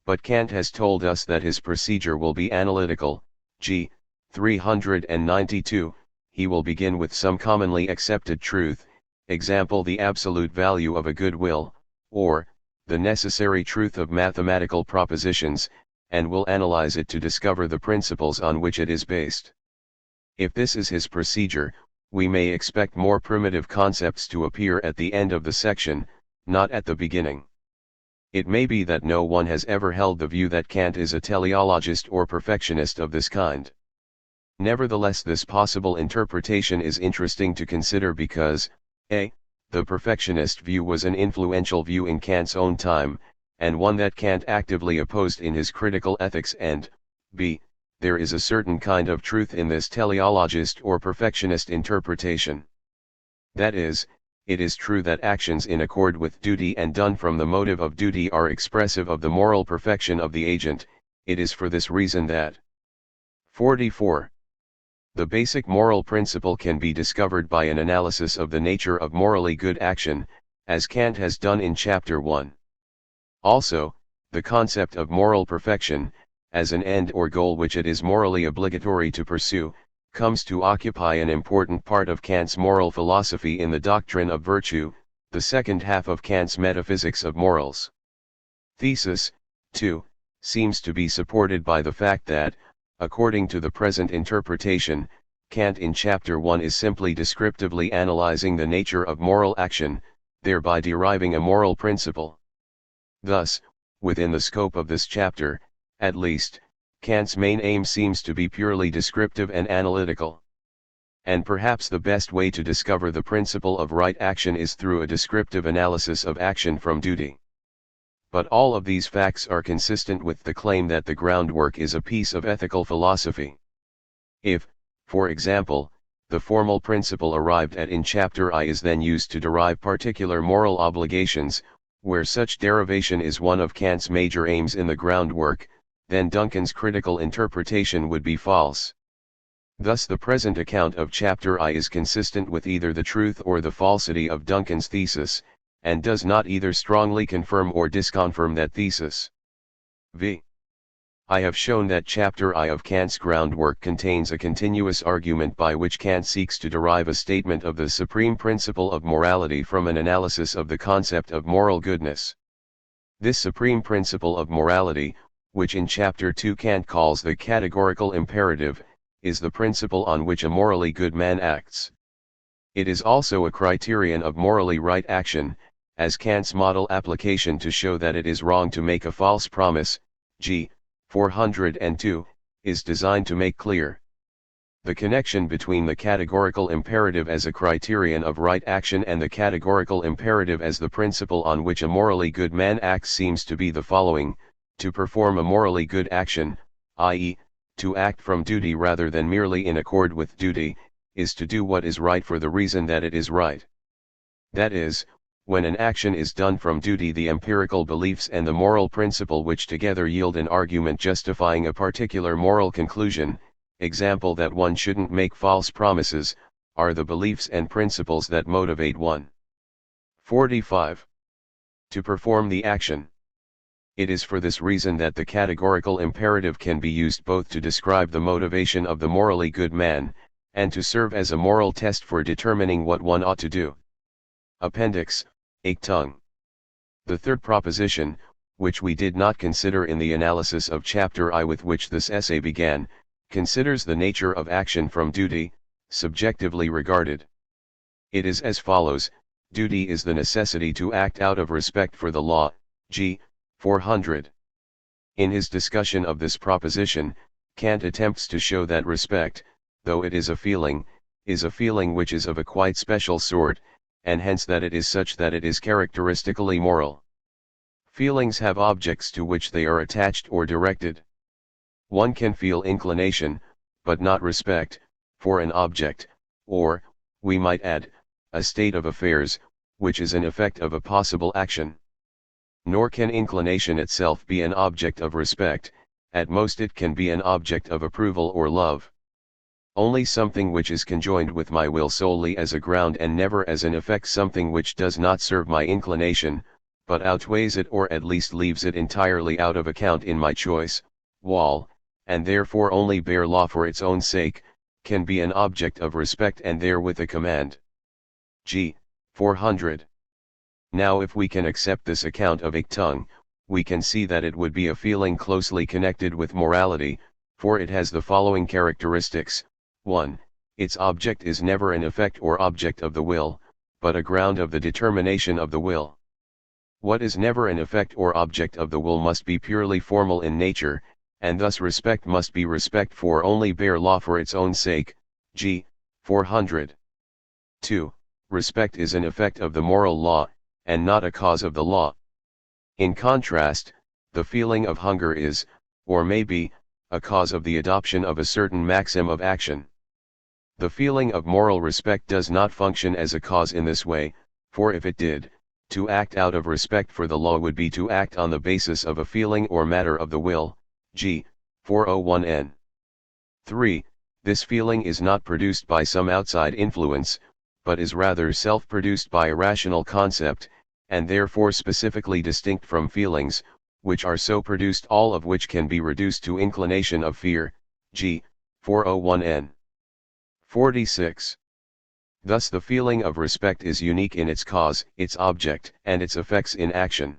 But Kant has told us that his procedure will be analytical. G. 392, he will begin with some commonly accepted truth, example the absolute value of a good will, or, the necessary truth of mathematical propositions, and will analyze it to discover the principles on which it is based. If this is his procedure, we may expect more primitive concepts to appear at the end of the section, not at the beginning. It may be that no one has ever held the view that Kant is a teleologist or perfectionist of this kind. Nevertheless, this possible interpretation is interesting to consider because, a. The perfectionist view was an influential view in Kant's own time, and one that Kant actively opposed in his critical ethics, and b. There is a certain kind of truth in this teleologist or perfectionist interpretation. That is, it is true that actions in accord with duty and done from the motive of duty are expressive of the moral perfection of the agent. It is for this reason that 44. The basic moral principle can be discovered by an analysis of the nature of morally good action, as Kant has done in chapter 1. Also, the concept of moral perfection, as an end or goal which it is morally obligatory to pursue, comes to occupy an important part of Kant's moral philosophy in the doctrine of virtue, the second half of Kant's metaphysics of morals. Thesis 2 seems to be supported by the fact that, according to the present interpretation, Kant in chapter 1 is simply descriptively analyzing the nature of moral action, thereby deriving a moral principle. Thus, within the scope of this chapter, at least, Kant's main aim seems to be purely descriptive and analytical. And perhaps the best way to discover the principle of right action is through a descriptive analysis of action from duty. But all of these facts are consistent with the claim that the groundwork is a piece of ethical philosophy. If, for example, the formal principle arrived at in chapter I is then used to derive particular moral obligations, where such derivation is one of Kant's major aims in the groundwork, then Duncan's critical interpretation would be false. Thus the present account of chapter I is consistent with either the truth or the falsity of Duncan's thesis, and does not either strongly confirm or disconfirm that thesis. V. I have shown that chapter I of Kant's groundwork contains a continuous argument by which Kant seeks to derive a statement of the supreme principle of morality from an analysis of the concept of moral goodness. This supreme principle of morality, which in chapter 2 Kant calls the categorical imperative, is the principle on which a morally good man acts. It is also a criterion of morally right action, as Kant's model application to show that it is wrong to make a false promise, G. 402, is designed to make clear. The connection between the categorical imperative as a criterion of right action and the categorical imperative as the principle on which a morally good man acts seems to be the following: to perform a morally good action, i.e., to act from duty rather than merely in accord with duty, is to do what is right for the reason that it is right. That is, when an action is done from duty, the empirical beliefs and the moral principle which together yield an argument justifying a particular moral conclusion, example that one shouldn't make false promises, are the beliefs and principles that motivate one. 45. To perform the action. It is for this reason that the categorical imperative can be used both to describe the motivation of the morally good man, and to serve as a moral test for determining what one ought to do. Appendix, Achtung. The third proposition, which we did not consider in the analysis of chapter I with which this essay began, considers the nature of action from duty, subjectively regarded. It is as follows: duty is the necessity to act out of respect for the law, G. 400. In his discussion of this proposition, Kant attempts to show that respect, though it is a feeling which is of a quite special sort, and hence that it is such that it is characteristically moral. Feelings have objects to which they are attached or directed. One can feel inclination, but not respect, for an object, or, we might add, a state of affairs, which is an effect of a possible action. Nor can inclination itself be an object of respect, at most it can be an object of approval or love. Only something which is conjoined with my will solely as a ground and never as an effect, something which does not serve my inclination, but outweighs it or at least leaves it entirely out of account in my choice, wall, and therefore only bear law for its own sake, can be an object of respect and therewith a command. G. 400. Now if we can accept this account of Achtung, we can see that it would be a feeling closely connected with morality, for it has the following characteristics. 1. Its object is never an effect or object of the will, but a ground of the determination of the will. What is never an effect or object of the will must be purely formal in nature, and thus respect must be respect for only bear law for its own sake. G. 400. 2. Respect is an effect of the moral law, and not a cause of the law. In contrast, the feeling of hunger is, or may be, a cause of the adoption of a certain maxim of action. The feeling of moral respect does not function as a cause in this way, for if it did, to act out of respect for the law would be to act on the basis of a feeling or matter of the will. G. 401n. 3. This feeling is not produced by some outside influence, but is rather self-produced by a rational concept, and therefore specifically distinct from feelings, which are so produced, all of which can be reduced to inclination of fear. G. 401n. 46. Thus the feeling of respect is unique in its cause, its object, and its effects in action.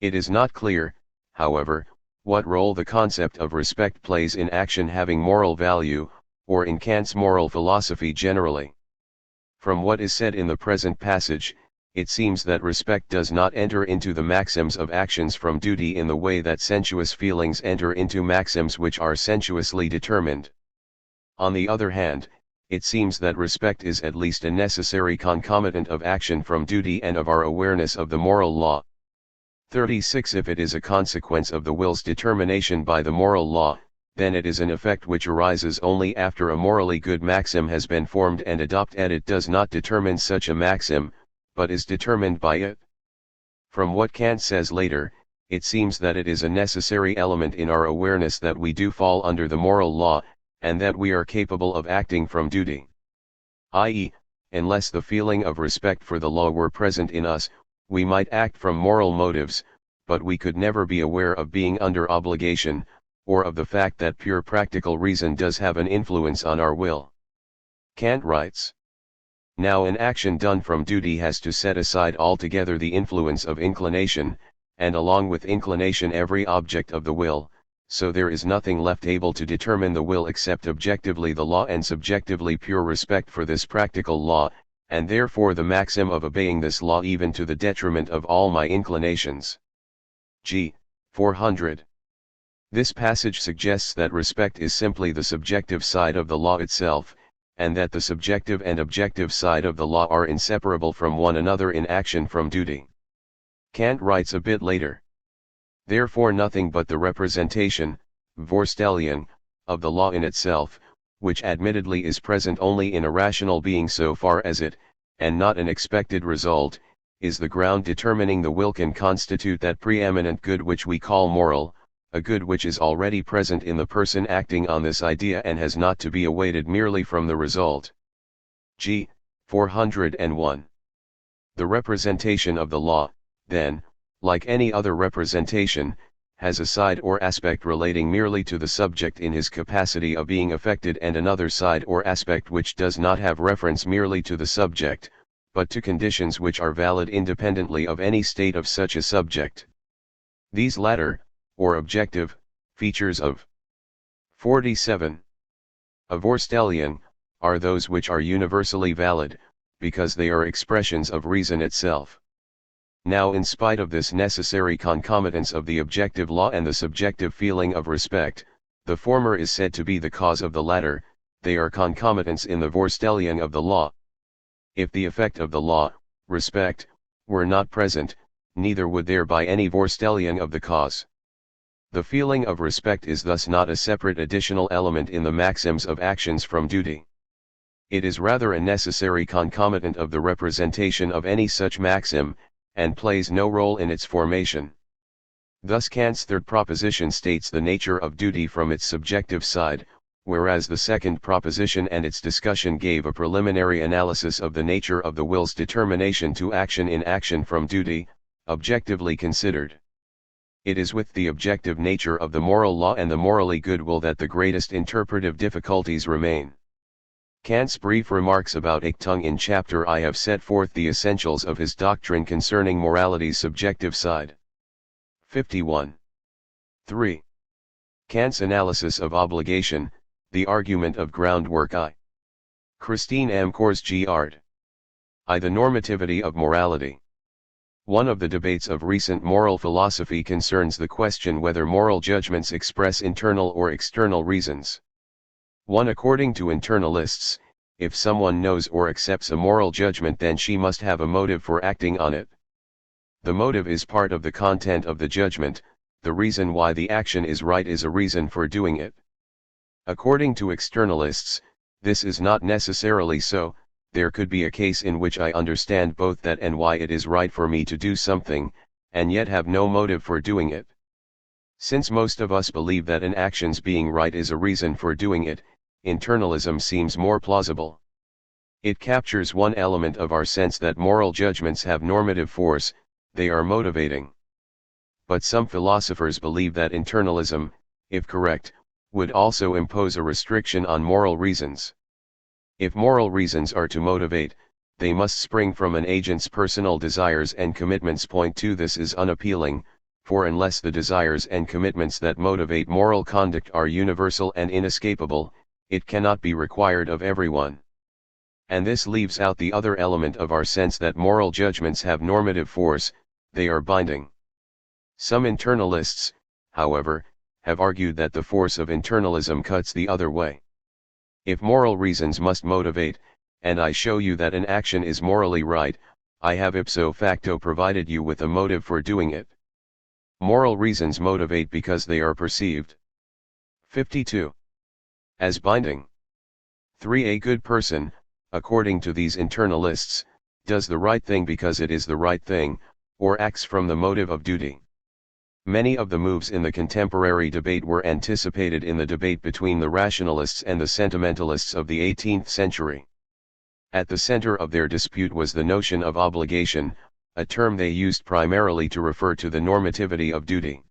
It is not clear, however, what role the concept of respect plays in action having moral value, or in Kant's moral philosophy generally. From what is said in the present passage, it seems that respect does not enter into the maxims of actions from duty in the way that sensuous feelings enter into maxims which are sensuously determined. On the other hand, it seems that respect is at least a necessary concomitant of action from duty and of our awareness of the moral law. 36. If it is a consequence of the will's determination by the moral law, then it is an effect which arises only after a morally good maxim has been formed and adopted, and it does not determine such a maxim, but is determined by it. From what Kant says later, it seems that it is a necessary element in our awareness that we do fall under the moral law, and that we are capable of acting from duty. I.e., unless the feeling of respect for the law were present in us, we might act from moral motives, but we could never be aware of being under obligation, or of the fact that pure practical reason does have an influence on our will. Kant writes, "Now an action done from duty has to set aside altogether the influence of inclination, and along with inclination every object of the will, so there is nothing left able to determine the will except objectively the law and subjectively pure respect for this practical law, and therefore the maxim of obeying this law even to the detriment of all my inclinations." G. 400. This passage suggests that respect is simply the subjective side of the law itself, and that the subjective and objective side of the law are inseparable from one another in action from duty. Kant writes a bit later, "Therefore nothing but the representation, Vorstellung, of the law in itself, which admittedly is present only in a rational being so far as it, and not an expected result, is the ground determining the will, can constitute that preeminent good which we call moral, a good which is already present in the person acting on this idea and has not to be awaited merely from the result." G. 401. The representation of the law, then, like any other representation, has a side or aspect relating merely to the subject in his capacity of being affected, and another side or aspect which does not have reference merely to the subject, but to conditions which are valid independently of any state of such a subject. These latter, or objective, features of 47. A Vorstellung, are those which are universally valid, because they are expressions of reason itself. Now in spite of this necessary concomitance of the objective law and the subjective feeling of respect, the former is said to be the cause of the latter, they are concomitants in the Vorstellung of the law. If the effect of the law, respect, were not present, neither would there be any Vorstellung of the cause. The feeling of respect is thus not a separate additional element in the maxims of actions from duty. It is rather a necessary concomitant of the representation of any such maxim, and plays no role in its formation. Thus Kant's third proposition states the nature of duty from its subjective side, whereas the second proposition and its discussion gave a preliminary analysis of the nature of the will's determination to action in action from duty, objectively considered. It is with the objective nature of the moral law and the morally good will that the greatest interpretive difficulties remain. Kant's brief remarks about Achtung in chapter I have set forth the essentials of his doctrine concerning morality's subjective side. 51. 3. Kant's analysis of obligation, the argument of groundwork I. Christine M. Korsgaard. I. The normativity of morality. One of the debates of recent moral philosophy concerns the question whether moral judgments express internal or external reasons. 1. According to internalists, if someone knows or accepts a moral judgment, then she must have a motive for acting on it. The motive is part of the content of the judgment. The reason why the action is right is a reason for doing it. According to externalists, this is not necessarily so. There could be a case in which I understand both that and why it is right for me to do something, and yet have no motive for doing it. Since most of us believe that an action's being right is a reason for doing it, internalism seems more plausible. It captures one element of our sense that moral judgments have normative force, they are motivating. But some philosophers believe that internalism, if correct, would also impose a restriction on moral reasons. If moral reasons are to motivate, they must spring from an agent's personal desires and commitments. Point 2. This is unappealing, for unless the desires and commitments that motivate moral conduct are universal and inescapable, it cannot be required of everyone. And this leaves out the other element of our sense that moral judgments have normative force, they are binding. Some internalists, however, have argued that the force of internalism cuts the other way. If moral reasons must motivate, and I show you that an action is morally right, I have ipso facto provided you with a motive for doing it. Moral reasons motivate because they are perceived. 52. As binding. 3. A good person, according to these internalists, does the right thing because it is the right thing, or acts from the motive of duty. Many of the moves in the contemporary debate were anticipated in the debate between the rationalists and the sentimentalists of the 18th century. At the center of their dispute was the notion of obligation, a term they used primarily to refer to the normativity of duty.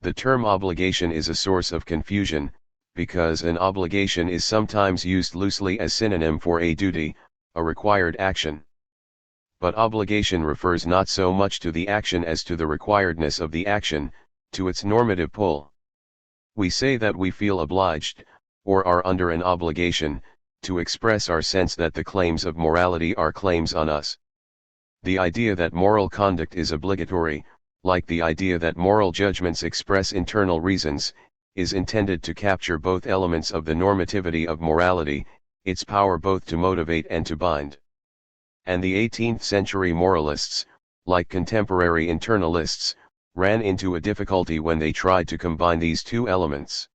The term obligation is a source of confusion, because an obligation is sometimes used loosely as synonym for a duty, a required action. But obligation refers not so much to the action as to the requiredness of the action, to its normative pull. We say that we feel obliged, or are under an obligation, to express our sense that the claims of morality are claims on us. The idea that moral conduct is obligatory, like the idea that moral judgments express internal reasons, is intended to capture both elements of the normativity of morality, its power both to motivate and to bind. And the 18th century moralists, like contemporary internalists, ran into a difficulty when they tried to combine these two elements.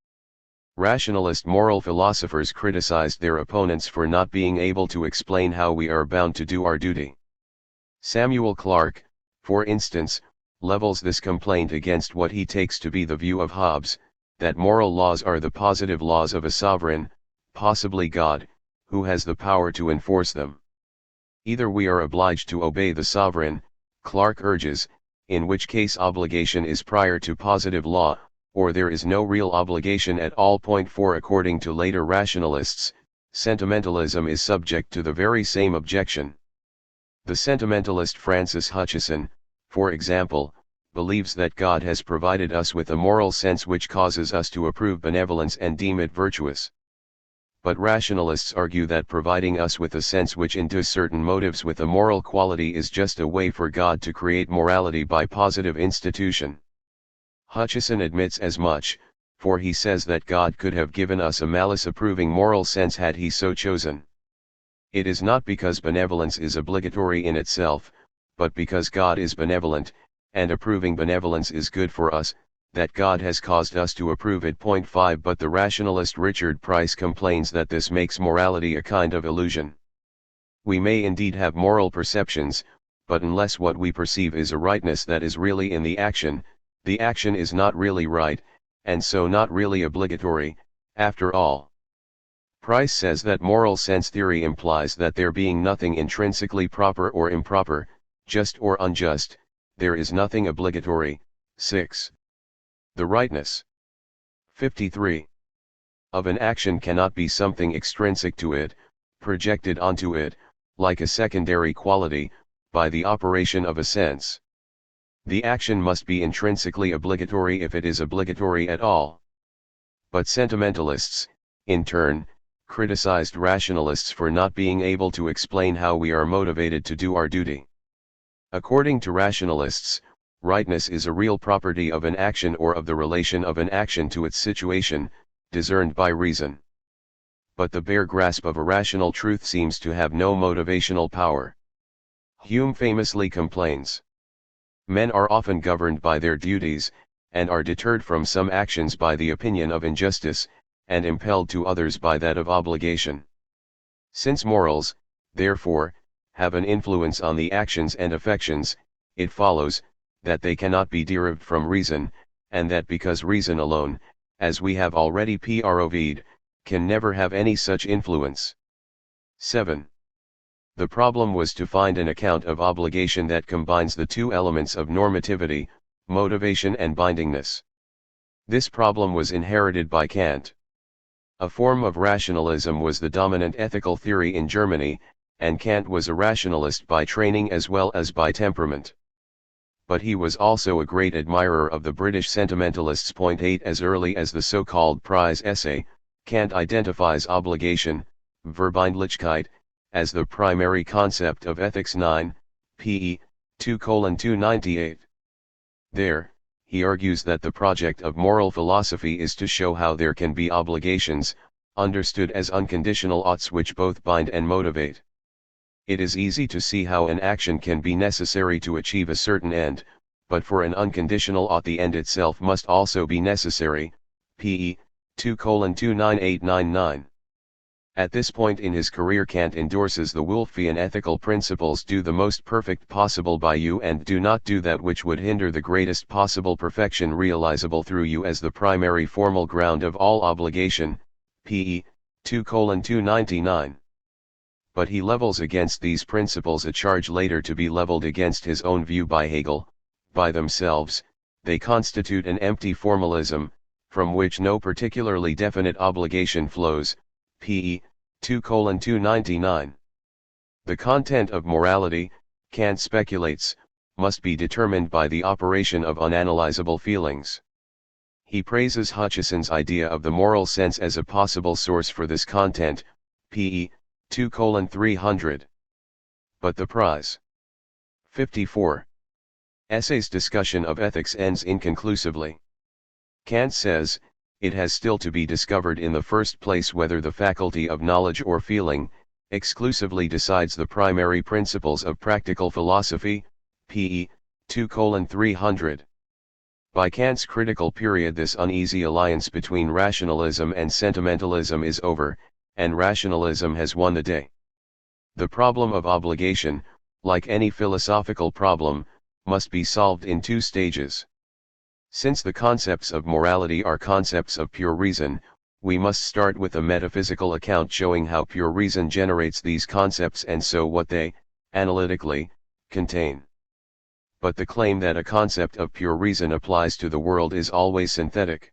Rationalist moral philosophers criticized their opponents for not being able to explain how we are bound to do our duty. Samuel Clarke, for instance, levels this complaint against what he takes to be the view of Hobbes, that moral laws are the positive laws of a sovereign, possibly God, who has the power to enforce them. Either we are obliged to obey the sovereign, Clarke urges, in which case obligation is prior to positive law, or there is no real obligation at all. Point 4. According to later rationalists, sentimentalism is subject to the very same objection. The sentimentalist Francis Hutcheson, for example, believes that God has provided us with a moral sense which causes us to approve benevolence and deem it virtuous. But rationalists argue that providing us with a sense which endows certain motives with a moral quality is just a way for God to create morality by positive institution. Hutcheson admits as much, for he says that God could have given us a malice-approving moral sense had he so chosen. It is not because benevolence is obligatory in itself, but because God is benevolent, and approving benevolence is good for us, that God has caused us to approve it. 5 But the rationalist Richard Price complains that this makes morality a kind of illusion. We may indeed have moral perceptions, but unless what we perceive is a rightness that is really in the action is not really right, and so not really obligatory, after all. Price says that moral sense theory implies that there being nothing intrinsically proper or improper, just or unjust, there is nothing obligatory. 6. The rightness 53. Of an action cannot be something extrinsic to it, projected onto it, like a secondary quality, by the operation of a sense. The action must be intrinsically obligatory if it is obligatory at all. But sentimentalists, in turn, criticized rationalists for not being able to explain how we are motivated to do our duty. According to rationalists, rightness is a real property of an action or of the relation of an action to its situation, discerned by reason. But the bare grasp of a rational truth seems to have no motivational power. Hume famously complains, "Men are often governed by their duties, and are deterred from some actions by the opinion of injustice, and impelled to others by that of obligation. Since morals, therefore, have an influence on the actions and affections, it follows, that they cannot be derived from reason, and that because reason alone, as we have already proved, can never have any such influence." 7. The problem was to find an account of obligation that combines the two elements of normativity, motivation and bindingness. This problem was inherited by Kant. A form of rationalism was the dominant ethical theory in Germany, and Kant was a rationalist by training as well as by temperament. But he was also a great admirer of the British sentimentalists. 8 As early as the so-called prize essay, Kant identifies obligation, Verbindlichkeit, as the primary concept of ethics. 9, p. 2:298. There, he argues that the project of moral philosophy is to show how there can be obligations, understood as unconditional oughts which both bind and motivate. It is easy to see how an action can be necessary to achieve a certain end, but for an unconditional ought the end itself must also be necessary. p. 2:29899. At this point in his career Kant endorses the Wolffian ethical principles: do the most perfect possible by you and do not do that which would hinder the greatest possible perfection realizable through you as the primary formal ground of all obligation. p. 2:299. But he levels against these principles a charge later to be leveled against his own view by Hegel: by themselves, they constitute an empty formalism, from which no particularly definite obligation flows. p. 2:299. The content of morality, Kant speculates, must be determined by the operation of unanalyzable feelings. He praises Hutcheson's idea of the moral sense as a possible source for this content. p. 2:300. But the prize 54. Essay's discussion of ethics ends inconclusively. Kant says, it has still to be discovered in the first place whether the faculty of knowledge or feeling, exclusively decides the primary principles of practical philosophy. p. 2:300. By Kant's critical period this uneasy alliance between rationalism and sentimentalism is over, and rationalism has won the day. The problem of obligation, like any philosophical problem, must be solved in two stages. Since the concepts of morality are concepts of pure reason, we must start with a metaphysical account showing how pure reason generates these concepts and so what they, analytically, contain. But the claim that a concept of pure reason applies to the world is always synthetic.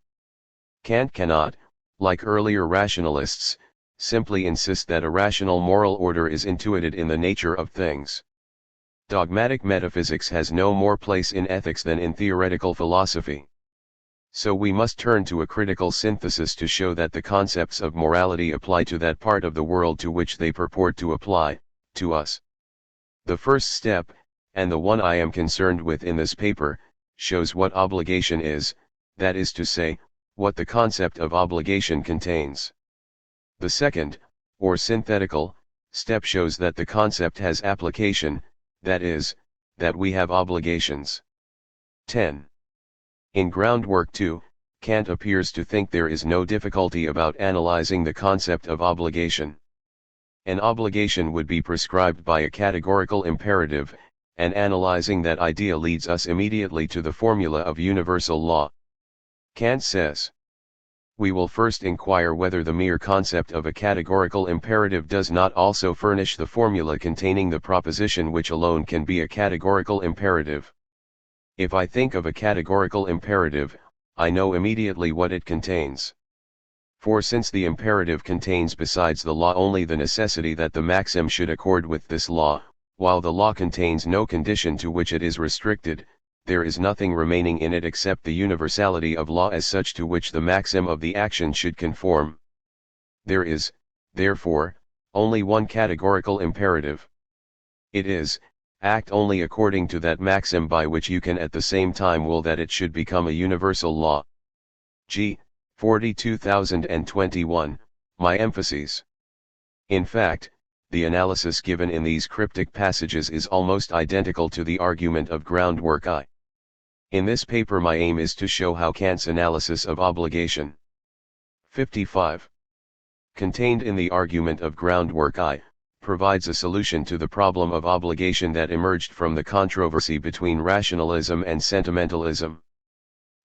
Kant cannot, like earlier rationalists, simply insist that a rational moral order is intuited in the nature of things. Dogmatic metaphysics has no more place in ethics than in theoretical philosophy. So we must turn to a critical synthesis to show that the concepts of morality apply to that part of the world to which they purport to apply, to us. The first step, and the one I am concerned with in this paper, shows what obligation is, that is to say, what the concept of obligation contains. The second, or synthetical, step shows that the concept has application, that is, that we have obligations. 10. In groundwork 2, Kant appears to think there is no difficulty about analyzing the concept of obligation. An obligation would be prescribed by a categorical imperative, and analyzing that idea leads us immediately to the formula of universal law. Kant says, we will first inquire whether the mere concept of a categorical imperative does not also furnish the formula containing the proposition which alone can be a categorical imperative. If I think of a categorical imperative, I know immediately what it contains. For since the imperative contains besides the law only the necessity that the maxim should accord with this law, while the law contains no condition to which it is restricted, there is nothing remaining in it except the universality of law as such to which the maxim of the action should conform. There is, therefore, only one categorical imperative. It is, act only according to that maxim by which you can at the same time will that it should become a universal law. G. 42021, my emphases. In fact, the analysis given in these cryptic passages is almost identical to the argument of groundwork I. In this paper my aim is to show how Kant's analysis of obligation 55, contained in the argument of groundwork I, provides a solution to the problem of obligation that emerged from the controversy between rationalism and sentimentalism.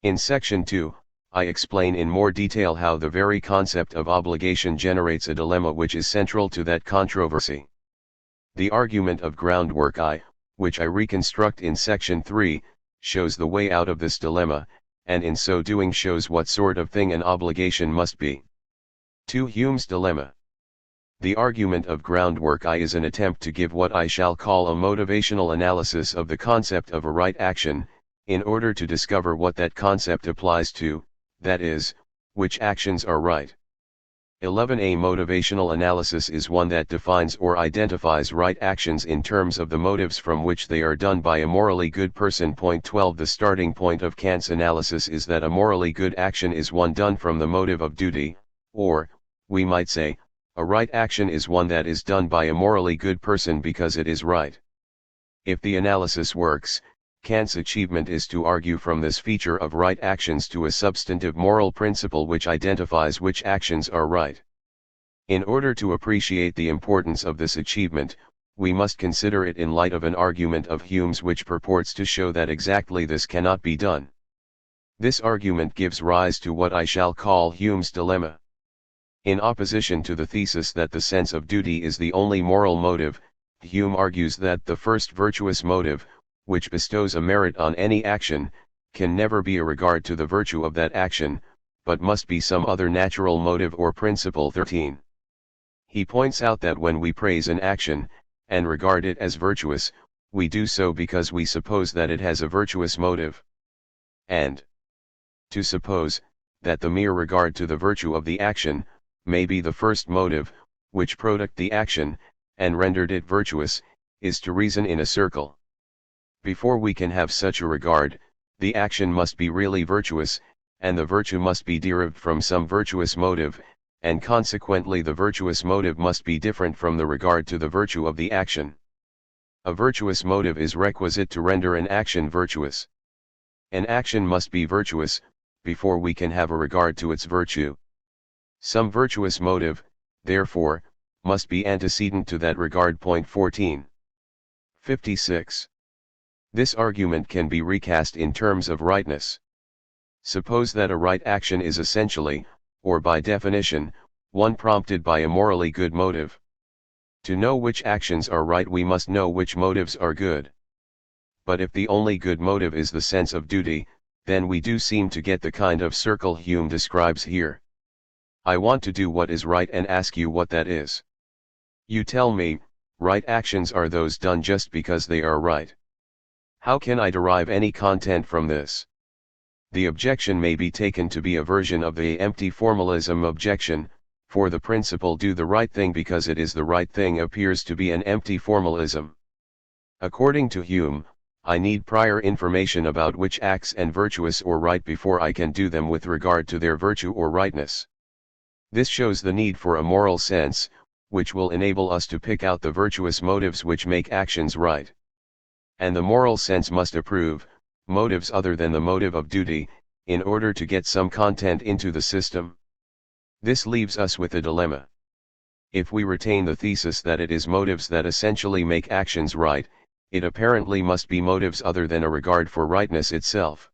In section 2, I explain in more detail how the very concept of obligation generates a dilemma which is central to that controversy. The argument of groundwork I, which I reconstruct in section 3, shows the way out of this dilemma, and in so doing shows what sort of thing an obligation must be. 2. Hume's dilemma. The argument of groundwork I is an attempt to give what I shall call a motivational analysis of the concept of a right action, in order to discover what that concept applies to, that is, which actions are right. 11. A motivational analysis is one that defines or identifies right actions in terms of the motives from which they are done by a morally good person. 12. The starting point of Kant's analysis is that a morally good action is one done from the motive of duty, or, we might say, a right action is one that is done by a morally good person because it is right. If the analysis works, Kant's achievement is to argue from this feature of right actions to a substantive moral principle which identifies which actions are right. In order to appreciate the importance of this achievement, we must consider it in light of an argument of Hume's which purports to show that exactly this cannot be done. This argument gives rise to what I shall call Hume's dilemma. In opposition to the thesis that the sense of duty is the only moral motive, Hume argues that the first virtuous motive, which bestows a merit on any action, can never be a regard to the virtue of that action, but must be some other natural motive or principle. 13. He points out that when we praise an action, and regard it as virtuous, we do so because we suppose that it has a virtuous motive. And to suppose that the mere regard to the virtue of the action may be the first motive, which product the action, and rendered it virtuous, is to reason in a circle. Before we can have such a regard, the action must be really virtuous, and the virtue must be derived from some virtuous motive, and consequently the virtuous motive must be different from the regard to the virtue of the action. A virtuous motive is requisite to render an action virtuous. An action must be virtuous, before we can have a regard to its virtue. Some virtuous motive, therefore, must be antecedent to that regard. 14. 56. This argument can be recast in terms of rightness. Suppose that a right action is essentially, or by definition, one prompted by a morally good motive. To know which actions are right we must know which motives are good. But if the only good motive is the sense of duty, then we do seem to get the kind of circle Hume describes here. I want to do what is right and ask you what that is. You tell me, right actions are those done just because they are right. How can I derive any content from this? The objection may be taken to be a version of the empty formalism objection, for the principle do the right thing because it is the right thing appears to be an empty formalism. According to Hume, I need prior information about which acts and virtuous or right before I can do them with regard to their virtue or rightness. This shows the need for a moral sense, which will enable us to pick out the virtuous motives which make actions right. And the moral sense must approve, motives other than the motive of duty, in order to get some content into the system. This leaves us with a dilemma. If we retain the thesis that it is motives that essentially make actions right, it apparently must be motives other than a regard for rightness itself.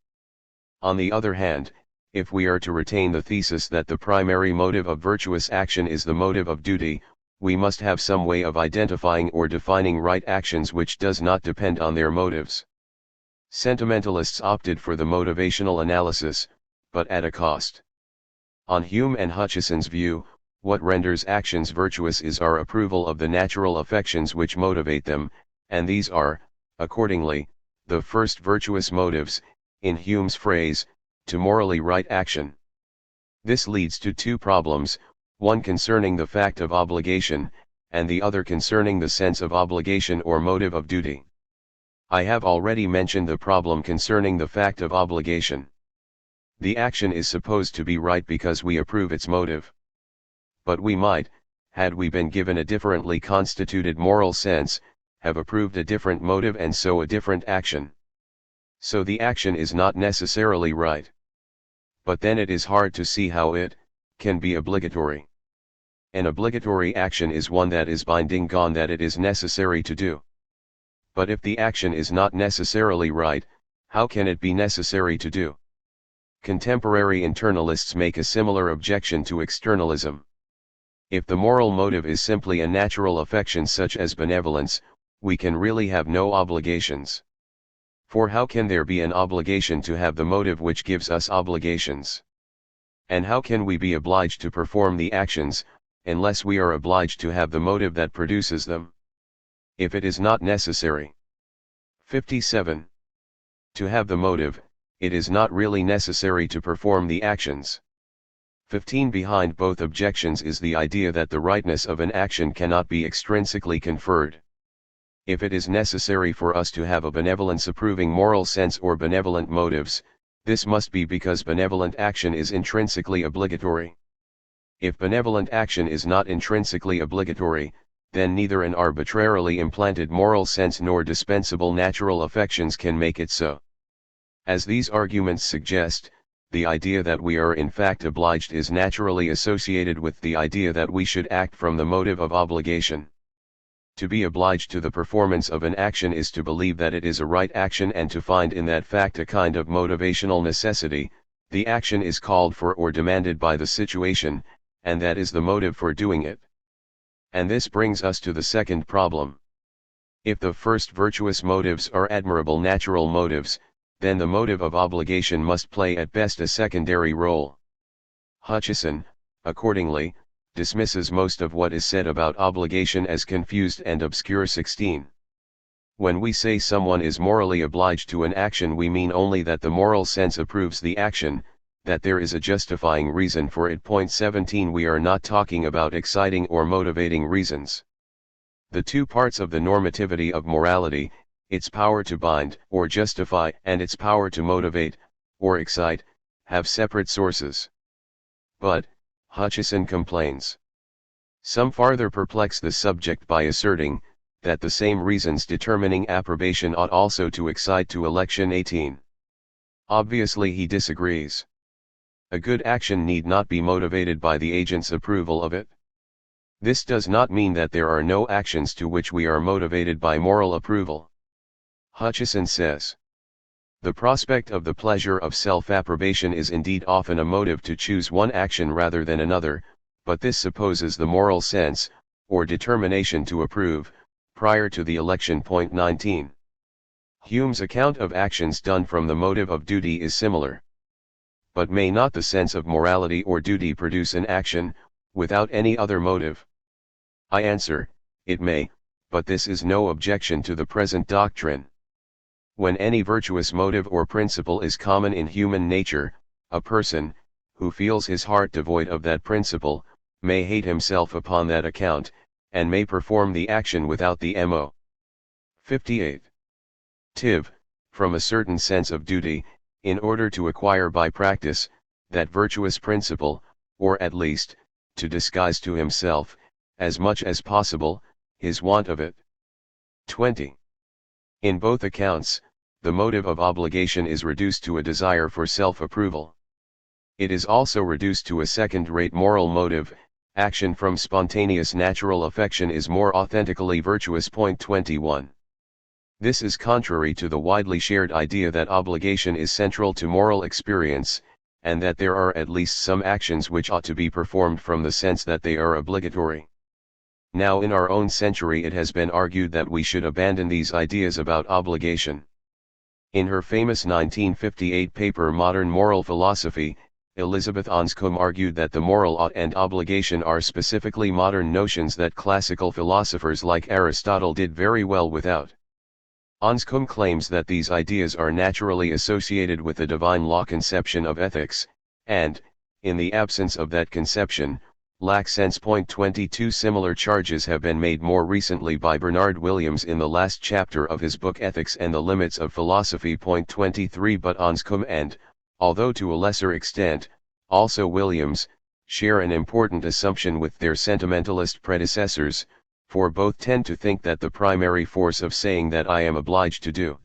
On the other hand, if we are to retain the thesis that the primary motive of virtuous action is the motive of duty, we must have some way of identifying or defining right actions which does not depend on their motives. Sentimentalists opted for the motivational analysis, but at a cost. On Hume and Hutcheson's view, what renders actions virtuous is our approval of the natural affections which motivate them, and these are, accordingly, the first virtuous motives, in Hume's phrase, to morally right action. This leads to two problems, one concerning the fact of obligation, and the other concerning the sense of obligation or motive of duty. I have already mentioned the problem concerning the fact of obligation. The action is supposed to be right because we approve its motive. But we might, had we been given a differently constituted moral sense, have approved a different motive and so a different action. So the action is not necessarily right. But then it is hard to see how it can be obligatory. An obligatory action is one that is binding on that it is necessary to do. But if the action is not necessarily right, how can it be necessary to do? Contemporary internalists make a similar objection to externalism. If the moral motive is simply a natural affection such as benevolence, we can really have no obligations. For how can there be an obligation to have the motive which gives us obligations? And how can we be obliged to perform the actions, unless we are obliged to have the motive that produces them? If it is not necessary. 57. To have the motive, it is not really necessary to perform the actions. 15. Behind both objections is the idea that the rightness of an action cannot be extrinsically conferred. If it is necessary for us to have a benevolence-approving moral sense or benevolent motives, this must be because benevolent action is intrinsically obligatory. If benevolent action is not intrinsically obligatory, then neither an arbitrarily implanted moral sense nor dispensable natural affections can make it so. As these arguments suggest, the idea that we are in fact obliged is naturally associated with the idea that we should act from the motive of obligation. To be obliged to the performance of an action is to believe that it is a right action and to find in that fact a kind of motivational necessity. The action is called for or demanded by the situation, and that is the motive for doing it. And this brings us to the second problem. If the first virtuous motives are admirable natural motives, then the motive of obligation must play at best a secondary role. Hutcheson, accordingly, dismisses most of what is said about obligation as confused and obscure. 16. When we say someone is morally obliged to an action, we mean only that the moral sense approves the action, that there is a justifying reason for it. 17. We are not talking about exciting or motivating reasons. The two parts of the normativity of morality, its power to bind or justify and its power to motivate or excite, have separate sources. But, Hutcheson complains, some farther perplex the subject by asserting that the same reasons determining approbation ought also to excite to election. 18. Obviously he disagrees. A good action need not be motivated by the agent's approval of it. This does not mean that there are no actions to which we are motivated by moral approval. Hutcheson says, the prospect of the pleasure of self-approbation is indeed often a motive to choose one action rather than another, but this supposes the moral sense, or determination to approve, prior to the election. 19. Hume's account of actions done from the motive of duty is similar. But may not the sense of morality or duty produce an action, without any other motive? I answer, it may, but this is no objection to the present doctrine. When any virtuous motive or principle is common in human nature, a person, who feels his heart devoid of that principle, may hate himself upon that account, and may perform the action without the mo. 58. Tiv, from a certain sense of duty, in order to acquire by practice, that virtuous principle, or at least, to disguise to himself, as much as possible, his want of it. 20. In both accounts, the motive of obligation is reduced to a desire for self-approval. It is also reduced to a second-rate moral motive. Action from spontaneous natural affection is more authentically virtuous. Point 21. This is contrary to the widely shared idea that obligation is central to moral experience, and that there are at least some actions which ought to be performed from the sense that they are obligatory. Now in our own century it has been argued that we should abandon these ideas about obligation. In her famous 1958 paper Modern Moral Philosophy, Elizabeth Anscombe argued that the moral ought and obligation are specifically modern notions that classical philosophers like Aristotle did very well without. Anscombe claims that these ideas are naturally associated with the divine law conception of ethics, and, in the absence of that conception, lack sense. Point 22. Similar charges have been made more recently by Bernard Williams in the last chapter of his book Ethics and the Limits of Philosophy. Point 23. But Anscombe and, although to a lesser extent, also Williams, share an important assumption with their sentimentalist predecessors, for both tend to think that the primary force of saying that I am obliged to do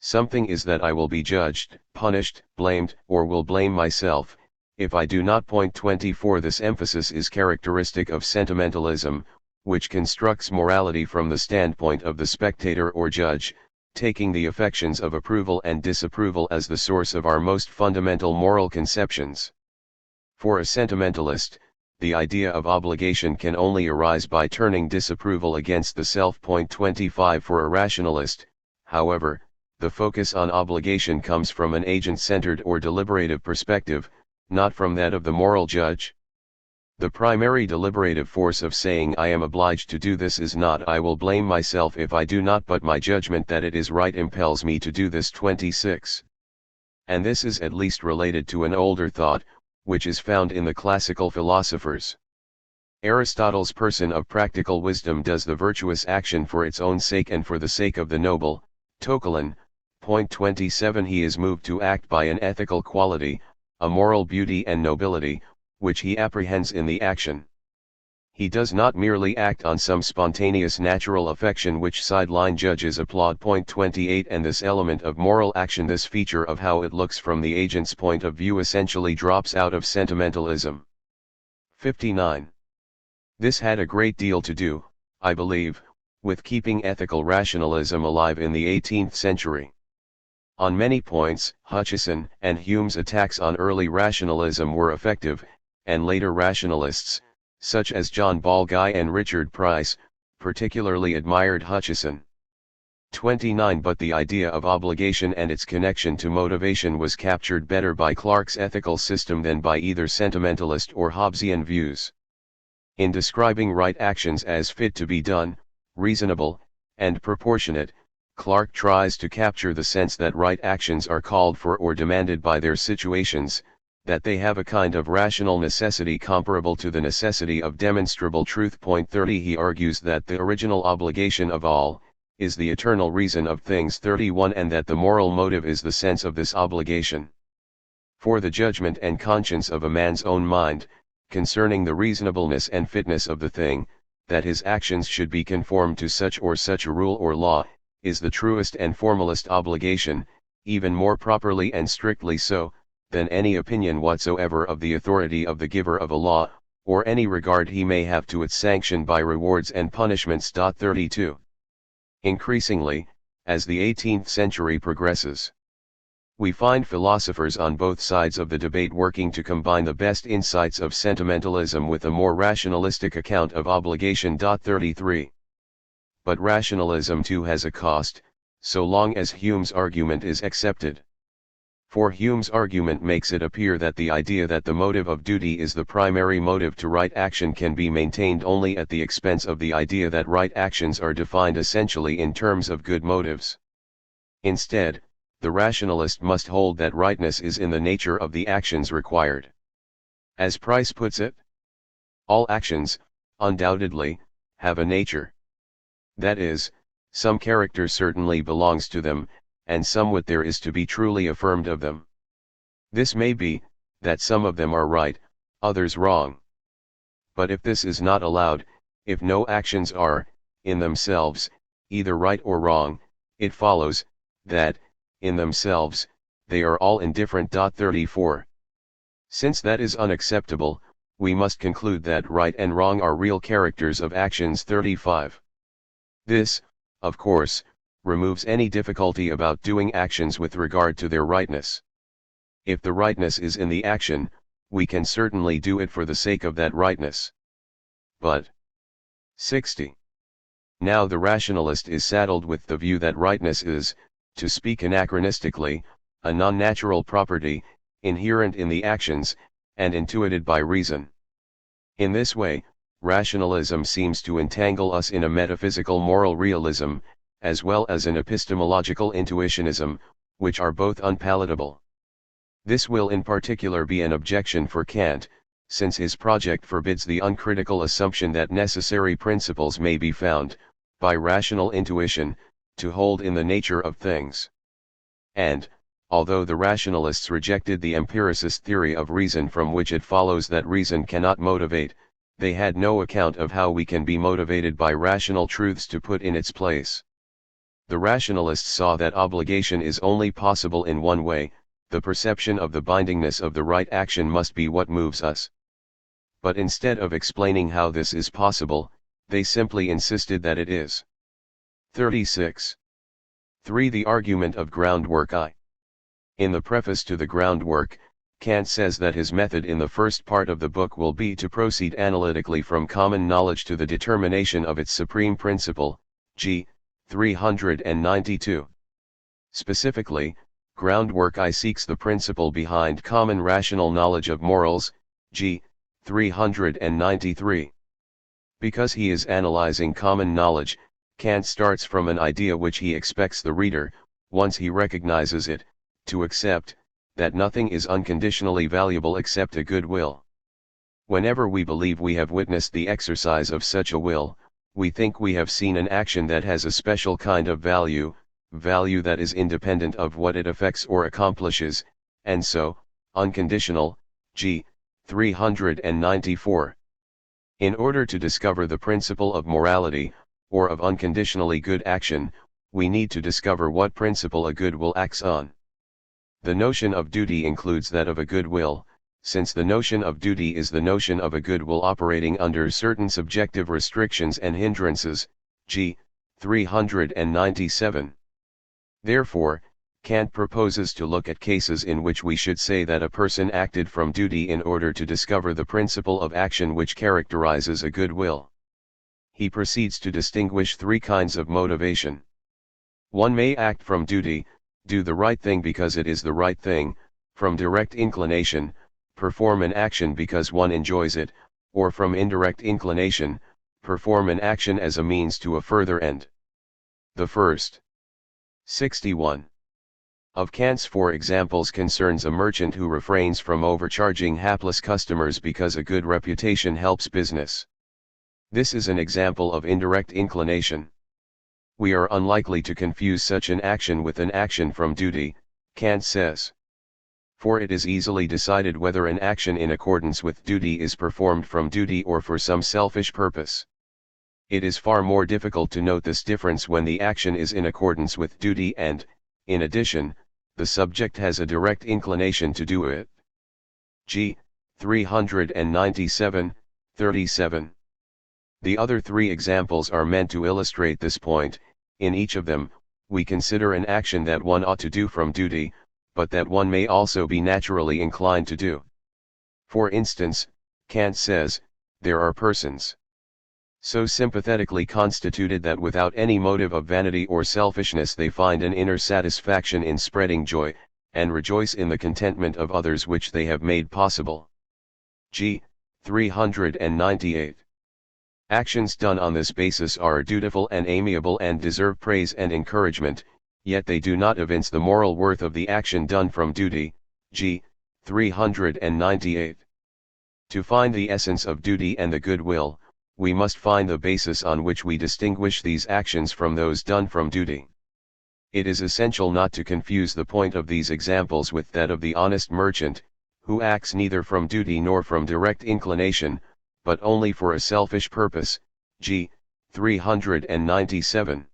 something is that I will be judged, punished, blamed, or will blame myself, if I do not. Point 24. This emphasis is characteristic of sentimentalism, which constructs morality from the standpoint of the spectator or judge, taking the affections of approval and disapproval as the source of our most fundamental moral conceptions. For a sentimentalist, the idea of obligation can only arise by turning disapproval against the self. Point 25. For a rationalist, however, the focus on obligation comes from an agent-centered or deliberative perspective, not from that of the moral judge. The primary deliberative force of saying I am obliged to do this is not I will blame myself if I do not, but my judgment that it is right impels me to do this. 26. And this is at least related to an older thought, which is found in the classical philosophers. Aristotle's person of practical wisdom does the virtuous action for its own sake and for the sake of the noble, Tokelin. Point 27. He is moved to act by an ethical quality, a moral beauty and nobility, which he apprehends in the action. He does not merely act on some spontaneous natural affection which sideline judges applaud. Point 28. And this element of moral action, this feature of how it looks from the agent's point of view, essentially drops out of sentimentalism. 59. This had a great deal to do, I believe, with keeping ethical rationalism alive in the 18th century. On many points, Hutcheson and Hume's attacks on early rationalism were effective, and later rationalists, such as John Ball Guy and Richard Price, particularly admired Hutcheson. 29. But the idea of obligation and its connection to motivation was captured better by Clarke's ethical system than by either sentimentalist or Hobbesian views. In describing right actions as fit to be done, reasonable, and proportionate, Clarke tries to capture the sense that right actions are called for or demanded by their situations, that they have a kind of rational necessity comparable to the necessity of demonstrable truth. Point 30. He argues that the original obligation of all is the eternal reason of things. 31. And that the moral motive is the sense of this obligation. For the judgment and conscience of a man's own mind, concerning the reasonableness and fitness of the thing, that his actions should be conformed to such or such a rule or law, is the truest and formalest obligation, even more properly and strictly so, than any opinion whatsoever of the authority of the giver of a law, or any regard he may have to its sanction by rewards and punishments. 32. Increasingly, as the 18th century progresses, we find philosophers on both sides of the debate working to combine the best insights of sentimentalism with a more rationalistic account of obligation. 33. But rationalism too has a cost, so long as Hume's argument is accepted. For Hume's argument makes it appear that the idea that the motive of duty is the primary motive to right action can be maintained only at the expense of the idea that right actions are defined essentially in terms of good motives. Instead, the rationalist must hold that rightness is in the nature of the actions required. As Price puts it, all actions, undoubtedly, have a nature. That is, some character certainly belongs to them, and somewhat there is to be truly affirmed of them. This may be, that some of them are right, others wrong. But if this is not allowed, if no actions are, in themselves, either right or wrong, it follows, that, in themselves, they are all indifferent. 34. Since that is unacceptable, we must conclude that right and wrong are real characters of actions. 35. This, of course, removes any difficulty about doing actions with regard to their rightness. If the rightness is in the action, we can certainly do it for the sake of that rightness. But 60. Now the rationalist is saddled with the view that rightness is, to speak anachronistically, a non-natural property, inherent in the actions, and intuited by reason. In this way, rationalism seems to entangle us in a metaphysical moral realism, as well as an epistemological intuitionism, which are both unpalatable. This will in particular be an objection for Kant, since his project forbids the uncritical assumption that necessary principles may be found, by rational intuition, to hold in the nature of things. And, although the rationalists rejected the empiricist theory of reason from which it follows that reason cannot motivate, they had no account of how we can be motivated by rational truths to put in its place. The rationalists saw that obligation is only possible in one way: the perception of the bindingness of the right action must be what moves us. But instead of explaining how this is possible, they simply insisted that it is. 36. 3. The argument of groundwork. In the preface to the groundwork, Kant says that his method in the first part of the book will be to proceed analytically from common knowledge to the determination of its supreme principle, g. 392. Specifically, groundwork I seeks the principle behind common rational knowledge of morals, g. 393. Because he is analyzing common knowledge, Kant starts from an idea which he expects the reader, once he recognizes it, to accept, that nothing is unconditionally valuable except a good will. Whenever we believe we have witnessed the exercise of such a will, we think we have seen an action that has a special kind of value that is independent of what it affects or accomplishes, and so, unconditional, g. 394. In order to discover the principle of morality, or of unconditionally good action, we need to discover what principle a good will acts on. The notion of duty includes that of a good will, since the notion of duty is the notion of a good will operating under certain subjective restrictions and hindrances, g. 397. Therefore, Kant proposes to look at cases in which we should say that a person acted from duty in order to discover the principle of action which characterizes a good will. He proceeds to distinguish three kinds of motivation. One may act from duty, do the right thing because it is the right thing; from direct inclination, perform an action because one enjoys it; or from indirect inclination, perform an action as a means to a further end. The first. 61. Of Kant's four examples concerns a merchant who refrains from overcharging hapless customers because a good reputation helps business. This is an example of indirect inclination. We are unlikely to confuse such an action with an action from duty, Kant says. For it is easily decided whether an action in accordance with duty is performed from duty or for some selfish purpose. It is far more difficult to note this difference when the action is in accordance with duty and, in addition, the subject has a direct inclination to do it. G. 397, 37. The other three examples are meant to illustrate this point. In each of them, we consider an action that one ought to do from duty, but that one may also be naturally inclined to do. For instance, Kant says, there are persons so sympathetically constituted that without any motive of vanity or selfishness they find an inner satisfaction in spreading joy, and rejoice in the contentment of others which they have made possible. G. 398. Actions done on this basis are dutiful and amiable and deserve praise and encouragement, yet they do not evince the moral worth of the action done from duty. G. 398. To find the essence of duty and the good will, we must find the basis on which we distinguish these actions from those done from duty. It is essential not to confuse the point of these examples with that of the honest merchant, who acts neither from duty nor from direct inclination, but only for a selfish purpose. G. 397.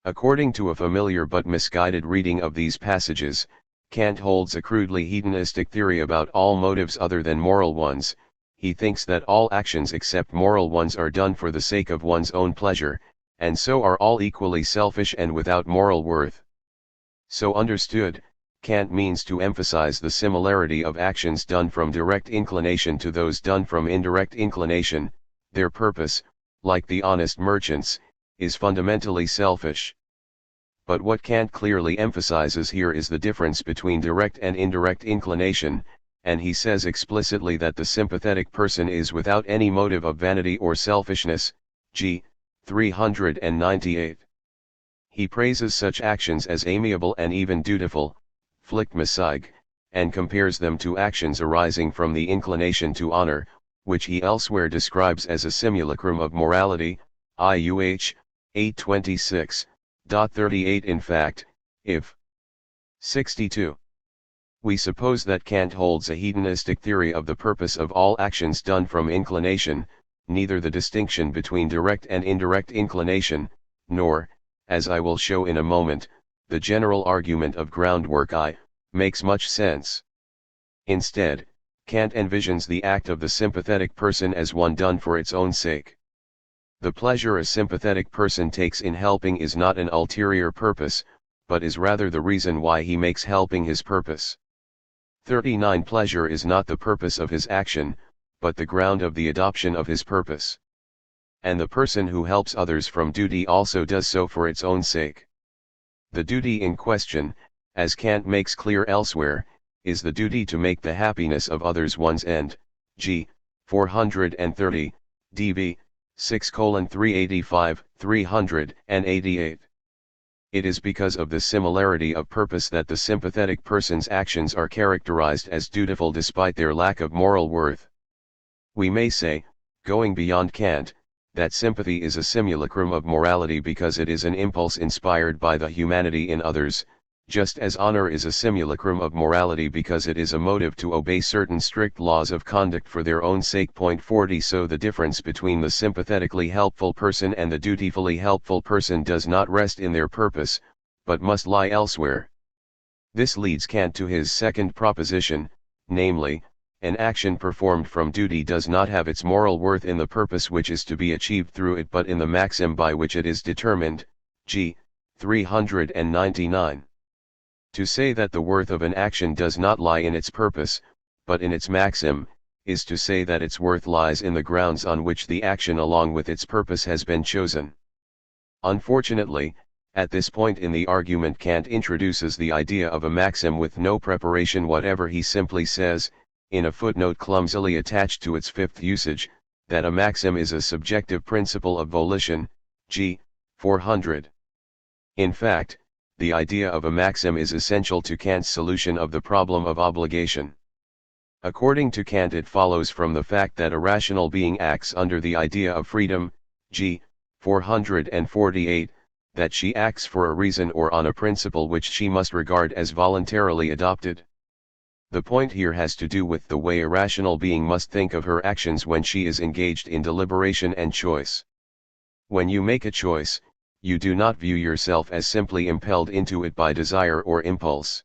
According to a familiar but misguided reading of these passages, Kant holds a crudely hedonistic theory about all motives other than moral ones. He thinks that all actions except moral ones are done for the sake of one's own pleasure, and so are all equally selfish and without moral worth. So understood, Kant means to emphasize the similarity of actions done from direct inclination to those done from indirect inclination. Their purpose, like the honest merchant's, is fundamentally selfish. But what Kant clearly emphasizes here is the difference between direct and indirect inclination, and he says explicitly that the sympathetic person is without any motive of vanity or selfishness, g. 398. He praises such actions as amiable and even dutiful, plichtmaßig, and compares them to actions arising from the inclination to honor, which he elsewhere describes as a simulacrum of morality, IUH, 826. 38. In fact, if 62. We suppose that Kant holds a hedonistic theory of the purpose of all actions done from inclination, neither the distinction between direct and indirect inclination, nor, as I will show in a moment, the general argument of groundwork makes much sense. Instead, Kant envisions the act of the sympathetic person as one done for its own sake. The pleasure a sympathetic person takes in helping is not an ulterior purpose, but is rather the reason why he makes helping his purpose. 39. Pleasure is not the purpose of his action, but the ground of the adoption of his purpose. And the person who helps others from duty also does so for its own sake. The duty in question, as Kant makes clear elsewhere, is the duty to make the happiness of others one's end, g. 430, dv. 6:385, 388. It is because of the similarity of purpose that the sympathetic person's actions are characterized as dutiful despite their lack of moral worth. We may say, going beyond Kant, that sympathy is a simulacrum of morality because it is an impulse inspired by the humanity in others, just as honor is a simulacrum of morality because it is a motive to obey certain strict laws of conduct for their own sake. 40. So the difference between the sympathetically helpful person and the dutifully helpful person does not rest in their purpose, but must lie elsewhere. This leads Kant to his second proposition, namely, an action performed from duty does not have its moral worth in the purpose which is to be achieved through it but in the maxim by which it is determined, g. 399. To say that the worth of an action does not lie in its purpose, but in its maxim, is to say that its worth lies in the grounds on which the action along with its purpose has been chosen. Unfortunately, at this point in the argument Kant introduces the idea of a maxim with no preparation whatever. He simply says, in a footnote clumsily attached to its fifth usage, that a maxim is a subjective principle of volition, g. 400. In fact, the idea of a maxim is essential to Kant's solution of the problem of obligation. According to Kant, it follows from the fact that a rational being acts under the idea of freedom, g. 448, that she acts for a reason or on a principle which she must regard as voluntarily adopted. The point here has to do with the way a rational being must think of her actions when she is engaged in deliberation and choice. When you make a choice, you do not view yourself as simply impelled into it by desire or impulse.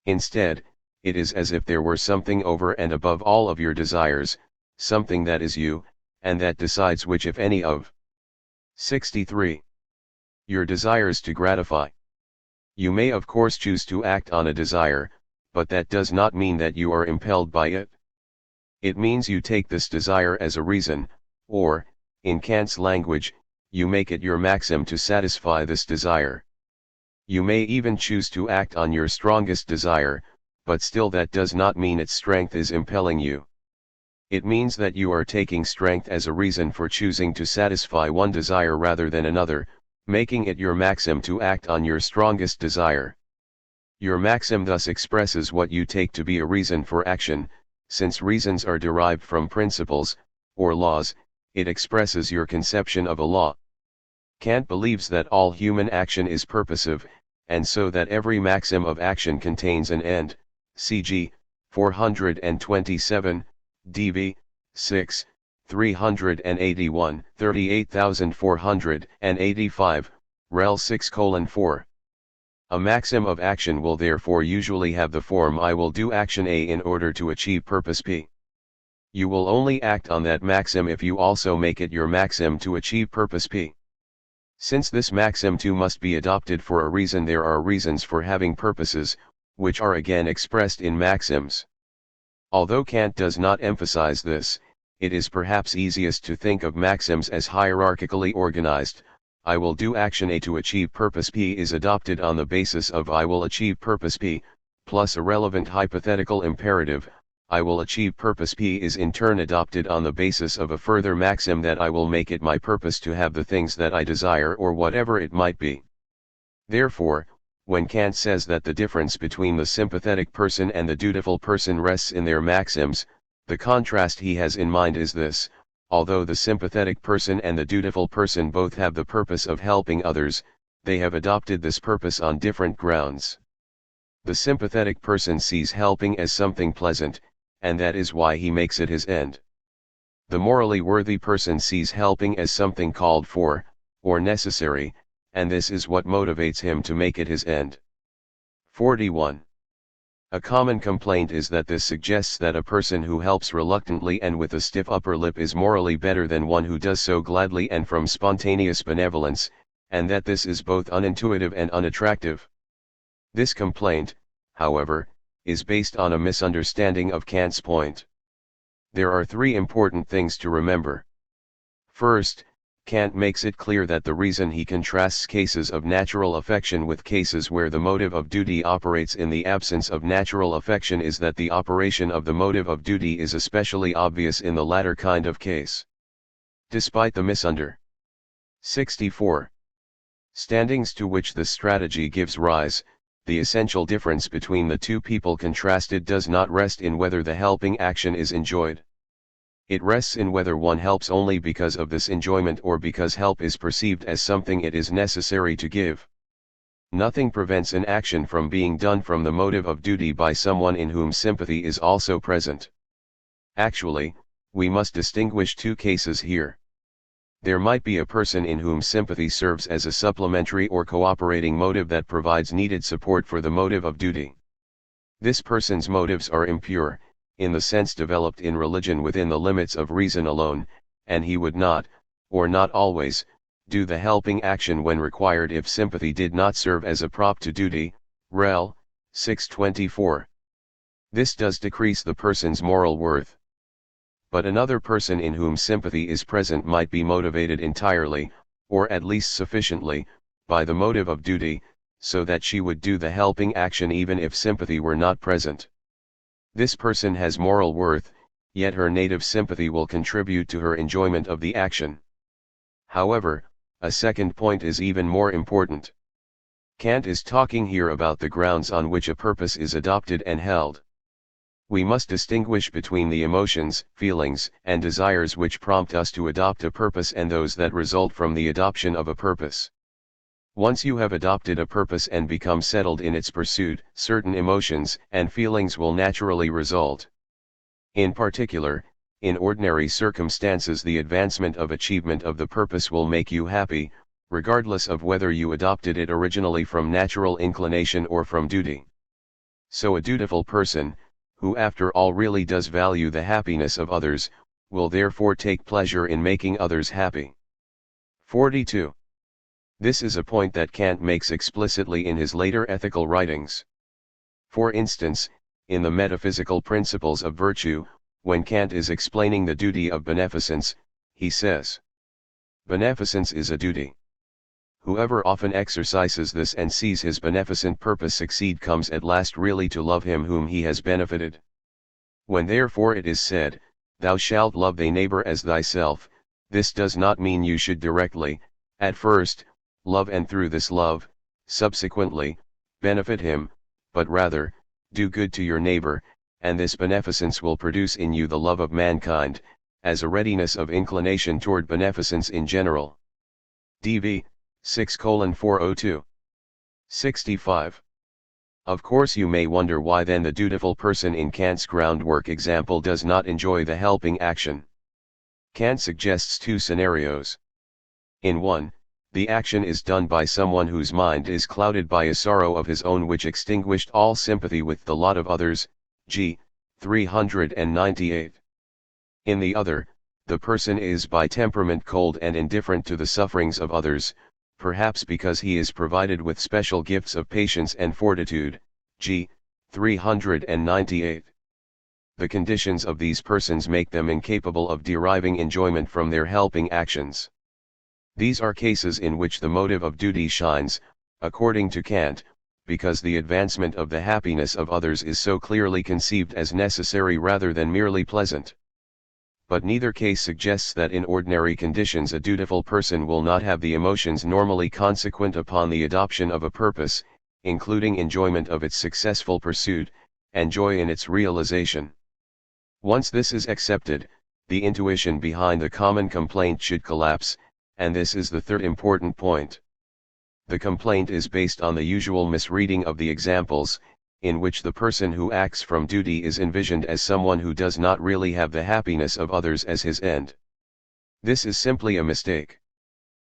Instead, it is as if there were something over and above all of your desires, something that is you, and that decides which if any of 63. Your desires to gratify. You may of course choose to act on a desire, but that does not mean that you are impelled by it. It means you take this desire as a reason, or, in Kant's language, you make it your maxim to satisfy this desire. You may even choose to act on your strongest desire, but still that does not mean its strength is impelling you. It means that you are taking strength as a reason for choosing to satisfy one desire rather than another, making it your maxim to act on your strongest desire. Your maxim thus expresses what you take to be a reason for action. Since reasons are derived from principles, or laws, it expresses your conception of a law. Kant believes that all human action is purposive, and so that every maxim of action contains an end, cg. 427, dv. 6, 381, 38,485, Rel 6:4. A maxim of action will therefore usually have the form I will do action A in order to achieve purpose B. You will only act on that maxim if you also make it your maxim to achieve purpose P. Since this maxim too must be adopted for a reason, there are reasons for having purposes, which are again expressed in maxims. Although Kant does not emphasize this, it is perhaps easiest to think of maxims as hierarchically organized. I will do action A to achieve purpose P is adopted on the basis of I will achieve purpose P, plus a relevant hypothetical imperative, I will achieve purpose P is in turn adopted on the basis of a further maxim that I will make it my purpose to have the things that I desire or whatever it might be. Therefore, when Kant says that the difference between the sympathetic person and the dutiful person rests in their maxims, the contrast he has in mind is this: although the sympathetic person and the dutiful person both have the purpose of helping others, they have adopted this purpose on different grounds. The sympathetic person sees helping as something pleasant, and that is why he makes it his end. The morally worthy person sees helping as something called for, or necessary, and this is what motivates him to make it his end. 41. A common complaint is that this suggests that a person who helps reluctantly and with a stiff upper lip is morally better than one who does so gladly and from spontaneous benevolence, and that this is both unintuitive and unattractive. This complaint, however, is based on a misunderstanding of Kant's point. There are three important things to remember. First, Kant makes it clear that the reason he contrasts cases of natural affection with cases where the motive of duty operates in the absence of natural affection is that the operation of the motive of duty is especially obvious in the latter kind of case. Despite the misunder 64 standings to which this strategy gives rise, the essential difference between the two people contrasted does not rest in whether the helping action is enjoyed. It rests in whether one helps only because of this enjoyment or because help is perceived as something it is necessary to give. Nothing prevents an action from being done from the motive of duty by someone in whom sympathy is also present. Actually, we must distinguish two cases here. There might be a person in whom sympathy serves as a supplementary or cooperating motive that provides needed support for the motive of duty. This person's motives are impure, in the sense developed in religion within the limits of reason alone, and he would not, or not always, do the helping action when required if sympathy did not serve as a prop to duty. Rel. 6:24. This does decrease the person's moral worth. But another person in whom sympathy is present might be motivated entirely, or at least sufficiently, by the motive of duty, so that she would do the helping action even if sympathy were not present. This person has moral worth, yet her native sympathy will contribute to her enjoyment of the action. However, a second point is even more important. Kant is talking here about the grounds on which a purpose is adopted and held. We must distinguish between the emotions, feelings, and desires which prompt us to adopt a purpose and those that result from the adoption of a purpose. Once you have adopted a purpose and become settled in its pursuit, certain emotions and feelings will naturally result. In particular, in ordinary circumstances the advancement of achievement of the purpose will make you happy, regardless of whether you adopted it originally from natural inclination or from duty. So a dutiful person, who after all really does value the happiness of others, will therefore take pleasure in making others happy. 42. This is a point that Kant makes explicitly in his later ethical writings. For instance, in the Metaphysical Principles of Virtue, when Kant is explaining the duty of beneficence, he says, "Beneficence is a duty. Whoever often exercises this and sees his beneficent purpose succeed comes at last really to love him whom he has benefited. When therefore it is said, 'Thou shalt love thy neighbor as thyself,' this does not mean you should directly, at first, love and through this love, subsequently, benefit him, but rather, do good to your neighbor, and this beneficence will produce in you the love of mankind, as a readiness of inclination toward beneficence in general." DV 6:402. 65. Of course you may wonder why then the dutiful person in Kant's groundwork example does not enjoy the helping action. Kant suggests two scenarios. In one, the action is done by someone whose mind is clouded by a sorrow of his own which extinguished all sympathy with the lot of others, g. 398. In the other, the person is by temperament cold and indifferent to the sufferings of others, perhaps because he is provided with special gifts of patience and fortitude, g. 398. The conditions of these persons make them incapable of deriving enjoyment from their helping actions. These are cases in which the motive of duty shines, according to Kant, because the advancement of the happiness of others is so clearly conceived as necessary rather than merely pleasant. But neither case suggests that in ordinary conditions a dutiful person will not have the emotions normally consequent upon the adoption of a purpose, including enjoyment of its successful pursuit, and joy in its realization. Once this is accepted, the intuition behind the common complaint should collapse, and this is the third important point. The complaint is based on the usual misreading of the examples, in which the person who acts from duty is envisioned as someone who does not really have the happiness of others as his end. This is simply a mistake.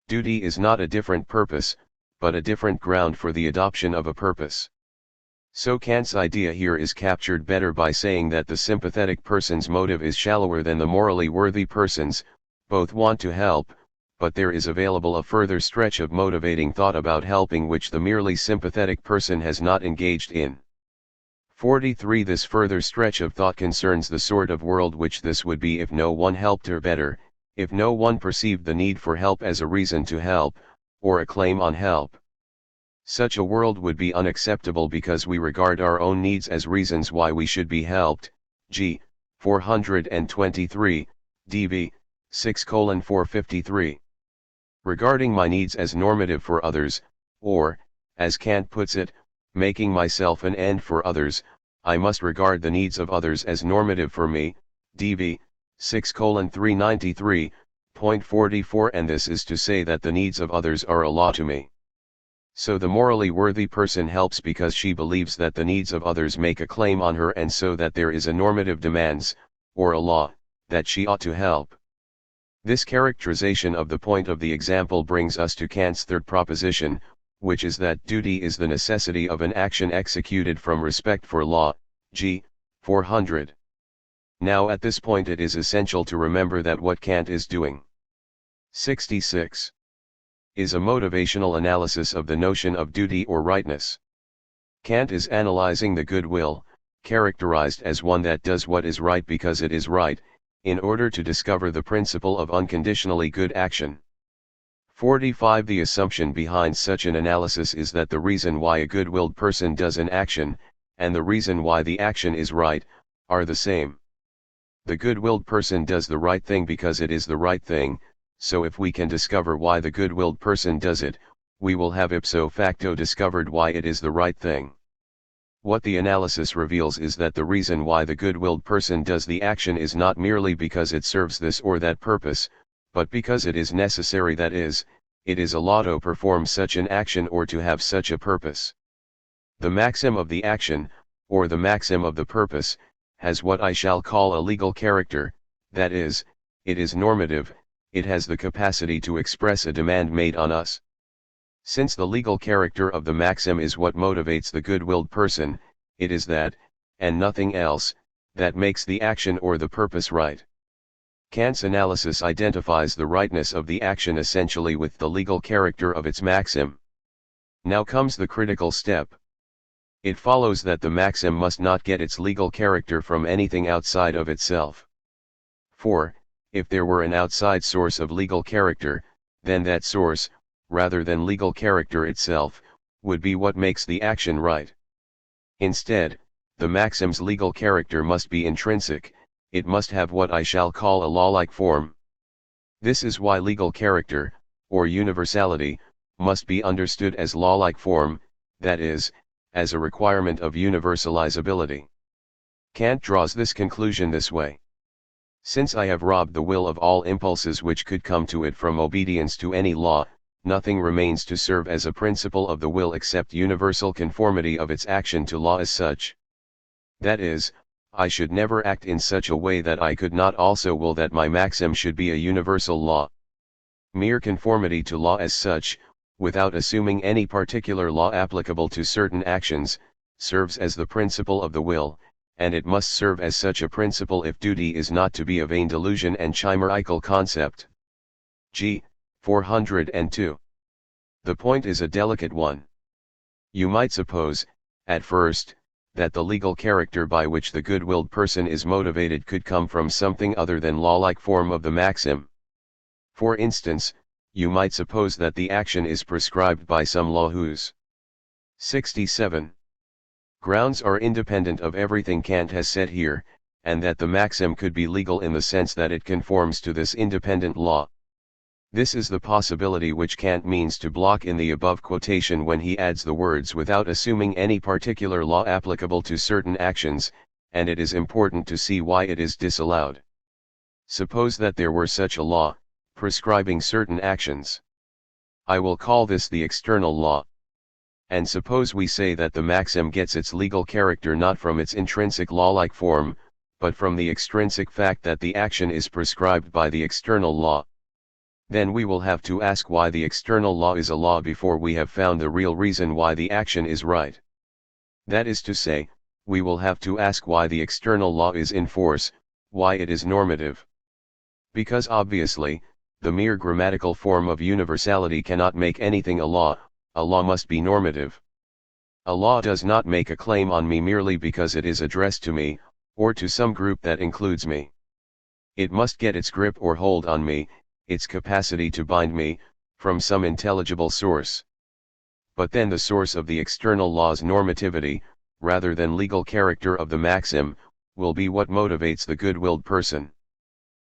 Duty is not a different purpose, but a different ground for the adoption of a purpose. So Kant's idea here is captured better by saying that the sympathetic person's motive is shallower than the morally worthy person's. Both want to help, but there is available a further stretch of motivating thought about helping which the merely sympathetic person has not engaged in. 43. This further stretch of thought concerns the sort of world which this would be if no one helped her better, if no one perceived the need for help as a reason to help, or a claim on help. Such a world would be unacceptable because we regard our own needs as reasons why we should be helped, g. 423, dv. 6:453. Regarding my needs as normative for others, or, as Kant puts it, making myself an end for others, I must regard the needs of others as normative for me, dv. 6:393.44, and this is to say that the needs of others are a law to me. So the morally worthy person helps because she believes that the needs of others make a claim on her, and so that there is a normative demands, or a law, that she ought to help. This characterization of the point of the example brings us to Kant's third proposition, which is that duty is the necessity of an action executed from respect for law, g. 400. Now at this point it is essential to remember that what Kant is doing 66 is a motivational analysis of the notion of duty or rightness. Kant is analyzing the good will, characterized as one that does what is right because it is right, in order to discover the principle of unconditionally good action. 45. The assumption behind such an analysis is that the reason why a good-willed person does an action, and the reason why the action is right, are the same. The good-willed person does the right thing because it is the right thing, so if we can discover why the good-willed person does it, we will have ipso facto discovered why it is the right thing. What the analysis reveals is that the reason why the good-willed person does the action is not merely because it serves this or that purpose, but because it is necessary, that is, it is a law to perform such an action or to have such a purpose. The maxim of the action, or the maxim of the purpose, has what I shall call a legal character, that is, it is normative, it has the capacity to express a demand made on us. Since the legal character of the maxim is what motivates the good-willed person, it is that, and nothing else, that makes the action or the purpose right. Kant's analysis identifies the rightness of the action essentially with the legal character of its maxim. Now comes the critical step. It follows that the maxim must not get its legal character from anything outside of itself. For, if there were an outside source of legal character, then that source, rather than legal character itself, would be what makes the action right. Instead, the maxim's legal character must be intrinsic, it must have what I shall call a law-like form. This is why legal character, or universality, must be understood as law-like form, that is, as a requirement of universalizability. Kant draws this conclusion this way. Since I have robbed the will of all impulses which could come to it from obedience to any law, nothing remains to serve as a principle of the will except universal conformity of its action to law as such. That is, I should never act in such a way that I could not also will that my maxim should be a universal law. Mere conformity to law as such, without assuming any particular law applicable to certain actions, serves as the principle of the will, and it must serve as such a principle if duty is not to be a vain delusion and chimerical concept. G. 402. The point is a delicate one. You might suppose, at first, that the legal character by which the good-willed person is motivated could come from something other than law-like form of the maxim. For instance, you might suppose that the action is prescribed by some law whose 67 grounds are independent of everything Kant has said here, and that the maxim could be legal in the sense that it conforms to this independent law. This is the possibility which Kant means to block in the above quotation when he adds the words without assuming any particular law applicable to certain actions, and it is important to see why it is disallowed. Suppose that there were such a law, prescribing certain actions. I will call this the external law. And suppose we say that the maxim gets its legal character not from its intrinsic law-like form, but from the extrinsic fact that the action is prescribed by the external law. Then we will have to ask why the external law is a law before we have found the real reason why the action is right. That is to say, we will have to ask why the external law is in force, why it is normative. Because obviously, the mere grammatical form of universality cannot make anything a law must be normative. A law does not make a claim on me merely because it is addressed to me, or to some group that includes me. It must get its grip or hold on me, its capacity to bind me, from some intelligible source. But then the source of the external law's normativity, rather than legal character of the maxim, will be what motivates the good-willed person.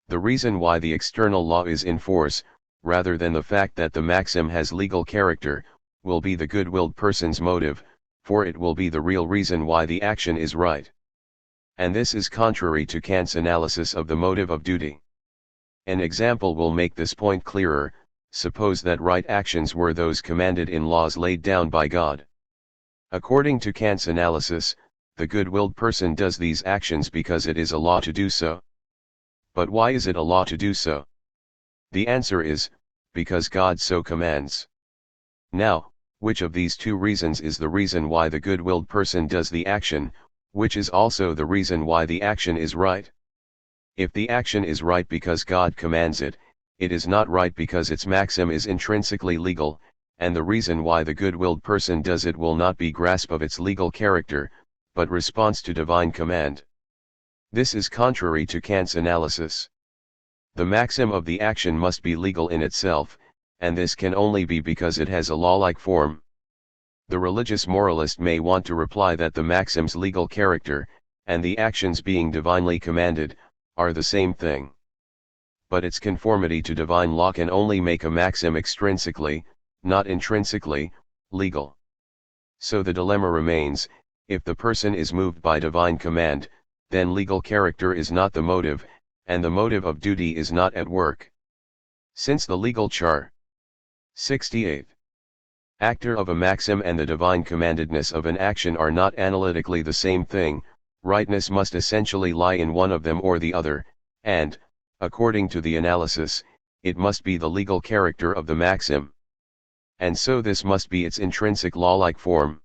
The reason why the external law is in force, rather than the fact that the maxim has legal character, will be the good-willed person's motive, for it will be the real reason why the action is right. And this is contrary to Kant's analysis of the motive of duty. An example will make this point clearer. Suppose that right actions were those commanded in laws laid down by God. According to Kant's analysis, the good-willed person does these actions because it is a law to do so. But why is it a law to do so? The answer is, because God so commands. Now, which of these two reasons is the reason why the good-willed person does the action, which is also the reason why the action is right? If the action is right because God commands it, it is not right because its maxim is intrinsically legal, and the reason why the good-willed person does it will not be grasp of its legal character, but response to divine command. This is contrary to Kant's analysis. The maxim of the action must be legal in itself, and this can only be because it has a law-like form. The religious moralist may want to reply that the maxim's legal character, and the actions being divinely commanded, are the same thing. But its conformity to divine law can only make a maxim extrinsically, not intrinsically, legal. So the dilemma remains: if the person is moved by divine command, then legal character is not the motive, and the motive of duty is not at work. Since the legal 68 actor of a maxim and the divine commandedness of an action are not analytically the same thing, rightness must essentially lie in one of them or the other, and, according to the analysis, it must be the legal character of the maxim. And so this must be its intrinsic law-like form.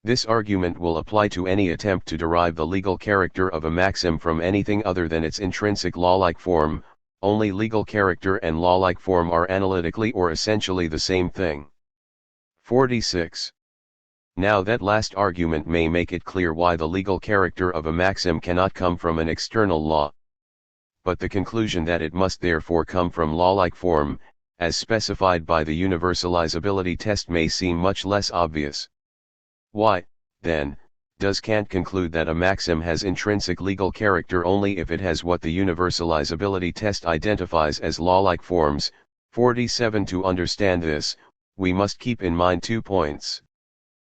This argument will apply to any attempt to derive the legal character of a maxim from anything other than its intrinsic law-like form. Only legal character and law-like form are analytically or essentially the same thing. 46. Now that last argument may make it clear why the legal character of a maxim cannot come from an external law. But the conclusion that it must therefore come from law-like form, as specified by the universalizability test, may seem much less obvious. Why, then, does Kant conclude that a maxim has intrinsic legal character only if it has what the universalizability test identifies as law-like forms? 47. To understand this, we must keep in mind 2 points.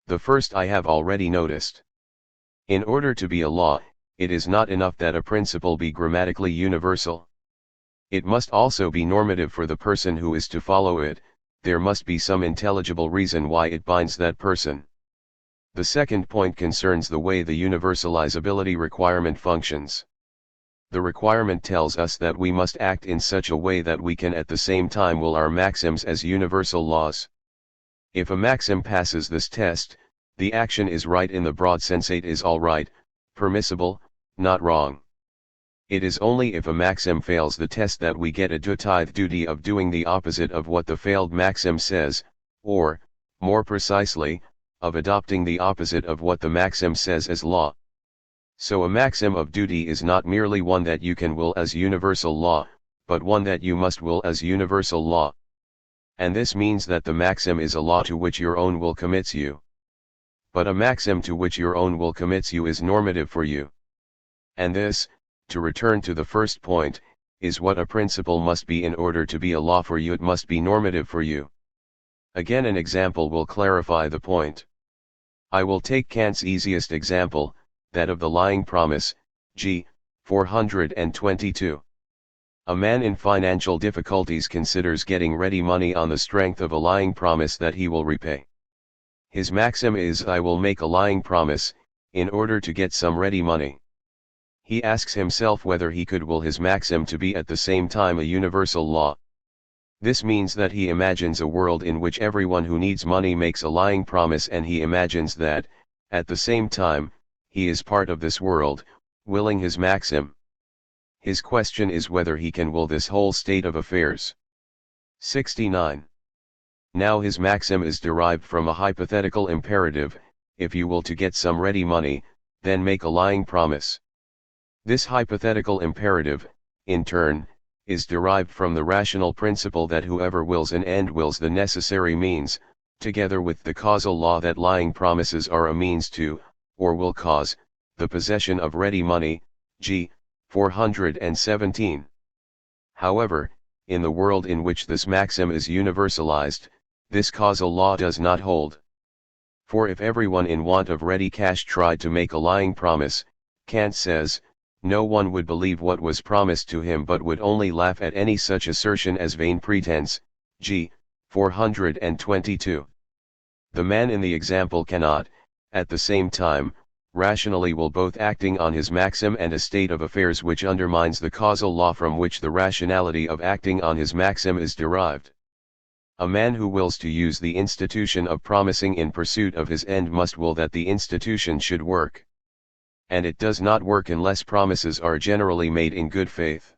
The first I have already noticed. In order to be a law, it is not enough that a principle be grammatically universal. It must also be normative for the person who is to follow it. There must be some intelligible reason why it binds that person. The second point concerns the way the universalizability requirement functions. The requirement tells us that we must act in such a way that we can at the same time will our maxims as universal laws. If a maxim passes this test, the action is right in the broad sense, it is all right, permissible, not wrong. It is only if a maxim fails the test that we get a tithe duty of doing the opposite of what the failed maxim says, or, more precisely, of adopting the opposite of what the maxim says as law. So a maxim of duty is not merely one that you can will as universal law, but one that you must will as universal law. And this means that the maxim is a law to which your own will commits you. But a maxim to which your own will commits you is normative for you. And this, to return to the first point, is what a principle must be in order to be a law for you. It must be normative for you. Again, an example will clarify the point. I will take Kant's easiest example, that of the lying promise, g. 422. A man in financial difficulties considers getting ready money on the strength of a lying promise that he will repay. His maxim is, I will make a lying promise, in order to get some ready money. He asks himself whether he could will his maxim to be at the same time a universal law. This means that he imagines a world in which everyone who needs money makes a lying promise, and he imagines that, at the same time, he is part of this world, willing his maxim. His question is whether he can will this whole state of affairs. 69. Now his maxim is derived from a hypothetical imperative, if you will to get some ready money, then make a lying promise. This hypothetical imperative, in turn, is derived from the rational principle that whoever wills an end wills the necessary means, together with the causal law that lying promises are a means to, or will cause, the possession of ready money, g. 417. However, in the world in which this maxim is universalized, this causal law does not hold. For if everyone in want of ready cash tried to make a lying promise, Kant says, no one would believe what was promised to him but would only laugh at any such assertion as vain pretense, g. 422. The man in the example cannot, at the same time, rationally will both acting on his maxim and a state of affairs which undermines the causal law from which the rationality of acting on his maxim is derived. A man who wills to use the institution of promising in pursuit of his end must will that the institution should work. And it does not work unless promises are generally made in good faith.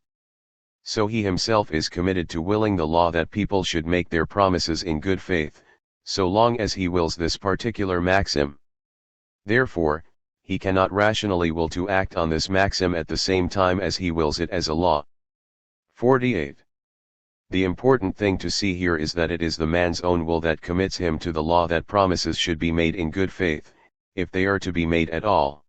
So he himself is committed to willing the law that people should make their promises in good faith, so long as he wills this particular maxim. Therefore, he cannot rationally will to act on this maxim at the same time as he wills it as a law. 48. The important thing to see here is that it is the man's own will that commits him to the law that promises should be made in good faith, if they are to be made at all.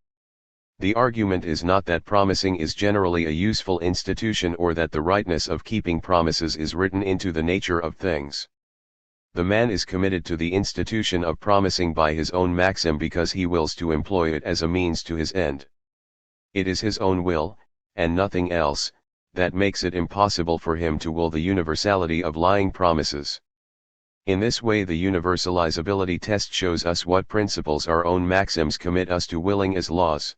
The argument is not that promising is generally a useful institution or that the rightness of keeping promises is written into the nature of things. The man is committed to the institution of promising by his own maxim because he wills to employ it as a means to his end. It is his own will, and nothing else, that makes it impossible for him to will the universality of lying promises. In this way the universalizability test shows us what principles our own maxims commit us to willing as laws.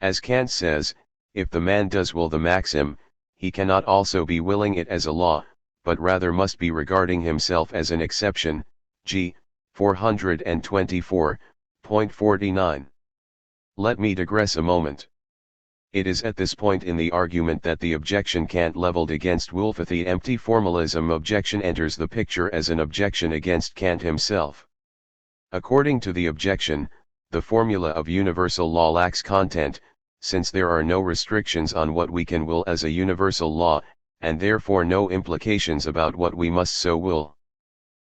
As Kant says, if the man does will the maxim, he cannot also be willing it as a law, but rather must be regarding himself as an exception, g. 424.49. Let me digress a moment. It is at this point in the argument that the objection Kant leveled against Wolfe, the empty formalism objection, enters the picture as an objection against Kant himself. According to the objection, the formula of universal law lacks content, since there are no restrictions on what we can will as a universal law, and therefore no implications about what we must so will.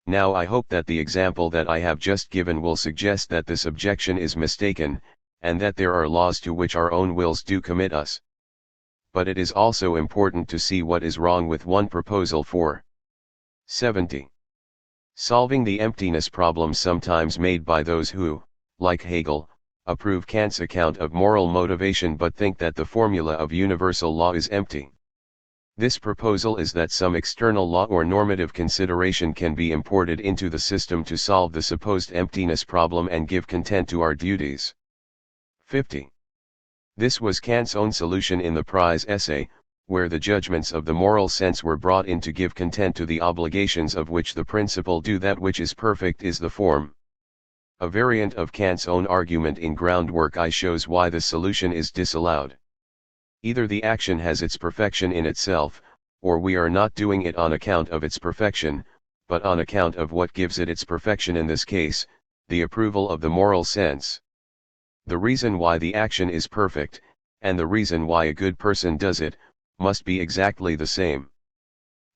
Now I hope that the example that I have just given will suggest that this objection is mistaken, and that there are laws to which our own wills do commit us. But it is also important to see what is wrong with one proposal. 70. Solving the emptiness problem sometimes made by those who, like Hegel, approve Kant's account of moral motivation but think that the formula of universal law is empty. This proposal is that some external law or normative consideration can be imported into the system to solve the supposed emptiness problem and give content to our duties. 50. This was Kant's own solution in the prize essay, where the judgments of the moral sense were brought in to give content to the obligations of which the principle do that which is perfect is the form. A variant of Kant's own argument in Groundwork I shows why the solution is disallowed. Either the action has its perfection in itself, or we are not doing it on account of its perfection, but on account of what gives it its perfection, in this case, the approval of the moral sense. The reason why the action is perfect, and the reason why a good person does it, must be exactly the same.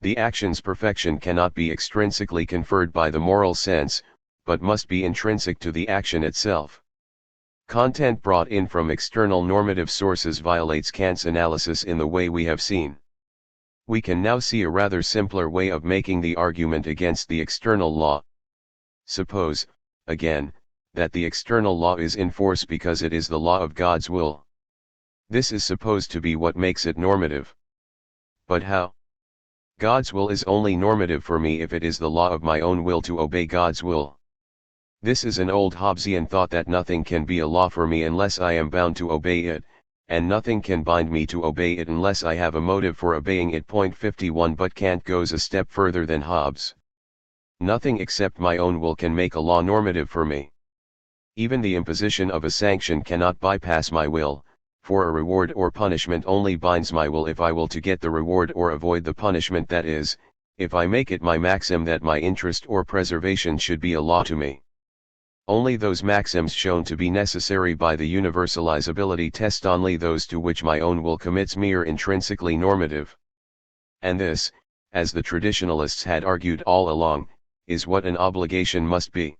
The action's perfection cannot be extrinsically conferred by the moral sense, but must be intrinsic to the action itself. Content brought in from external normative sources violates Kant's analysis in the way we have seen. We can now see a rather simpler way of making the argument against the external law. Suppose, again, that the external law is in force because it is the law of God's will. This is supposed to be what makes it normative. But how? God's will is only normative for me if it is the law of my own will to obey God's will. This is an old Hobbesian thought that nothing can be a law for me unless I am bound to obey it, and nothing can bind me to obey it unless I have a motive for obeying it. 51 But Kant goes a step further than Hobbes. Nothing except my own will can make a law normative for me. Even the imposition of a sanction cannot bypass my will, for a reward or punishment only binds my will if I will to get the reward or avoid the punishment, that is, if I make it my maxim that my interest or preservation should be a law to me. Only those maxims shown to be necessary by the universalizability test, only those to which my own will commits me, are intrinsically normative. And this, as the traditionalists had argued all along, is what an obligation must be.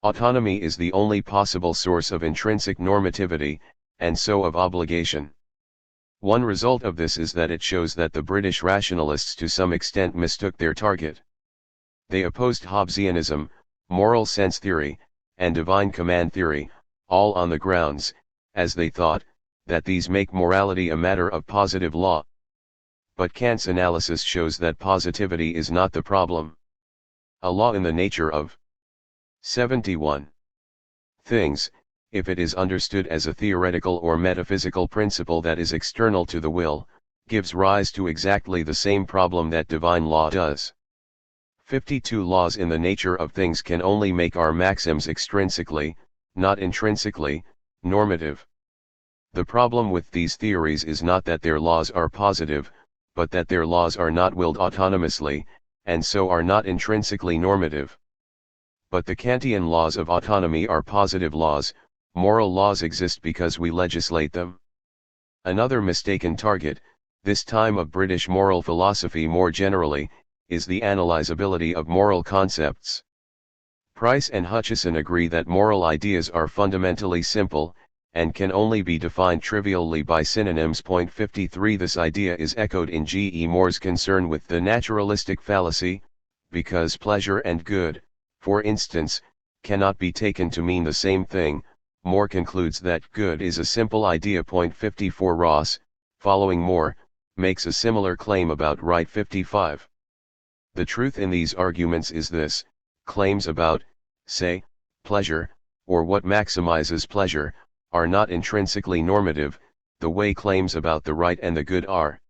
Autonomy is the only possible source of intrinsic normativity, and so of obligation. One result of this is that it shows that the British rationalists to some extent mistook their target. They opposed Hobbesianism, moral sense theory, and divine command theory, all on the grounds, as they thought, that these make morality a matter of positive law. But Kant's analysis shows that positivity is not the problem. A law in the nature of 71 things, if it is understood as a theoretical or metaphysical principle that is external to the will, gives rise to exactly the same problem that divine law does. 52 laws in the nature of things can only make our maxims extrinsically, not intrinsically, normative. The problem with these theories is not that their laws are positive, but that their laws are not willed autonomously, and so are not intrinsically normative. But the Kantian laws of autonomy are positive laws. Moral laws exist because we legislate them. Another mistaken target, this time of British moral philosophy more generally, is the analyzability of moral concepts. Price and Hutcheson agree that moral ideas are fundamentally simple, and can only be defined trivially by synonyms. 53 This idea is echoed in G. E. Moore's concern with the naturalistic fallacy, because pleasure and good, for instance, cannot be taken to mean the same thing. Moore concludes that good is a simple idea. 54 Ross, following Moore, makes a similar claim about right. 55. The truth in these arguments is this: claims about, say, pleasure, or what maximizes pleasure, are not intrinsically normative, the way claims about the right and the good are.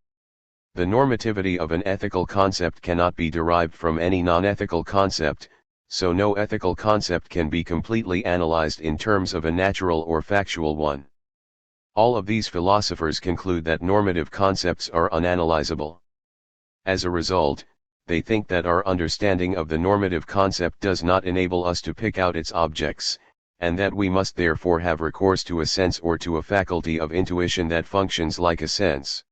The normativity of an ethical concept cannot be derived from any non-ethical concept, so no ethical concept can be completely analyzed in terms of a natural or factual one. All of these philosophers conclude that normative concepts are unanalyzable. As a result, they think that our understanding of the normative concept does not enable us to pick out its objects, and that we must therefore have recourse to a sense or to a faculty of intuition that functions like a sense.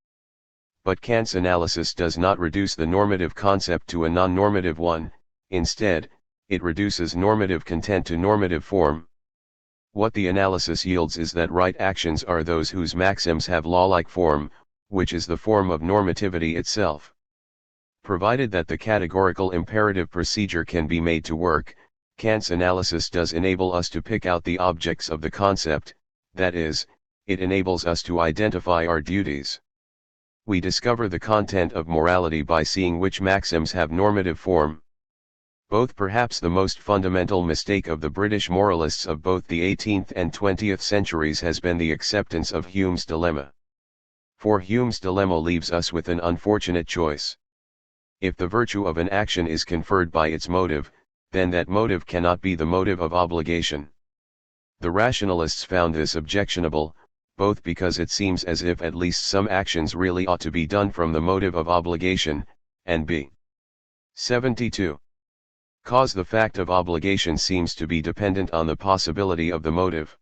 But Kant's analysis does not reduce the normative concept to a non-normative one. Instead, it reduces normative content to normative form. What the analysis yields is that right actions are those whose maxims have law-like form, which is the form of normativity itself. Provided that the categorical imperative procedure can be made to work, Kant's analysis does enable us to pick out the objects of the concept, that is, it enables us to identify our duties. We discover the content of morality by seeing which maxims have normative form. Both perhaps the most fundamental mistake of the British moralists of both the 18th and 20th centuries has been the acceptance of Hume's dilemma. For Hume's dilemma leaves us with an unfortunate choice. If the virtue of an action is conferred by its motive, then that motive cannot be the motive of obligation. The rationalists found this objectionable, both because it seems as if at least some actions really ought to be done from the motive of obligation, and b. 72. Cause the fact of obligation seems to be dependent on the possibility of the motive.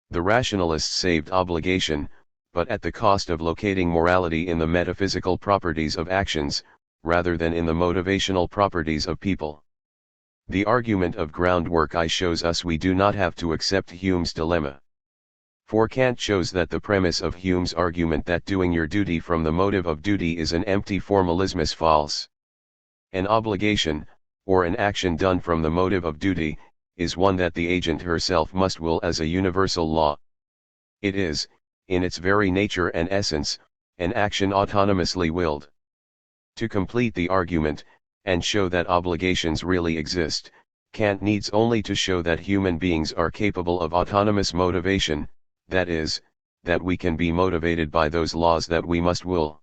The rationalists saved obligation, but at the cost of locating morality in the metaphysical properties of actions, rather than in the motivational properties of people. The argument of groundwork I shows us we do not have to accept Hume's dilemma. For Kant shows that the premise of Hume's argument that doing your duty from the motive of duty is an empty formalism is false. An obligation, or an action done from the motive of duty, is one that the agent herself must will as a universal law. It is, in its very nature and essence, an action autonomously willed. To complete the argument, and show that obligations really exist, Kant needs only to show that human beings are capable of autonomous motivation, that is, that we can be motivated by those laws that we must will.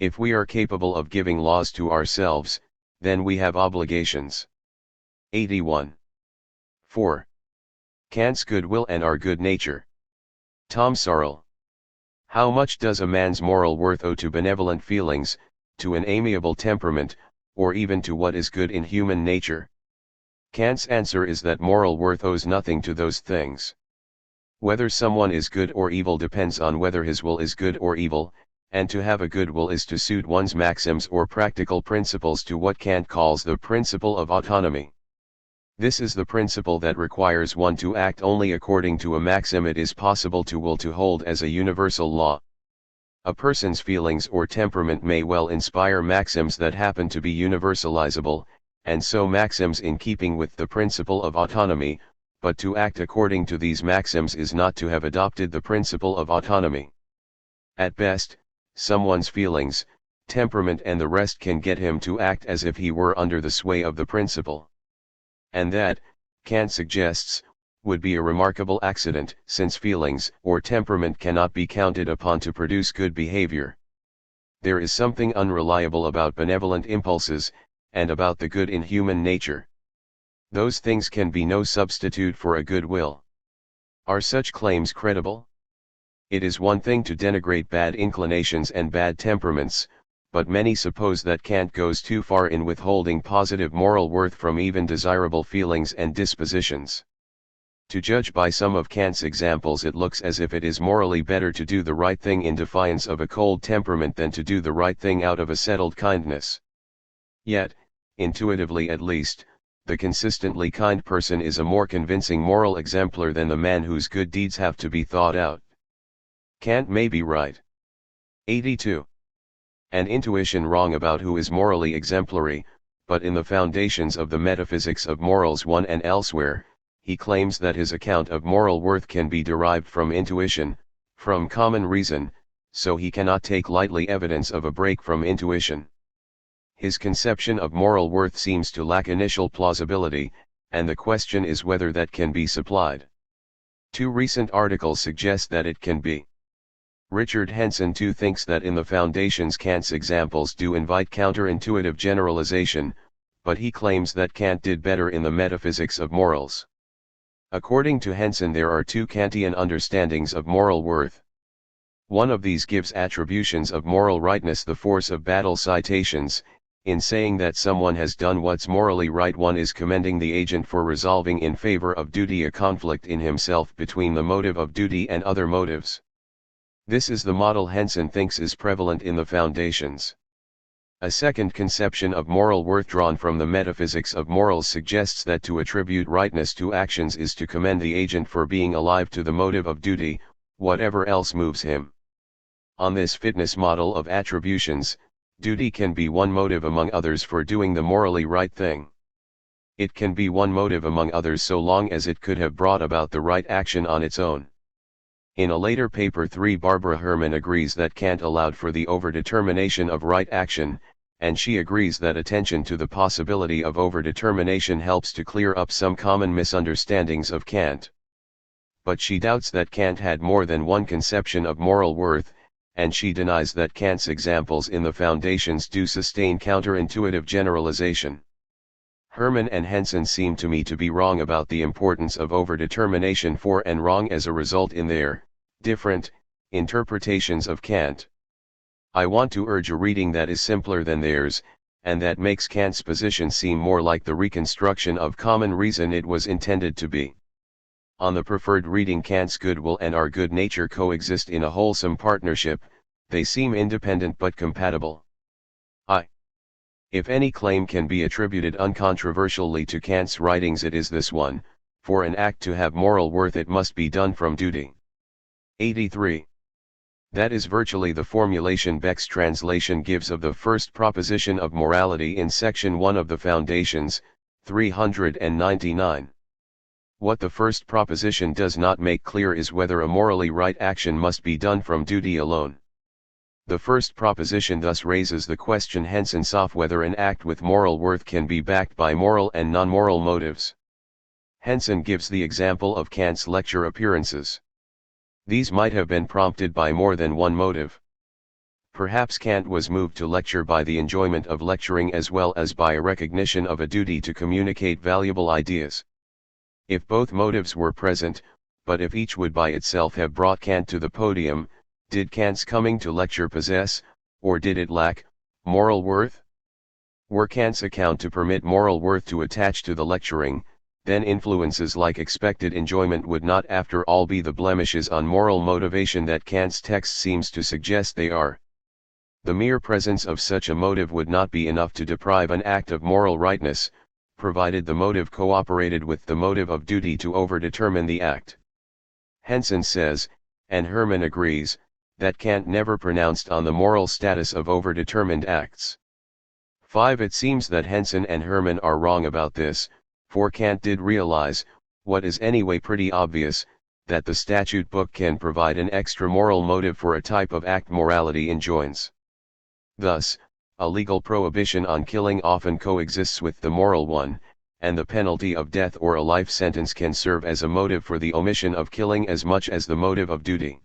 If we are capable of giving laws to ourselves, then we have obligations. 81. 4. Kant's goodwill and our good nature. Tom Sorrell. How much does a man's moral worth owe to benevolent feelings, to an amiable temperament, or even to what is good in human nature? Kant's answer is that moral worth owes nothing to those things. Whether someone is good or evil depends on whether his will is good or evil, and to have a good will is to suit one's maxims or practical principles to what Kant calls the principle of autonomy. This is the principle that requires one to act only according to a maxim it is possible to will to hold as a universal law. A person's feelings or temperament may well inspire maxims that happen to be universalizable, and so maxims in keeping with the principle of autonomy, but to act according to these maxims is not to have adopted the principle of autonomy. At best, someone's feelings, temperament and the rest can get him to act as if he were under the sway of the principle. And that, Kant suggests, would be a remarkable accident, since feelings or temperament cannot be counted upon to produce good behavior. There is something unreliable about benevolent impulses, and about the good in human nature. Those things can be no substitute for a good will. Are such claims credible? It is one thing to denigrate bad inclinations and bad temperaments, but many suppose that Kant goes too far in withholding positive moral worth from even desirable feelings and dispositions. To judge by some of Kant's examples, it looks as if it is morally better to do the right thing in defiance of a cold temperament than to do the right thing out of a settled kindness. Yet, intuitively at least, the consistently kind person is a more convincing moral exemplar than the man whose good deeds have to be thought out. Kant may be right. 82. An intuition wrong about who is morally exemplary, but in the foundations of the metaphysics of morals 1 and elsewhere, he claims that his account of moral worth can be derived from intuition, from common reason, so he cannot take lightly evidence of a break from intuition. His conception of moral worth seems to lack initial plausibility, and the question is whether that can be supplied. 2 recent articles suggest that it can be. Richard Henson too thinks that in the foundations Kant's examples do invite counterintuitive generalization, but he claims that Kant did better in the metaphysics of morals. According to Henson, there are 2 Kantian understandings of moral worth. One of these gives attributions of moral rightness the force of battle citations. In saying that someone has done what's morally right, one is commending the agent for resolving in favor of duty a conflict in himself between the motive of duty and other motives. This is the model Henson thinks is prevalent in the foundations. A second conception of moral worth drawn from the metaphysics of morals suggests that to attribute rightness to actions is to commend the agent for being alive to the motive of duty, whatever else moves him. On this fitness model of attributions, duty can be one motive among others for doing the morally right thing. It can be one motive among others so long as it could have brought about the right action on its own. In a later paper 3, Barbara Herman agrees that Kant allowed for the overdetermination of right action, and she agrees that attention to the possibility of overdetermination helps to clear up some common misunderstandings of Kant. But she doubts that Kant had more than one conception of moral worth, and she denies that Kant's examples in the Foundations do sustain counterintuitive generalization. Herman and Henson seem to me to be wrong about the importance of overdetermination for and wrong as a result in their different interpretations of Kant. I want to urge a reading that is simpler than theirs, and that makes Kant's position seem more like the reconstruction of common reason it was intended to be. On the preferred reading, Kant's goodwill and our good nature coexist in a wholesome partnership, they seem independent but compatible. If any claim can be attributed uncontroversially to Kant's writings, it is this one: for an act to have moral worth it must be done from duty. 83. That is virtually the formulation Beck's translation gives of the first proposition of morality in section 1 of the Foundations, 399. What the first proposition does not make clear is whether a morally right action must be done from duty alone. The first proposition thus raises the question Henson saw whether an act with moral worth can be backed by moral and non-moral motives. Henson gives the example of Kant's lecture appearances. These might have been prompted by more than one motive. Perhaps Kant was moved to lecture by the enjoyment of lecturing as well as by a recognition of a duty to communicate valuable ideas. If both motives were present, but if each would by itself have brought Kant to the podium, did Kant's coming to lecture possess, or did it lack, moral worth? Were Kant's account to permit moral worth to attach to the lecturing, then influences like expected enjoyment would not after all be the blemishes on moral motivation that Kant's text seems to suggest they are. The mere presence of such a motive would not be enough to deprive an act of moral rightness, provided the motive cooperated with the motive of duty to overdetermine the act. Henson says, and Herman agrees, that Kant never pronounced on the moral status of overdetermined acts. 5. It seems that Henson and Herman are wrong about this, for Kant did realize, what is anyway pretty obvious, that the statute book can provide an extra moral motive for a type of act morality enjoins. Thus, a legal prohibition on killing often coexists with the moral one, and the penalty of death or a life sentence can serve as a motive for the omission of killing as much as the motive of duty.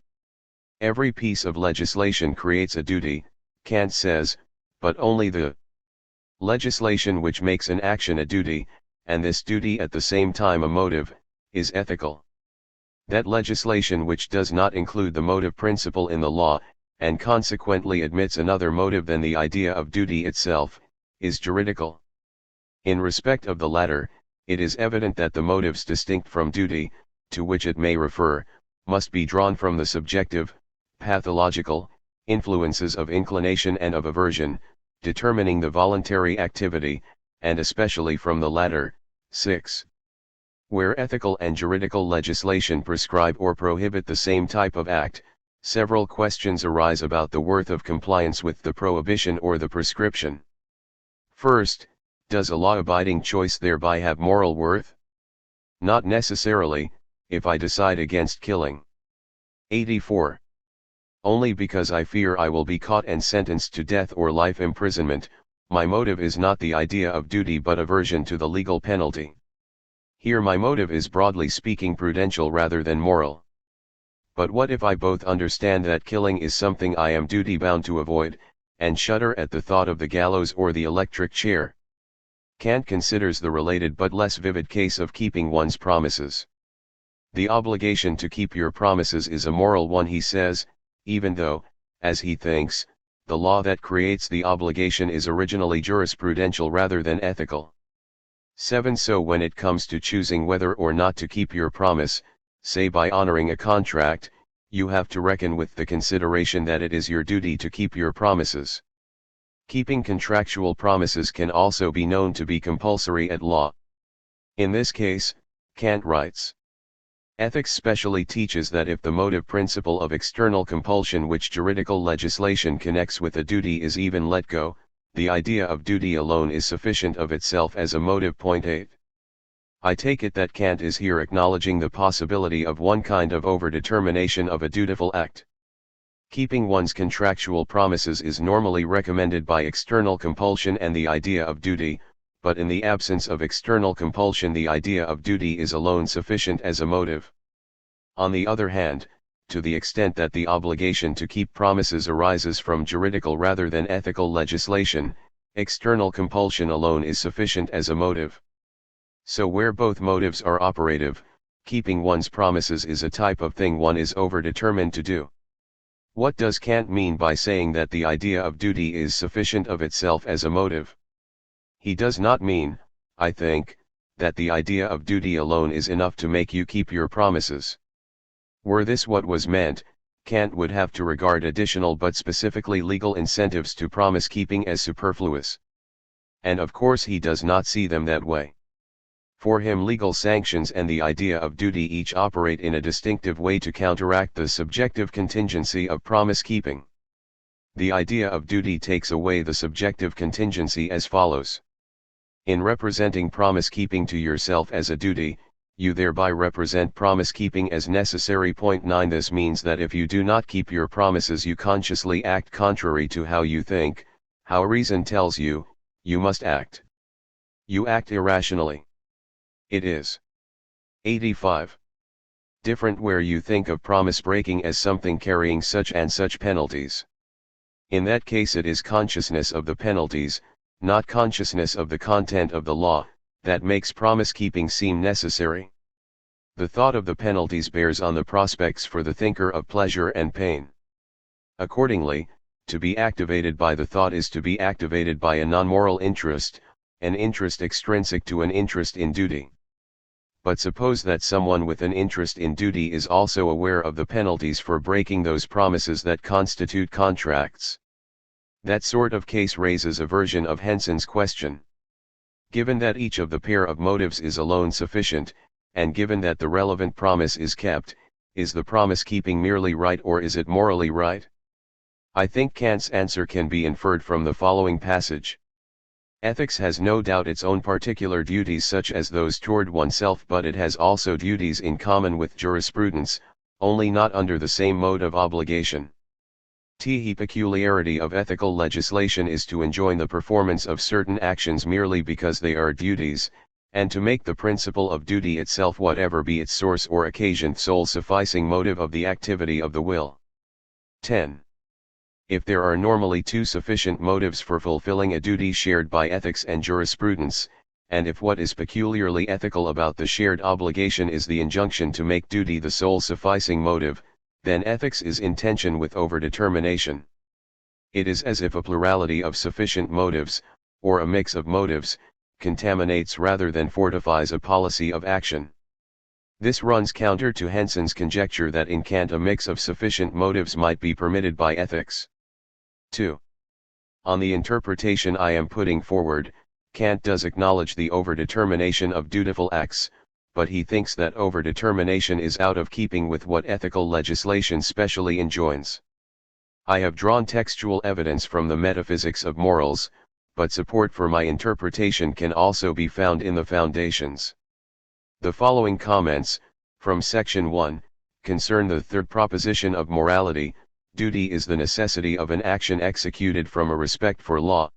Every piece of legislation creates a duty, Kant says, but only the legislation which makes an action a duty, and this duty at the same time a motive, is ethical. That legislation which does not include the motive principle in the law, and consequently admits another motive than the idea of duty itself, is juridical. In respect of the latter, it is evident that the motives distinct from duty, to which it may refer, must be drawn from the subjective, pathological, influences of inclination and of aversion, determining the voluntary activity, and especially from the latter. 6. Where ethical and juridical legislation prescribe or prohibit the same type of act, several questions arise about the worth of compliance with the prohibition or the prescription. First, does a law-abiding choice thereby have moral worth? Not necessarily, if I decide against killing. 84. Only because I fear I will be caught and sentenced to death or life imprisonment, my motive is not the idea of duty but aversion to the legal penalty. Here my motive is broadly speaking prudential rather than moral. But what if I both understand that killing is something I am duty-bound to avoid, and shudder at the thought of the gallows or the electric chair? Kant considers the related but less vivid case of keeping one's promises. The obligation to keep your promises is a moral one, he says, even though, as he thinks, the law that creates the obligation is originally jurisprudential rather than ethical. 7. So when it comes to choosing whether or not to keep your promise, say by honoring a contract, you have to reckon with the consideration that it is your duty to keep your promises. Keeping contractual promises can also be known to be compulsory at law. In this case, Kant writes, ethics specially teaches that if the motive principle of external compulsion which juridical legislation connects with a duty is even let go, the idea of duty alone is sufficient of itself as a motive. 8. I take it that Kant is here acknowledging the possibility of one kind of overdetermination of a dutiful act. Keeping one's contractual promises is normally recommended by external compulsion and the idea of duty, but in the absence of external compulsion the idea of duty is alone sufficient as a motive. On the other hand, to the extent that the obligation to keep promises arises from juridical rather than ethical legislation, external compulsion alone is sufficient as a motive. So where both motives are operative, keeping one's promises is a type of thing one is overdetermined to do. What does Kant mean by saying that the idea of duty is sufficient of itself as a motive? He does not mean, I think, that the idea of duty alone is enough to make you keep your promises. Were this what was meant, Kant would have to regard additional but specifically legal incentives to promise keeping as superfluous. And of course he does not see them that way. For him legal sanctions and the idea of duty each operate in a distinctive way to counteract the subjective contingency of promise keeping. The idea of duty takes away the subjective contingency as follows. In representing promise keeping to yourself as a duty, you thereby represent promise keeping as necessary. Point 9 This means that if you do not keep your promises you consciously act contrary to how you think, how reason tells you, you must act. You act irrationally. It is 85. Different where you think of promise breaking as something carrying such and such penalties. In that case it is consciousness of the penalties, not consciousness of the content of the law, that makes promise keeping seem necessary. The thought of the penalties bears on the prospects for the thinker of pleasure and pain. Accordingly, to be activated by the thought is to be activated by a non-moral interest, an interest extrinsic to an interest in duty. But suppose that someone with an interest in duty is also aware of the penalties for breaking those promises that constitute contracts. That sort of case raises a version of Henson's question. Given that each of the pair of motives is alone sufficient, and given that the relevant promise is kept, is the promise keeping merely right or is it morally right? I think Kant's answer can be inferred from the following passage. Ethics has no doubt its own particular duties such as those toward oneself, but it has also duties in common with jurisprudence, only not under the same mode of obligation. The peculiarity of ethical legislation is to enjoin the performance of certain actions merely because they are duties, and to make the principle of duty itself, whatever be its source or occasion, sole sufficing motive of the activity of the will. 10. If there are normally two sufficient motives for fulfilling a duty shared by ethics and jurisprudence, and if what is peculiarly ethical about the shared obligation is the injunction to make duty the sole sufficing motive, then ethics is in tension with overdetermination. It is as if a plurality of sufficient motives, or a mix of motives, contaminates rather than fortifies a policy of action. This runs counter to Henson's conjecture that in Kant a mix of sufficient motives might be permitted by ethics. 2. On the interpretation I am putting forward, Kant does acknowledge the overdetermination of dutiful acts, but he thinks that overdetermination is out of keeping with what ethical legislation specially enjoins. I have drawn textual evidence from the metaphysics of morals, but support for my interpretation can also be found in the foundations. The following comments, from section 1, concern the third proposition of morality. Duty is the necessity of an action executed from a respect for law.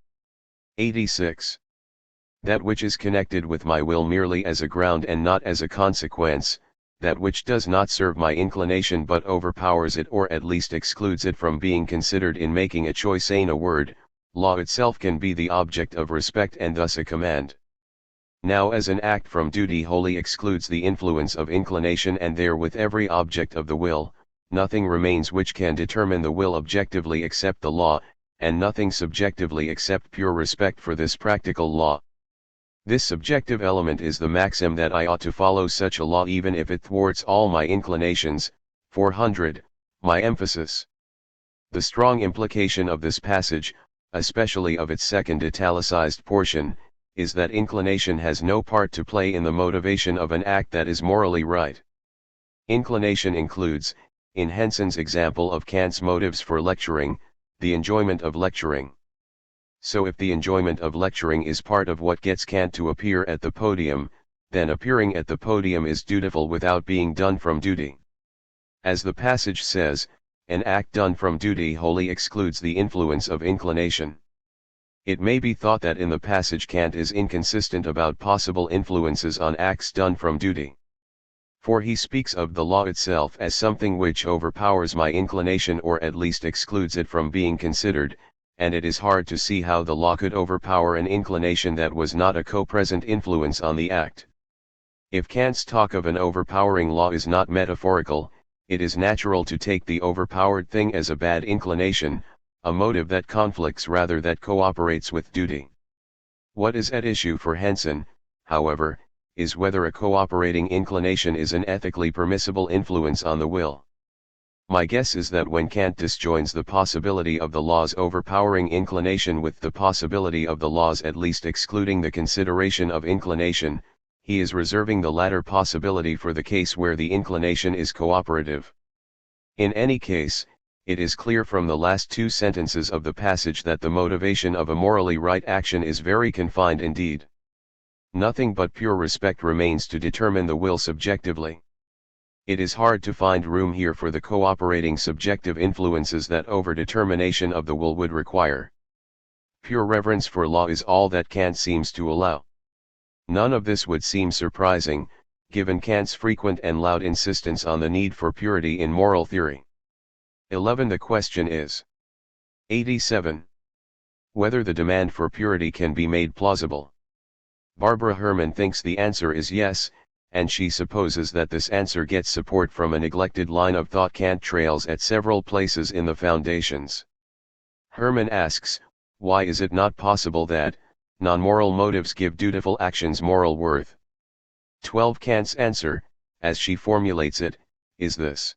86. That which is connected with my will merely as a ground and not as a consequence, that which does not serve my inclination but overpowers it or at least excludes it from being considered in making a choice. In a word, law itself can be the object of respect and thus a command. Now as an act from duty wholly excludes the influence of inclination and therewith every object of the will, nothing remains which can determine the will objectively except the law, and nothing subjectively except pure respect for this practical law. This subjective element is the maxim that I ought to follow such a law even if it thwarts all my inclinations. 400. My emphasis. The strong implication of this passage, especially of its second italicized portion, is that inclination has no part to play in the motivation of an act that is morally right. Inclination includes, in Henson's example of Kant's motives for lecturing, the enjoyment of lecturing. So if the enjoyment of lecturing is part of what gets Kant to appear at the podium, then appearing at the podium is dutiful without being done from duty. As the passage says, An act done from duty wholly excludes the influence of inclination. It may be thought that in the passage Kant is inconsistent about possible influences on acts done from duty. For he speaks of the law itself as something which overpowers my inclination or at least excludes it from being considered, and it is hard to see how the law could overpower an inclination that was not a co-present influence on the act. If Kant's talk of an overpowering law is not metaphorical, it is natural to take the overpowered thing as a bad inclination, a motive that conflicts rather that cooperates with duty. What is at issue for Henson, however, is whether a cooperating inclination is an ethically permissible influence on the will. My guess is that when Kant disjoins the possibility of the law's overpowering inclination with the possibility of the law's at least excluding the consideration of inclination, he is reserving the latter possibility for the case where the inclination is cooperative. In any case, it is clear from the last two sentences of the passage that the motivation of a morally right action is very confined indeed. Nothing but pure respect remains to determine the will subjectively. It is hard to find room here for the cooperating subjective influences that overdetermination of the will would require. Pure reverence for law is all that Kant seems to allow. None of this would seem surprising, given Kant's frequent and loud insistence on the need for purity in moral theory. 11. The question is 87. Whether the demand for purity can be made plausible. Barbara Herrmann thinks the answer is yes, and she supposes that this answer gets support from a neglected line of thought Kant trails at several places in the Foundations. Herrmann asks, why is it not possible that non-moral motives give dutiful actions moral worth? 12. Kant's answer, as she formulates it, is this.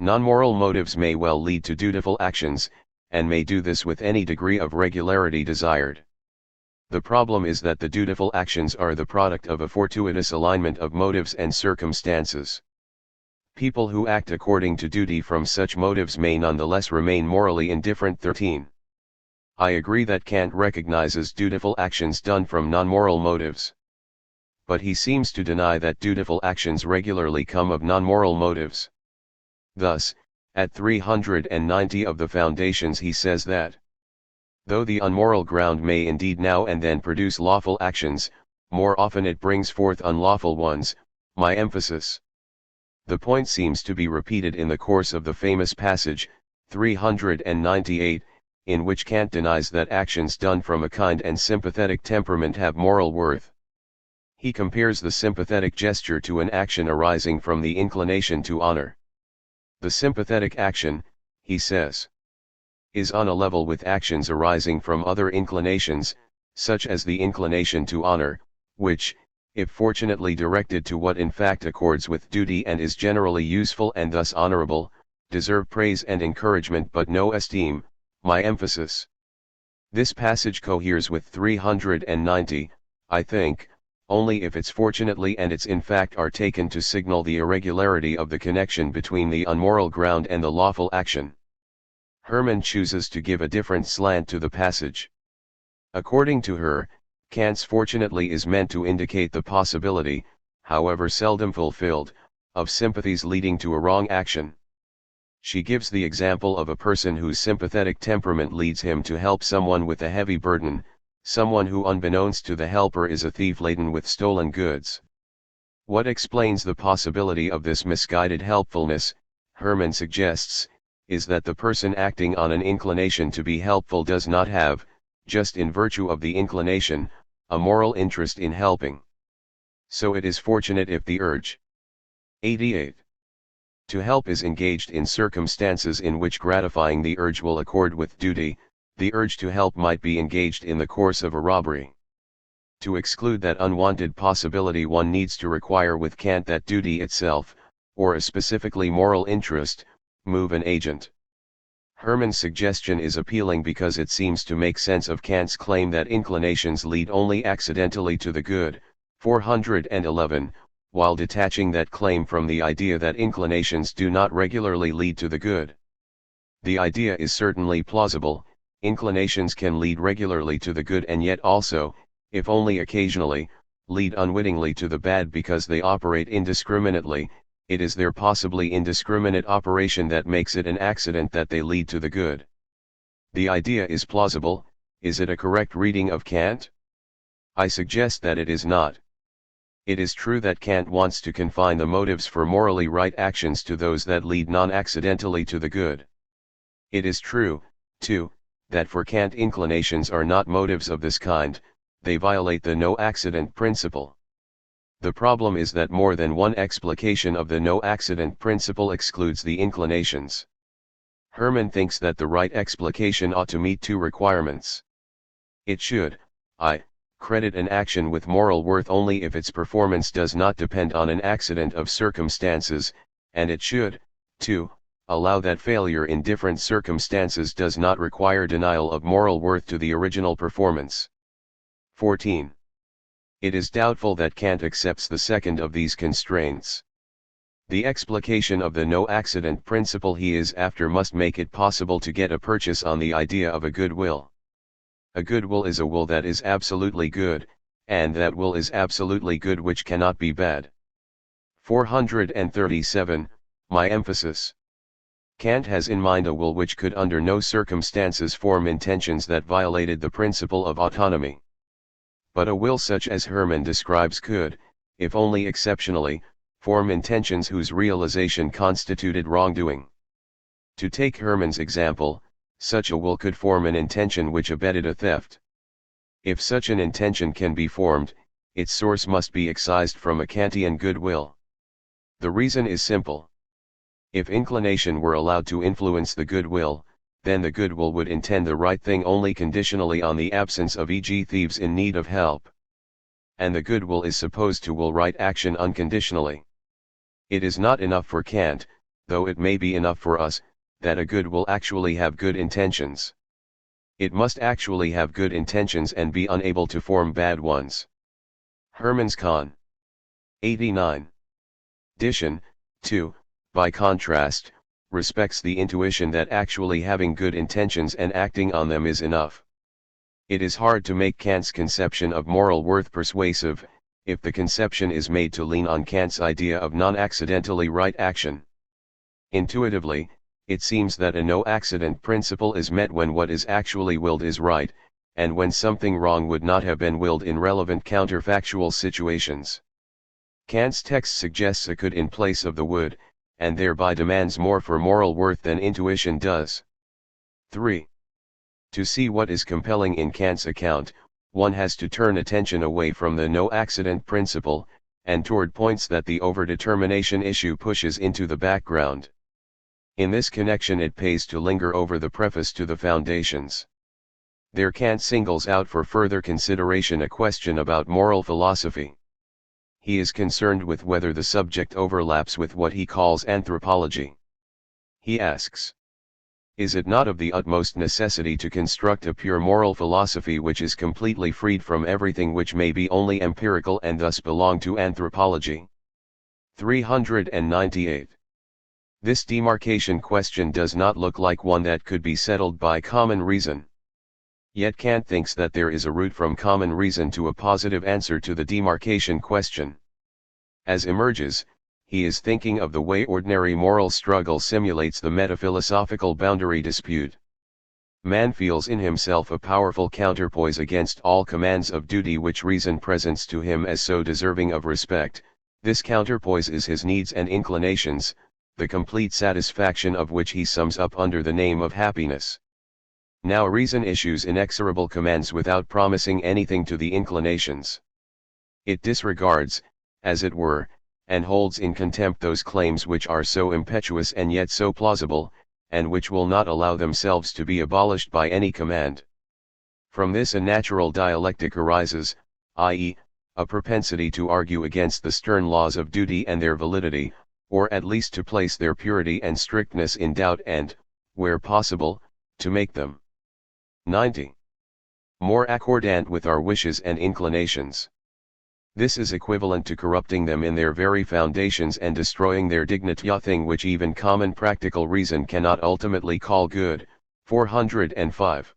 Non-moral motives may well lead to dutiful actions, and may do this with any degree of regularity desired. The problem is that the dutiful actions are the product of a fortuitous alignment of motives and circumstances. People who act according to duty from such motives may nonetheless remain morally indifferent. 13. I agree that Kant recognizes dutiful actions done from non-moral motives. But he seems to deny that dutiful actions regularly come of non-moral motives. Thus, at 390 of the Foundations he says that, though the unmoral ground may indeed now and then produce lawful actions, more often it brings forth unlawful ones, my emphasis. The point seems to be repeated in the course of the famous passage, 398, in which Kant denies that actions done from a kind and sympathetic temperament have moral worth. He compares the sympathetic gesture to an action arising from the inclination to honor. The sympathetic action, he says, is on a level with actions arising from other inclinations, such as the inclination to honor, which, if fortunately directed to what in fact accords with duty and is generally useful and thus honorable, deserve praise and encouragement but no esteem, my emphasis. This passage coheres with 390, I think, only if its fortunately and its in fact are taken to signal the irregularity of the connection between the unmoral ground and the lawful action. Herrmann chooses to give a different slant to the passage. According to her, Kant's fortunately is meant to indicate the possibility, however seldom fulfilled, of sympathies leading to a wrong action. She gives the example of a person whose sympathetic temperament leads him to help someone with a heavy burden, someone who unbeknownst to the helper is a thief laden with stolen goods. What explains the possibility of this misguided helpfulness, Herrmann suggests, is that the person acting on an inclination to be helpful does not have, just in virtue of the inclination, a moral interest in helping. So it is fortunate if the urge 88. To help is engaged in circumstances in which gratifying the urge will accord with duty. The urge to help might be engaged in the course of a robbery. To exclude that unwanted possibility one needs to require with Kant that duty itself, or a specifically moral interest, move an agent. Herrmann's suggestion is appealing because it seems to make sense of Kant's claim that inclinations lead only accidentally to the good, 411, while detaching that claim from the idea that inclinations do not regularly lead to the good. The idea is certainly plausible. Inclinations can lead regularly to the good and yet also, if only occasionally, lead unwittingly to the bad because they operate indiscriminately, it is their possibly indiscriminate operation that makes it an accident that they lead to the good. The idea is plausible. Is it a correct reading of Kant? I suggest that it is not. It is true that Kant wants to confine the motives for morally right actions to those that lead non-accidentally to the good. It is true, too, that for Kant inclinations are not motives of this kind, they violate the no-accident principle. The problem is that more than one explication of the no-accident principle excludes the inclinations. Hermann thinks that the right explication ought to meet two requirements. It should, credit an action with moral worth only if its performance does not depend on an accident of circumstances, and it should, too, allow that failure in different circumstances does not require denial of moral worth to the original performance. 14. It is doubtful that Kant accepts the second of these constraints. The explication of the no-accident principle he is after must make it possible to get a purchase on the idea of a good will. A good will is a will that is absolutely good, and that will is absolutely good which cannot be bad. 437, my emphasis. Kant has in mind a will which could under no circumstances form intentions that violated the principle of autonomy. But a will such as Hermann describes could, if only exceptionally, form intentions whose realization constituted wrongdoing. To take Hermann's example, such a will could form an intention which abetted a theft. If such an intention can be formed, its source must be excised from a Kantian good will. The reason is simple. If inclination were allowed to influence the good will, then the good will would intend the right thing only conditionally on the absence of e.g. thieves in need of help. And the good will is supposed to will right action unconditionally. It is not enough for Kant, though it may be enough for us, that a good will actually have good intentions. It must actually have good intentions and be unable to form bad ones. Hermann's Con. 89. Dishon, too, by contrast, respects the intuition that actually having good intentions and acting on them is enough. It is hard to make Kant's conception of moral worth persuasive, if the conception is made to lean on Kant's idea of non-accidentally right action. Intuitively, it seems that a no-accident principle is met when what is actually willed is right, and when something wrong would not have been willed in relevant counterfactual situations. Kant's text suggests a could in place of the would, and thereby demands more for moral worth than intuition does. 3. To see what is compelling in Kant's account, one has to turn attention away from the no-accident principle, and toward points that the overdetermination issue pushes into the background. In this connection it pays to linger over the preface to the Foundations. There Kant singles out for further consideration a question about moral philosophy. He is concerned with whether the subject overlaps with what he calls anthropology. He asks, is it not of the utmost necessity to construct a pure moral philosophy which is completely freed from everything which may be only empirical and thus belong to anthropology? 398. This demarcation question does not look like one that could be settled by common reason. Yet Kant thinks that there is a route from common reason to a positive answer to the demarcation question. As emerges, he is thinking of the way ordinary moral struggle simulates the metaphilosophical boundary dispute. Man feels in himself a powerful counterpoise against all commands of duty which reason presents to him as so deserving of respect. This counterpoise is his needs and inclinations, the complete satisfaction of which he sums up under the name of happiness. Now reason issues inexorable commands without promising anything to the inclinations. It disregards, as it were, and holds in contempt those claims which are so impetuous and yet so plausible, and which will not allow themselves to be abolished by any command. From this a natural dialectic arises, i.e., a propensity to argue against the stern laws of duty and their validity, or at least to place their purity and strictness in doubt and, where possible, to make them 90. More accordant with our wishes and inclinations. This is equivalent to corrupting them in their very foundations and destroying their dignity, a thing which even common practical reason cannot ultimately call good. 405.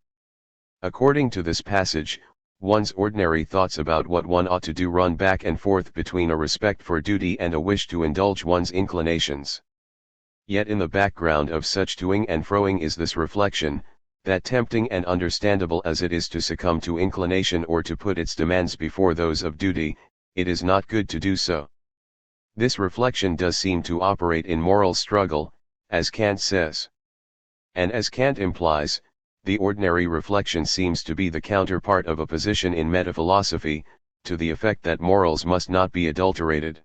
According to this passage, One's ordinary thoughts about what one ought to do run back and forth between a respect for duty and a wish to indulge one's inclinations. Yet in the background of such toing and froing is this reflection, that tempting and understandable as it is to succumb to inclination or to put its demands before those of duty, it is not good to do so. This reflection does seem to operate in moral struggle, as Kant says. And as Kant implies, the ordinary reflection seems to be the counterpart of a position in metaphilosophy, to the effect that morals must not be adulterated.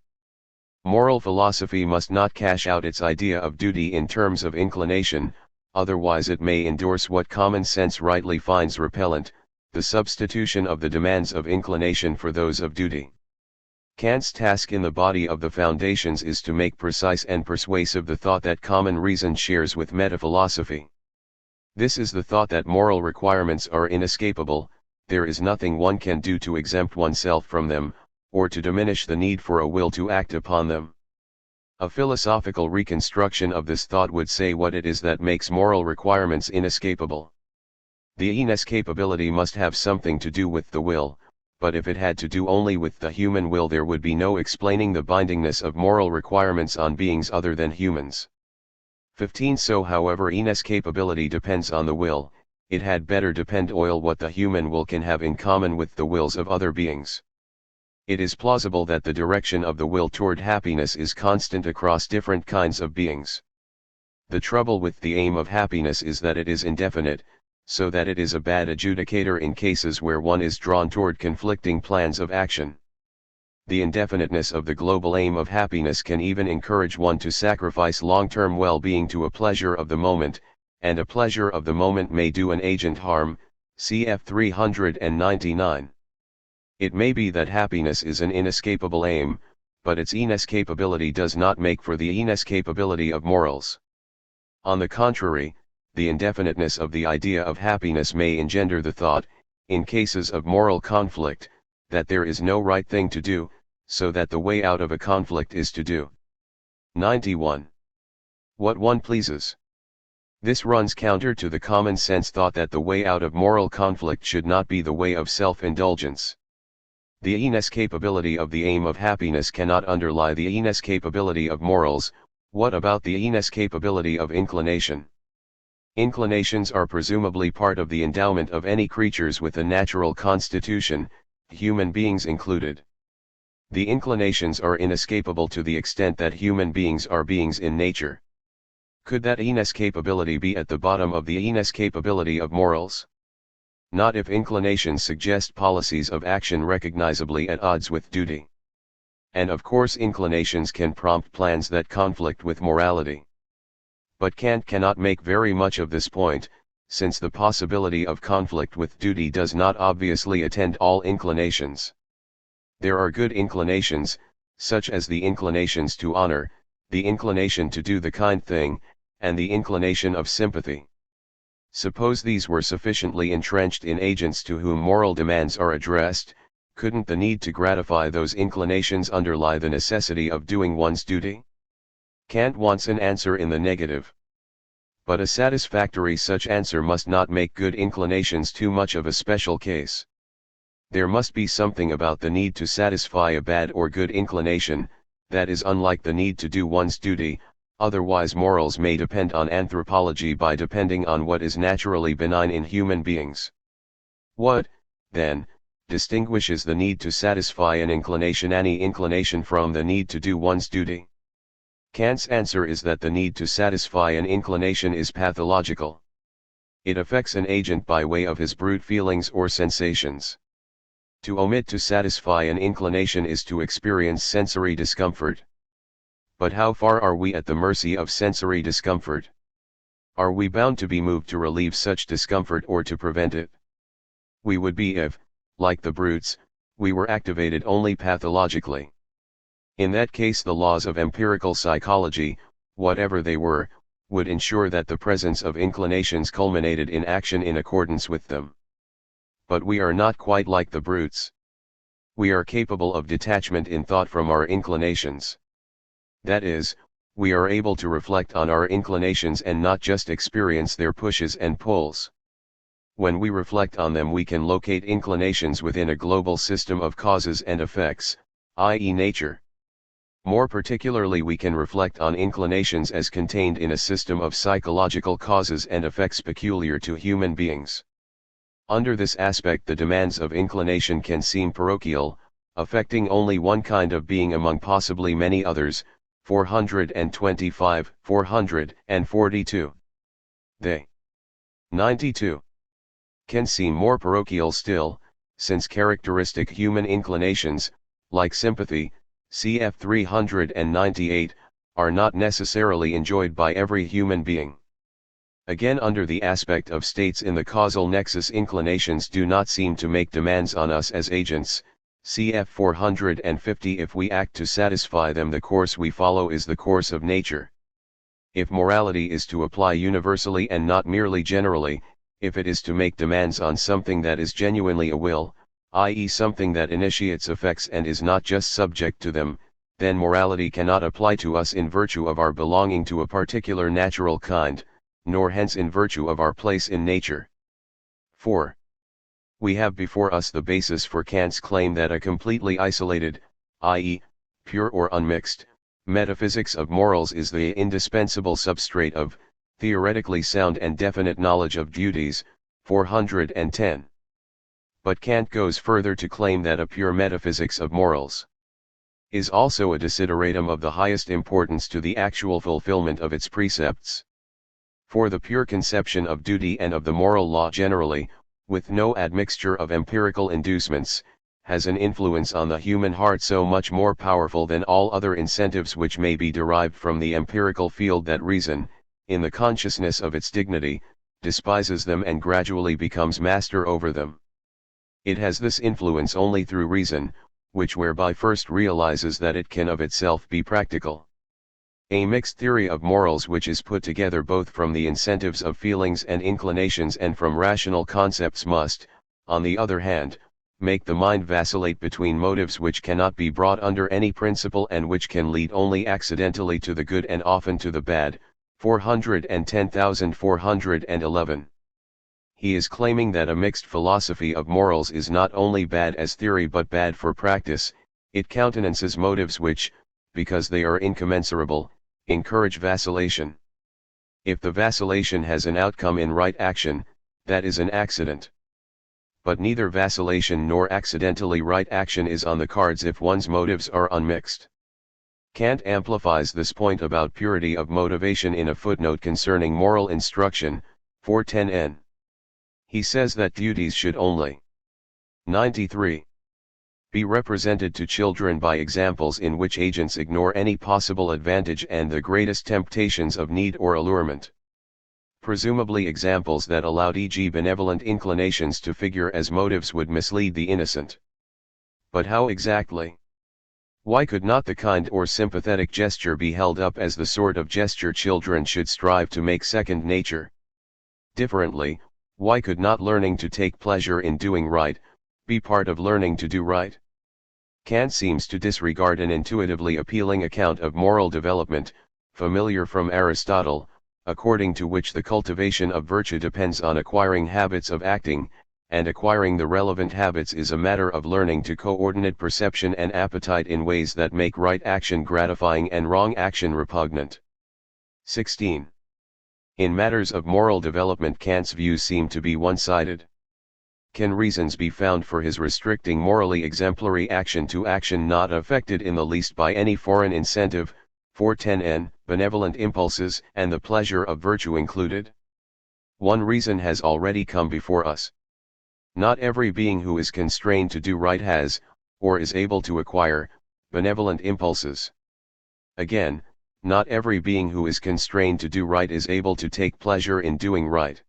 Moral philosophy must not cash out its idea of duty in terms of inclination, otherwise it may endorse what common sense rightly finds repellent, the substitution of the demands of inclination for those of duty. Kant's task in the body of the Foundations is to make precise and persuasive the thought that common reason shares with metaphilosophy. This is the thought that moral requirements are inescapable, there is nothing one can do to exempt oneself from them, or to diminish the need for a will to act upon them. A philosophical reconstruction of this thought would say what it is that makes moral requirements inescapable. The inescapability must have something to do with the will, but if it had to do only with the human will there would be no explaining the bindingness of moral requirements on beings other than humans. 15 So however inescapability depends on the will, it had better depend on what the human will can have in common with the wills of other beings. It is plausible that the direction of the will toward happiness is constant across different kinds of beings. The trouble with the aim of happiness is that it is indefinite, so that it is a bad adjudicator in cases where one is drawn toward conflicting plans of action. The indefiniteness of the global aim of happiness can even encourage one to sacrifice long-term well-being to a pleasure of the moment, and a pleasure of the moment may do an agent harm, cf 399. It may be that happiness is an inescapable aim, but its inescapability does not make for the inescapability of morals. On the contrary, the indefiniteness of the idea of happiness may engender the thought, in cases of moral conflict, that there is no right thing to do, so that the way out of a conflict is to do 91. What one pleases. This runs counter to the common sense thought that the way out of moral conflict should not be the way of self-indulgence. The inescapability of the aim of happiness cannot underlie the inescapability of morals. What about the inescapability of inclination? Inclinations are presumably part of the endowment of any creatures with a natural constitution, human beings included. The inclinations are inescapable to the extent that human beings are beings in nature. Could that inescapability be at the bottom of the inescapability of morals? Not if inclinations suggest policies of action recognizably at odds with duty. And of course inclinations can prompt plans that conflict with morality. But Kant cannot make very much of this point, since the possibility of conflict with duty does not obviously attend all inclinations. There are good inclinations, such as the inclinations to honor, the inclination to do the kind thing, and the inclination of sympathy. Suppose these were sufficiently entrenched in agents to whom moral demands are addressed, couldn't the need to gratify those inclinations underlie the necessity of doing one's duty? Kant wants an answer in the negative. But a satisfactory such answer must not make good inclinations too much of a special case. There must be something about the need to satisfy a bad or good inclination, that is unlike the need to do one's duty, otherwise morals may depend on anthropology by depending on what is naturally benign in human beings. What, then, distinguishes the need to satisfy an inclination, any inclination, from the need to do one's duty? Kant's answer is that the need to satisfy an inclination is pathological. It affects an agent by way of his brute feelings or sensations. To omit to satisfy an inclination is to experience sensory discomfort. But how far are we at the mercy of sensory discomfort? Are we bound to be moved to relieve such discomfort or to prevent it? We would be if, like the brutes, we were activated only pathologically. In that case the laws of empirical psychology, whatever they were, would ensure that the presence of inclinations culminated in action in accordance with them. But we are not quite like the brutes. We are capable of detachment in thought from our inclinations. That is, we are able to reflect on our inclinations and not just experience their pushes and pulls. When we reflect on them we can locate inclinations within a global system of causes and effects, i.e. nature. More particularly we can reflect on inclinations as contained in a system of psychological causes and effects peculiar to human beings. Under this aspect the demands of inclination can seem parochial, affecting only one kind of being among possibly many others. 425, 442. They. 92. Can seem more parochial still, since characteristic human inclinations, like sympathy, cf 398, are not necessarily enjoyed by every human being. Again, under the aspect of states in the causal nexus, inclinations do not seem to make demands on us as agents, cf 450. If we act to satisfy them, the course we follow is the course of nature. If morality is to apply universally and not merely generally, if it is to make demands on something that is genuinely a will, i.e. something that initiates effects and is not just subject to them, then morality cannot apply to us in virtue of our belonging to a particular natural kind, nor hence in virtue of our place in nature. 4. We have before us the basis for Kant's claim that a completely isolated, i.e., pure or unmixed, metaphysics of morals is the indispensable substrate of theoretically sound and definite knowledge of duties. 410. But Kant goes further to claim that a pure metaphysics of morals is also a desideratum of the highest importance to the actual fulfillment of its precepts. For the pure conception of duty and of the moral law generally, with no admixture of empirical inducements, has an influence on the human heart so much more powerful than all other incentives which may be derived from the empirical field that reason, in the consciousness of its dignity, despises them and gradually becomes master over them. It has this influence only through reason, which whereby first realizes that it can of itself be practical. A mixed theory of morals which is put together both from the incentives of feelings and inclinations and from rational concepts must, on the other hand, make the mind vacillate between motives which cannot be brought under any principle and which can lead only accidentally to the good and often to the bad. 410,411. He is claiming that a mixed philosophy of morals is not only bad as theory but bad for practice. It countenances motives which, because they are incommensurable, encourage vacillation. If the vacillation has an outcome in right action, that is an accident. But neither vacillation nor accidentally right action is on the cards if one's motives are unmixed. Kant amplifies this point about purity of motivation in a footnote concerning moral instruction, 410n. He says that duties should only 93. Be represented to children by examples in which agents ignore any possible advantage and the greatest temptations of need or allurement. Presumably examples that allowed e.g. benevolent inclinations to figure as motives would mislead the innocent. But how exactly? Why could not the kind or sympathetic gesture be held up as the sort of gesture children should strive to make second nature? Differently, why could not learning to take pleasure in doing right be part of learning to do right? Kant seems to disregard an intuitively appealing account of moral development, familiar from Aristotle, according to which the cultivation of virtue depends on acquiring habits of acting, and acquiring the relevant habits is a matter of learning to coordinate perception and appetite in ways that make right action gratifying and wrong action repugnant. 16. In matters of moral development, Kant's views seem to be one-sided. Can reasons be found for his restricting morally exemplary action to action not affected in the least by any foreign incentive, 410n, benevolent impulses and the pleasure of virtue included? One reason has already come before us. Not every being who is constrained to do right has, or is able to acquire, benevolent impulses. Again, not every being who is constrained to do right is able to take pleasure in doing right.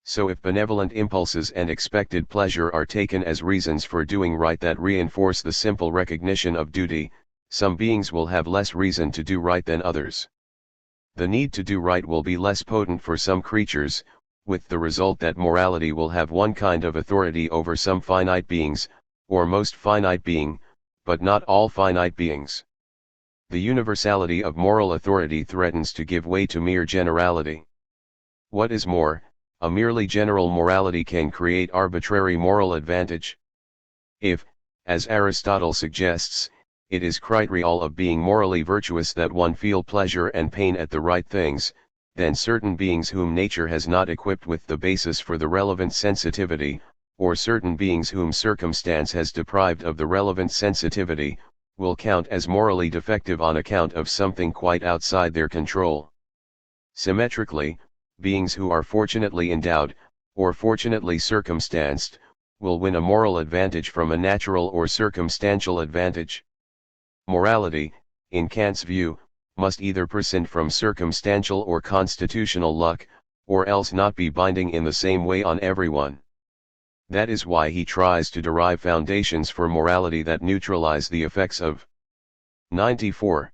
So if benevolent impulses and expected pleasure are taken as reasons for doing right that reinforce the simple recognition of duty, some beings will have less reason to do right than others. The need to do right will be less potent for some creatures, with the result that morality will have one kind of authority over some finite beings, or most finite being, but not all finite beings. The universality of moral authority threatens to give way to mere generality. What is more, A merely general morality can create arbitrary moral advantage. If, as Aristotle suggests, it is criteria of being morally virtuous that one feel pleasure and pain at the right things, then certain beings whom nature has not equipped with the basis for the relevant sensitivity, or certain beings whom circumstance has deprived of the relevant sensitivity, will count as morally defective on account of something quite outside their control. Symmetrically, beings who are fortunately endowed, or fortunately circumstanced, will win a moral advantage from a natural or circumstantial advantage. Morality, in Kant's view, must either prescind from circumstantial or constitutional luck, or else not be binding in the same way on everyone. That is why he tries to derive foundations for morality that neutralize the effects of 94.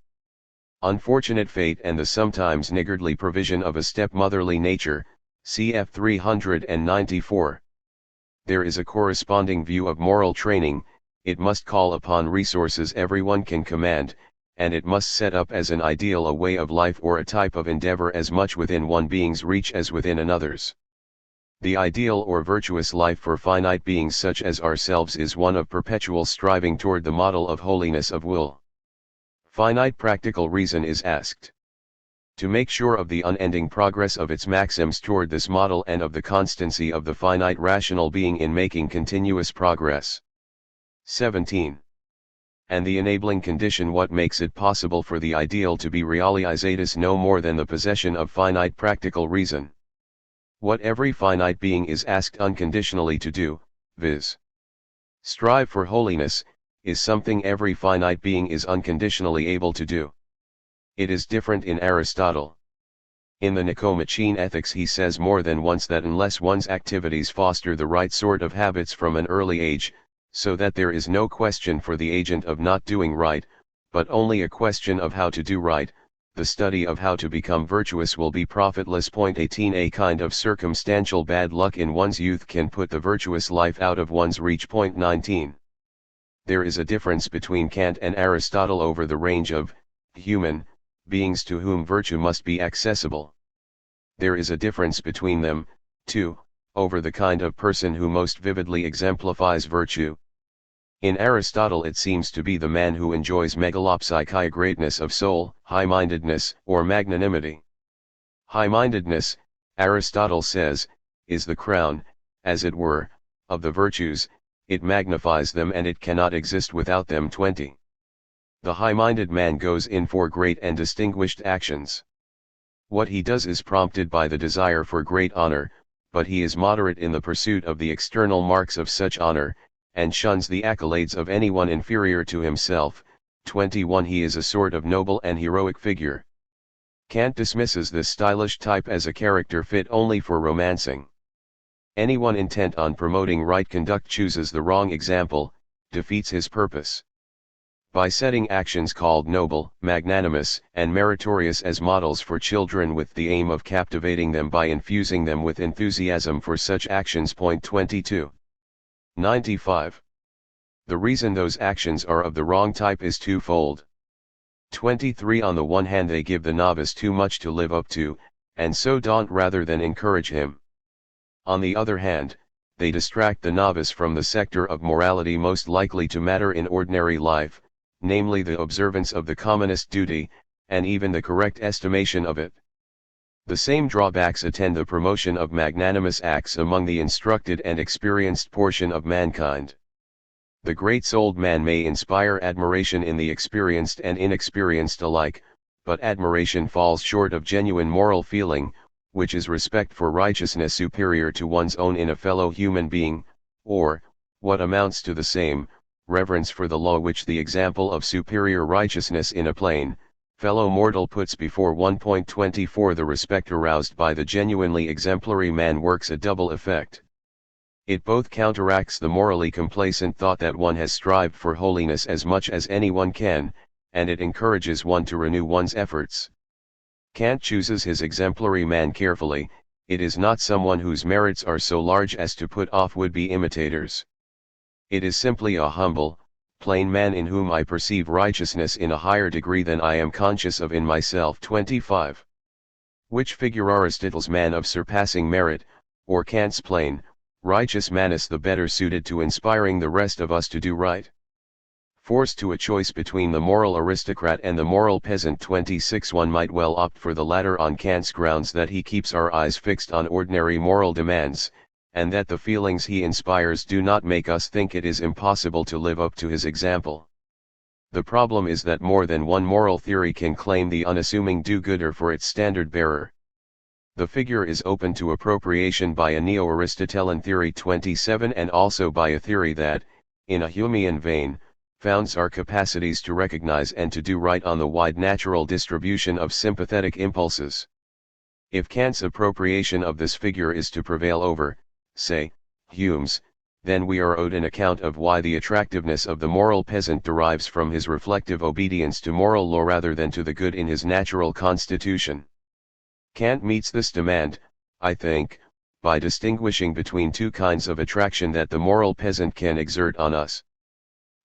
Unfortunate fate and the sometimes niggardly provision of a stepmotherly nature, cf 394. There is a corresponding view of moral training. It must call upon resources everyone can command, and it must set up as an ideal a way of life or a type of endeavor as much within one being's reach as within another's. The ideal or virtuous life for finite beings such as ourselves is one of perpetual striving toward the model of holiness of will. Finite practical reason is asked to make sure of the unending progress of its maxims toward this model and of the constancy of the finite rational being in making continuous progress. 17. And the enabling condition what makes it possible for the ideal to be realizatus no more than the possession of finite practical reason. What every finite being is asked unconditionally to do, viz. strive for holiness, is something every finite being is unconditionally able to do. It is different in Aristotle. In the Nicomachean Ethics he says more than once that unless one's activities foster the right sort of habits from an early age, so that there is no question for the agent of not doing right, but only a question of how to do right, the study of how to become virtuous will be profitless. 18 A kind of circumstantial bad luck in one's youth can put the virtuous life out of one's reach. 19. There is a difference between Kant and Aristotle over the range of human beings to whom virtue must be accessible. There is a difference between them, too, over the kind of person who most vividly exemplifies virtue. In Aristotle it seems to be the man who enjoys megalopsychia, greatness of soul, high-mindedness, or magnanimity. High-mindedness, Aristotle says, is the crown, as it were, of the virtues. It magnifies them and it cannot exist without them. 20. The high-minded man goes in for great and distinguished actions. What he does is prompted by the desire for great honor, but he is moderate in the pursuit of the external marks of such honor, and shuns the accolades of anyone inferior to himself. 21. He is a sort of noble and heroic figure. Kant dismisses this stylish type as a character fit only for romancing. Anyone intent on promoting right conduct chooses the wrong example, defeats his purpose. By setting actions called noble, magnanimous, and meritorious as models for children with the aim of captivating them by infusing them with enthusiasm for such actions. 22. 95. The reason those actions are of the wrong type is twofold. 23. On the one hand they give the novice too much to live up to, and so daunt rather than encourage him. On the other hand, they distract the novice from the sector of morality most likely to matter in ordinary life, namely the observance of the commonest duty, and even the correct estimation of it. The same drawbacks attend the promotion of magnanimous acts among the instructed and experienced portion of mankind. The great-souled man may inspire admiration in the experienced and inexperienced alike, but admiration falls short of genuine moral feeling, which is respect for righteousness superior to one's own in a fellow human being, or, what amounts to the same, reverence for the law which the example of superior righteousness in a plain, fellow mortal puts before 1.24. The respect aroused by the genuinely exemplary man works a double effect. It both counteracts the morally complacent thought that one has strived for holiness as much as anyone can, and it encourages one to renew one's efforts. Kant chooses his exemplary man carefully. It is not someone whose merits are so large as to put off would-be imitators. It is simply a humble, plain man in whom I perceive righteousness in a higher degree than I am conscious of in myself. 25. Which figure Aristotle's man of surpassing merit, or Kant's plain, righteous man is the better suited to inspiring the rest of us to do right. Forced to a choice between the moral aristocrat and the moral peasant 26, one might well opt for the latter on Kant's grounds that he keeps our eyes fixed on ordinary moral demands, and that the feelings he inspires do not make us think it is impossible to live up to his example. The problem is that more than one moral theory can claim the unassuming do-gooder for its standard-bearer. The figure is open to appropriation by a neo-Aristotelian theory 27 and also by a theory that, in a Humean vein, founds our capacities to recognize and to do right on the wide natural distribution of sympathetic impulses. If Kant's appropriation of this figure is to prevail over, say, Hume's, then we are owed an account of why the attractiveness of the moral peasant derives from his reflective obedience to moral law rather than to the good in his natural constitution. Kant meets this demand, I think, by distinguishing between two kinds of attraction that the moral peasant can exert on us.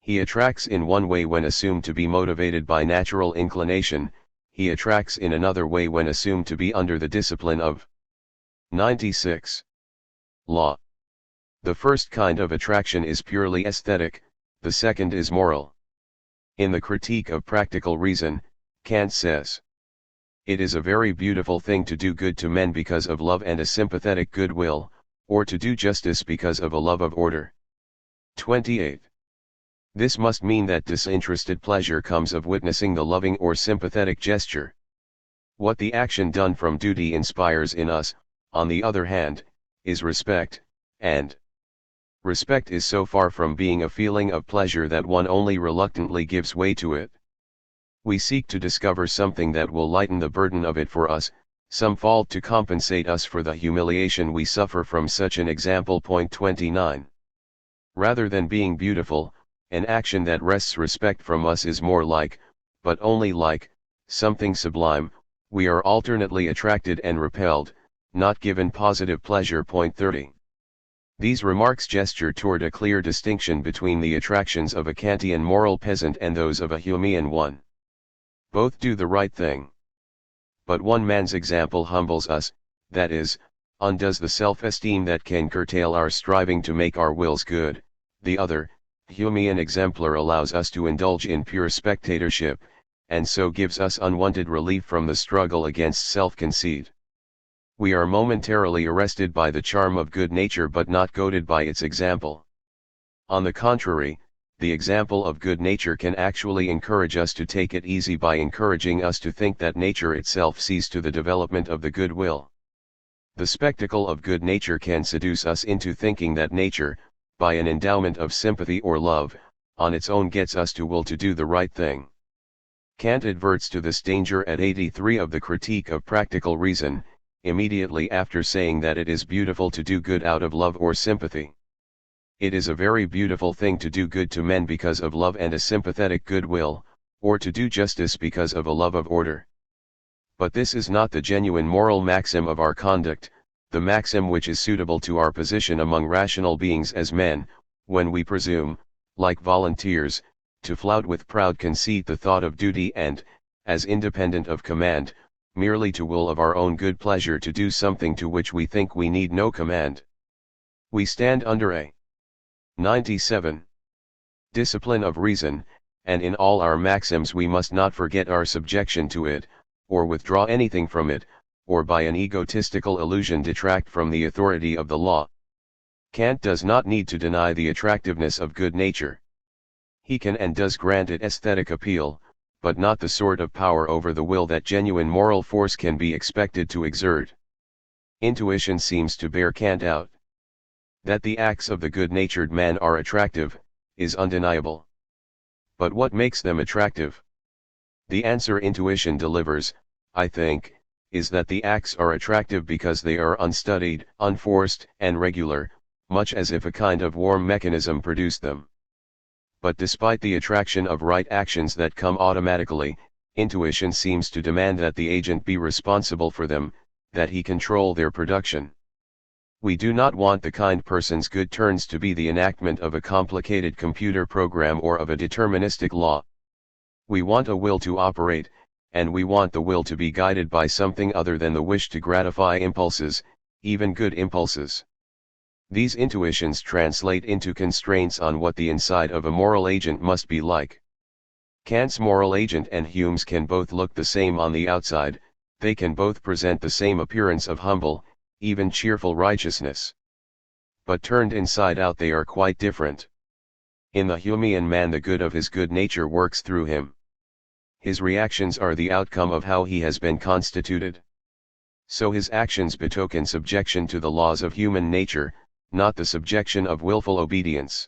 He attracts in one way when assumed to be motivated by natural inclination, he attracts in another way when assumed to be under the discipline of 96. Law. The first kind of attraction is purely aesthetic, the second is moral. In the Critique of Practical Reason, Kant says, "It is a very beautiful thing to do good to men because of love and a sympathetic goodwill, or to do justice because of a love of order." 28. This must mean that disinterested pleasure comes of witnessing the loving or sympathetic gesture. What the action done from duty inspires in us, on the other hand, is respect, and respect is so far from being a feeling of pleasure that one only reluctantly gives way to it. We seek to discover something that will lighten the burden of it for us, some fault to compensate us for the humiliation we suffer from such an example. Point 29. Rather than being beautiful, an action that wrests respect from us is more like, but only like, something sublime. We are alternately attracted and repelled, not given positive pleasure. Point 30. These remarks gesture toward a clear distinction between the attractions of a Kantian moral peasant and those of a Humean one. Both do the right thing. But one man's example humbles us, that is, undoes the self-esteem that can curtail our striving to make our wills good. The other, Humean exemplar allows us to indulge in pure spectatorship, and so gives us unwanted relief from the struggle against self-conceit. We are momentarily arrested by the charm of good nature but not goaded by its example. On the contrary, the example of good nature can actually encourage us to take it easy by encouraging us to think that nature itself sees to the development of the good will. The spectacle of good nature can seduce us into thinking that nature, by an endowment of sympathy or love, on its own gets us to will to do the right thing. Kant adverts to this danger at 83 of the Critique of Practical Reason, immediately after saying that it is beautiful to do good out of love or sympathy. It is a very beautiful thing to do good to men because of love and a sympathetic goodwill, or to do justice because of a love of order. But this is not the genuine moral maxim of our conduct, the maxim which is suitable to our position among rational beings as men, when we presume, like volunteers, to flout with proud conceit the thought of duty and, as independent of command, merely to will of our own good pleasure to do something to which we think we need no command. We stand under a 97. Discipline of reason, and in all our maxims we must not forget our subjection to it, or withdraw anything from it, or by an egotistical illusion detract from the authority of the law. Kant does not need to deny the attractiveness of good nature. He can and does grant it aesthetic appeal, but not the sort of power over the will that genuine moral force can be expected to exert. Intuition seems to bear Kant out. That the acts of the good-natured man are attractive, is undeniable. But what makes them attractive? The answer intuition delivers, I think, is that the acts are attractive because they are unstudied, unforced, and regular, much as if a kind of warm mechanism produced them. But despite the attraction of right actions that come automatically, intuition seems to demand that the agent be responsible for them, that he control their production. We do not want the kind person's good turns to be the enactment of a complicated computer program or of a deterministic law. We want a will to operate, and we want the will to be guided by something other than the wish to gratify impulses, even good impulses. These intuitions translate into constraints on what the inside of a moral agent must be like. Kant's moral agent and Hume's can both look the same on the outside, they can both present the same appearance of humble, even cheerful righteousness. But turned inside out they are quite different. In the Humean man the good of his good nature works through him. His reactions are the outcome of how he has been constituted. So his actions betoken subjection to the laws of human nature, not the subjection of willful obedience.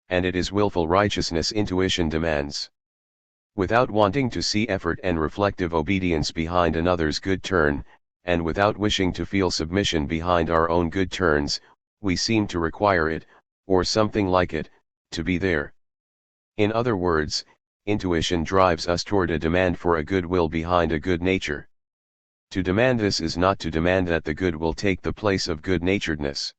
And it is willful righteousness intuition demands. Without wanting to see effort and reflective obedience behind another's good turn, and without wishing to feel submission behind our own good turns, we seem to require it, or something like it, to be there. In other words, intuition drives us toward a demand for a good will behind a good nature. To demand this is not to demand that the good will take the place of good-naturedness.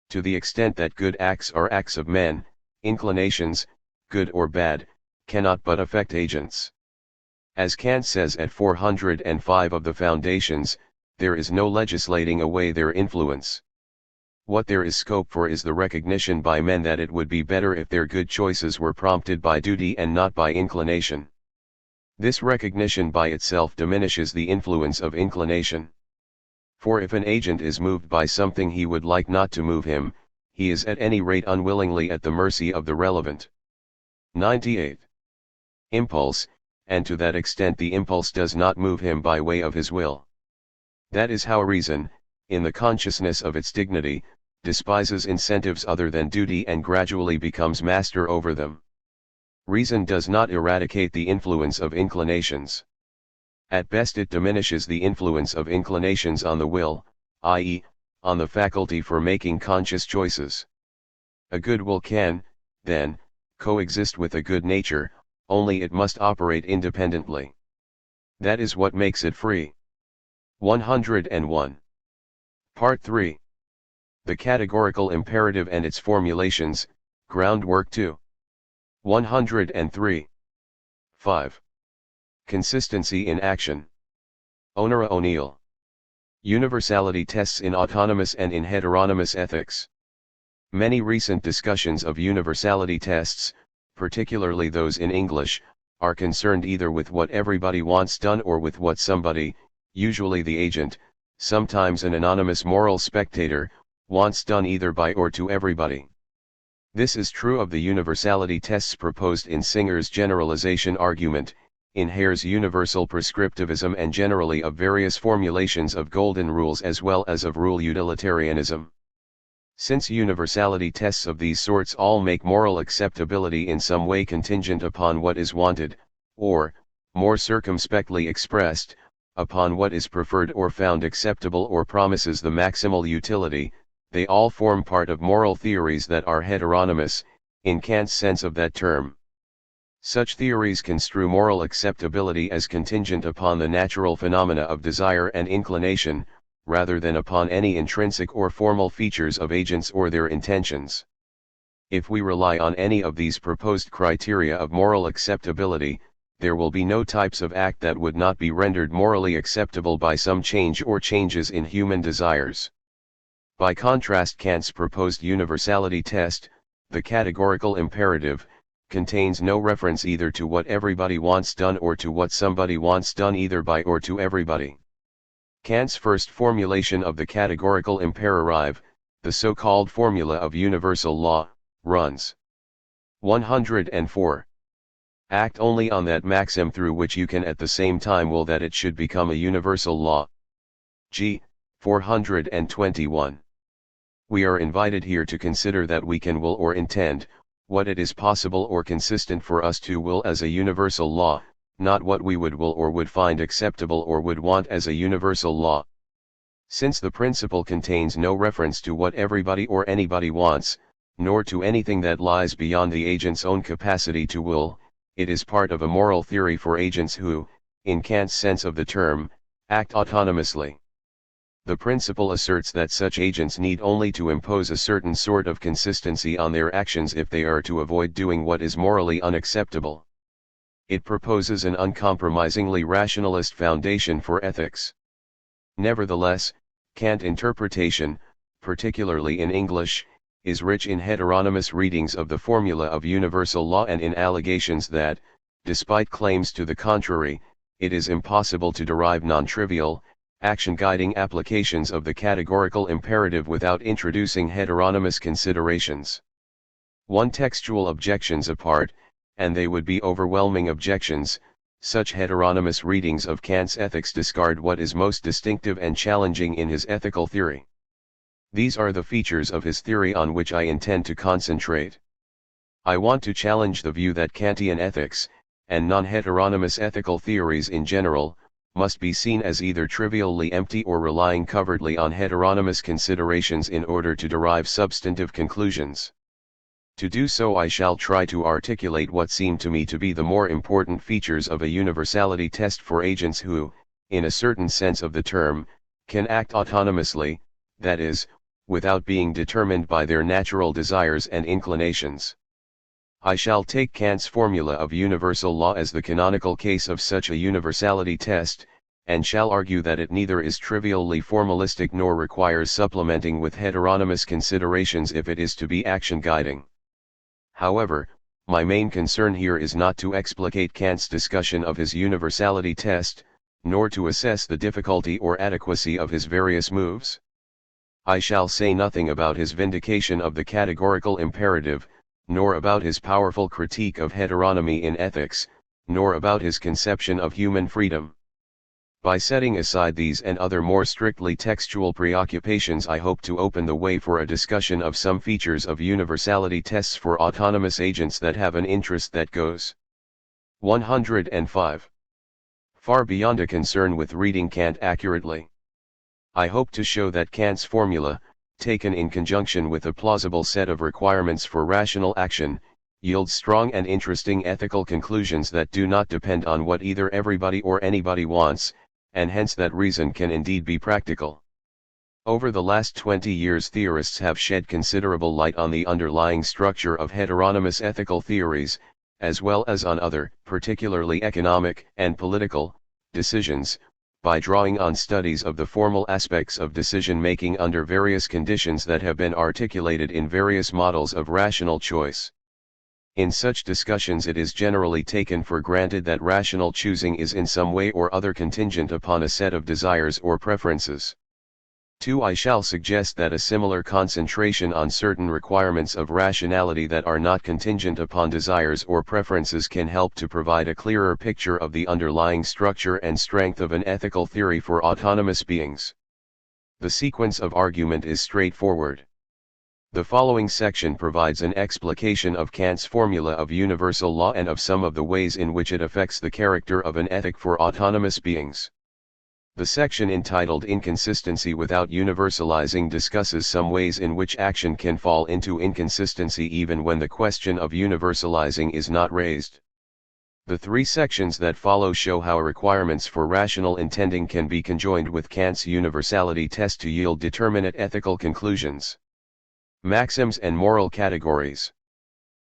To the extent that good acts are acts of men, inclinations, good or bad, cannot but affect agents. As Kant says at 405 of the Foundations, there is no legislating away their influence. What there is scope for is the recognition by men that it would be better if their good choices were prompted by duty and not by inclination. This recognition by itself diminishes the influence of inclination. For if an agent is moved by something he would like not to move him, he is at any rate unwillingly at the mercy of the relevant. 98. Impulse, and to that extent the impulse does not move him by way of his will. That is how reason, in the consciousness of its dignity, despises incentives other than duty and gradually becomes master over them. Reason does not eradicate the influence of inclinations. At best it diminishes the influence of inclinations on the will, i.e., on the faculty for making conscious choices. A good will can, then, coexist with a good nature, only it must operate independently. That is what makes it free. 101. Part 3. The categorical imperative and its formulations, groundwork 2. 103. 5. Consistency in action. Onora O'Neill. Universality tests in autonomous and in heteronymous ethics. Many recent discussions of universality tests, particularly those in English, are concerned either with what everybody wants done or with what somebody, usually the agent, sometimes an anonymous moral spectator, wants done either by or to everybody. This is true of the universality tests proposed in Singer's generalization argument, in Hare's universal prescriptivism and generally of various formulations of golden rules as well as of rule utilitarianism. Since universality tests of these sorts all make moral acceptability in some way contingent upon what is wanted, or, more circumspectly expressed, upon what is preferred or found acceptable or promises the maximal utility, they all form part of moral theories that are heteronymous, in Kant's sense of that term. Such theories construe moral acceptability as contingent upon the natural phenomena of desire and inclination, rather than upon any intrinsic or formal features of agents or their intentions. If we rely on any of these proposed criteria of moral acceptability, there will be no types of act that would not be rendered morally acceptable by some change or changes in human desires. By contrast, Kant's proposed universality test, the categorical imperative, contains no reference either to what everybody wants done or to what somebody wants done either by or to everybody. Kant's first formulation of the categorical imperative, the so-called formula of universal law, runs 104. Act only on that maxim through which you can at the same time will that it should become a universal law. G. 421. We are invited here to consider that we can will or intend, what it is possible or consistent for us to will as a universal law, not what we would will or would find acceptable or would want as a universal law. Since the principle contains no reference to what everybody or anybody wants, nor to anything that lies beyond the agent's own capacity to will, it is part of a moral theory for agents who, in Kant's sense of the term, act autonomously. The principle asserts that such agents need only to impose a certain sort of consistency on their actions if they are to avoid doing what is morally unacceptable. It proposes an uncompromisingly rationalist foundation for ethics. Nevertheless, Kant interpretation, particularly in English, is rich in heteronymous readings of the formula of universal law and in allegations that, despite claims to the contrary, it is impossible to derive non-trivial, action-guiding applications of the categorical imperative without introducing heteronymous considerations. One textual objections apart, and they would be overwhelming objections, such heteronymous readings of Kant's ethics discard what is most distinctive and challenging in his ethical theory. These are the features of his theory on which I intend to concentrate. I want to challenge the view that Kantian ethics, and non-heteronymous ethical theories in general, must be seen as either trivially empty or relying covertly on heteronymous considerations in order to derive substantive conclusions. To do so, I shall try to articulate what seem to me to be the more important features of a universality test for agents who, in a certain sense of the term, can act autonomously, that is, without being determined by their natural desires and inclinations. I shall take Kant's formula of universal law as the canonical case of such a universality test, and shall argue that it neither is trivially formalistic nor requires supplementing with heteronymous considerations if it is to be action-guiding. However, my main concern here is not to explicate Kant's discussion of his universality test, nor to assess the difficulty or adequacy of his various moves. I shall say nothing about his vindication of the categorical imperative, nor about his powerful critique of heteronomy in ethics, nor about his conception of human freedom. By setting aside these and other more strictly textual preoccupations, I hope to open the way for a discussion of some features of universality tests for autonomous agents that have an interest that goes 105. Far beyond a concern with reading Kant accurately. I hope to show that Kant's formula, taken in conjunction with a plausible set of requirements for rational action, yields strong and interesting ethical conclusions that do not depend on what either everybody or anybody wants, and hence that reason can indeed be practical. Over the last 20 years, theorists have shed considerable light on the underlying structure of heteronymous ethical theories, as well as on other, particularly economic and political, decisions, by drawing on studies of the formal aspects of decision-making under various conditions that have been articulated in various models of rational choice. In such discussions, it is generally taken for granted that rational choosing is in some way or other contingent upon a set of desires or preferences. 2. I shall suggest that a similar concentration on certain requirements of rationality that are not contingent upon desires or preferences can help to provide a clearer picture of the underlying structure and strength of an ethical theory for autonomous beings. The sequence of argument is straightforward. The following section provides an explication of Kant's formula of universal law and of some of the ways in which it affects the character of an ethic for autonomous beings. The section entitled Inconsistency Without Universalizing discusses some ways in which action can fall into inconsistency even when the question of universalizing is not raised. The 3 sections that follow show how requirements for rational intending can be conjoined with Kant's universality test to yield determinate ethical conclusions. Maxims and moral categories.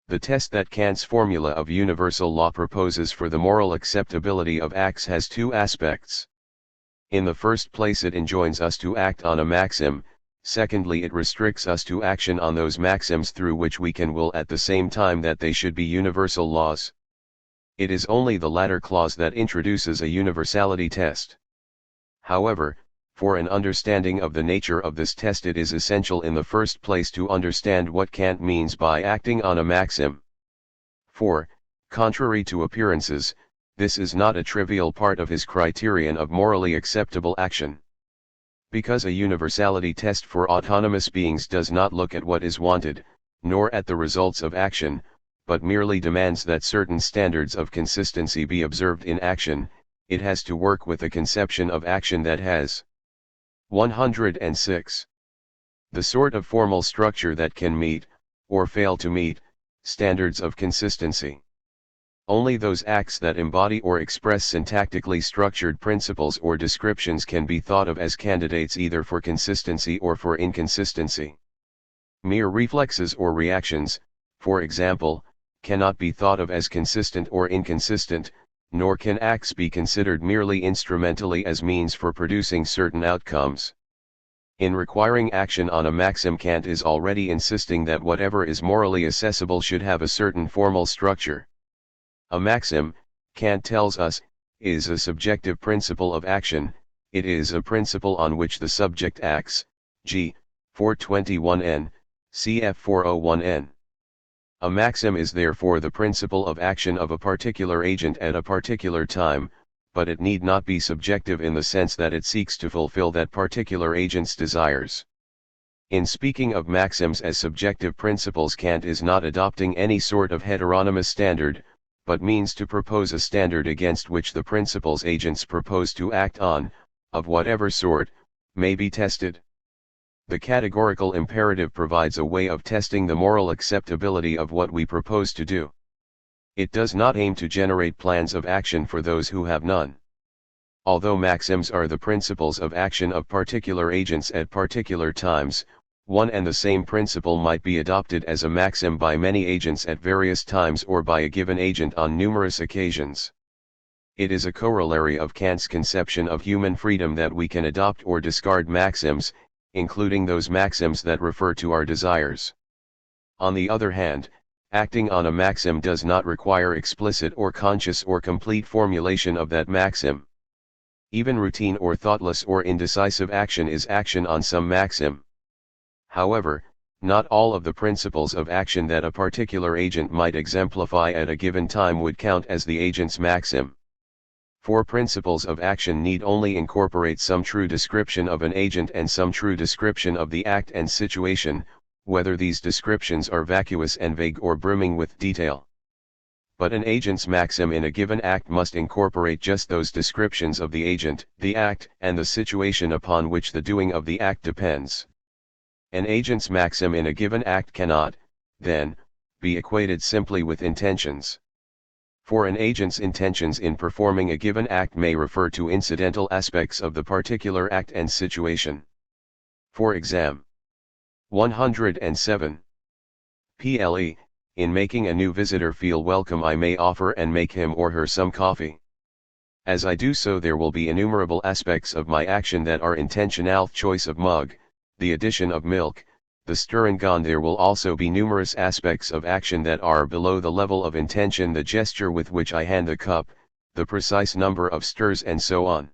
The test that Kant's formula of universal law proposes for the moral acceptability of acts has 2 aspects. In the first place, it enjoins us to act on a maxim; secondly, it restricts us to action on those maxims through which we can will at the same time that they should be universal laws. It is only the latter clause that introduces a universality test. However, for an understanding of the nature of this test, it is essential in the first place to understand what Kant means by acting on a maxim. For, contrary to appearances, this is not a trivial part of his criterion of morally acceptable action. Because a universality test for autonomous beings does not look at what is wanted, nor at the results of action, but merely demands that certain standards of consistency be observed in action, it has to work with a conception of action that has 106. The sort of formal structure that can meet, or fail to meet, standards of consistency. Only those acts that embody or express syntactically structured principles or descriptions can be thought of as candidates either for consistency or for inconsistency. Mere reflexes or reactions, for example, cannot be thought of as consistent or inconsistent, nor can acts be considered merely instrumentally as means for producing certain outcomes. In requiring action on a maxim, Kant is already insisting that whatever is morally accessible should have a certain formal structure. A maxim, Kant tells us, is a subjective principle of action. It is a principle on which the subject acts, g. 421n, cf 401n. A maxim is therefore the principle of action of a particular agent at a particular time, but it need not be subjective in the sense that it seeks to fulfill that particular agent's desires. In speaking of maxims as subjective principles, Kant is not adopting any sort of heteronymous standard, but means to propose a standard against which the principle's agents propose to act on, of whatever sort, may be tested. The categorical imperative provides a way of testing the moral acceptability of what we propose to do. It does not aim to generate plans of action for those who have none. Although maxims are the principles of action of particular agents at particular times, one and the same principle might be adopted as a maxim by many agents at various times or by a given agent on numerous occasions. It is a corollary of Kant's conception of human freedom that we can adopt or discard maxims, including those maxims that refer to our desires. On the other hand, acting on a maxim does not require explicit or conscious or complete formulation of that maxim. Even routine or thoughtless or indecisive action is action on some maxim. However, not all of the principles of action that a particular agent might exemplify at a given time would count as the agent's maxim. For principles of action need only incorporate some true description of an agent and some true description of the act and situation, whether these descriptions are vacuous and vague or brimming with detail. But an agent's maxim in a given act must incorporate just those descriptions of the agent, the act, and the situation upon which the doing of the act depends. An agent's maxim in a given act cannot, then, be equated simply with intentions. For an agent's intentions in performing a given act may refer to incidental aspects of the particular act and situation. For exam. 107. PLE, in making a new visitor feel welcome, I may offer and make him or her some coffee. As I do so, there will be innumerable aspects of my action that are intentional: choice of mug, the addition of milk, the stir and gone. There will also be numerous aspects of action that are below the level of intention: the gesture with which I hand the cup, the precise number of stirs, and so on.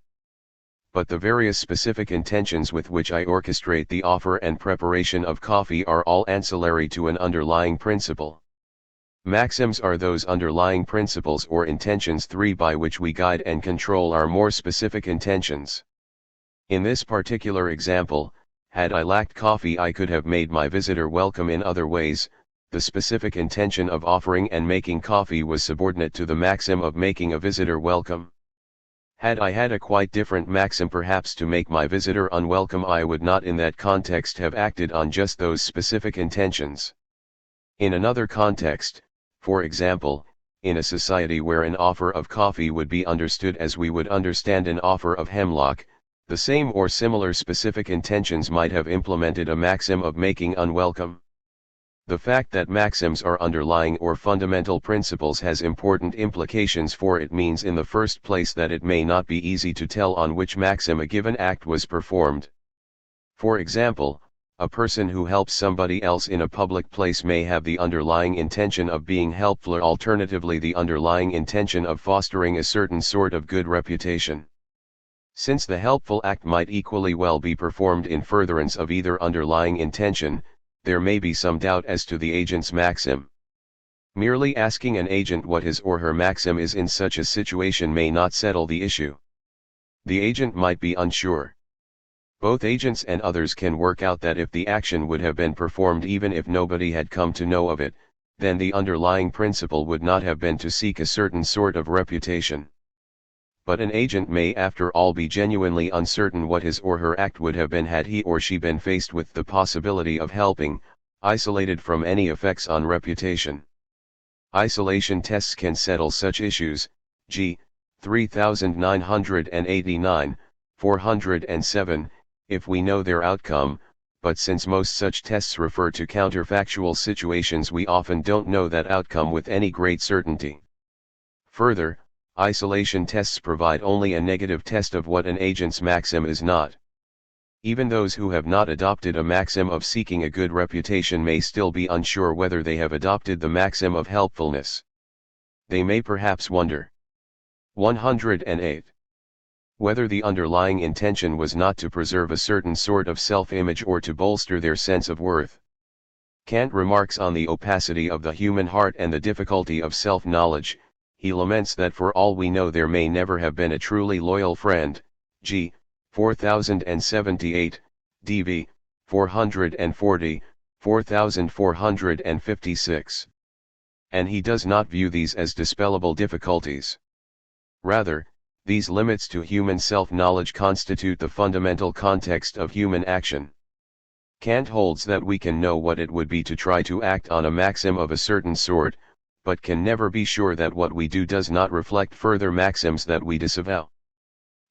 But the various specific intentions with which I orchestrate the offer and preparation of coffee are all ancillary to an underlying principle. Maxims are those underlying principles or intentions by which we guide and control our more specific intentions. In this particular example, had I lacked coffee, I could have made my visitor welcome in other ways. The specific intention of offering and making coffee was subordinate to the maxim of making a visitor welcome. Had I had a quite different maxim, perhaps to make my visitor unwelcome, I would not in that context have acted on just those specific intentions. In another context, for example, in a society where an offer of coffee would be understood as we would understand an offer of hemlock, the same or similar specific intentions might have implemented a maxim of making unwelcome. The fact that maxims are underlying or fundamental principles has important implications, for it means in the first place that it may not be easy to tell on which maxim a given act was performed. For example, a person who helps somebody else in a public place may have the underlying intention of being helpful, or alternatively the underlying intention of fostering a certain sort of good reputation. Since the helpful act might equally well be performed in furtherance of either underlying intention, there may be some doubt as to the agent's maxim. Merely asking an agent what his or her maxim is in such a situation may not settle the issue. The agent might be unsure. Both agents and others can work out that if the action would have been performed even if nobody had come to know of it, then the underlying principle would not have been to seek a certain sort of reputation. But an agent may after all be genuinely uncertain what his or her act would have been had he or she been faced with the possibility of helping, isolated from any effects on reputation. Isolation tests can settle such issues, g. 3989, 407, if we know their outcome, but since most such tests refer to counterfactual situations, we often don't know that outcome with any great certainty. Further, isolation tests provide only a negative test of what an agent's maxim is not. Even those who have not adopted a maxim of seeking a good reputation may still be unsure whether they have adopted the maxim of helpfulness. They may perhaps wonder. 108. Whether the underlying intention was not to preserve a certain sort of self-image or to bolster their sense of worth. Kant remarks on the opacity of the human heart and the difficulty of self-knowledge. He laments that for all we know there may never have been a truly loyal friend. G. 4078, dv. 440, 4456. And he does not view these as dispellable difficulties. Rather, these limits to human self-knowledge constitute the fundamental context of human action. Kant holds that we can know what it would be to try to act on a maxim of a certain sort, but can never be sure that what we do does not reflect further maxims that we disavow.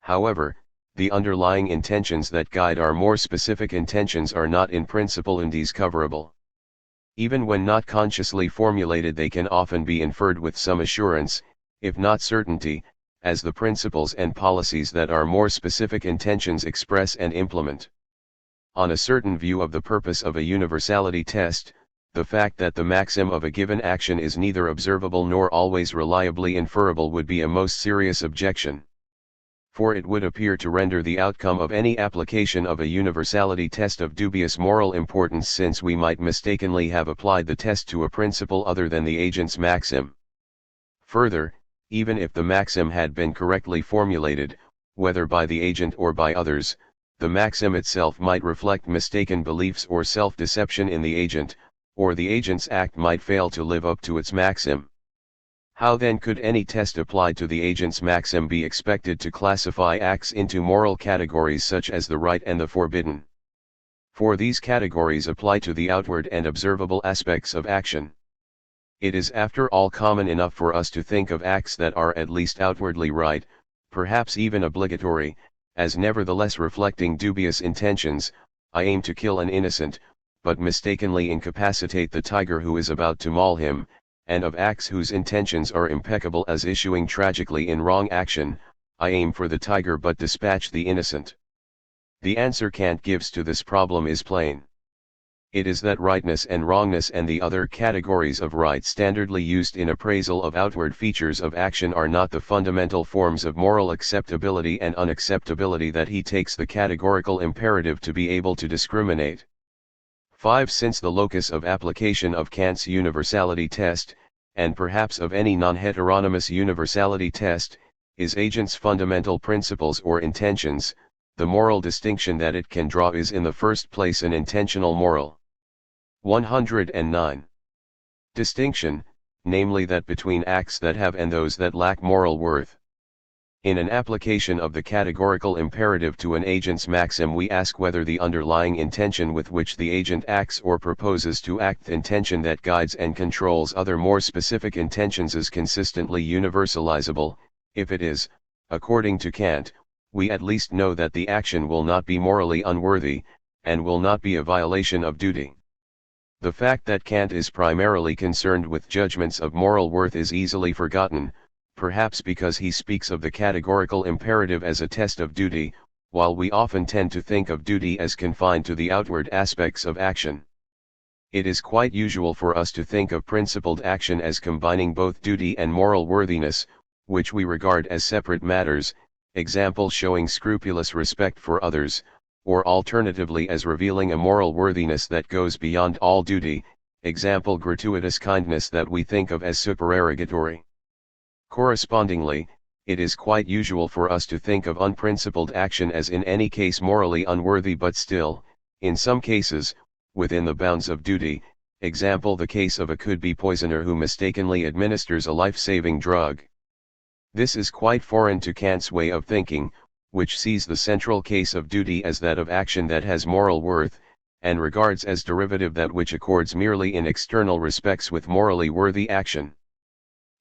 However, the underlying intentions that guide our more specific intentions are not in principle undiscoverable. Even when not consciously formulated, they can often be inferred with some assurance, if not certainty, as the principles and policies that our more specific intentions express and implement. On a certain view of the purpose of a universality test, the fact that the maxim of a given action is neither observable nor always reliably inferable would be a most serious objection. For it would appear to render the outcome of any application of a universality test of dubious moral importance, since we might mistakenly have applied the test to a principle other than the agent's maxim. Further, even if the maxim had been correctly formulated, whether by the agent or by others, the maxim itself might reflect mistaken beliefs or self-deception in the agent, or the agent's act might fail to live up to its maxim. How then could any test applied to the agent's maxim be expected to classify acts into moral categories such as the right and the forbidden? For these categories apply to the outward and observable aspects of action. It is after all common enough for us to think of acts that are at least outwardly right, perhaps even obligatory, as nevertheless reflecting dubious intentions. I aim to kill an innocent, but mistakenly incapacitate the tiger who is about to maul him, and of acts whose intentions are impeccable as issuing tragically in wrong action. I aim for the tiger but dispatch the innocent. The answer Kant gives to this problem is plain. It is that rightness and wrongness and the other categories of right standardly used in appraisal of outward features of action are not the fundamental forms of moral acceptability and unacceptability that he takes the categorical imperative to be able to discriminate. 5. Since the locus of application of Kant's universality test, and perhaps of any non-heteronymous universality test, is agent's fundamental principles or intentions, the moral distinction that it can draw is in the first place an intentional moral. 109. Distinction, namely that between acts that have and those that lack moral worth. In an application of the categorical imperative to an agent's maxim, we ask whether the underlying intention with which the agent acts or proposes to act, the intention that guides and controls other more specific intentions, is consistently universalizable. If it is, according to Kant, we at least know that the action will not be morally unworthy, and will not be a violation of duty. The fact that Kant is primarily concerned with judgments of moral worth is easily forgotten, perhaps because he speaks of the categorical imperative as a test of duty, while we often tend to think of duty as confined to the outward aspects of action. It is quite usual for us to think of principled action as combining both duty and moral worthiness, which we regard as separate matters, example showing scrupulous respect for others, or alternatively as revealing a moral worthiness that goes beyond all duty, example gratuitous kindness that we think of as supererogatory. Correspondingly, it is quite usual for us to think of unprincipled action as in any case morally unworthy, but still, in some cases, within the bounds of duty, example the case of a could-be poisoner who mistakenly administers a life-saving drug. This is quite foreign to Kant's way of thinking, which sees the central case of duty as that of action that has moral worth, and regards as derivative that which accords merely in external respects with morally worthy action.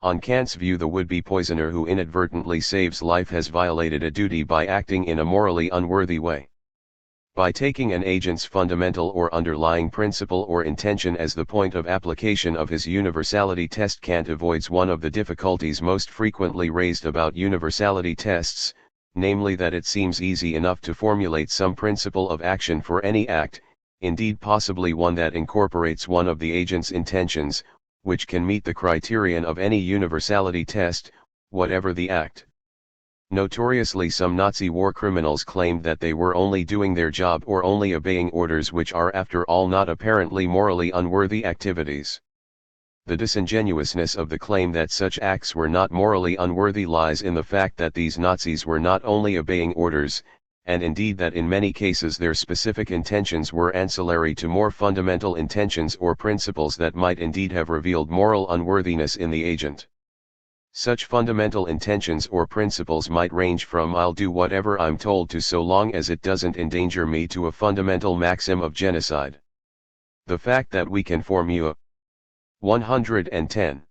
On Kant's view, the would-be poisoner who inadvertently saves life has violated a duty by acting in a morally unworthy way. By taking an agent's fundamental or underlying principle or intention as the point of application of his universality test, Kant avoids one of the difficulties most frequently raised about universality tests, namely that it seems easy enough to formulate some principle of action for any act, indeed possibly one that incorporates one of the agent's intentions, which can meet the criterion of any universality test, whatever the act. Notoriously, some Nazi war criminals claimed that they were only doing their job or only obeying orders, which are after all not apparently morally unworthy activities. The disingenuousness of the claim that such acts were not morally unworthy lies in the fact that these Nazis were not only obeying orders, and indeed that in many cases their specific intentions were ancillary to more fundamental intentions or principles that might indeed have revealed moral unworthiness in the agent. Such fundamental intentions or principles might range from "I'll do whatever I'm told" to "so long as it doesn't endanger me" to a fundamental maxim of genocide. The fact that we can form 110.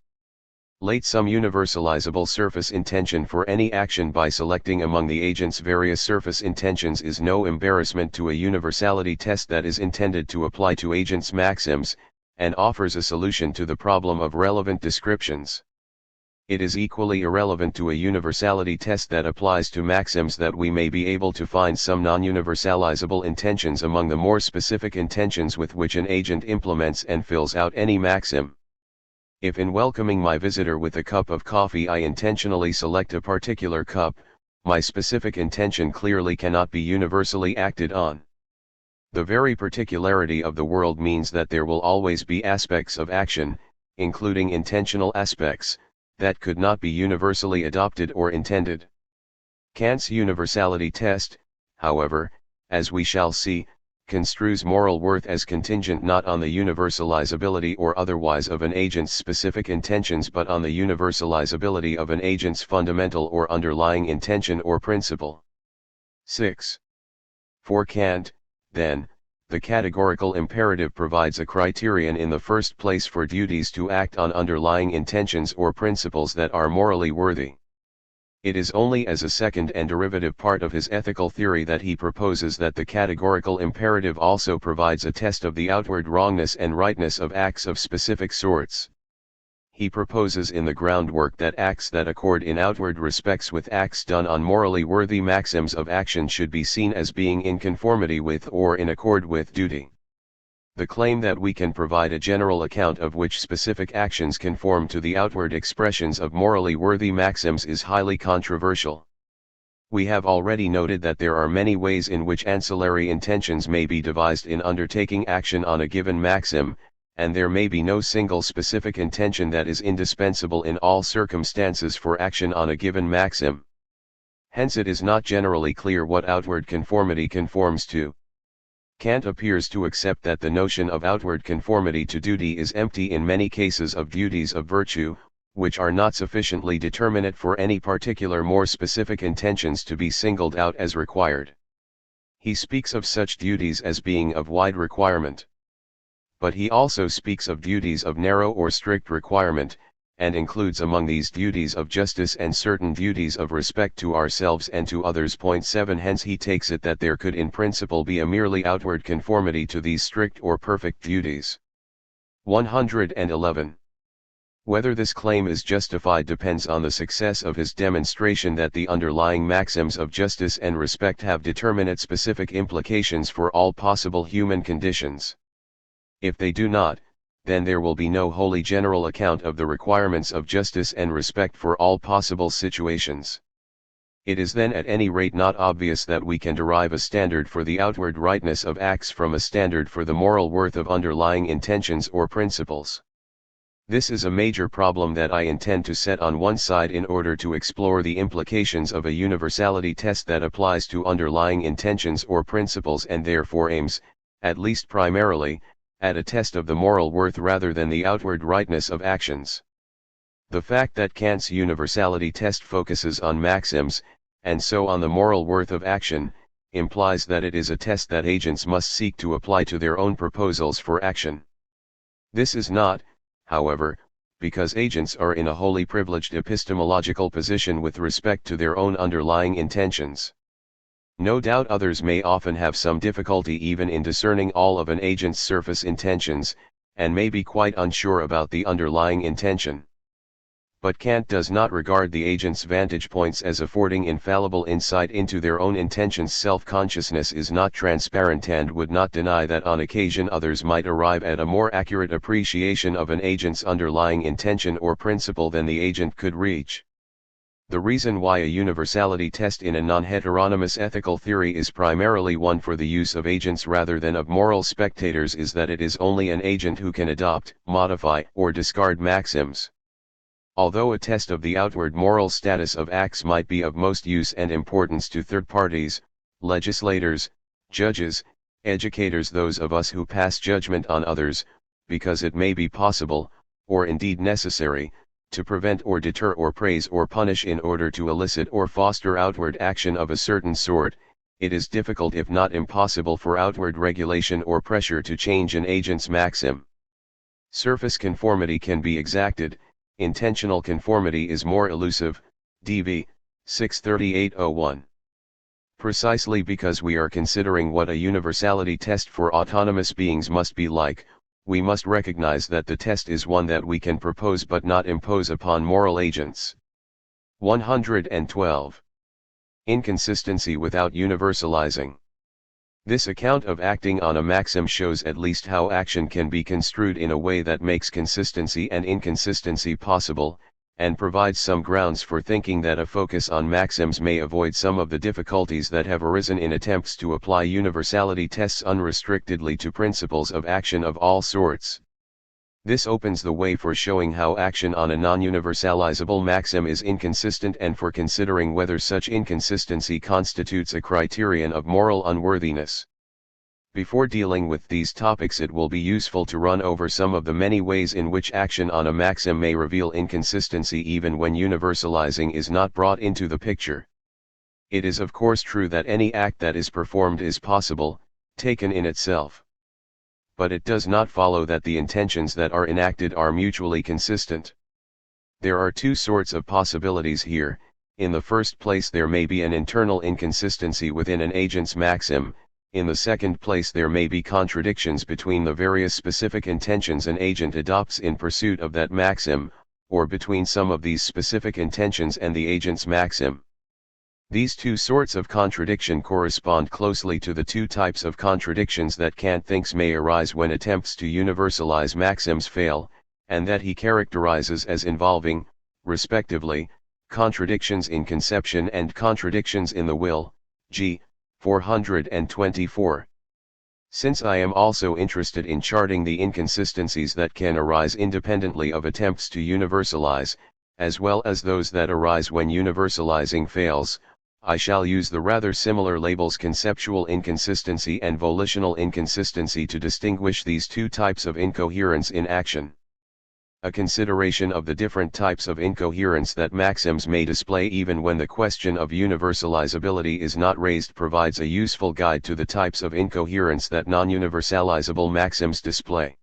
Late some universalizable surface intention for any action by selecting among the agent's various surface intentions is no embarrassment to a universality test that is intended to apply to agents' maxims, and offers a solution to the problem of relevant descriptions. It is equally irrelevant to a universality test that applies to maxims that we may be able to find some non-universalizable intentions among the more specific intentions with which an agent implements and fills out any maxim. If in welcoming my visitor with a cup of coffee I intentionally select a particular cup, my specific intention clearly cannot be universally acted on. The very particularity of the world means that there will always be aspects of action, including intentional aspects, that could not be universally adopted or intended. Kant's universality test, however, as we shall see, construes moral worth as contingent not on the universalizability or otherwise of an agent's specific intentions but on the universalizability of an agent's fundamental or underlying intention or principle. 6. For Kant, then, the categorical imperative provides a criterion in the first place for duties to act on underlying intentions or principles that are morally worthy. It is only as a second and derivative part of his ethical theory that he proposes that the categorical imperative also provides a test of the outward wrongness and rightness of acts of specific sorts. He proposes in the groundwork that acts that accord in outward respects with acts done on morally worthy maxims of action should be seen as being in conformity with or in accord with duty. The claim that we can provide a general account of which specific actions conform to the outward expressions of morally worthy maxims is highly controversial. We have already noted that there are many ways in which ancillary intentions may be devised in undertaking action on a given maxim, and there may be no single specific intention that is indispensable in all circumstances for action on a given maxim. Hence it is not generally clear what outward conformity conforms to. Kant appears to accept that the notion of outward conformity to duty is empty in many cases of duties of virtue, which are not sufficiently determinate for any particular more specific intentions to be singled out as required. He speaks of such duties as being of wide requirement. But he also speaks of duties of narrow or strict requirement, and includes among these duties of justice and certain duties of respect to ourselves and to others. 7 Hence he takes it that there could in principle be a merely outward conformity to these strict or perfect duties. 111. Whether this claim is justified depends on the success of his demonstration that the underlying maxims of justice and respect have determinate specific implications for all possible human conditions. If they do not, then there will be no wholly general account of the requirements of justice and respect for all possible situations. It is then at any rate not obvious that we can derive a standard for the outward rightness of acts from a standard for the moral worth of underlying intentions or principles. This is a major problem that I intend to set on one side in order to explore the implications of a universality test that applies to underlying intentions or principles and therefore aims, at least primarily, at a test of the moral worth rather than the outward rightness of actions. The fact that Kant's universality test focuses on maxims, and so on the moral worth of action, implies that it is a test that agents must seek to apply to their own proposals for action. This is not, however, because agents are in a wholly privileged epistemological position with respect to their own underlying intentions. No doubt others may often have some difficulty even in discerning all of an agent's surface intentions, and may be quite unsure about the underlying intention. But Kant does not regard the agent's vantage points as affording infallible insight into their own intentions. Self-consciousness is not transparent and would not deny that on occasion others might arrive at a more accurate appreciation of an agent's underlying intention or principle than the agent could reach. The reason why a universality test in a non-heteronymous ethical theory is primarily one for the use of agents rather than of moral spectators is that it is only an agent who can adopt, modify, or discard maxims. Although a test of the outward moral status of acts might be of most use and importance to third parties, legislators, judges, educators, those of us who pass judgment on others, because it may be possible, or indeed necessary, to prevent or deter or praise or punish in order to elicit or foster outward action of a certain sort, it is difficult if not impossible for outward regulation or pressure to change an agent's maxim. Surface conformity can be exacted, intentional conformity is more elusive, DV 63801. Precisely because we are considering what a universality test for autonomous beings must be like, we must recognize that the test is one that we can propose but not impose upon moral agents. 112. Inconsistency without universalizing. This account of acting on a maxim shows at least how action can be construed in a way that makes consistency and inconsistency possible, and provides some grounds for thinking that a focus on maxims may avoid some of the difficulties that have arisen in attempts to apply universality tests unrestrictedly to principles of action of all sorts. This opens the way for showing how action on a non-universalizable maxim is inconsistent and for considering whether such inconsistency constitutes a criterion of moral unworthiness. Before dealing with these topics, it will be useful to run over some of the many ways in which action on a maxim may reveal inconsistency even when universalizing is not brought into the picture. It is of course true that any act that is performed is possible, taken in itself. But it does not follow that the intentions that are enacted are mutually consistent. There are two sorts of possibilities here. In the first place, there may be an internal inconsistency within an agent's maxim. In the second place, there may be contradictions between the various specific intentions an agent adopts in pursuit of that maxim, or between some of these specific intentions and the agent's maxim. These two sorts of contradiction correspond closely to the two types of contradictions that Kant thinks may arise when attempts to universalize maxims fail, and that he characterizes as involving, respectively, contradictions in conception and contradictions in the will, g. 424. Since I am also interested in charting the inconsistencies that can arise independently of attempts to universalize, as well as those that arise when universalizing fails, I shall use the rather similar labels conceptual inconsistency and volitional inconsistency to distinguish these two types of incoherence in action. A consideration of the different types of incoherence that maxims may display even when the question of universalizability is not raised provides a useful guide to the types of incoherence that non-universalizable maxims display.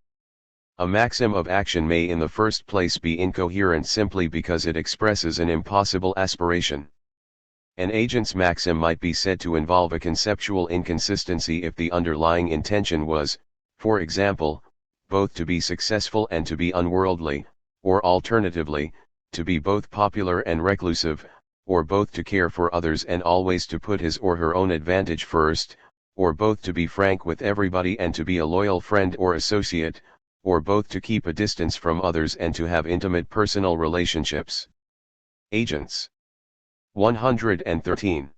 A maxim of action may in the first place be incoherent simply because it expresses an impossible aspiration. An agent's maxim might be said to involve a conceptual inconsistency if the underlying intention was, for example, both to be successful and to be unworldly, or alternatively, to be both popular and reclusive, or both to care for others and always to put his or her own advantage first, or both to be frank with everybody and to be a loyal friend or associate, or both to keep a distance from others and to have intimate personal relationships. Agents. 113.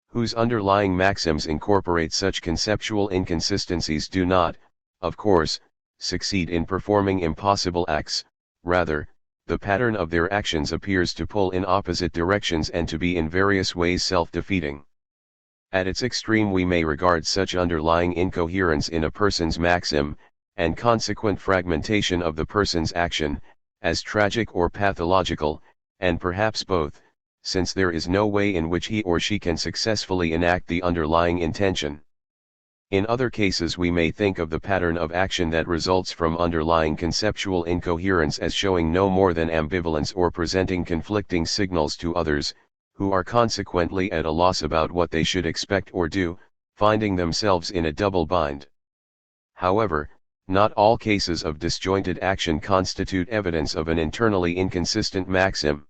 Whose underlying maxims incorporate such conceptual inconsistencies do not, of course, succeed in performing impossible acts. Rather, the pattern of their actions appears to pull in opposite directions and to be in various ways self-defeating. At its extreme, we may regard such underlying incoherence in a person's maxim, and consequent fragmentation of the person's action, as tragic or pathological, and perhaps both, since there is no way in which he or she can successfully enact the underlying intention. In other cases, we may think of the pattern of action that results from underlying conceptual incoherence as showing no more than ambivalence or presenting conflicting signals to others, who are consequently at a loss about what they should expect or do, finding themselves in a double bind. However, Not all cases of disjointed action constitute evidence of an internally inconsistent maxim.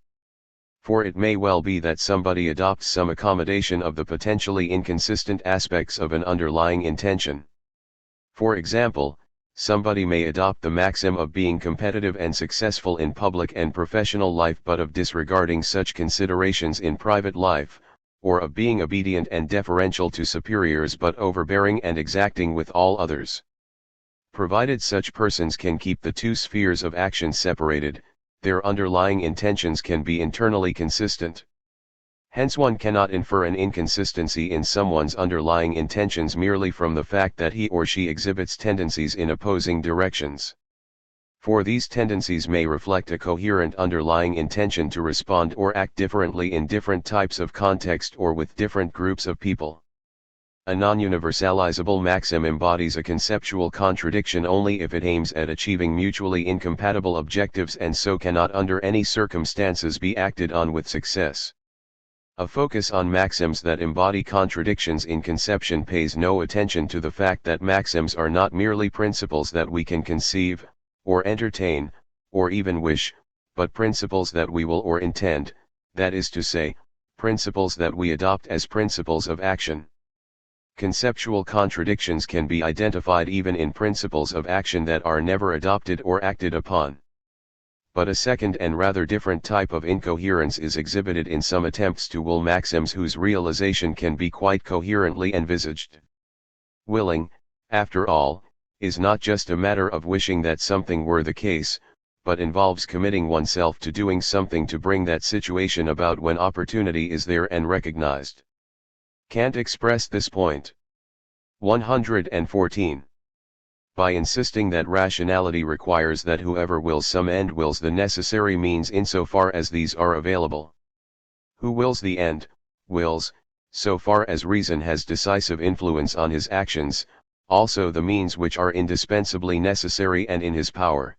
For it may well be that somebody adopts some accommodation of the potentially inconsistent aspects of an underlying intention. For example, somebody may adopt the maxim of being competitive and successful in public and professional life but of disregarding such considerations in private life, or of being obedient and deferential to superiors but overbearing and exacting with all others. Provided such persons can keep the two spheres of action separated, their underlying intentions can be internally consistent. Hence one cannot infer an inconsistency in someone's underlying intentions merely from the fact that he or she exhibits tendencies in opposing directions. For these tendencies may reflect a coherent underlying intention to respond or act differently in different types of context or with different groups of people. A non-universalizable maxim embodies a conceptual contradiction only if it aims at achieving mutually incompatible objectives and so cannot under any circumstances be acted on with success. A focus on maxims that embody contradictions in conception pays no attention to the fact that maxims are not merely principles that we can conceive, or entertain, or even wish, but principles that we will or intend, that is to say, principles that we adopt as principles of action. Conceptual contradictions can be identified even in principles of action that are never adopted or acted upon. But a second and rather different type of incoherence is exhibited in some attempts to will maxims whose realization can be quite coherently envisaged. Willing, after all, is not just a matter of wishing that something were the case, but involves committing oneself to doing something to bring that situation about when opportunity is there and recognized. Kant expressed this point. 114. By insisting that rationality requires that whoever wills some end wills the necessary means insofar as these are available. Who wills the end, wills, so far as reason has decisive influence on his actions, also the means which are indispensably necessary and in his power.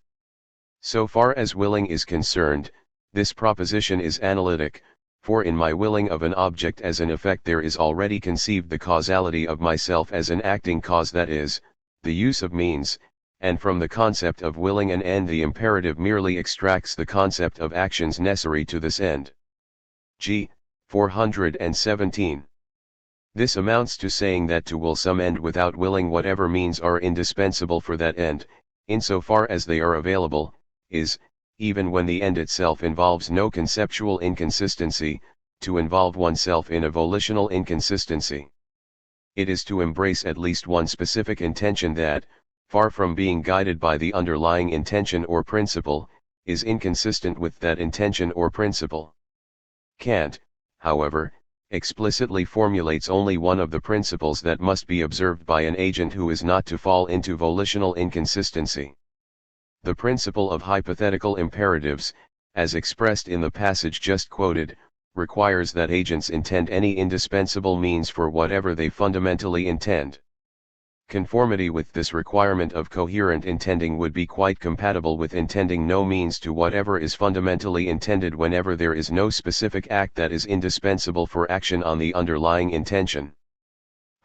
So far as willing is concerned, this proposition is analytic, for in my willing of an object as an effect there is already conceived the causality of myself as an acting cause, that is, the use of means, and from the concept of willing an end the imperative merely extracts the concept of actions necessary to this end. G. 417. This amounts to saying that to will some end without willing whatever means are indispensable for that end, insofar as they are available, is, even when the end itself involves no conceptual inconsistency, to involve oneself in a volitional inconsistency. It is to embrace at least one specific intention that, far from being guided by the underlying intention or principle, is inconsistent with that intention or principle. Kant, however, explicitly formulates only one of the principles that must be observed by an agent who is not to fall into volitional inconsistency. The principle of hypothetical imperatives, as expressed in the passage just quoted, requires that agents intend any indispensable means for whatever they fundamentally intend. Conformity with this requirement of coherent intending would be quite compatible with intending no means to whatever is fundamentally intended whenever there is no specific act that is indispensable for action on the underlying intention.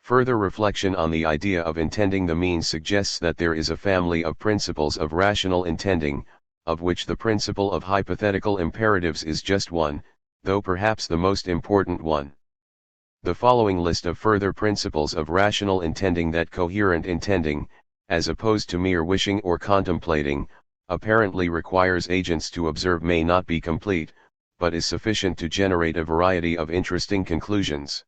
Further reflection on the idea of intending the means suggests that there is a family of principles of rational intending, of which the principle of hypothetical imperatives is just one, though perhaps the most important one. The following list of further principles of rational intending that coherent intending, as opposed to mere wishing or contemplating, apparently requires agents to observe may not be complete, but is sufficient to generate a variety of interesting conclusions.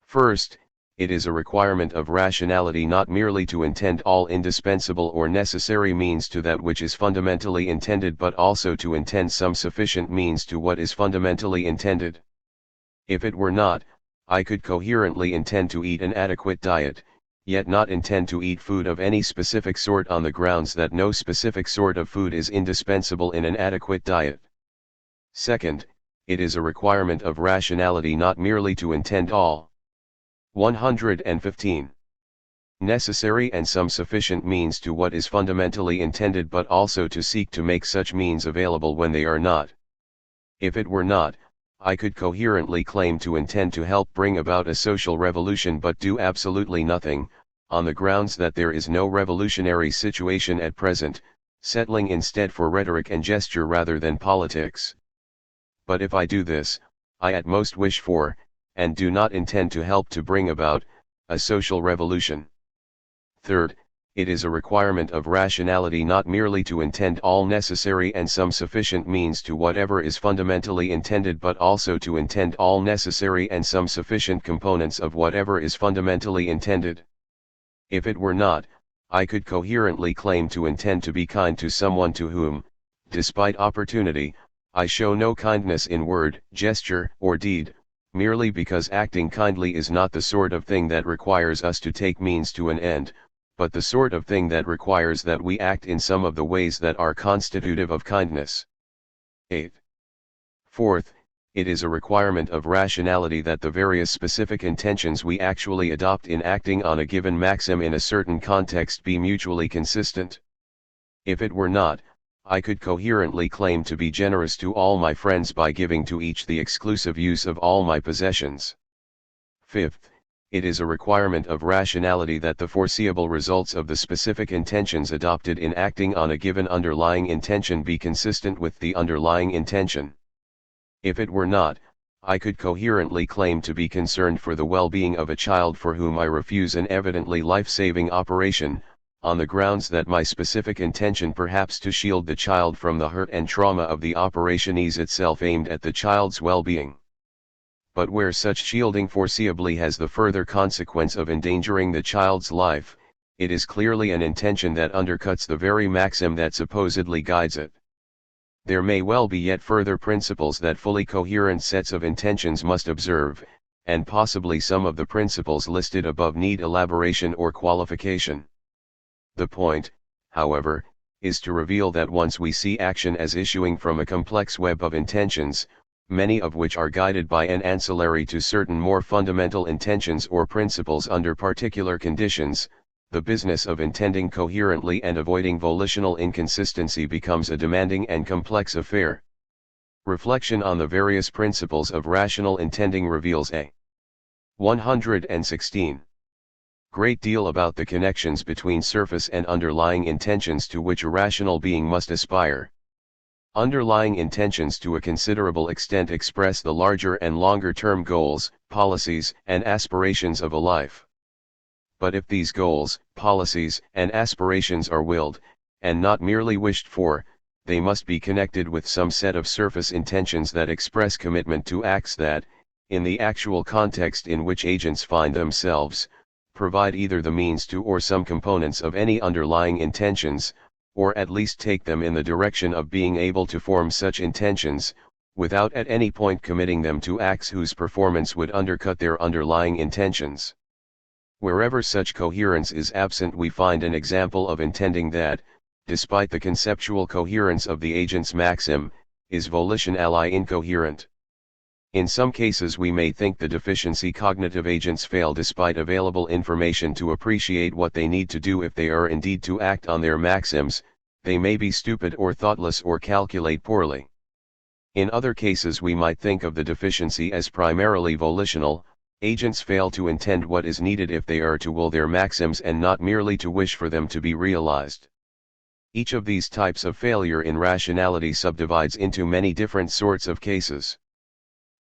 First, it is a requirement of rationality not merely to intend all indispensable or necessary means to that which is fundamentally intended but also to intend some sufficient means to what is fundamentally intended. If it were not, I could coherently intend to eat an adequate diet, yet not intend to eat food of any specific sort on the grounds that no specific sort of food is indispensable in an adequate diet. Second, it is a requirement of rationality not merely to intend all 115 necessary and some sufficient means to what is fundamentally intended but also to seek to make such means available when they are not. If it were not, I could coherently claim to intend to help bring about a social revolution but do absolutely nothing, on the grounds that there is no revolutionary situation at present, settling instead for rhetoric and gesture rather than politics. But if I do this, I at most wish for, and do not intend to help to bring about, a social revolution. Third, it is a requirement of rationality not merely to intend all necessary and some sufficient means to whatever is fundamentally intended, but also to intend all necessary and some sufficient components of whatever is fundamentally intended. If it were not, I could coherently claim to intend to be kind to someone to whom, despite opportunity, I show no kindness in word, gesture, or deed, merely because acting kindly is not the sort of thing that requires us to take means to an end, but the sort of thing that requires that we act in some of the ways that are constitutive of kindness. 8. Fourth, it is a requirement of rationality that the various specific intentions we actually adopt in acting on a given maxim in a certain context be mutually consistent. If it were not, I could coherently claim to be generous to all my friends by giving to each the exclusive use of all my possessions. Fifth, it is a requirement of rationality that the foreseeable results of the specific intentions adopted in acting on a given underlying intention be consistent with the underlying intention. If it were not, I could coherently claim to be concerned for the well-being of a child for whom I refuse an evidently life-saving operation, on the grounds that my specific intention perhaps to shield the child from the hurt and trauma of the operation is itself aimed at the child's well-being. But where such shielding foreseeably has the further consequence of endangering the child's life, it is clearly an intention that undercuts the very maxim that supposedly guides it. There may well be yet further principles that fully coherent sets of intentions must observe, and possibly some of the principles listed above need elaboration or qualification. The point, however, is to reveal that once we see action as issuing from a complex web of intentions, many of which are guided by and ancillary to certain more fundamental intentions or principles under particular conditions, the business of intending coherently and avoiding volitional inconsistency becomes a demanding and complex affair. Reflection on the various principles of rational intending reveals a 116. Great deal about the connections between surface and underlying intentions to which a rational being must aspire. Underlying intentions to a considerable extent express the larger and longer-term goals, policies, and aspirations of a life. But if these goals, policies, and aspirations are willed, and not merely wished for, they must be connected with some set of surface intentions that express commitment to acts that, in the actual context in which agents find themselves, provide either the means to or some components of any underlying intentions, or at least take them in the direction of being able to form such intentions, without at any point committing them to acts whose performance would undercut their underlying intentions. Wherever such coherence is absent, we find an example of intending that, despite the conceptual coherence of the agent's maxim, is volitionally incoherent. In some cases we may think the deficiency cognitive agents fail despite available information to appreciate what they need to do if they are indeed to act on their maxims. They may be stupid or thoughtless or calculate poorly. In other cases we might think of the deficiency as primarily volitional. Agents fail to intend what is needed if they are to will their maxims and not merely to wish for them to be realized. Each of these types of failure in rationality subdivides into many different sorts of cases.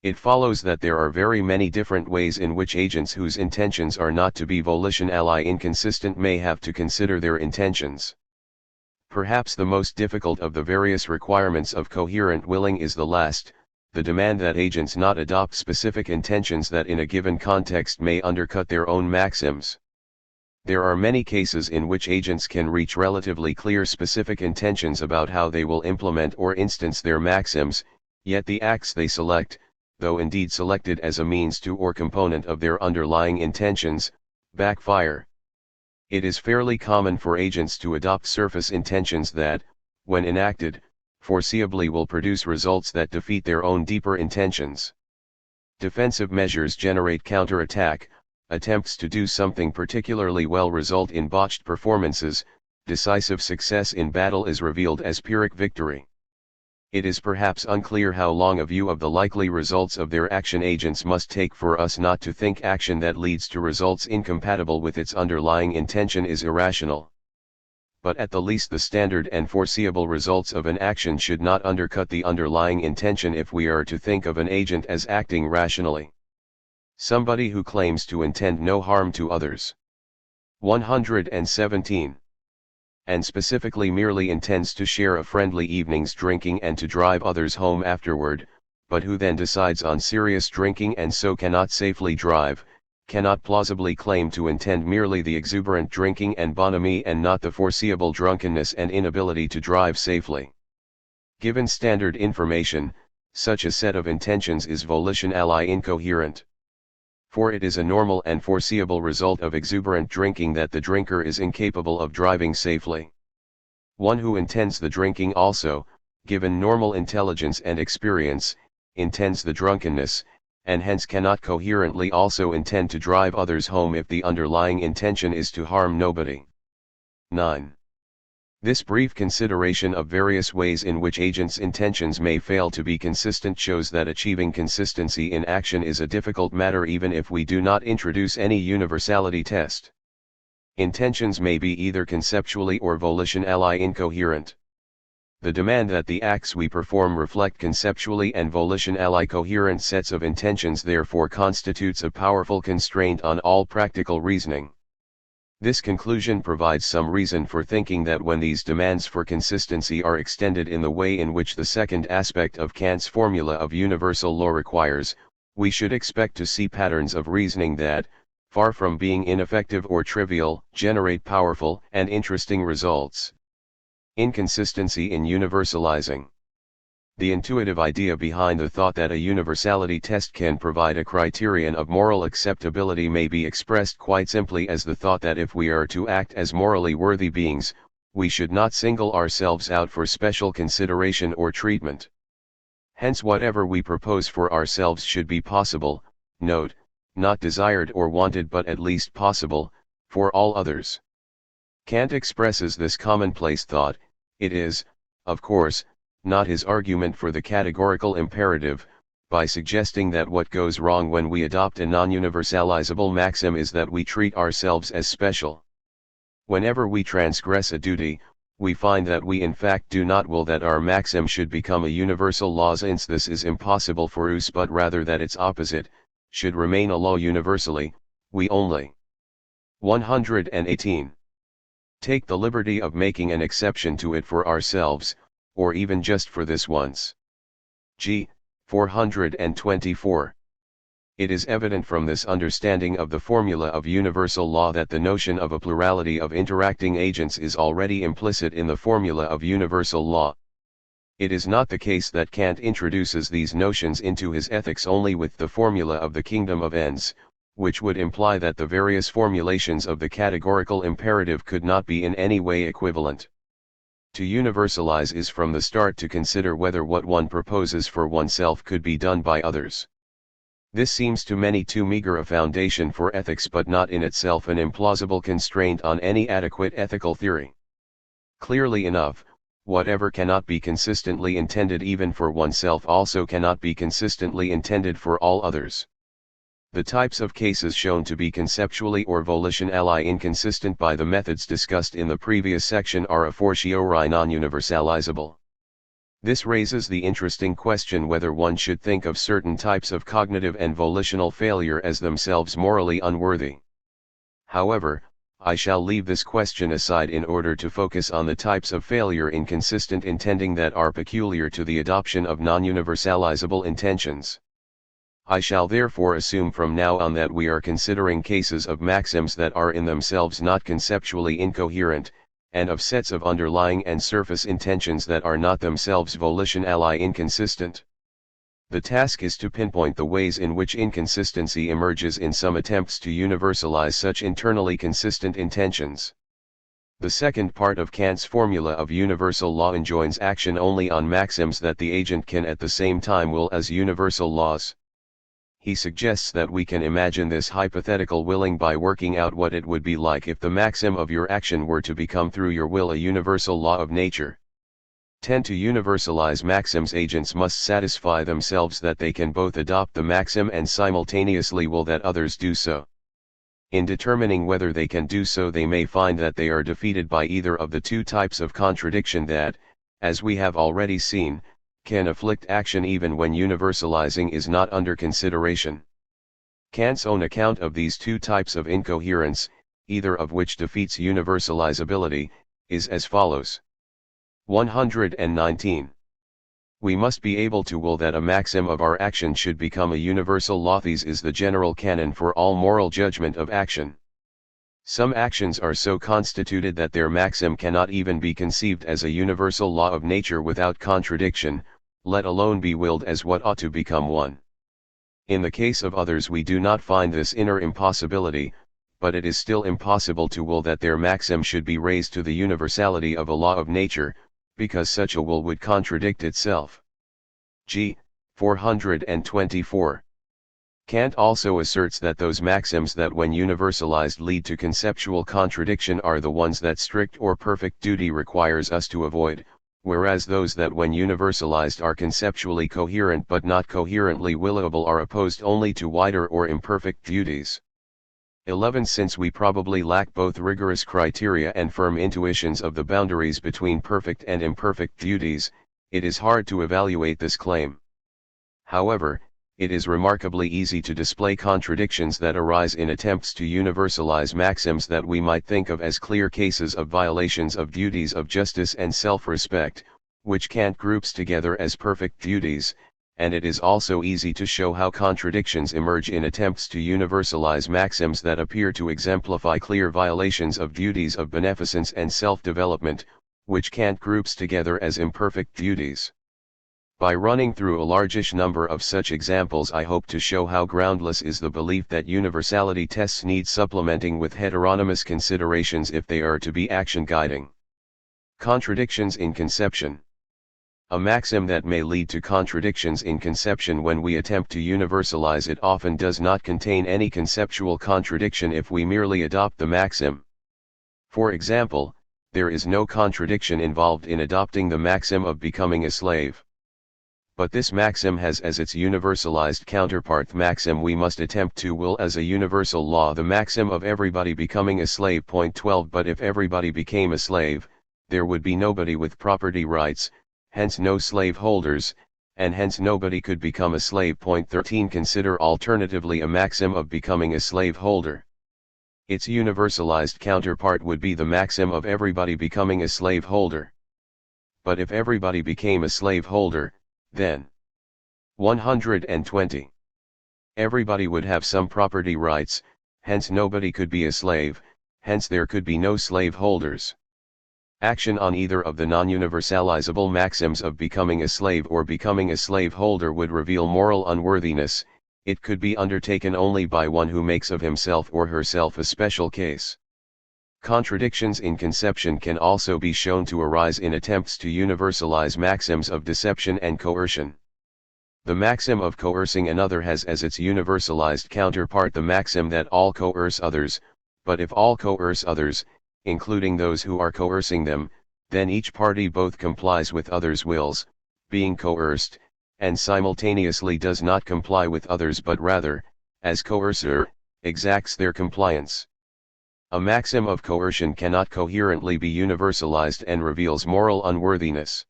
It follows that there are very many different ways in which agents whose intentions are not to be volitionally inconsistent may have to consider their intentions. Perhaps the most difficult of the various requirements of coherent willing is the last, the demand that agents not adopt specific intentions that in a given context may undercut their own maxims. There are many cases in which agents can reach relatively clear specific intentions about how they will implement or instance their maxims, yet the acts they select, though indeed selected as a means to or component of their underlying intentions, backfire. It is fairly common for agents to adopt surface intentions that, when enacted, foreseeably will produce results that defeat their own deeper intentions. Defensive measures generate counterattack. Attempts to do something particularly well result in botched performances. Decisive success in battle is revealed as Pyrrhic victory. It is perhaps unclear how long a view of the likely results of their action agents must take for us not to think action that leads to results incompatible with its underlying intention is irrational. But at the least the standard and foreseeable results of an action should not undercut the underlying intention if we are to think of an agent as acting rationally. Somebody who claims to intend no harm to others. 117. And specifically merely intends to share a friendly evening's drinking and to drive others home afterward, but who then decides on serious drinking and so cannot safely drive, cannot plausibly claim to intend merely the exuberant drinking and bonhomie and not the foreseeable drunkenness and inability to drive safely. Given standard information, such a set of intentions is volition-ally incoherent. For it is a normal and foreseeable result of exuberant drinking that the drinker is incapable of driving safely. One who intends the drinking also, given normal intelligence and experience, intends the drunkenness, and hence cannot coherently also intend to drive others home if the underlying intention is to harm nobody. 9. This brief consideration of various ways in which agents' intentions may fail to be consistent shows that achieving consistency in action is a difficult matter even if we do not introduce any universality test. Intentions may be either conceptually or volition-ally incoherent. The demand that the acts we perform reflect conceptually and volition-ally coherent sets of intentions therefore constitutes a powerful constraint on all practical reasoning. This conclusion provides some reason for thinking that when these demands for consistency are extended in the way in which the second aspect of Kant's formula of universal law requires, we should expect to see patterns of reasoning that, far from being ineffective or trivial, generate powerful and interesting results. Inconsistency in universalizing. The intuitive idea behind the thought that a universality test can provide a criterion of moral acceptability may be expressed quite simply as the thought that if we are to act as morally worthy beings, we should not single ourselves out for special consideration or treatment. Hence whatever we propose for ourselves should be possible, note, not desired or wanted but at least possible, for all others. Kant expresses this commonplace thought. It is, of course, not his argument for the categorical imperative, by suggesting that what goes wrong when we adopt a non-universalizable maxim is that we treat ourselves as special. Whenever we transgress a duty, we find that we in fact do not will that our maxim should become a universal law, since this is impossible for us, but rather that its opposite should remain a law universally, we only. 118. Take the liberty of making an exception to it for ourselves, or even just for this once. G. 424. It is evident from this understanding of the formula of universal law that the notion of a plurality of interacting agents is already implicit in the formula of universal law. It is not the case that Kant introduces these notions into his ethics only with the formula of the kingdom of ends, which would imply that the various formulations of the categorical imperative could not be in any way equivalent. To universalize is from the start to consider whether what one proposes for oneself could be done by others. This seems to many too meager a foundation for ethics, but not in itself an implausible constraint on any adequate ethical theory. Clearly enough, whatever cannot be consistently intended even for oneself also cannot be consistently intended for all others. The types of cases shown to be conceptually or volition-ally inconsistent by the methods discussed in the previous section are a fortiori non-universalizable. This raises the interesting question whether one should think of certain types of cognitive and volitional failure as themselves morally unworthy. However, I shall leave this question aside in order to focus on the types of failure in consistent intending that are peculiar to the adoption of non-universalizable intentions. I shall therefore assume from now on that we are considering cases of maxims that are in themselves not conceptually incoherent, and of sets of underlying and surface intentions that are not themselves volition-ally inconsistent. The task is to pinpoint the ways in which inconsistency emerges in some attempts to universalize such internally consistent intentions. The second part of Kant's formula of universal law enjoins action only on maxims that the agent can at the same time will as universal laws. He suggests that we can imagine this hypothetical willing by working out what it would be like if the maxim of your action were to become through your will a universal law of nature. 10. To universalize maxims, agents must satisfy themselves that they can both adopt the maxim and simultaneously will that others do so. In determining whether they can do so, they may find that they are defeated by either of the two types of contradiction that, as we have already seen, can afflict action even when universalizing is not under consideration. Kant's own account of these two types of incoherence, either of which defeats universalizability, is as follows. 119. We must be able to will that a maxim of our action should become a universal law. This is the general canon for all moral judgment of action. Some actions are so constituted that their maxim cannot even be conceived as a universal law of nature without contradiction, let alone be willed as what ought to become one. In the case of others we do not find this inner impossibility, but it is still impossible to will that their maxim should be raised to the universality of a law of nature, because such a will would contradict itself. G. 424. Kant also asserts that those maxims that when universalized lead to conceptual contradiction are the ones that strict or perfect duty requires us to avoid, whereas those that when universalized are conceptually coherent but not coherently willable are opposed only to wider or imperfect duties. 11. Since we probably lack both rigorous criteria and firm intuitions of the boundaries between perfect and imperfect duties, it is hard to evaluate this claim. However, it is remarkably easy to display contradictions that arise in attempts to universalize maxims that we might think of as clear cases of violations of duties of justice and self-respect, which Kant groups together as perfect duties, and it is also easy to show how contradictions emerge in attempts to universalize maxims that appear to exemplify clear violations of duties of beneficence and self-development, which Kant groups together as imperfect duties. By running through a largish number of such examples, I hope to show how groundless is the belief that universality tests need supplementing with heteronymous considerations if they are to be action guiding. Contradictions in conception. A maxim that may lead to contradictions in conception when we attempt to universalize it often does not contain any conceptual contradiction if we merely adopt the maxim. For example, there is no contradiction involved in adopting the maxim of becoming a slave. But this maxim has as its universalized counterpart the maxim we must attempt to will as a universal law, the maxim of everybody becoming a slave. 12. But if everybody became a slave, there would be nobody with property rights, hence no slave holders, and hence nobody could become a slave. 13. Consider alternatively a maxim of becoming a slave holder. Its universalized counterpart would be the maxim of everybody becoming a slave holder. But if everybody became a slave holder, then 120. Everybody would have some property rights, hence nobody could be a slave, hence there could be no slave holders. Action on either of the non-universalizable maxims of becoming a slave or becoming a slave holder would reveal moral unworthiness. It could be undertaken only by one who makes of himself or herself a special case. Contradictions in conception can also be shown to arise in attempts to universalize maxims of deception and coercion. The maxim of coercing another has as its universalized counterpart the maxim that all coerce others, but if all coerce others, including those who are coercing them, then each party both complies with others' wills, being coerced, and simultaneously does not comply with others but rather, as coercer, exacts their compliance. A maxim of coercion cannot coherently be universalized and reveals moral unworthiness.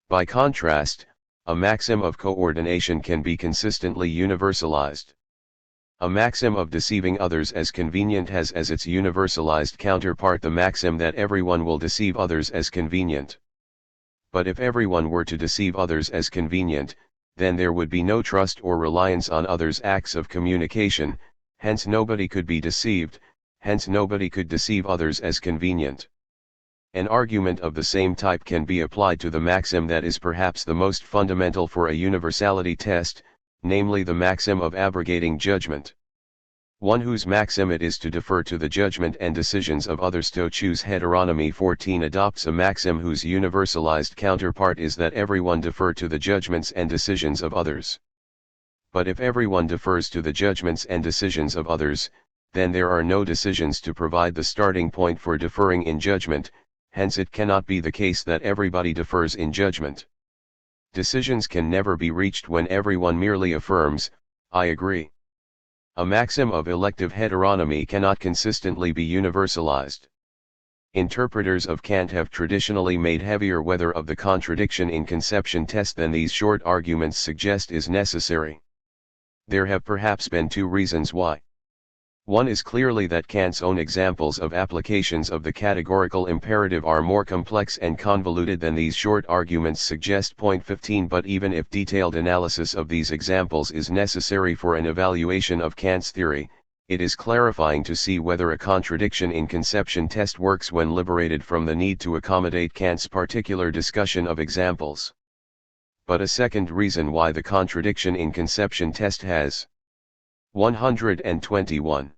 By contrast, a maxim of coordination can be consistently universalized. A maxim of deceiving others as convenient has as its universalized counterpart the maxim that everyone will deceive others as convenient. But if everyone were to deceive others as convenient, then there would be no trust or reliance on others' acts of communication, hence nobody could be deceived, hence nobody could deceive others as convenient. An argument of the same type can be applied to the maxim that is perhaps the most fundamental for a universality test, namely the maxim of abrogating judgment. One whose maxim it is to defer to the judgment and decisions of others to choose heteronomy. 14 adopts a maxim whose universalized counterpart is that everyone defer to the judgments and decisions of others. But if everyone defers to the judgments and decisions of others, then there are no decisions to provide the starting point for deferring in judgment, hence it cannot be the case that everybody differs in judgment. Decisions can never be reached when everyone merely affirms, "I agree." A maxim of elective heteronomy cannot consistently be universalized. Interpreters of Kant have traditionally made heavier weather of the contradiction in conception test than these short arguments suggest is necessary. There have perhaps been two reasons why. One is clearly that Kant's own examples of applications of the categorical imperative are more complex and convoluted than these short arguments suggest. Point 15. But even if detailed analysis of these examples is necessary for an evaluation of Kant's theory, it is clarifying to see whether a contradiction in conception test works when liberated from the need to accommodate Kant's particular discussion of examples. But a second reason why the contradiction in conception test has 121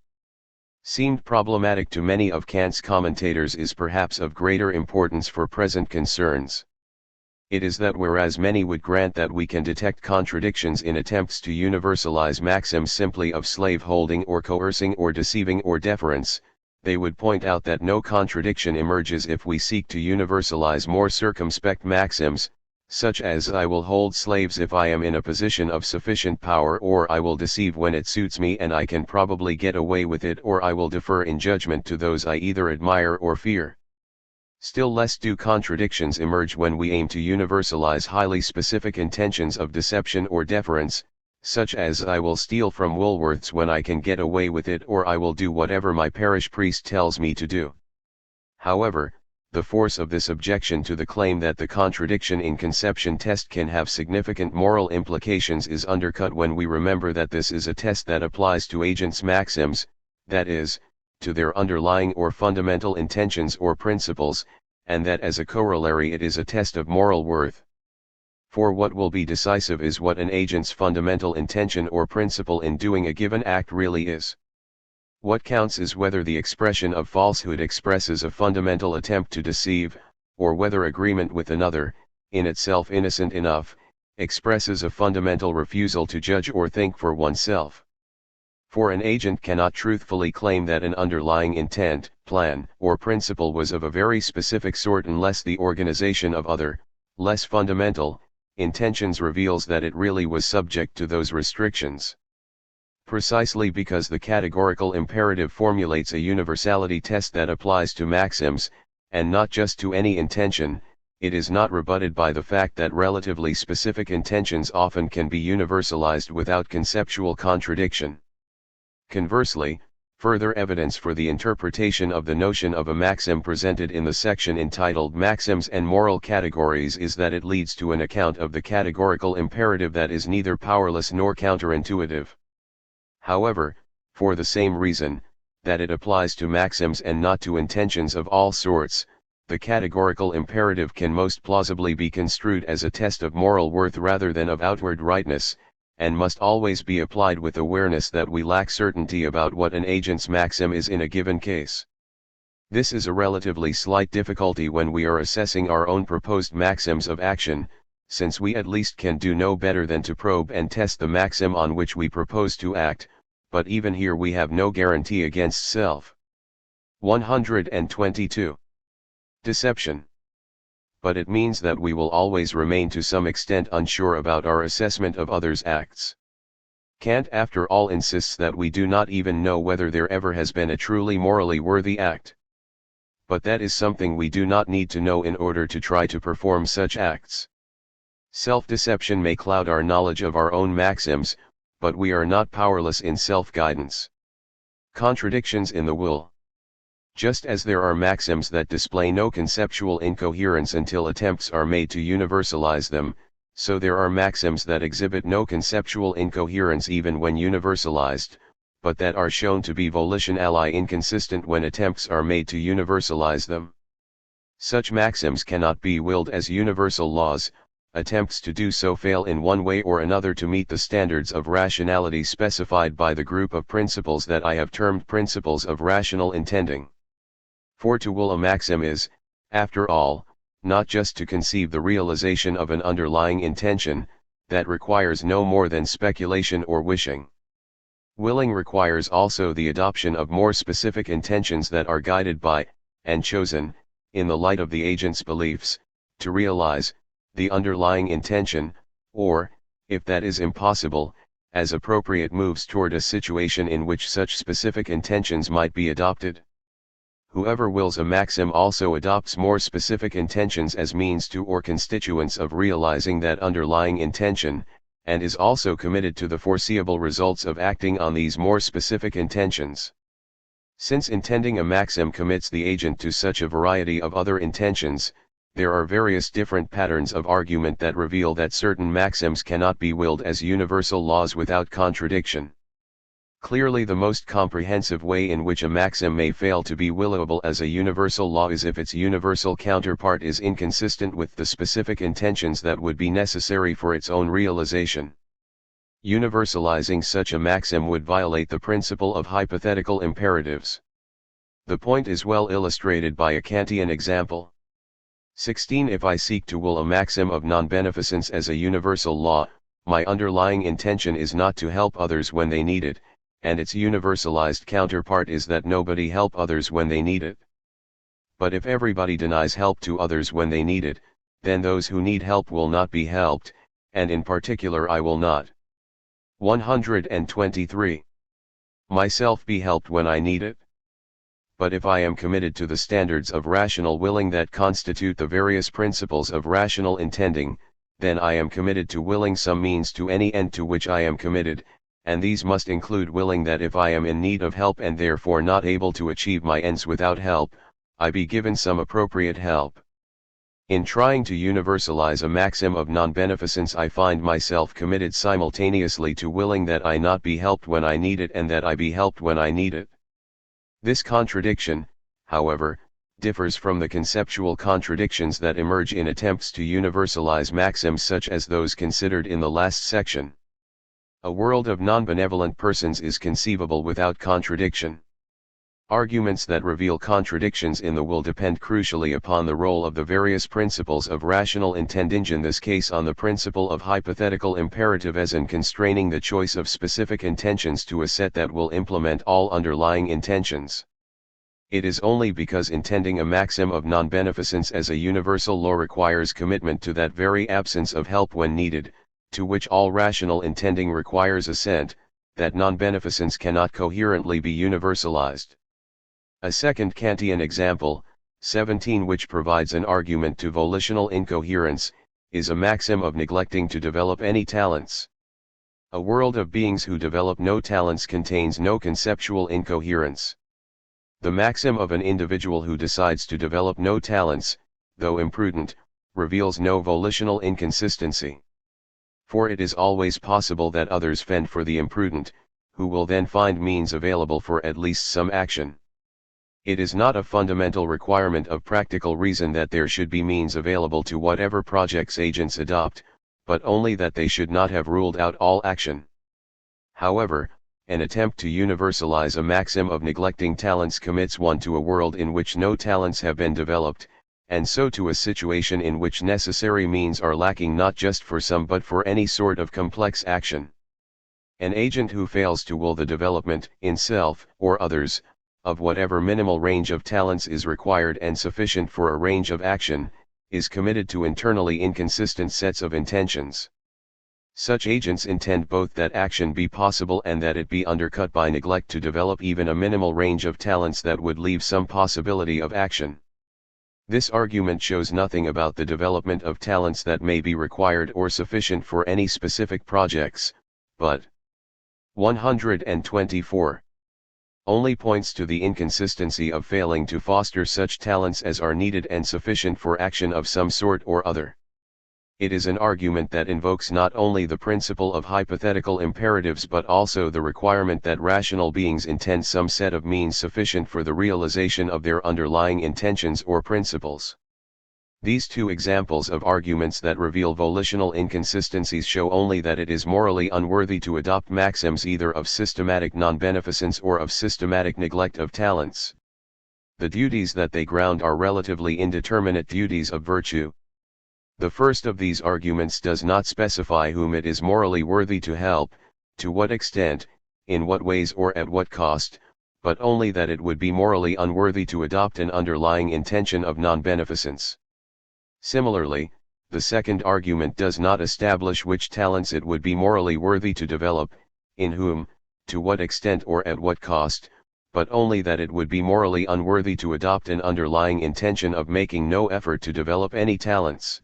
seemed problematic to many of Kant's commentators is perhaps of greater importance for present concerns. It is that whereas many would grant that we can detect contradictions in attempts to universalize maxims simply of slave-holding or coercing or deceiving or deference, they would point out that no contradiction emerges if we seek to universalize more circumspect maxims, such as "I will hold slaves if I am in a position of sufficient power," or "I will deceive when it suits me and I can probably get away with it," or "I will defer in judgment to those I either admire or fear." Still less do contradictions emerge when we aim to universalize highly specific intentions of deception or deference, such as "I will steal from Woolworths when I can get away with it," or "I will do whatever my parish priest tells me to do." However, the force of this objection to the claim that the contradiction in conception test can have significant moral implications is undercut when we remember that this is a test that applies to agents' maxims, that is, to their underlying or fundamental intentions or principles, and that as a corollary it is a test of moral worth. For what will be decisive is what an agent's fundamental intention or principle in doing a given act really is. What counts is whether the expression of falsehood expresses a fundamental attempt to deceive, or whether agreement with another, in itself innocent enough, expresses a fundamental refusal to judge or think for oneself. For an agent cannot truthfully claim that an underlying intent, plan, or principle was of a very specific sort unless the organization of other, less fundamental, intentions reveals that it really was subject to those restrictions. Precisely because the categorical imperative formulates a universality test that applies to maxims, and not just to any intention, it is not rebutted by the fact that relatively specific intentions often can be universalized without conceptual contradiction. Conversely, further evidence for the interpretation of the notion of a maxim presented in the section entitled Maxims and Moral Categories is that it leads to an account of the categorical imperative that is neither powerless nor counterintuitive. However, for the same reason, that it applies to maxims and not to intentions of all sorts, the categorical imperative can most plausibly be construed as a test of moral worth rather than of outward rightness, and must always be applied with awareness that we lack certainty about what an agent's maxim is in a given case. This is a relatively slight difficulty when we are assessing our own proposed maxims of action, since we at least can do no better than to probe and test the maxim on which we propose to act, but even here we have no guarantee against self. 122. Deception. But it means that we will always remain to some extent unsure about our assessment of others' acts. Kant after all insists that we do not even know whether there ever has been a truly morally worthy act. But that is something we do not need to know in order to try to perform such acts. Self-deception may cloud our knowledge of our own maxims, but we are not powerless in self-guidance. Contradictions in the will. Just as there are maxims that display no conceptual incoherence until attempts are made to universalize them, so there are maxims that exhibit no conceptual incoherence even when universalized, but that are shown to be volitionally inconsistent when attempts are made to universalize them. Such maxims cannot be willed as universal laws. Attempts to do so fail in one way or another to meet the standards of rationality specified by the group of principles that I have termed principles of rational intending. For to will a maxim is, after all, not just to conceive the realization of an underlying intention, that requires no more than speculation or wishing. Willing requires also the adoption of more specific intentions that are guided by, and chosen, in the light of the agent's beliefs, to realize the underlying intention, or, if that is impossible, as appropriate moves toward a situation in which such specific intentions might be adopted. Whoever wills a maxim also adopts more specific intentions as means to or constituents of realizing that underlying intention, and is also committed to the foreseeable results of acting on these more specific intentions. Since intending a maxim commits the agent to such a variety of other intentions, there are various different patterns of argument that reveal that certain maxims cannot be willed as universal laws without contradiction. Clearly, the most comprehensive way in which a maxim may fail to be willable as a universal law is if its universal counterpart is inconsistent with the specific intentions that would be necessary for its own realization. Universalizing such a maxim would violate the principle of hypothetical imperatives. The point is well illustrated by a Kantian example. 16. If I seek to will a maxim of non-beneficence as a universal law, my underlying intention is not to help others when they need it, and its universalized counterpart is that nobody help others when they need it. But if everybody denies help to others when they need it, then those who need help will not be helped, and in particular I will not. 123. Myself be helped when I need it. But if I am committed to the standards of rational willing that constitute the various principles of rational intending, then I am committed to willing some means to any end to which I am committed, and these must include willing that if I am in need of help and therefore not able to achieve my ends without help, I be given some appropriate help. In trying to universalize a maxim of non-beneficence, I find myself committed simultaneously to willing that I not be helped when I need it and that I be helped when I need it. This contradiction, however, differs from the conceptual contradictions that emerge in attempts to universalize maxims such as those considered in the last section. A world of non-benevolent persons is conceivable without contradiction. Arguments that reveal contradictions in the will depend crucially upon the role of the various principles of rational intending, in this case on the principle of hypothetical imperative as in constraining the choice of specific intentions to a set that will implement all underlying intentions. It is only because intending a maxim of non-beneficence as a universal law requires commitment to that very absence of help when needed, to which all rational intending requires assent, that non-beneficence cannot coherently be universalized. A second Kantian example, 17, which provides an argument to volitional incoherence, is a maxim of neglecting to develop any talents. A world of beings who develop no talents contains no conceptual incoherence. The maxim of an individual who decides to develop no talents, though imprudent, reveals no volitional inconsistency. For it is always possible that others fend for the imprudent, who will then find means available for at least some action. It is not a fundamental requirement of practical reason that there should be means available to whatever projects agents adopt, but only that they should not have ruled out all action. However, an attempt to universalize a maxim of neglecting talents commits one to a world in which no talents have been developed, and so to a situation in which necessary means are lacking not just for some but for any sort of complex action. An agent who fails to will the development, in self or others, of whatever minimal range of talents is required and sufficient for a range of action, is committed to internally inconsistent sets of intentions. Such agents intend both that action be possible and that it be undercut by neglect to develop even a minimal range of talents that would leave some possibility of action. This argument shows nothing about the development of talents that may be required or sufficient for any specific projects, but 124. Only points to the inconsistency of failing to foster such talents as are needed and sufficient for action of some sort or other. It is an argument that invokes not only the principle of hypothetical imperatives but also the requirement that rational beings intend some set of means sufficient for the realization of their underlying intentions or principles. These two examples of arguments that reveal volitional inconsistencies show only that it is morally unworthy to adopt maxims either of systematic non-beneficence or of systematic neglect of talents. The duties that they ground are relatively indeterminate duties of virtue. The first of these arguments does not specify whom it is morally worthy to help, to what extent, in what ways or at what cost, but only that it would be morally unworthy to adopt an underlying intention of non-beneficence. Similarly, the second argument does not establish which talents it would be morally worthy to develop, in whom, to what extent or at what cost, but only that it would be morally unworthy to adopt an underlying intention of making no effort to develop any talents.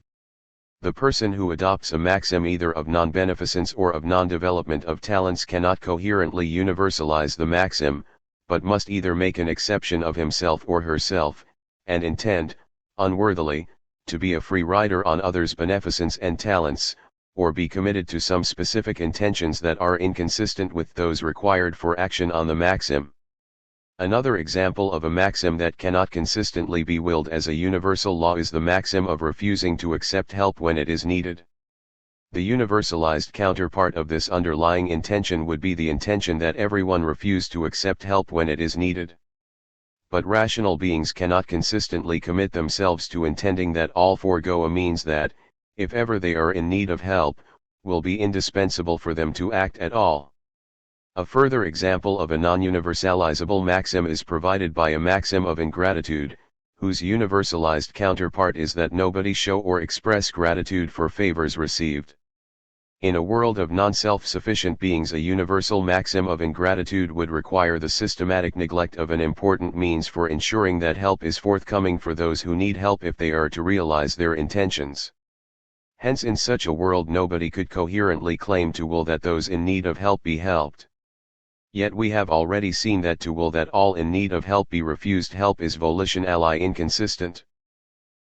The person who adopts a maxim either of non-beneficence or of non-development of talents cannot coherently universalize the maxim, but must either make an exception of himself or herself, and intend, unworthily, to be a free rider on others' beneficence and talents, or be committed to some specific intentions that are inconsistent with those required for action on the maxim. Another example of a maxim that cannot consistently be willed as a universal law is the maxim of refusing to accept help when it is needed. The universalized counterpart of this underlying intention would be the intention that everyone refuse to accept help when it is needed. But rational beings cannot consistently commit themselves to intending that all forego a means that, if ever they are in need of help, will be indispensable for them to act at all. A further example of a non-universalizable maxim is provided by a maxim of ingratitude, whose universalized counterpart is that nobody show or express gratitude for favors received. In a world of non-self-sufficient beings, a universal maxim of ingratitude would require the systematic neglect of an important means for ensuring that help is forthcoming for those who need help if they are to realize their intentions. Hence, in such a world nobody could coherently claim to will that those in need of help be helped. Yet we have already seen that to will that all in need of help be refused help is volition-ally inconsistent.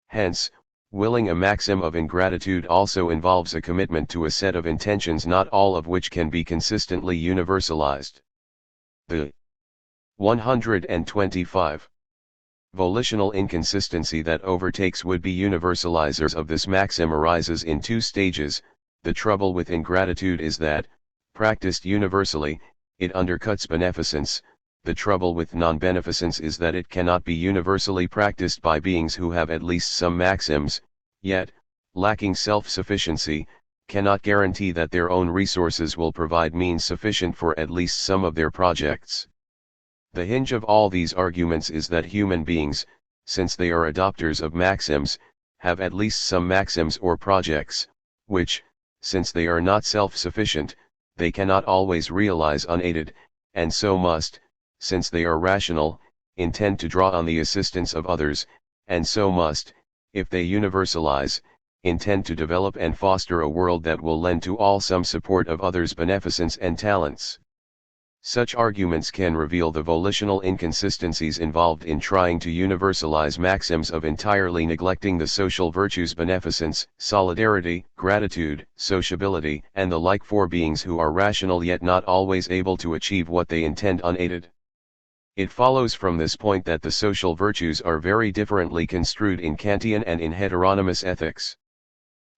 Hence, willing a maxim of ingratitude also involves a commitment to a set of intentions not all of which can be consistently universalized. The 125. Volitional inconsistency that overtakes would-be universalizers of this maxim arises in two stages. The trouble with ingratitude is that, practiced universally, it undercuts beneficence. The trouble with non-beneficence is that it cannot be universally practiced by beings who have at least some maxims, yet, lacking self-sufficiency, cannot guarantee that their own resources will provide means sufficient for at least some of their projects. The hinge of all these arguments is that human beings, since they are adopters of maxims, have at least some maxims or projects, which, since they are not self-sufficient, they cannot always realize unaided, and so must, since they are rational, intend to draw on the assistance of others, and so must, if they universalize, intend to develop and foster a world that will lend to all some support of others' beneficence and talents. Such arguments can reveal the volitional inconsistencies involved in trying to universalize maxims of entirely neglecting the social virtues beneficence, solidarity, gratitude, sociability, and the like for beings who are rational yet not always able to achieve what they intend unaided. It follows from this point that the social virtues are very differently construed in Kantian and in heteronymous ethics.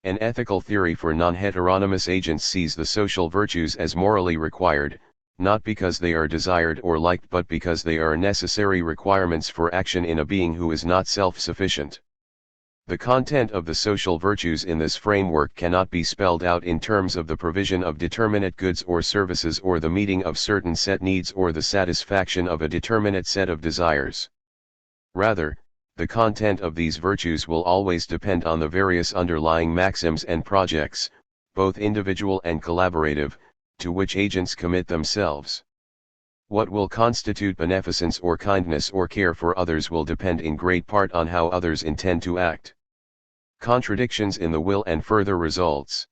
An ethical theory for non-heteronymous agents sees the social virtues as morally required, not because they are desired or liked but because they are necessary requirements for action in a being who is not self-sufficient. The content of the social virtues in this framework cannot be spelled out in terms of the provision of determinate goods or services or the meeting of certain set needs or the satisfaction of a determinate set of desires. Rather, the content of these virtues will always depend on the various underlying maxims and projects, both individual and collaborative, to which agents commit themselves. What will constitute beneficence or kindness or care for others will depend in great part on how others intend to act. Contradictions in the will and further results.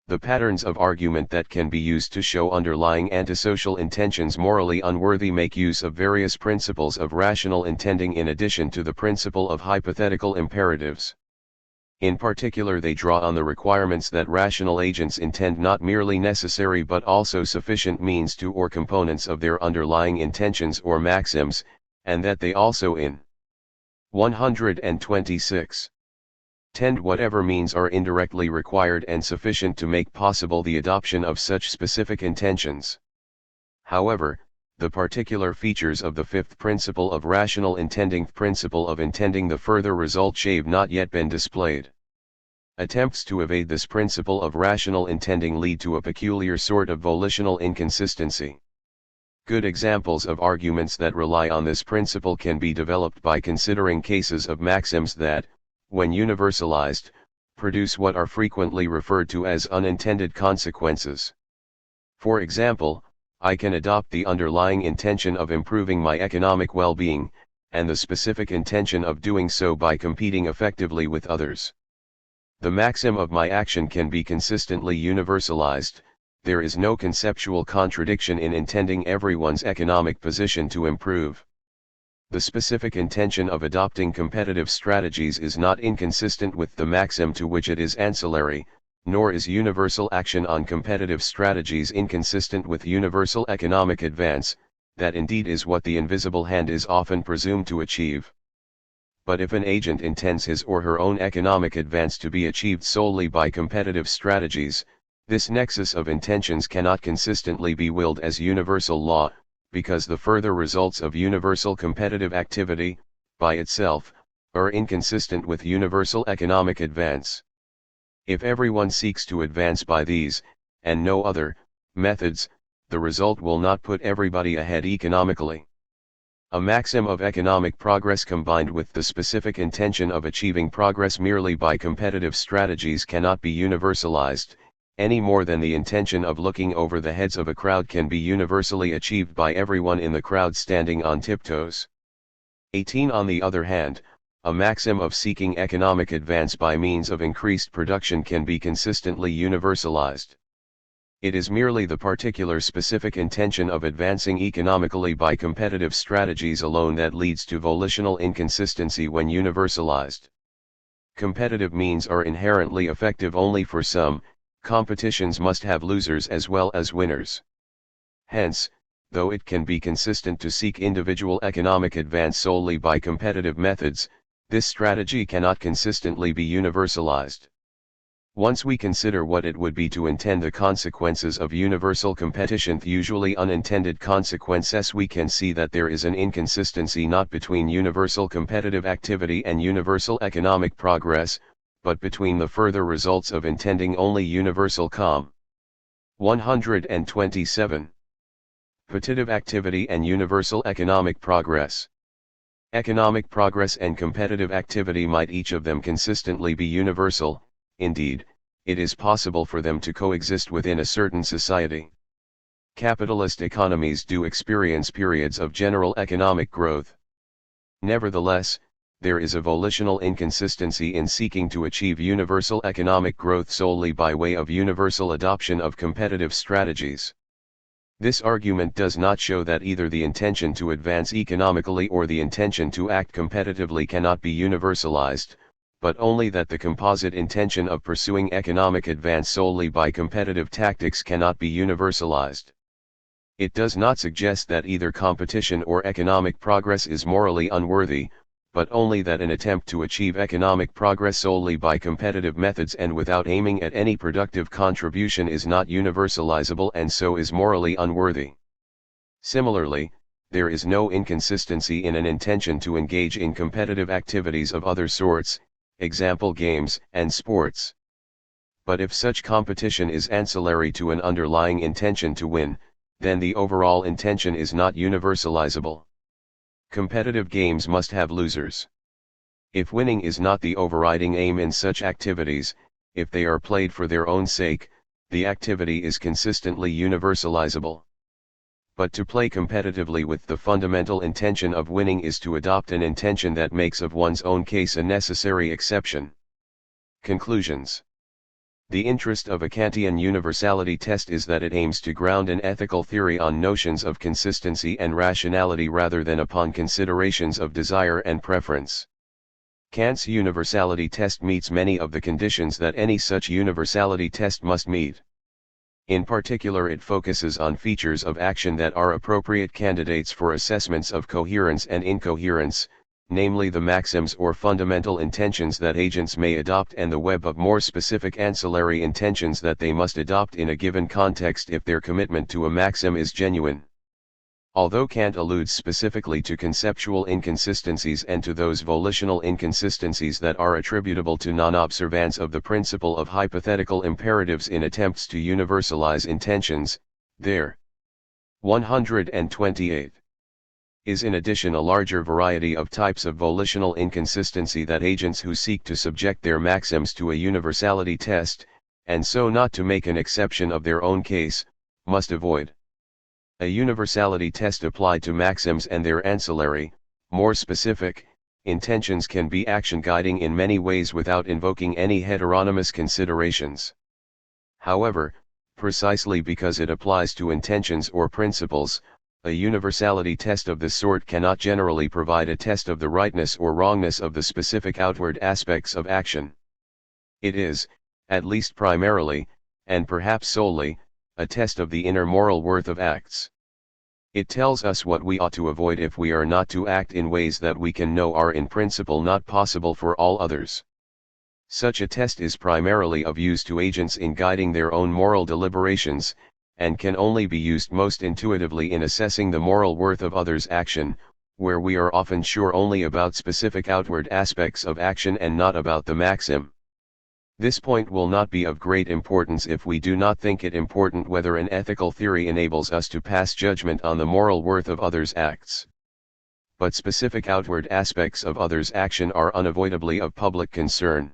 The patterns of argument that can be used to show underlying antisocial intentions morally unworthy make use of various principles of rational intending in addition to the principle of hypothetical imperatives. In particular, they draw on the requirements that rational agents intend not merely necessary but also sufficient means to or components of their underlying intentions or maxims, and that they also in 126. Tend whatever means are indirectly required and sufficient to make possible the adoption of such specific intentions. However, the particular features of the fifth principle of rational intending, principle of intending the further result, have not yet been displayed. Attempts to evade this principle of rational intending lead to a peculiar sort of volitional inconsistency. Good examples of arguments that rely on this principle can be developed by considering cases of maxims that, when universalized, produce what are frequently referred to as unintended consequences. For example, I can adopt the underlying intention of improving my economic well-being, and the specific intention of doing so by competing effectively with others. The maxim of my action can be consistently universalized. There is no conceptual contradiction in intending everyone's economic position to improve. The specific intention of adopting competitive strategies is not inconsistent with the maxim to which it is ancillary, nor is universal action on competitive strategies inconsistent with universal economic advance. That indeed is what the invisible hand is often presumed to achieve. But if an agent intends his or her own economic advance to be achieved solely by competitive strategies, this nexus of intentions cannot consistently be willed as universal law, because the further results of universal competitive activity, by itself, are inconsistent with universal economic advance. If everyone seeks to advance by these, and no other, methods, the result will not put everybody ahead economically. A maxim of economic progress combined with the specific intention of achieving progress merely by competitive strategies cannot be universalized, any more than the intention of looking over the heads of a crowd can be universally achieved by everyone in the crowd standing on tiptoes. 18. On the other hand, a maxim of seeking economic advance by means of increased production can be consistently universalized. It is merely the particular specific intention of advancing economically by competitive strategies alone that leads to volitional inconsistency when universalized. Competitive means are inherently effective only for some. Competitions must have losers as well as winners. Hence, though it can be consistent to seek individual economic advance solely by competitive methods, this strategy cannot consistently be universalized. Once we consider what it would be to intend the consequences of universal competition, usually unintended consequences, we can see that there is an inconsistency not between universal competitive activity and universal economic progress, but between the further results of intending only universal 127. Competitive activity and universal economic progress. Economic progress and competitive activity might each of them consistently be universal. Indeed, it is possible for them to coexist within a certain society. Capitalist economies do experience periods of general economic growth. Nevertheless, there is a volitional inconsistency in seeking to achieve universal economic growth solely by way of universal adoption of competitive strategies. This argument does not show that either the intention to advance economically or the intention to act competitively cannot be universalized, but only that the composite intention of pursuing economic advance solely by competitive tactics cannot be universalized. It does not suggest that either competition or economic progress is morally unworthy, but only that an attempt to achieve economic progress solely by competitive methods and without aiming at any productive contribution is not universalizable and so is morally unworthy. Similarly, there is no inconsistency in an intention to engage in competitive activities of other sorts, example games and sports. But if such competition is ancillary to an underlying intention to win, then the overall intention is not universalizable. Competitive games must have losers. If winning is not the overriding aim in such activities, if they are played for their own sake, the activity is consistently universalizable. But to play competitively with the fundamental intention of winning is to adopt an intention that makes of one's own case a necessary exception. Conclusions. The interest of a Kantian universality test is that it aims to ground an ethical theory on notions of consistency and rationality rather than upon considerations of desire and preference. Kant's universality test meets many of the conditions that any such universality test must meet. In particular, it focuses on features of action that are appropriate candidates for assessments of coherence and incoherence, namely the maxims or fundamental intentions that agents may adopt and the web of more specific ancillary intentions that they must adopt in a given context if their commitment to a maxim is genuine. Although Kant alludes specifically to conceptual inconsistencies and to those volitional inconsistencies that are attributable to non-observance of the principle of hypothetical imperatives in attempts to universalize intentions, there 128. Is in addition a larger variety of types of volitional inconsistency that agents who seek to subject their maxims to a universality test, and so not to make an exception of their own case, must avoid. A universality test applied to maxims and their ancillary, more specific, intentions can be action guiding in many ways without invoking any heteronymous considerations. However, precisely because it applies to intentions or principles, a universality test of this sort cannot generally provide a test of the rightness or wrongness of the specific outward aspects of action. It is, at least primarily, and perhaps solely, a test of the inner moral worth of acts. It tells us what we ought to avoid if we are not to act in ways that we can know are in principle not possible for all others. Such a test is primarily of use to agents in guiding their own moral deliberations, and can only be used most intuitively in assessing the moral worth of others' action, where we are often sure only about specific outward aspects of action and not about the maxim. This point will not be of great importance if we do not think it important whether an ethical theory enables us to pass judgment on the moral worth of others' acts. But specific outward aspects of others' action are unavoidably of public concern.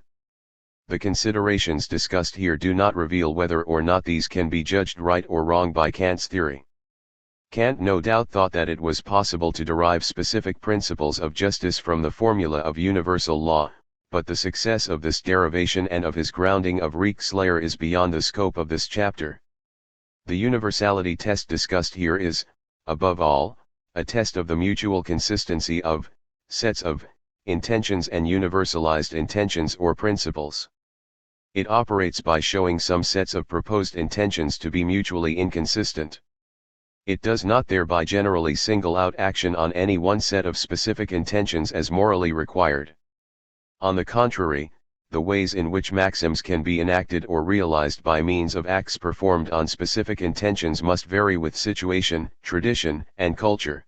The considerations discussed here do not reveal whether or not these can be judged right or wrong by Kant's theory. Kant no doubt thought that it was possible to derive specific principles of justice from the formula of universal law, but the success of this derivation and of his grounding of Rijkslayer is beyond the scope of this chapter. The universality test discussed here is, above all, a test of the mutual consistency of sets of intentions and universalized intentions or principles. It operates by showing some sets of proposed intentions to be mutually inconsistent. It does not thereby generally single out action on any one set of specific intentions as morally required. On the contrary, the ways in which maxims can be enacted or realized by means of acts performed on specific intentions must vary with situation, tradition, and culture.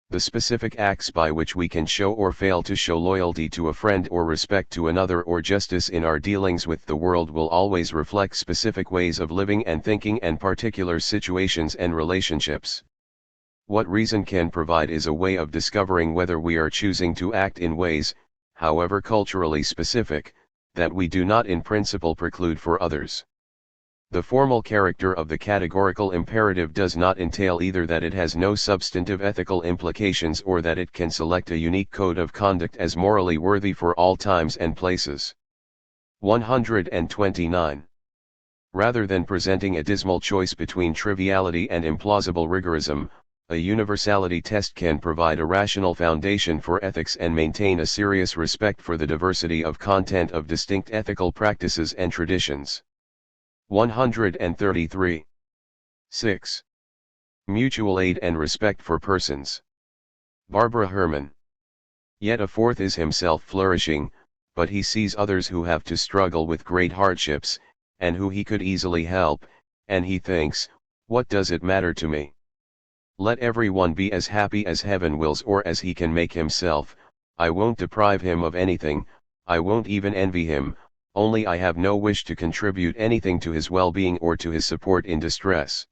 The specific acts by which we can show or fail to show loyalty to a friend or respect to another or justice in our dealings with the world will always reflect specific ways of living and thinking and particular situations and relationships. What reason can provide is a way of discovering whether we are choosing to act in ways, however culturally specific, that we do not in principle preclude for others. The formal character of the categorical imperative does not entail either that it has no substantive ethical implications or that it can select a unique code of conduct as morally worthy for all times and places. 129. Rather than presenting a dismal choice between triviality and implausible rigorism, a universality test can provide a rational foundation for ethics and maintain a serious respect for the diversity of content of distinct ethical practices and traditions. 133. 6. Mutual aid and respect for persons. Barbara Herrmann. Yet a fourth is himself flourishing, but he sees others who have to struggle with great hardships, and who he could easily help, and he thinks, what does it matter to me? Let everyone be as happy as heaven wills or as he can make himself, I won't deprive him of anything, I won't even envy him, only I have no wish to contribute anything to his well-being or to his support in distress.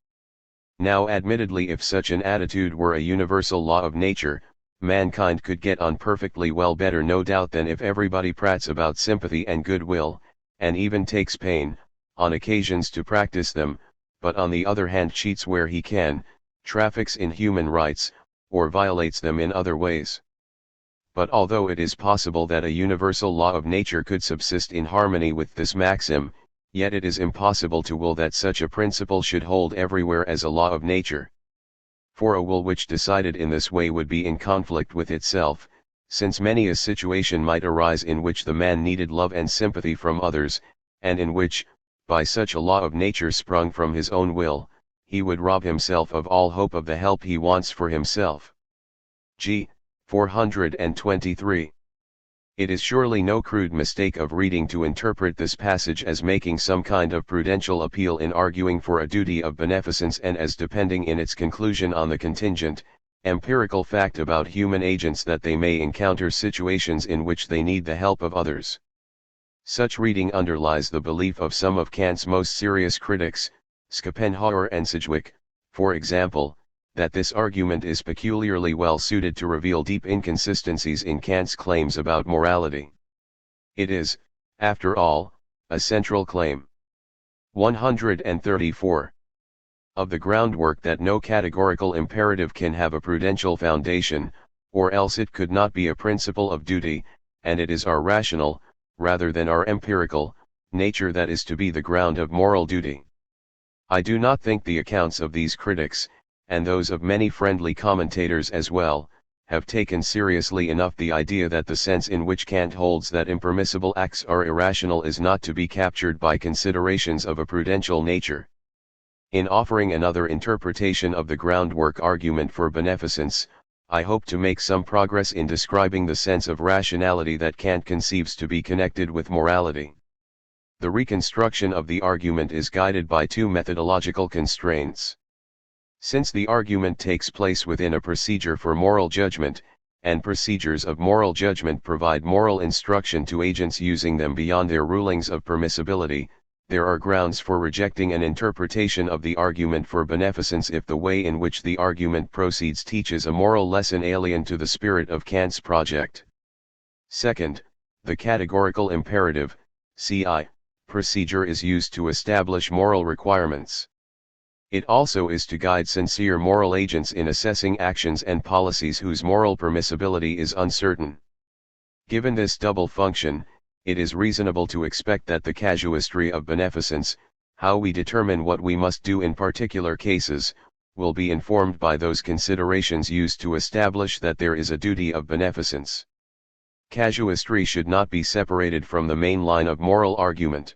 Now admittedly if such an attitude were a universal law of nature, mankind could get on perfectly well better no doubt than if everybody prates about sympathy and goodwill, and even takes pain, on occasions to practice them, but on the other hand cheats where he can, traffics in human rights, or violates them in other ways. But although it is possible that a universal law of nature could subsist in harmony with this maxim, yet it is impossible to will that such a principle should hold everywhere as a law of nature. For a will which decided in this way would be in conflict with itself, since many a situation might arise in which the man needed love and sympathy from others, and in which, by such a law of nature sprung from his own will, he would rob himself of all hope of the help he wants for himself. G. 423. It is surely no crude mistake of reading to interpret this passage as making some kind of prudential appeal in arguing for a duty of beneficence and as depending in its conclusion on the contingent, empirical fact about human agents that they may encounter situations in which they need the help of others. Such reading underlies the belief of some of Kant's most serious critics, Schopenhauer and Sidgwick, for example, that this argument is peculiarly well suited to reveal deep inconsistencies in Kant's claims about morality. It is, after all, a central claim. 134. Of the groundwork that no categorical imperative can have a prudential foundation, or else it could not be a principle of duty, and it is our rational, rather than our empirical, nature that is to be the ground of moral duty. I do not think the accounts of these critics, and those of many friendly commentators as well, have taken seriously enough the idea that the sense in which Kant holds that impermissible acts are irrational is not to be captured by considerations of a prudential nature. In offering another interpretation of the groundwork argument for beneficence, I hope to make some progress in describing the sense of rationality that Kant conceives to be connected with morality. The reconstruction of the argument is guided by two methodological constraints. Since the argument takes place within a procedure for moral judgment, and procedures of moral judgment provide moral instruction to agents using them beyond their rulings of permissibility, there are grounds for rejecting an interpretation of the argument for beneficence if the way in which the argument proceeds teaches a moral lesson alien to the spirit of Kant's project. Second, the categorical imperative, CI, procedure is used to establish moral requirements. It also is to guide sincere moral agents in assessing actions and policies whose moral permissibility is uncertain. Given this double function, it is reasonable to expect that the casuistry of beneficence, how we determine what we must do in particular cases, will be informed by those considerations used to establish that there is a duty of beneficence. Casuistry should not be separated from the main line of moral argument.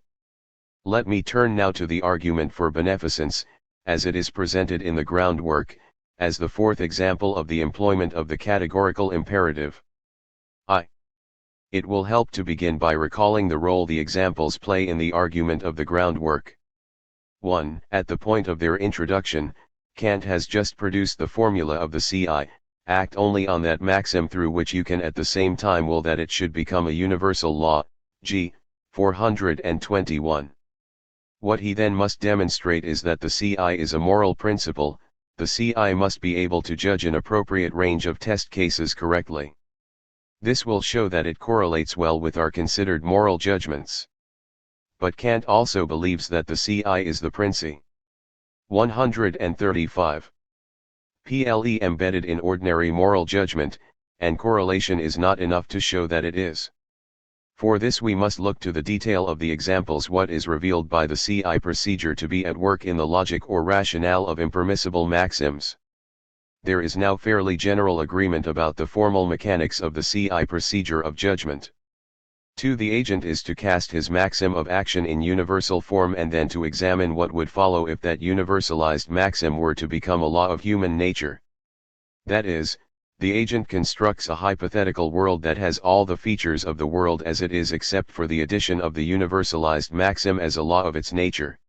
Let me turn now to the argument for beneficence, as it is presented in the groundwork, as the fourth example of the employment of the categorical imperative. It will help to begin by recalling the role the examples play in the argument of the groundwork. 1. At the point of their introduction, Kant has just produced the formula of the CI, act only on that maxim through which you can at the same time will that it should become a universal law, g. 421. What he then must demonstrate is that the CI is a moral principle. The CI must be able to judge an appropriate range of test cases correctly. This will show that it correlates well with our considered moral judgments. But Kant also believes that the CI is the princi. 135. PLE embedded in ordinary moral judgment, and correlation is not enough to show that it is. For this we must look to the detail of the examples what is revealed by the CI procedure to be at work in the logic or rationale of impermissible maxims. There is now fairly general agreement about the formal mechanics of the CI procedure of judgment. 2. The agent is to cast his maxim of action in universal form and then to examine what would follow if that universalized maxim were to become a law of human nature. That is, the agent constructs a hypothetical world that has all the features of the world as it is except for the addition of the universalized maxim as a law of its nature.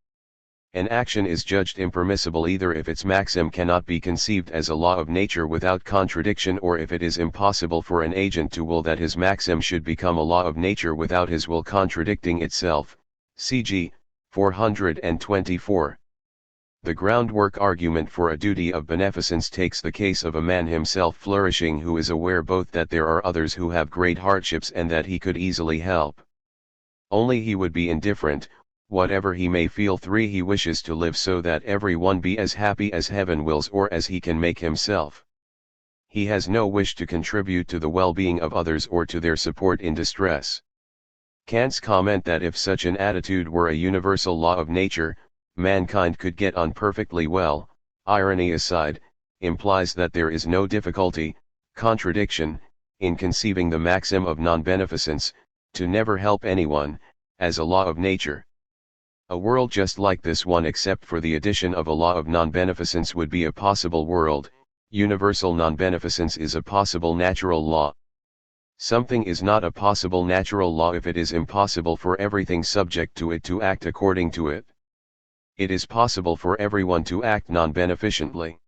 An action is judged impermissible either if its maxim cannot be conceived as a law of nature without contradiction or if it is impossible for an agent to will that his maxim should become a law of nature without his will contradicting itself, cg. 424. The groundwork argument for a duty of beneficence takes the case of a man himself flourishing who is aware both that there are others who have great hardships and that he could easily help. Only he would be indifferent, whatever he may feel. 3. He wishes to live so that every one be as happy as heaven wills or as he can make himself. He has no wish to contribute to the well-being of others or to their support in distress. Kant's comment that if such an attitude were a universal law of nature, mankind could get on perfectly well, irony aside, implies that there is no difficulty, contradiction, in conceiving the maxim of non-beneficence, to never help anyone, as a law of nature. A world just like this one except for the addition of a law of non-beneficence would be a possible world. Universal non-beneficence is a possible natural law. Something is not a possible natural law if it is impossible for everything subject to it to act according to it. It is possible for everyone to act non-beneficently.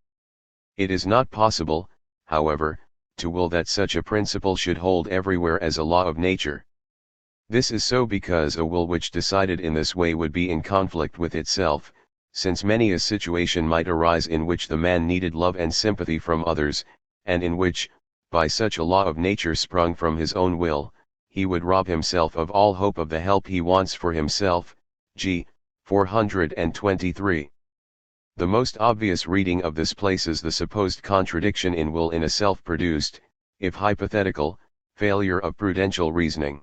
It is not possible, however, to will that such a principle should hold everywhere as a law of nature. This is so because a will which decided in this way would be in conflict with itself, since many a situation might arise in which the man needed love and sympathy from others, and in which, by such a law of nature sprung from his own will, he would rob himself of all hope of the help he wants for himself. G. 423. The most obvious reading of this places the supposed contradiction in will in a self-produced, if hypothetical, failure of prudential reasoning.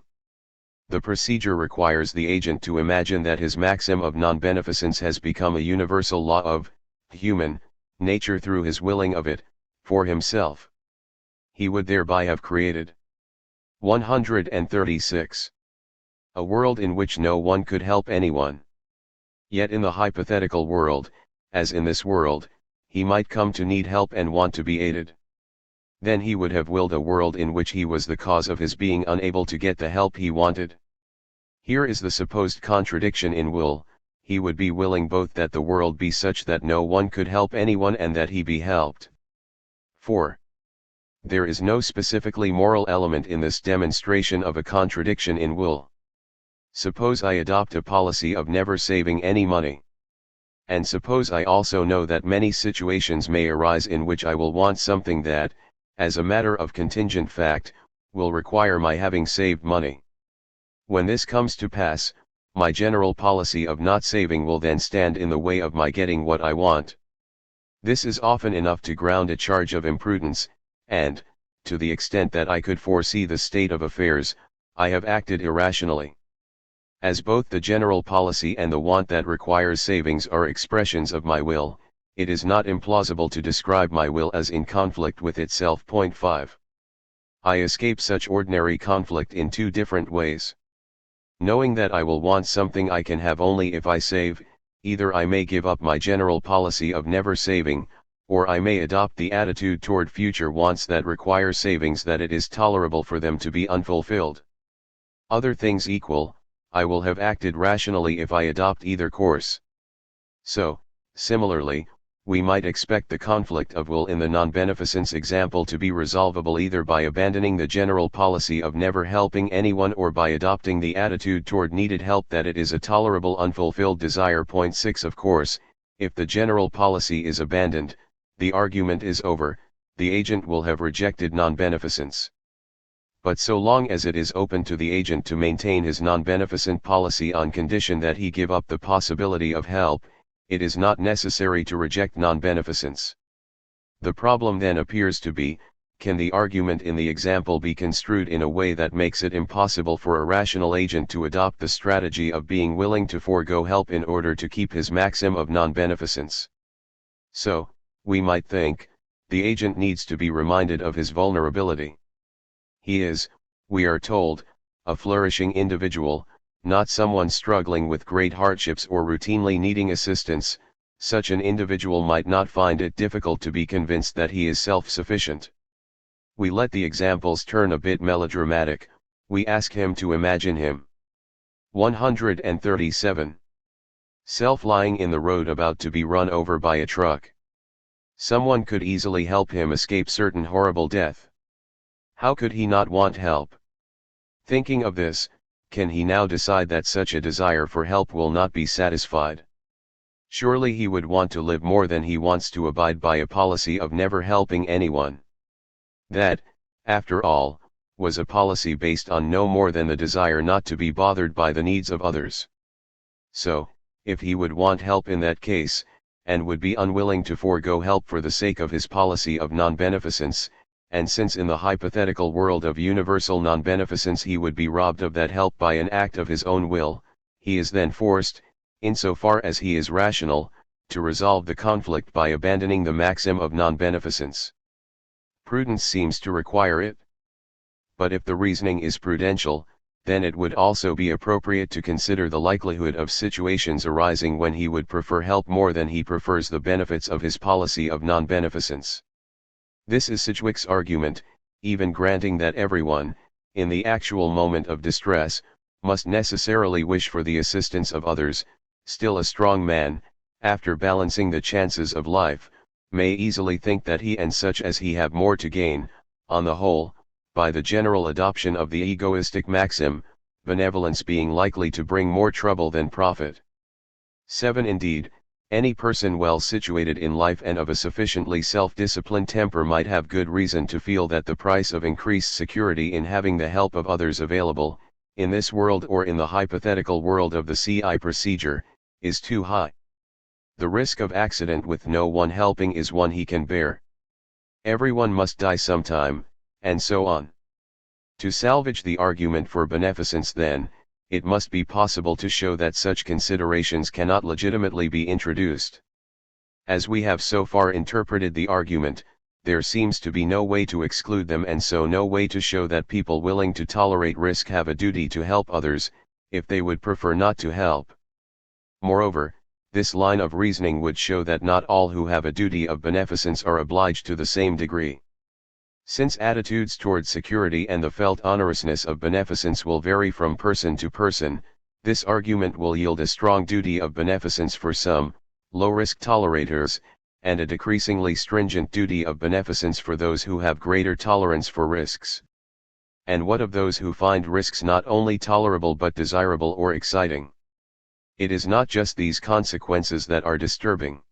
The procedure requires the agent to imagine that his maxim of non-beneficence has become a universal law of human nature through his willing of it for himself. He would thereby have created 136. A world in which no one could help anyone. Yet in the hypothetical world, as in this world, he might come to need help and want to be aided. Then he would have willed a world in which he was the cause of his being unable to get the help he wanted. Here is the supposed contradiction in will: he would be willing both that the world be such that no one could help anyone and that he be helped. 4. There is no specifically moral element in this demonstration of a contradiction in will. Suppose I adopt a policy of never saving any money. And suppose I also know that many situations may arise in which I will want something that, as a matter of contingent fact, will require my having saved money. When this comes to pass, my general policy of not saving will then stand in the way of my getting what I want. This is often enough to ground a charge of imprudence, and, to the extent that I could foresee the state of affairs, I have acted irrationally. As both the general policy and the want that requires savings are expressions of my will, it is not implausible to describe my will as in conflict with itself. 5. I escape such ordinary conflict in two different ways. Knowing that I will want something I can have only if I save, either I may give up my general policy of never saving, or I may adopt the attitude toward future wants that require savings that it is tolerable for them to be unfulfilled. Other things equal, I will have acted rationally if I adopt either course. So, similarly, we might expect the conflict of will in the non-beneficence example to be resolvable either by abandoning the general policy of never helping anyone or by adopting the attitude toward needed help that it is a tolerable unfulfilled desire. 6. Of course, if the general policy is abandoned, the argument is over, the agent will have rejected non-beneficence. But so long as it is open to the agent to maintain his non-beneficent policy on condition that he give up the possibility of help, it is not necessary to reject non-beneficence. The problem then appears to be, can the argument in the example be construed in a way that makes it impossible for a rational agent to adopt the strategy of being willing to forego help in order to keep his maxim of non-beneficence? So, we might think, the agent needs to be reminded of his vulnerability. He is, we are told, a flourishing individual, not someone struggling with great hardships or routinely needing assistance. Such an individual might not find it difficult to be convinced that he is self-sufficient. We let the examples turn a bit melodramatic, we ask him to imagine him. 137. Self lying in the road about to be run over by a truck. Someone could easily help him escape certain horrible death. How could he not want help? Thinking of this, can he now decide that such a desire for help will not be satisfied? Surely he would want to live more than he wants to abide by a policy of never helping anyone. That, after all, was a policy based on no more than the desire not to be bothered by the needs of others. So, if he would want help in that case, and would be unwilling to forego help for the sake of his policy of non-beneficence, and since in the hypothetical world of universal non-beneficence he would be robbed of that help by an act of his own will, he is then forced, insofar as he is rational, to resolve the conflict by abandoning the maxim of non-beneficence. Prudence seems to require it. But if the reasoning is prudential, then it would also be appropriate to consider the likelihood of situations arising when he would prefer help more than he prefers the benefits of his policy of non-beneficence. This is Sidgwick's argument, even granting that everyone, in the actual moment of distress, must necessarily wish for the assistance of others. Still a strong man, after balancing the chances of life, may easily think that he and such as he have more to gain, on the whole, by the general adoption of the egoistic maxim, benevolence being likely to bring more trouble than profit. 7. Indeed, Any person well situated in life and of a sufficiently self-disciplined temper might have good reason to feel that the price of increased security in having the help of others available, in this world or in the hypothetical world of the CI procedure, is too high. The risk of accident with no one helping is one he can bear. Everyone must die sometime, and so on. To salvage the argument for beneficence then, it must be possible to show that such considerations cannot legitimately be introduced. As we have so far interpreted the argument, there seems to be no way to exclude them, and so no way to show that people willing to tolerate risk have a duty to help others, if they would prefer not to help. Moreover, this line of reasoning would show that not all who have a duty of beneficence are obliged to the same degree. Since attitudes toward security and the felt honorousness of beneficence will vary from person to person, this argument will yield a strong duty of beneficence for some, low-risk tolerators, and a decreasingly stringent duty of beneficence for those who have greater tolerance for risks. And what of those who find risks not only tolerable but desirable or exciting? It is not just these consequences that are disturbing.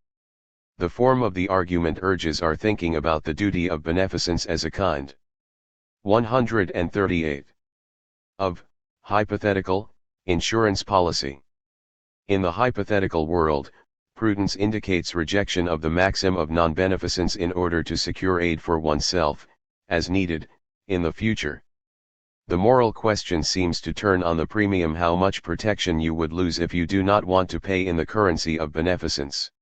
The form of the argument urges our thinking about the duty of beneficence as a kind 138 of hypothetical insurance policy. In the hypothetical world, prudence indicates rejection of the maxim of non-beneficence in order to secure aid for oneself, as needed, in the future. The moral question seems to turn on the premium how much protection you would lose if you do not want to pay in the currency of beneficence.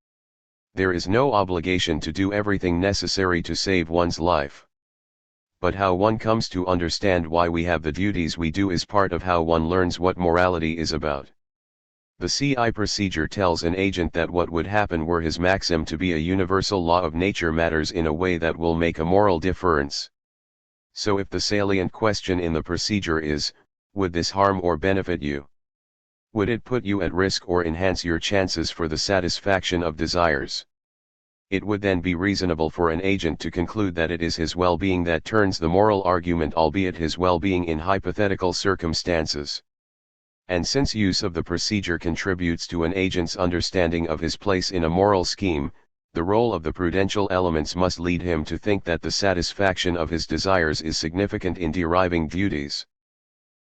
There is no obligation to do everything necessary to save one's life. But how one comes to understand why we have the duties we do is part of how one learns what morality is about. The CI procedure tells an agent that what would happen were his maxim to be a universal law of nature matters in a way that will make a moral difference. So if the salient question in the procedure is, would this harm or benefit you? Would it put you at risk or enhance your chances for the satisfaction of desires? It would then be reasonable for an agent to conclude that it is his well-being that turns the moral argument, albeit his well-being in hypothetical circumstances. And since use of the procedure contributes to an agent's understanding of his place in a moral scheme, the role of the prudential elements must lead him to think that the satisfaction of his desires is significant in deriving duties.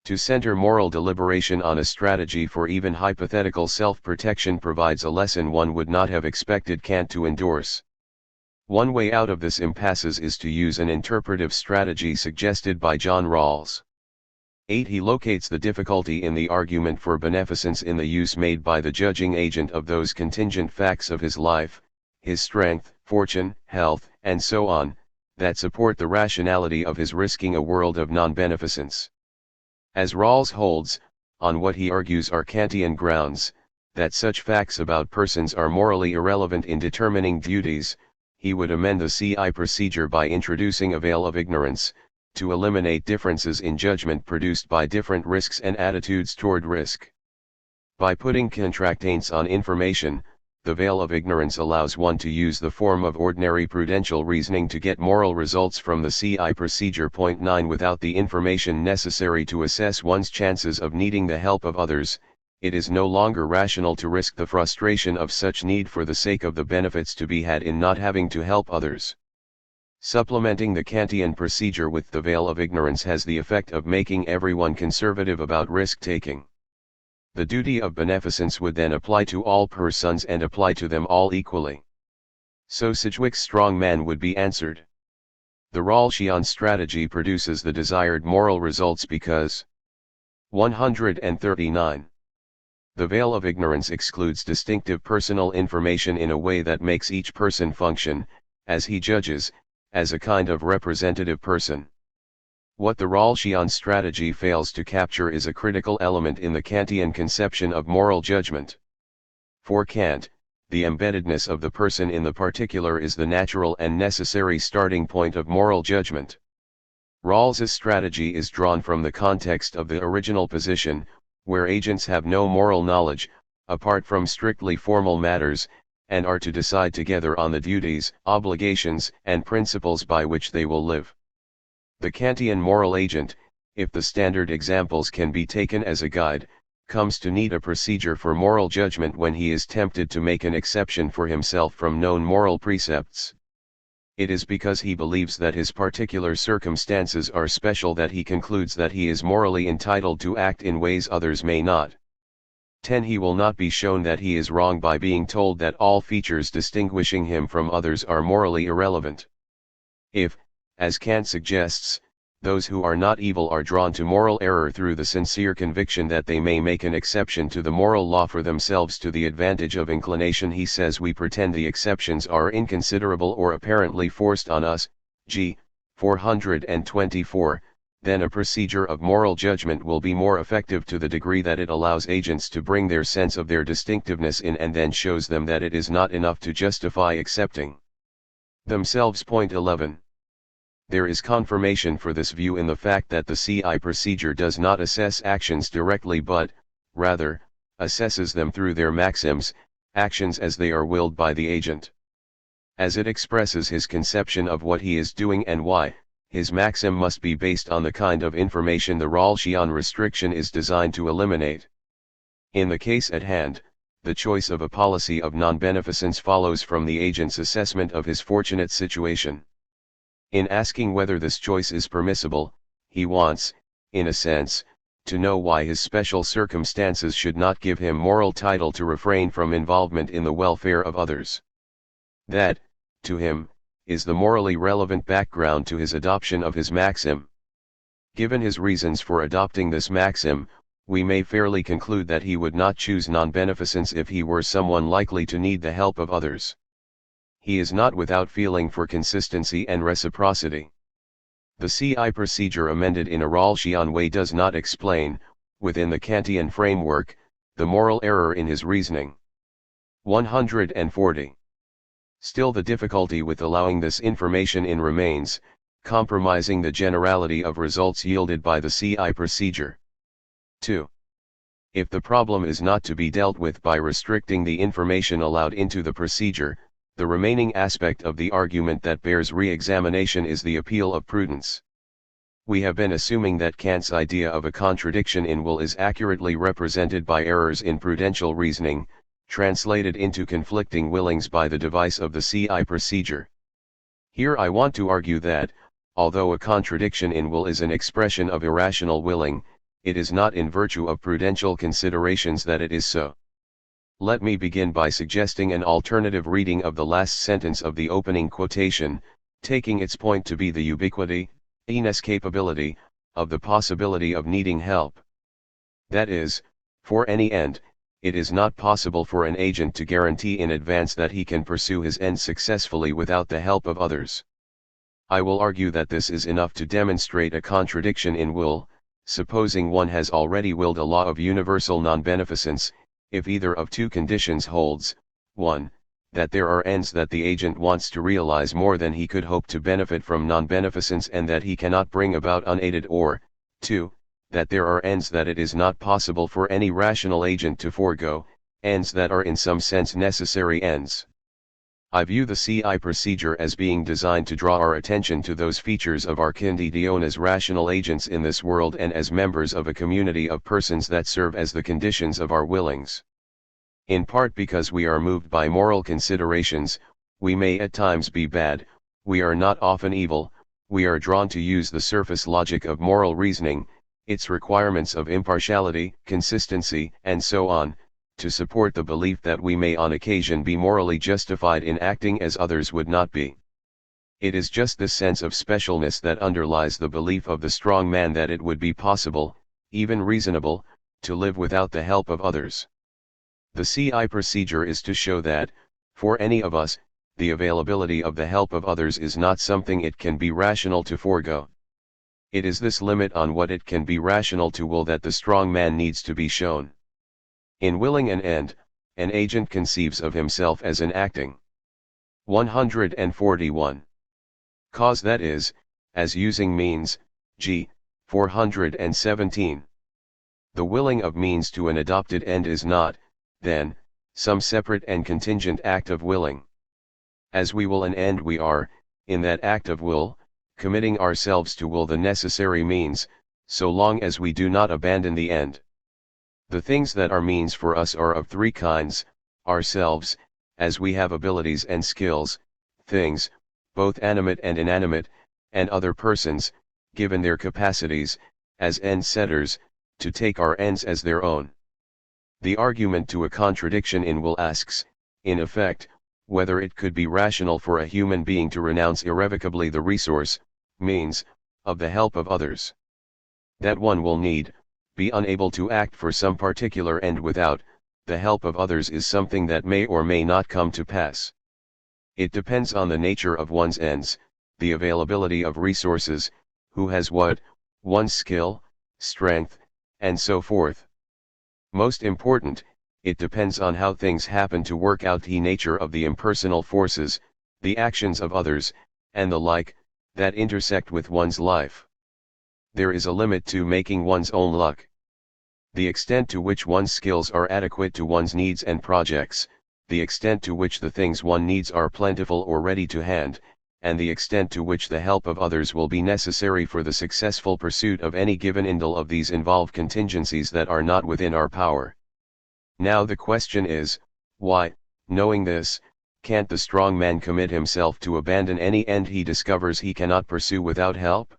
To center moral deliberation on a strategy for even hypothetical self-protection provides a lesson one would not have expected Kant to endorse. One way out of this impasse is to use an interpretive strategy suggested by John Rawls. 8. He locates the difficulty in the argument for beneficence in the use made by the judging agent of those contingent facts of his life, his strength, fortune, health, and so on, that support the rationality of his risking a world of non-beneficence. As Rawls holds, on what he argues are Kantian grounds, that such facts about persons are morally irrelevant in determining duties, he would amend the CI procedure by introducing a veil of ignorance, to eliminate differences in judgment produced by different risks and attitudes toward risk. By putting contractaints on information, the veil of ignorance allows one to use the form of ordinary prudential reasoning to get moral results from the CI procedure. 9 Without the information necessary to assess one's chances of needing the help of others, it is no longer rational to risk the frustration of such need for the sake of the benefits to be had in not having to help others. Supplementing the Kantian procedure with the veil of ignorance has the effect of making everyone conservative about risk-taking. The duty of beneficence would then apply to all persons and apply to them all equally. So Sidgwick's strong man would be answered. The Rawlsian strategy produces the desired moral results because 139. The veil of ignorance excludes distinctive personal information in a way that makes each person function, as he judges, as a kind of representative person. What the Rawlsian strategy fails to capture is a critical element in the Kantian conception of moral judgment. For Kant, the embeddedness of the person in the particular is the natural and necessary starting point of moral judgment. Rawls's strategy is drawn from the context of the original position, where agents have no moral knowledge, apart from strictly formal matters, and are to decide together on the duties, obligations, and principles by which they will live. The Kantian moral agent, if the standard examples can be taken as a guide, comes to need a procedure for moral judgment when he is tempted to make an exception for himself from known moral precepts. It is because he believes that his particular circumstances are special that he concludes that he is morally entitled to act in ways others may not. 10. He will not be shown that he is wrong by being told that all features distinguishing him from others are morally irrelevant. If, as Kant suggests, those who are not evil are drawn to moral error through the sincere conviction that they may make an exception to the moral law for themselves to the advantage of inclination, he says we pretend the exceptions are inconsiderable or apparently forced on us, g. 424, then a procedure of moral judgment will be more effective to the degree that it allows agents to bring their sense of their distinctiveness in and then shows them that it is not enough to justify accepting themselves. Point 11. There is confirmation for this view in the fact that the CI procedure does not assess actions directly but, rather, assesses them through their maxims, actions as they are willed by the agent. As it expresses his conception of what he is doing and why, his maxim must be based on the kind of information the Rawlsian restriction is designed to eliminate. In the case at hand, the choice of a policy of non-beneficence follows from the agent's assessment of his fortunate situation. In asking whether this choice is permissible, he wants, in a sense, to know why his special circumstances should not give him moral title to refrain from involvement in the welfare of others. That, to him, is the morally relevant background to his adoption of his maxim. Given his reasons for adopting this maxim, we may fairly conclude that he would not choose non-beneficence if he were someone likely to need the help of others. He is not without feeling for consistency and reciprocity. The CI procedure amended in a Rawlsian way does not explain, within the Kantian framework, the moral error in his reasoning. 140. Still the difficulty with allowing this information in remains, compromising the generality of results yielded by the CI procedure. 2. If the problem is not to be dealt with by restricting the information allowed into the procedure, the remaining aspect of the argument that bears re-examination is the appeal of prudence. We have been assuming that Kant's idea of a contradiction in will is accurately represented by errors in prudential reasoning, translated into conflicting willings by the device of the CI procedure. Here I want to argue that, although a contradiction in will is an expression of irrational willing, it is not in virtue of prudential considerations that it is so. Let me begin by suggesting an alternative reading of the last sentence of the opening quotation, taking its point to be the ubiquity, inescapability, of the possibility of needing help. That is, for any end, it is not possible for an agent to guarantee in advance that he can pursue his ends successfully without the help of others. I will argue that this is enough to demonstrate a contradiction in will, supposing one has already willed a law of universal non-beneficence, if either of two conditions holds: 1. That there are ends that the agent wants to realize more than he could hope to benefit from non-beneficence and that he cannot bring about unaided, or, 2. That there are ends that it is not possible for any rational agent to forego, ends that are in some sense necessary ends. I view the CI procedure as being designed to draw our attention to those features of our condition as rational agents in this world and as members of a community of persons that serve as the conditions of our willings. In part because we are moved by moral considerations, we may at times be bad, we are not often evil, we are drawn to use the surface logic of moral reasoning, its requirements of impartiality, consistency, and so on, to support the belief that we may on occasion be morally justified in acting as others would not be. It is just this sense of specialness that underlies the belief of the strong man that it would be possible, even reasonable, to live without the help of others. The CI procedure is to show that, for any of us, the availability of the help of others is not something it can be rational to forego. It is this limit on what it can be rational to will that the strong man needs to be shown. In willing an end, an agent conceives of himself as an acting. 141. Cause, that is, as using means, g. 417. The willing of means to an adopted end is not, then, some separate and contingent act of willing. As we will an end, we are, in that act of will, committing ourselves to will the necessary means, so long as we do not abandon the end. The things that are means for us are of three kinds: ourselves, as we have abilities and skills; things, both animate and inanimate; and other persons, given their capacities, as end-setters, to take our ends as their own. The argument to a contradiction in will asks, in effect, whether it could be rational for a human being to renounce irrevocably the resource, means, of the help of others. That one will need, be unable to act for some particular end without the help of others is something that may or may not come to pass. It depends on the nature of one's ends, the availability of resources, who has what, one's skill, strength, and so forth. Most important, it depends on how things happen to work out, the nature of the impersonal forces, the actions of others, and the like, that intersect with one's life. There is a limit to making one's own luck. The extent to which one's skills are adequate to one's needs and projects, the extent to which the things one needs are plentiful or ready to hand, and the extent to which the help of others will be necessary for the successful pursuit of any given end, of these involve contingencies that are not within our power. Now the question is, why, knowing this, can't the strong man commit himself to abandon any end he discovers he cannot pursue without help?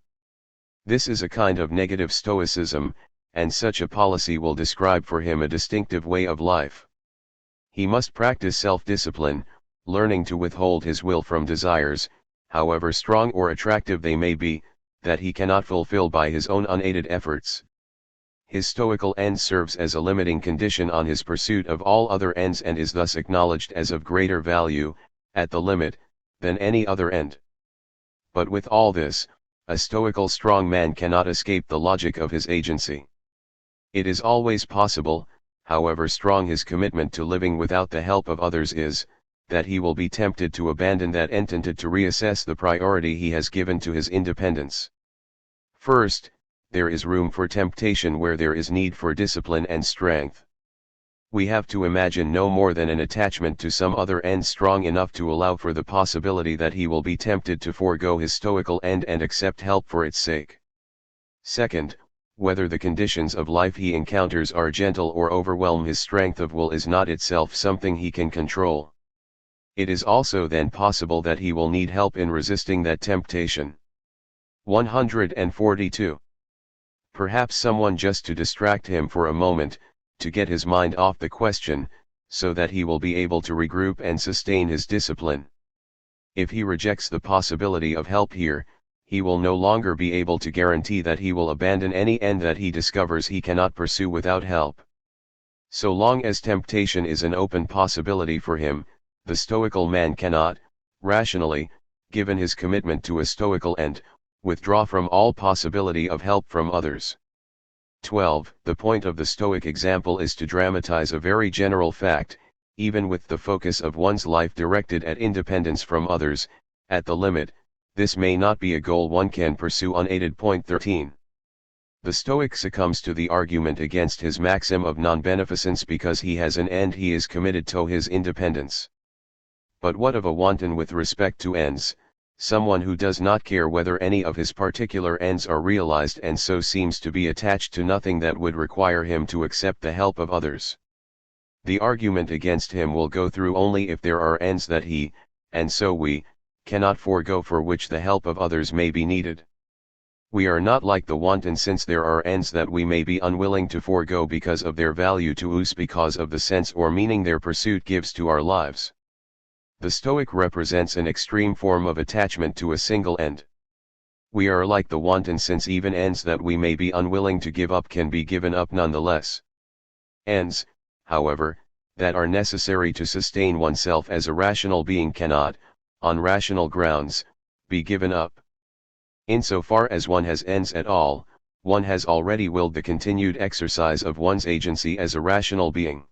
This is a kind of negative stoicism, and such a policy will describe for him a distinctive way of life. He must practice self-discipline, learning to withhold his will from desires, however strong or attractive they may be, that he cannot fulfill by his own unaided efforts. His stoical end serves as a limiting condition on his pursuit of all other ends, and is thus acknowledged as of greater value, at the limit, than any other end. But with all this, a stoical strong man cannot escape the logic of his agency. It is always possible, however strong his commitment to living without the help of others is, that he will be tempted to abandon that end and to reassess the priority he has given to his independence. First, there is room for temptation where there is need for discipline and strength. We have to imagine no more than an attachment to some other end strong enough to allow for the possibility that he will be tempted to forego his stoical end and accept help for its sake. Second, whether the conditions of life he encounters are gentle or overwhelm his strength of will is not itself something he can control. It is also then possible that he will need help in resisting that temptation. 142. Perhaps someone just to distract him for a moment, to get his mind off the question, so that he will be able to regroup and sustain his discipline. If he rejects the possibility of help here, he will no longer be able to guarantee that he will abandon any end that he discovers he cannot pursue without help. So long as temptation is an open possibility for him, the stoical man cannot, rationally, given his commitment to a stoical end, withdraw from all possibility of help from others. 12. The point of the Stoic example is to dramatize a very general fact, even with the focus of one's life directed at independence from others. At the limit, this may not be a goal one can pursue unaided. 13. The Stoic succumbs to the argument against his maxim of non-beneficence because he has an end he is committed to, his independence. But what of a wanton with respect to ends, someone who does not care whether any of his particular ends are realized and so seems to be attached to nothing that would require him to accept the help of others? The argument against him will go through only if there are ends that he, and so we, cannot forego, for which the help of others may be needed. We are not like the wanton, since there are ends that we may be unwilling to forego because of their value to us, because of the sense or meaning their pursuit gives to our lives. The Stoic represents an extreme form of attachment to a single end. We are like the wanton, since even ends that we may be unwilling to give up can be given up nonetheless. Ends, however, that are necessary to sustain oneself as a rational being cannot, on rational grounds, be given up. Insofar as one has ends at all, one has already willed the continued exercise of one's agency as a rational being.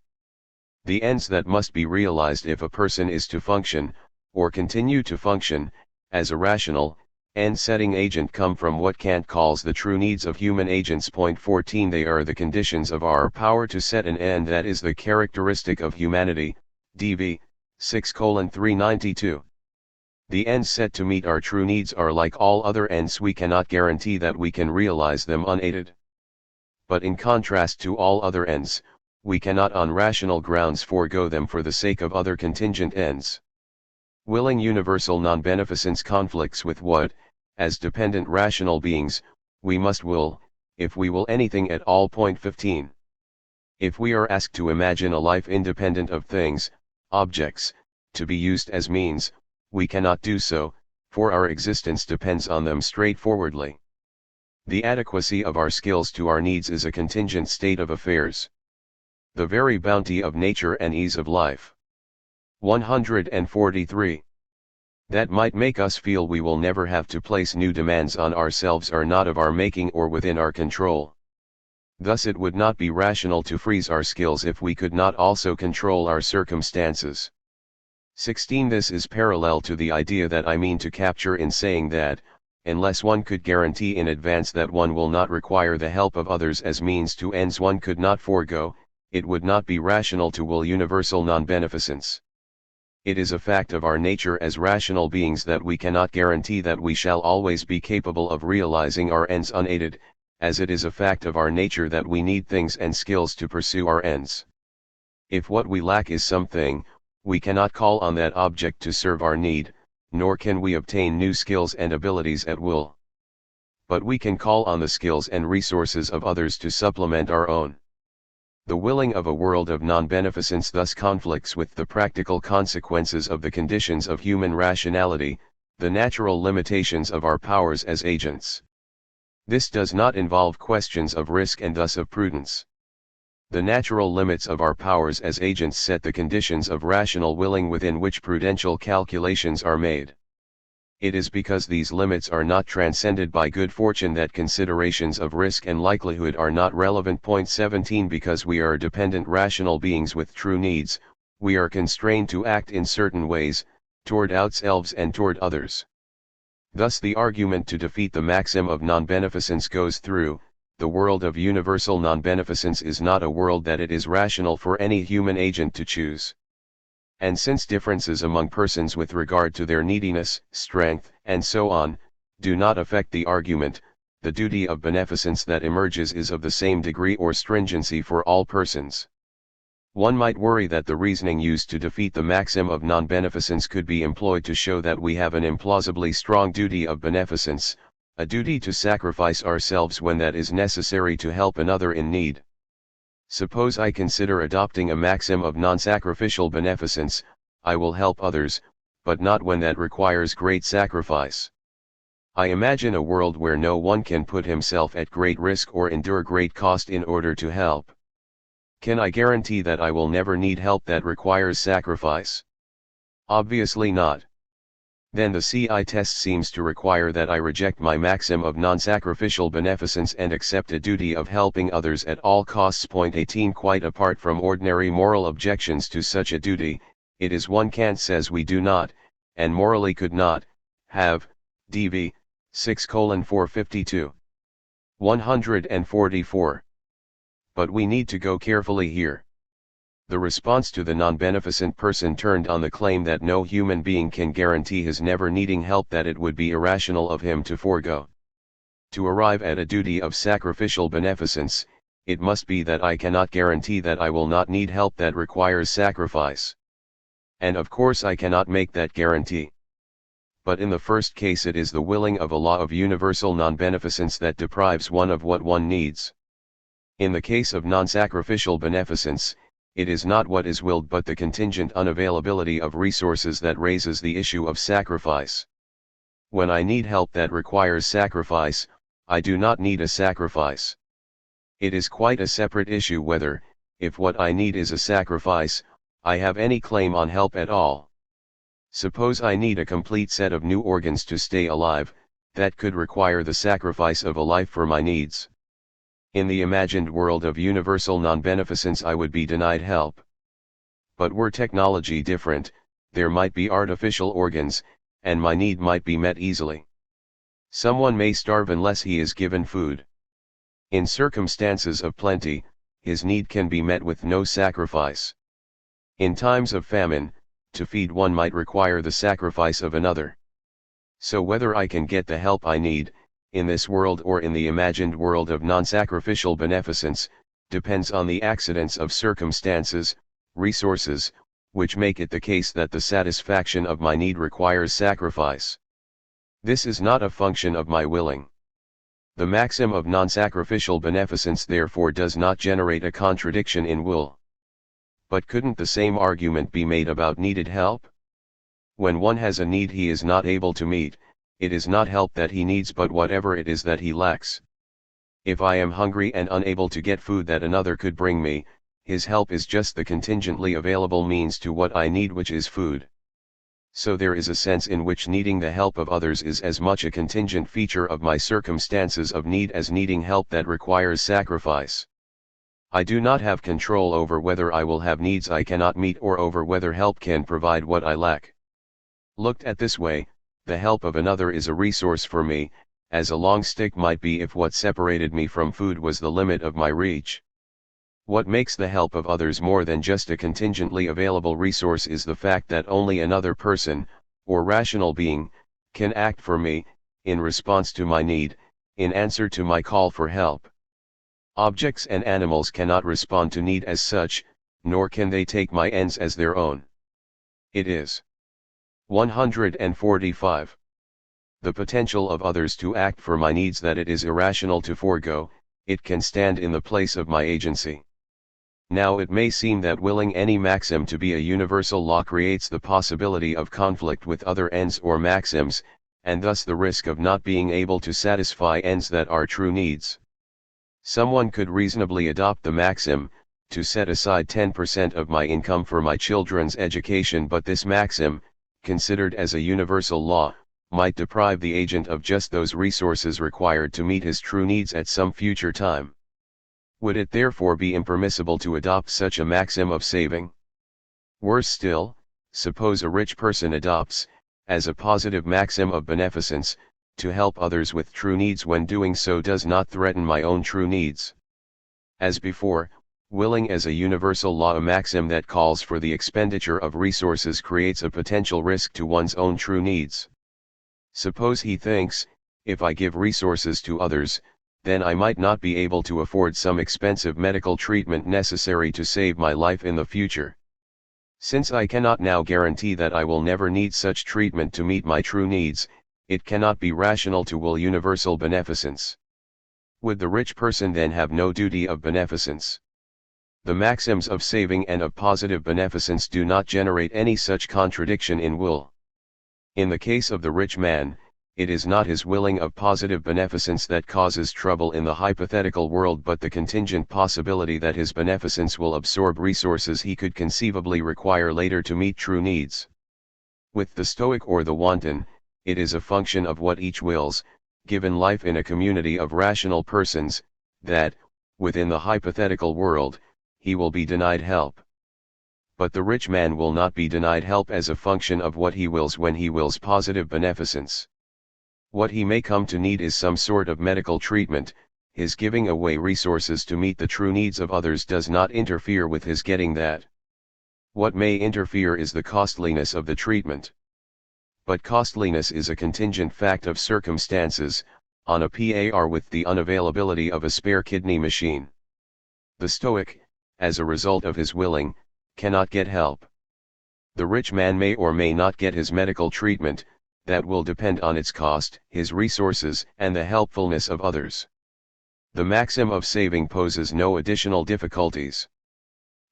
The ends that must be realized if a person is to function, or continue to function, as a rational, end-setting agent come from what Kant calls the true needs of human agents. 14. They are the conditions of our power to set an end that is the characteristic of humanity, DV 6:392. The ends set to meet our true needs are like all other ends, we cannot guarantee that we can realize them unaided. but in contrast to all other ends, we cannot on rational grounds forego them for the sake of other contingent ends. Willing universal non-beneficence conflicts with what, as dependent rational beings, we must will, if we will anything at all. 15. If we are asked to imagine a life independent of things, objects, to be used as means, we cannot do so, for our existence depends on them straightforwardly. The adequacy of our skills to our needs is a contingent state of affairs. The very bounty of nature and ease of life. 143. That might make us feel we will never have to place new demands on ourselves are not of our making or within our control. Thus it would not be rational to freeze our skills if we could not also control our circumstances. 16. This is parallel to the idea that I mean to capture in saying that, unless one could guarantee in advance that one will not require the help of others as means to ends one could not forego, it would not be rational to will universal non-beneficence. It is a fact of our nature as rational beings that we cannot guarantee that we shall always be capable of realizing our ends unaided, as it is a fact of our nature that we need things and skills to pursue our ends. If what we lack is something, we cannot call on that object to serve our need, nor can we obtain new skills and abilities at will. But we can call on the skills and resources of others to supplement our own. The willing of a world of non-beneficence thus conflicts with the practical consequences of the conditions of human rationality, the natural limitations of our powers as agents. This does not involve questions of risk and thus of prudence. The natural limits of our powers as agents set the conditions of rational willing within which prudential calculations are made. It is because these limits are not transcended by good fortune that considerations of risk and likelihood are not relevant. 17 Because we are dependent rational beings with true needs, we are constrained to act in certain ways, toward ourselves and toward others. Thus the argument to defeat the maxim of non-beneficence goes through, the world of universal non-beneficence is not a world that it is rational for any human agent to choose. And since differences among persons with regard to their neediness, strength, and so on, do not affect the argument, the duty of beneficence that emerges is of the same degree or stringency for all persons. One might worry that the reasoning used to defeat the maxim of non-beneficence could be employed to show that we have an implausibly strong duty of beneficence, a duty to sacrifice ourselves when that is necessary to help another in need. Suppose I consider adopting a maxim of non-sacrificial beneficence, I will help others, but not when that requires great sacrifice. I imagine a world where no one can put himself at great risk or endure great cost in order to help. Can I guarantee that I will never need help that requires sacrifice? Obviously not. Then the CI test seems to require that I reject my maxim of non-sacrificial beneficence and accept a duty of helping others at all costs. 18 Quite apart from ordinary moral objections to such a duty, it is one Kant says we do not, and morally could not, have, dv. 6:452. 144. But we need to go carefully here. The response to the non-beneficent person turned on the claim that no human being can guarantee his never needing help that it would be irrational of him to forego. To arrive at a duty of sacrificial beneficence, it must be that I cannot guarantee that I will not need help that requires sacrifice. And of course I cannot make that guarantee. But in the first case it is the willing of a law of universal non-beneficence that deprives one of what one needs. In the case of non-sacrificial beneficence, it is not what is willed but the contingent unavailability of resources that raises the issue of sacrifice. When I need help that requires sacrifice, I do not need a sacrifice. It is quite a separate issue whether, if what I need is a sacrifice, I have any claim on help at all. Suppose I need a complete set of new organs to stay alive, that could require the sacrifice of a life for my needs. In the imagined world of universal non-beneficence I would be denied help. But were technology different, there might be artificial organs, and my need might be met easily. Someone may starve unless he is given food. In circumstances of plenty, his need can be met with no sacrifice. In times of famine, to feed one might require the sacrifice of another. So whether I can get the help I need, in this world or in the imagined world of non-sacrificial beneficence, depends on the accidents of circumstances, resources, which make it the case that the satisfaction of my need requires sacrifice. This is not a function of my willing. The maxim of non-sacrificial beneficence therefore does not generate a contradiction in will. But couldn't the same argument be made about needed help? When one has a need he is not able to meet, it is not help that he needs but whatever it is that he lacks. If I am hungry and unable to get food that another could bring me, his help is just the contingently available means to what I need, which is food. So there is a sense in which needing the help of others is as much a contingent feature of my circumstances of need as needing help that requires sacrifice. I do not have control over whether I will have needs I cannot meet or over whether help can provide what I lack. Looked at this way, the help of another is a resource for me, as a long stick might be if what separated me from food was the limit of my reach. What makes the help of others more than just a contingently available resource is the fact that only another person, or rational being, can act for me, in response to my need, in answer to my call for help. Objects and animals cannot respond to need as such, nor can they take my ends as their own. It is 145. The potential of others to act for my needs that it is irrational to forego, it can stand in the place of my agency. Now it may seem that willing any maxim to be a universal law creates the possibility of conflict with other ends or maxims, and thus the risk of not being able to satisfy ends that are true needs. Someone could reasonably adopt the maxim, to set aside 10% of my income for my children's education, but this maxim, considered as a universal law, might deprive the agent of just those resources required to meet his true needs at some future time. Would it therefore be impermissible to adopt such a maxim of saving? Worse still, suppose a rich person adopts, as a positive maxim of beneficence, to help others with true needs when doing so does not threaten my own true needs. As before, willing as a universal law a maxim that calls for the expenditure of resources creates a potential risk to one's own true needs. Suppose he thinks, if I give resources to others, then I might not be able to afford some expensive medical treatment necessary to save my life in the future. Since I cannot now guarantee that I will never need such treatment to meet my true needs, it cannot be rational to will universal beneficence. Would the rich person then have no duty of beneficence? The maxims of saving and of positive beneficence do not generate any such contradiction in will. In the case of the rich man, it is not his willing of positive beneficence that causes trouble in the hypothetical world but the contingent possibility that his beneficence will absorb resources he could conceivably require later to meet true needs. With the Stoic or the wanton, it is a function of what each wills, given life in a community of rational persons, that, within the hypothetical world, he will be denied help. But the rich man will not be denied help as a function of what he wills when he wills positive beneficence. What he may come to need is some sort of medical treatment. His giving away resources to meet the true needs of others does not interfere with his getting that. What may interfere is the costliness of the treatment. But costliness is a contingent fact of circumstances, on a par with the unavailability of a spare kidney machine. The Stoic, as a result of his willing, cannot get help. The rich man may or may not get his medical treatment, that will depend on its cost, his resources, and the helpfulness of others. The maxim of saving poses no additional difficulties.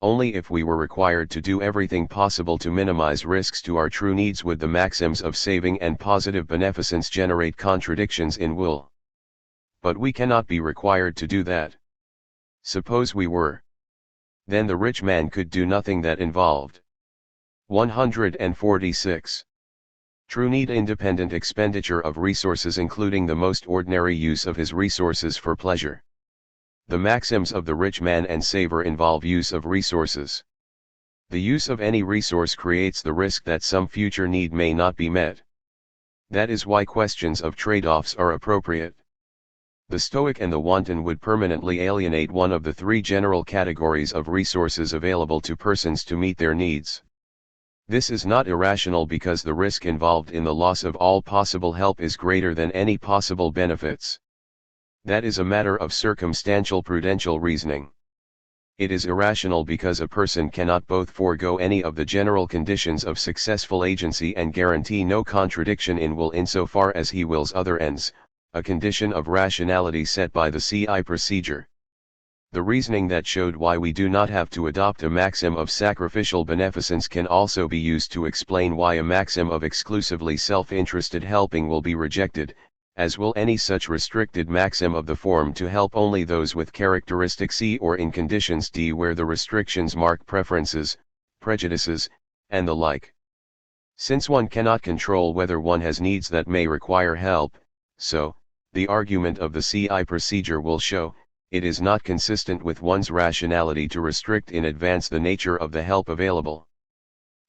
Only if we were required to do everything possible to minimize risks to our true needs would the maxims of saving and positive beneficence generate contradictions in will. But we cannot be required to do that. Suppose we were. Then the rich man could do nothing that involved 146. True need independent expenditure of resources including the most ordinary use of his resources for pleasure. The maxims of the rich man and saver involve use of resources. The use of any resource creates the risk that some future need may not be met. That is why questions of trade-offs are appropriate. The Stoic and the wanton would permanently alienate one of the three general categories of resources available to persons to meet their needs. This is not irrational because the risk involved in the loss of all possible help is greater than any possible benefits. That is a matter of circumstantial prudential reasoning. It is irrational because a person cannot both forego any of the general conditions of successful agency and guarantee no contradiction in will insofar as he wills other ends, a condition of rationality set by the CI procedure. The reasoning that showed why we do not have to adopt a maxim of sacrificial beneficence can also be used to explain why a maxim of exclusively self-interested helping will be rejected, as will any such restricted maxim of the form to help only those with characteristic C or in conditions D where the restrictions mark preferences, prejudices, and the like. Since one cannot control whether one has needs that may require help, so, the argument of the CI procedure will show, it is not consistent with one's rationality to restrict in advance the nature of the help available.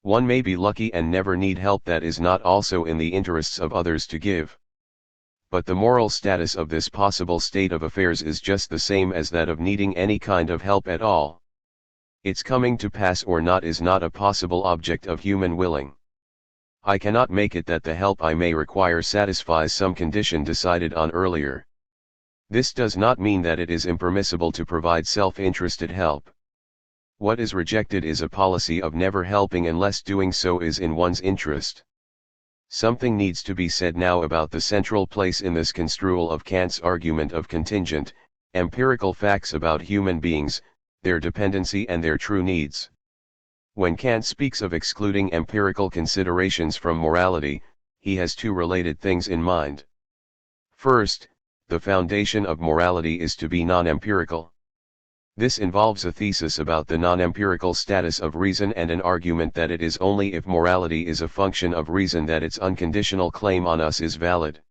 One may be lucky and never need help that is not also in the interests of others to give. But the moral status of this possible state of affairs is just the same as that of needing any kind of help at all. Its coming to pass or not is not a possible object of human willing. I cannot make it that the help I may require satisfies some condition decided on earlier. This does not mean that it is impermissible to provide self-interested help. What is rejected is a policy of never helping unless doing so is in one's interest. Something needs to be said now about the central place in this construal of Kant's argument of contingent, empirical facts about human beings, their dependency and their true needs. When Kant speaks of excluding empirical considerations from morality, he has two related things in mind. First, the foundation of morality is to be non-empirical. This involves a thesis about the non-empirical status of reason and an argument that it is only if morality is a function of reason that its unconditional claim on us is valid.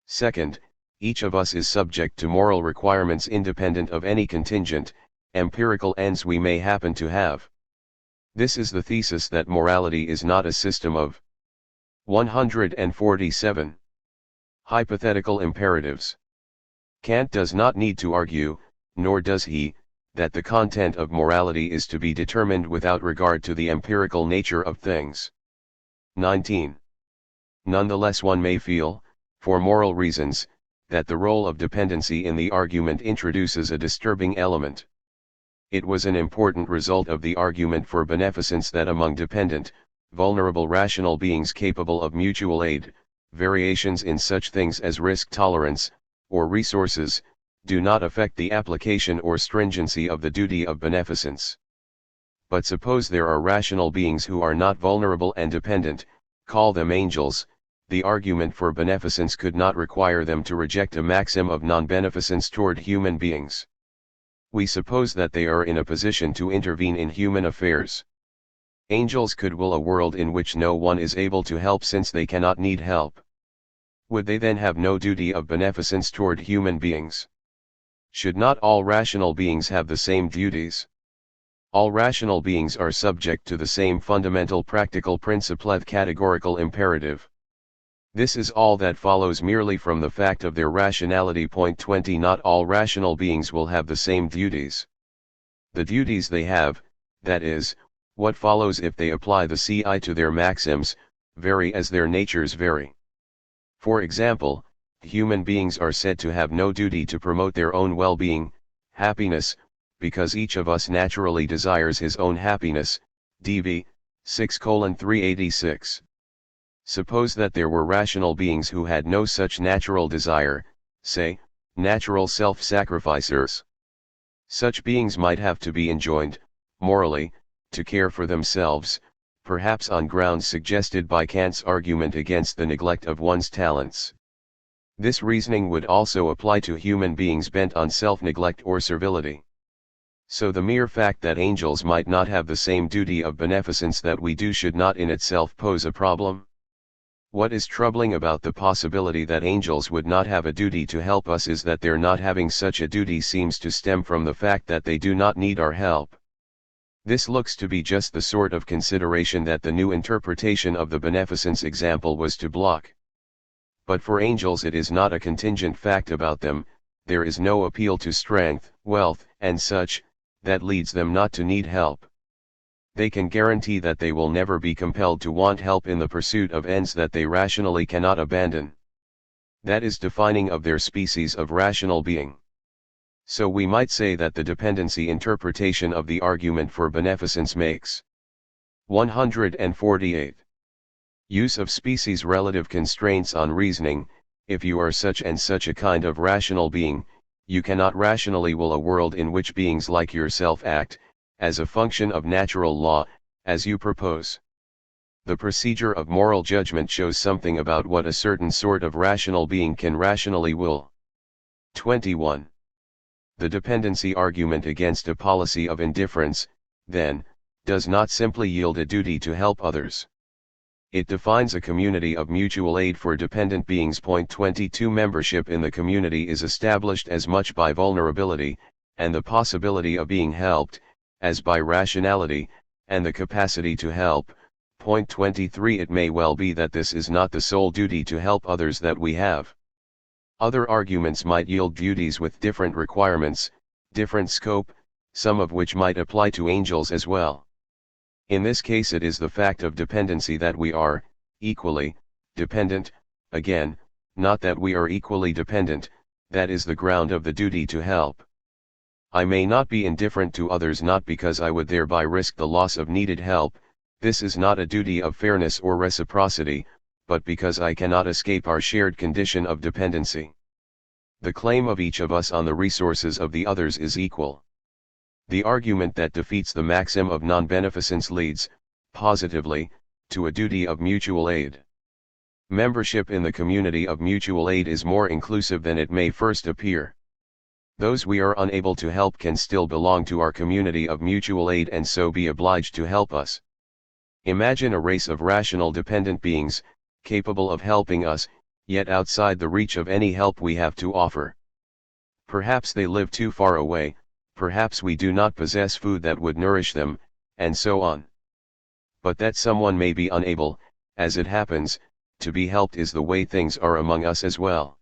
Second, each of us is subject to moral requirements independent of any contingent, empirical ends we may happen to have. This is the thesis that morality is not a system of 147 hypothetical imperatives. Kant does not need to argue, nor does he, that the content of morality is to be determined without regard to the empirical nature of things. 19. Nonetheless, one may feel, for moral reasons, that the role of dependency in the argument introduces a disturbing element. It was an important result of the argument for beneficence that among dependent, vulnerable rational beings capable of mutual aid, variations in such things as risk tolerance, or resources, do not affect the application or stringency of the duty of beneficence. But suppose there are rational beings who are not vulnerable and dependent, call them angels, the argument for beneficence could not require them to reject a maxim of non-beneficence toward human beings. We suppose that they are in a position to intervene in human affairs. Angels could will a world in which no one is able to help since they cannot need help. Would they then have no duty of beneficence toward human beings? Should not all rational beings have the same duties? All rational beings are subject to the same fundamental practical principle, categorical imperative. This is all that follows merely from the fact of their rationality. Point 20. Not all rational beings will have the same duties. The duties they have, that is, what follows if they apply the CI to their maxims, vary as their natures vary. For example, human beings are said to have no duty to promote their own well-being, happiness, because each of us naturally desires his own happiness, DV 6:386. Suppose that there were rational beings who had no such natural desire, say, natural self-sacrificers. Such beings might have to be enjoined, morally, to care for themselves, perhaps on grounds suggested by Kant's argument against the neglect of one's talents. This reasoning would also apply to human beings bent on self-neglect or servility. So the mere fact that angels might not have the same duty of beneficence that we do should not in itself pose a problem. What is troubling about the possibility that angels would not have a duty to help us is that their not having such a duty seems to stem from the fact that they do not need our help. This looks to be just the sort of consideration that the new interpretation of the beneficence example was to block. But for angels it is not a contingent fact about them, there is no appeal to strength, wealth, and such, that leads them not to need help. They can guarantee that they will never be compelled to want help in the pursuit of ends that they rationally cannot abandon. That is defining of their species of rational being. So we might say that the dependency interpretation of the argument for beneficence makes 148. Use of species relative constraints on reasoning. If you are such and such a kind of rational being, you cannot rationally will a world in which beings like yourself act, as a function of natural law, as you propose. The procedure of moral judgment shows something about what a certain sort of rational being can rationally will. 21. The dependency argument against a policy of indifference, then, does not simply yield a duty to help others. It defines a community of mutual aid for dependent beings. 22 Membership in the community is established as much by vulnerability, and the possibility of being helped, as by rationality, and the capacity to help. 23 It may well be that this is not the sole duty to help others that we have. Other arguments might yield duties with different requirements, different scope, some of which might apply to angels as well. In this case it is the fact of dependency that we are, equally, dependent, again, not that we are equally dependent, that is the ground of the duty to help. I may not be indifferent to others not because I would thereby risk the loss of needed help, this is not a duty of fairness or reciprocity, but because I cannot escape our shared condition of dependency. The claim of each of us on the resources of the others is equal. The argument that defeats the maxim of non-beneficence leads, positively, to a duty of mutual aid. Membership in the community of mutual aid is more inclusive than it may first appear. Those we are unable to help can still belong to our community of mutual aid and so be obliged to help us. Imagine a race of rational dependent beings, capable of helping us, yet outside the reach of any help we have to offer. Perhaps they live too far away, perhaps we do not possess food that would nourish them, and so on. But that someone may be unable, as it happens, to be helped is the way things are among us as well.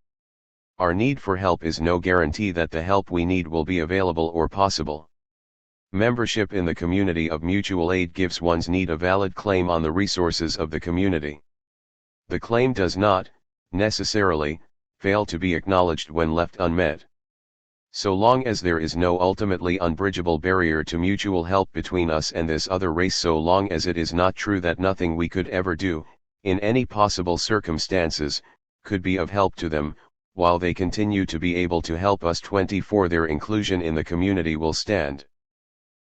Our need for help is no guarantee that the help we need will be available or possible. Membership in the community of mutual aid gives one's need a valid claim on the resources of the community. The claim does not, necessarily, fail to be acknowledged when left unmet. So long as there is no ultimately unbridgeable barrier to mutual help between us and this other race, so long as it is not true that nothing we could ever do, in any possible circumstances, could be of help to them, while they continue to be able to help us. 24 Their inclusion in the community will stand.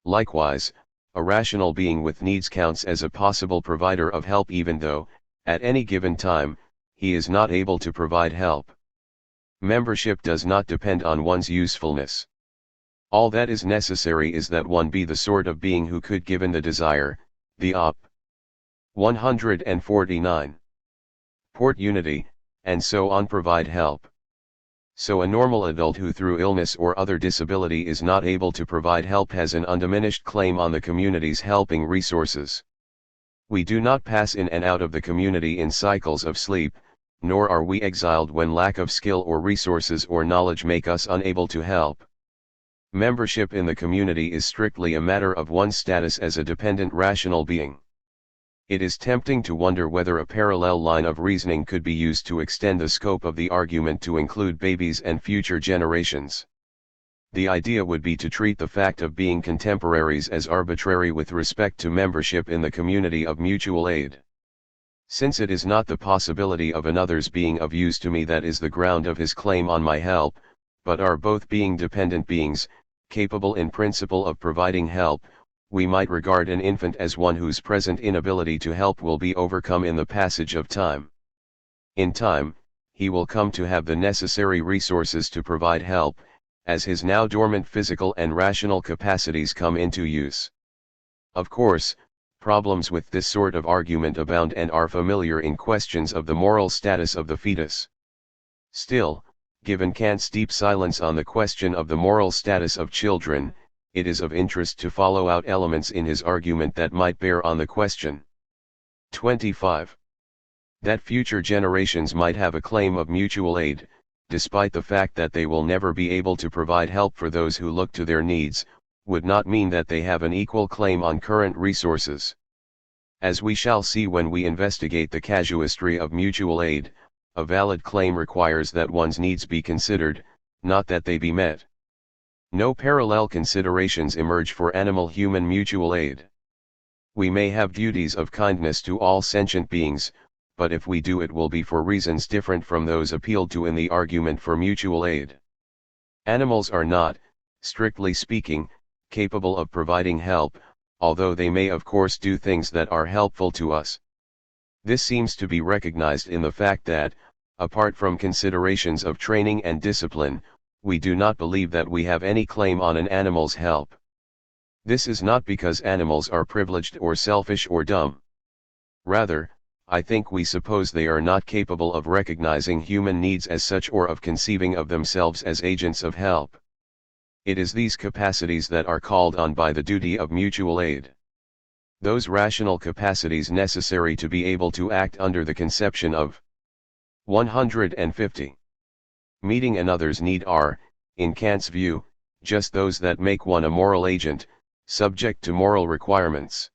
Likewise, a rational being with needs counts as a possible provider of help even though, at any given time, he is not able to provide help. Membership does not depend on one's usefulness. All that is necessary is that one be the sort of being who could, given the desire, the op. 149. Port unity, and so on, provide help. So a normal adult who through illness or other disability is not able to provide help has an undiminished claim on the community's helping resources. We do not pass in and out of the community in cycles of sleep, nor are we exiled when lack of skill or resources or knowledge make us unable to help. Membership in the community is strictly a matter of one's status as a dependent rational being. It is tempting to wonder whether a parallel line of reasoning could be used to extend the scope of the argument to include babies and future generations. The idea would be to treat the fact of being contemporaries as arbitrary with respect to membership in the community of mutual aid. Since it is not the possibility of another's being of use to me that is the ground of his claim on my help, but are both being dependent beings, capable in principle of providing help, we might regard an infant as one whose present inability to help will be overcome in the passage of time. In time, he will come to have the necessary resources to provide help, as his now dormant physical and rational capacities come into use. Of course, problems with this sort of argument abound and are familiar in questions of the moral status of the fetus. Still, given Kant's deep silence on the question of the moral status of children, it is of interest to follow out elements in his argument that might bear on the question. 25. That future generations might have a claim of mutual aid, despite the fact that they will never be able to provide help for those who look to their needs, would not mean that they have an equal claim on current resources. As we shall see when we investigate the casuistry of mutual aid, a valid claim requires that one's needs be considered, not that they be met. No parallel considerations emerge for animal-human mutual aid. We may have duties of kindness to all sentient beings, but if we do it will be for reasons different from those appealed to in the argument for mutual aid. Animals are not, strictly speaking, capable of providing help, although they may of course do things that are helpful to us. This seems to be recognized in the fact that, apart from considerations of training and discipline, we do not believe that we have any claim on an animal's help. This is not because animals are privileged or selfish or dumb. Rather, I think we suppose they are not capable of recognizing human needs as such or of conceiving of themselves as agents of help. It is these capacities that are called on by the duty of mutual aid. Those rational capacities necessary to be able to act under the conception of 150. Meeting another's need are, in Kant's view, just those that make one a moral agent, subject to moral requirements.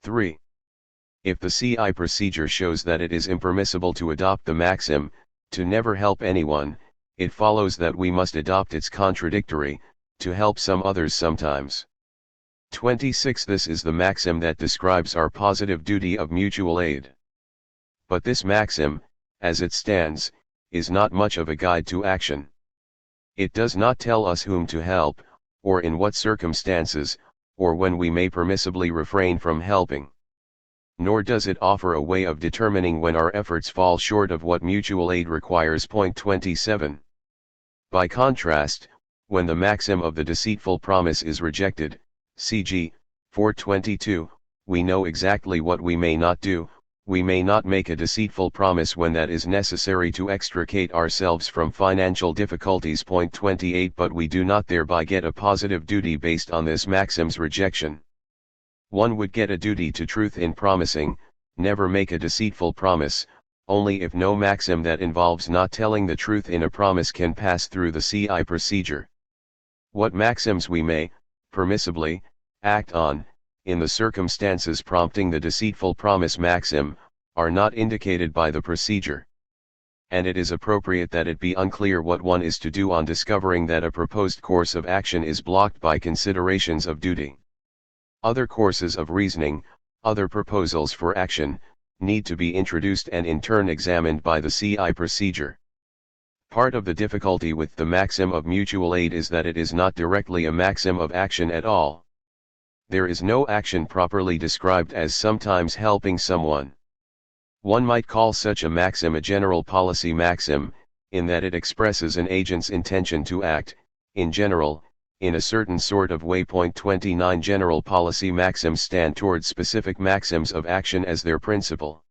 3. If the CI procedure shows that it is impermissible to adopt the maxim, to never help anyone, it follows that we must adopt its contradictory, to help some others sometimes. 26. This is the maxim that describes our positive duty of mutual aid. But this maxim, as it stands, is not much of a guide to action. It does not tell us whom to help, or in what circumstances, or when we may permissibly refrain from helping. Nor does it offer a way of determining when our efforts fall short of what mutual aid requires. Point 27. By contrast, when the maxim of the deceitful promise is rejected, cg. 422, we know exactly what we may not do. We may not make a deceitful promise when that is necessary to extricate ourselves from financial difficulties. Point 28. But we do not thereby get a positive duty based on this maxim's rejection. One would get a duty to truth in promising, never make a deceitful promise, only if no maxim that involves not telling the truth in a promise can pass through the CI procedure. What maxims we may, permissibly, act on, in the circumstances prompting the deceitful promise maxim, are not indicated by the procedure. And it is appropriate that it be unclear what one is to do on discovering that a proposed course of action is blocked by considerations of duty. Other courses of reasoning, other proposals for action, need to be introduced and in turn examined by the CI procedure. Part of the difficulty with the maxim of mutual aid is that it is not directly a maxim of action at all. There is no action properly described as sometimes helping someone. One might call such a maxim a general policy maxim, in that it expresses an agent's intention to act, in general, in a certain sort of way. Point 29. General policy maxims stand towards specific maxims of action as their principle.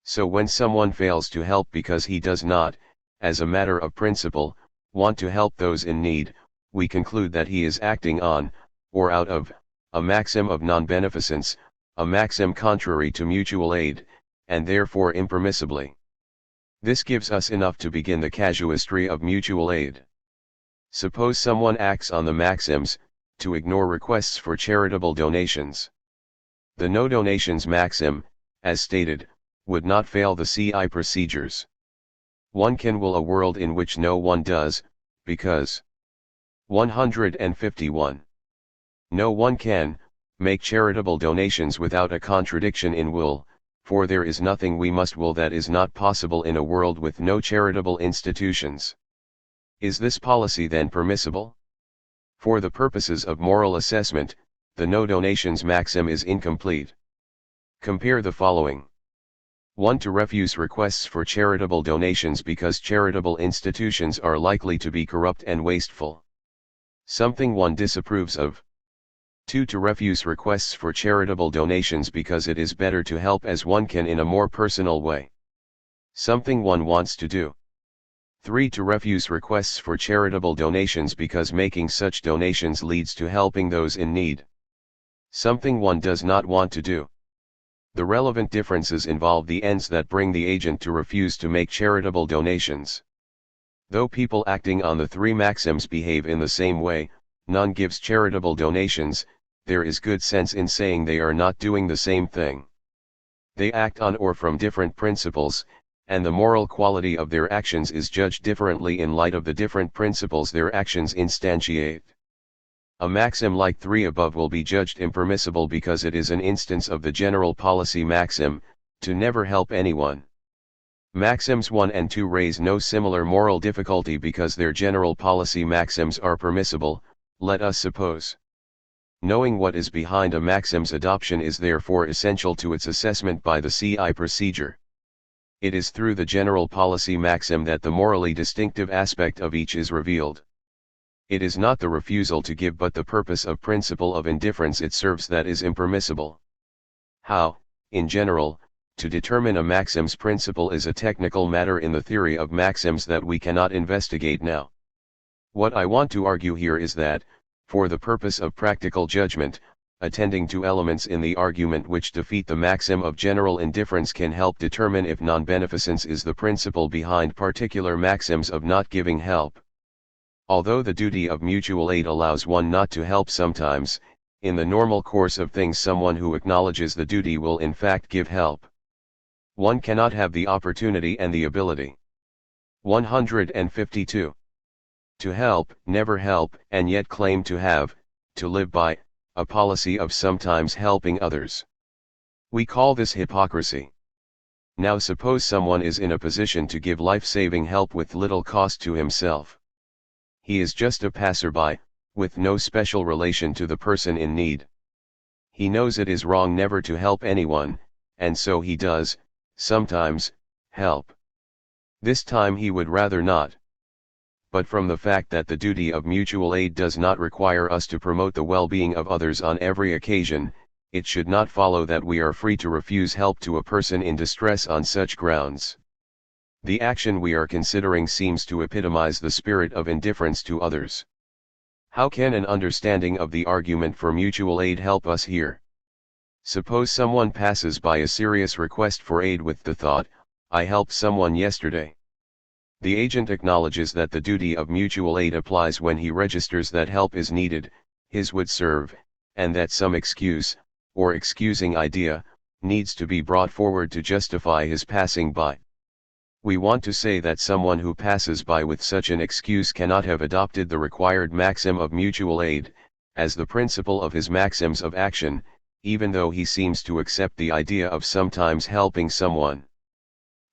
So when someone fails to help because he does not, as a matter of principle, want to help those in need, we conclude that he is acting on, or out of, a maxim of non-beneficence, a maxim contrary to mutual aid, and therefore impermissibly. This gives us enough to begin the casuistry of mutual aid. Suppose someone acts on the maxims, to ignore requests for charitable donations. The no donations maxim, as stated, would not fail the CI procedures. One can will a world in which no one does, because 151. No one can make charitable donations without a contradiction in will, for there is nothing we must will that is not possible in a world with no charitable institutions. Is this policy then permissible? For the purposes of moral assessment, the no donations maxim is incomplete. Compare the following. 1. To refuse requests for charitable donations because charitable institutions are likely to be corrupt and wasteful. Something one disapproves of. 2. To refuse requests for charitable donations because it is better to help as one can in a more personal way. Something one wants to do. 3. To refuse requests for charitable donations because making such donations leads to helping those in need. Something one does not want to do. The relevant differences involve the ends that bring the agent to refuse to make charitable donations. Though people acting on the three maxims behave in the same way, none gives charitable donations, there is good sense in saying they are not doing the same thing. They act on or from different principles, and the moral quality of their actions is judged differently in light of the different principles their actions instantiate. A maxim like 3 above will be judged impermissible because it is an instance of the general policy maxim, to never help anyone. Maxims 1 and 2 raise no similar moral difficulty because their general policy maxims are permissible, let us suppose. Knowing what is behind a maxim's adoption is therefore essential to its assessment by the CI procedure. It is through the general policy maxim that the morally distinctive aspect of each is revealed. It is not the refusal to give but the purpose of principle of indifference it serves that is impermissible. How, in general, to determine a maxim's principle is a technical matter in the theory of maxims that we cannot investigate now. What I want to argue here is that, for the purpose of practical judgment, attending to elements in the argument which defeat the maxim of general indifference can help determine if non-beneficence is the principle behind particular maxims of not giving help. Although the duty of mutual aid allows one not to help sometimes, in the normal course of things someone who acknowledges the duty will in fact give help. One cannot have the opportunity and the ability. 152. To help, never help, and yet claim to have, to live by, a policy of sometimes helping others. We call this hypocrisy. Now suppose someone is in a position to give life-saving help with little cost to himself. He is just a passerby, with no special relation to the person in need. He knows it is wrong never to help anyone, and so he does, sometimes, help. This time he would rather not. But from the fact that the duty of mutual aid does not require us to promote the well-being of others on every occasion, it should not follow that we are free to refuse help to a person in distress on such grounds. The action we are considering seems to epitomize the spirit of indifference to others. How can an understanding of the argument for mutual aid help us here? Suppose someone passes by a serious request for aid with the thought, "I helped someone yesterday." The agent acknowledges that the duty of mutual aid applies when he registers that help is needed, his would serve, and that some excuse, or excusing idea, needs to be brought forward to justify his passing by. We want to say that someone who passes by with such an excuse cannot have adopted the required maxim of mutual aid, as the principle of his maxims of action, even though he seems to accept the idea of sometimes helping someone.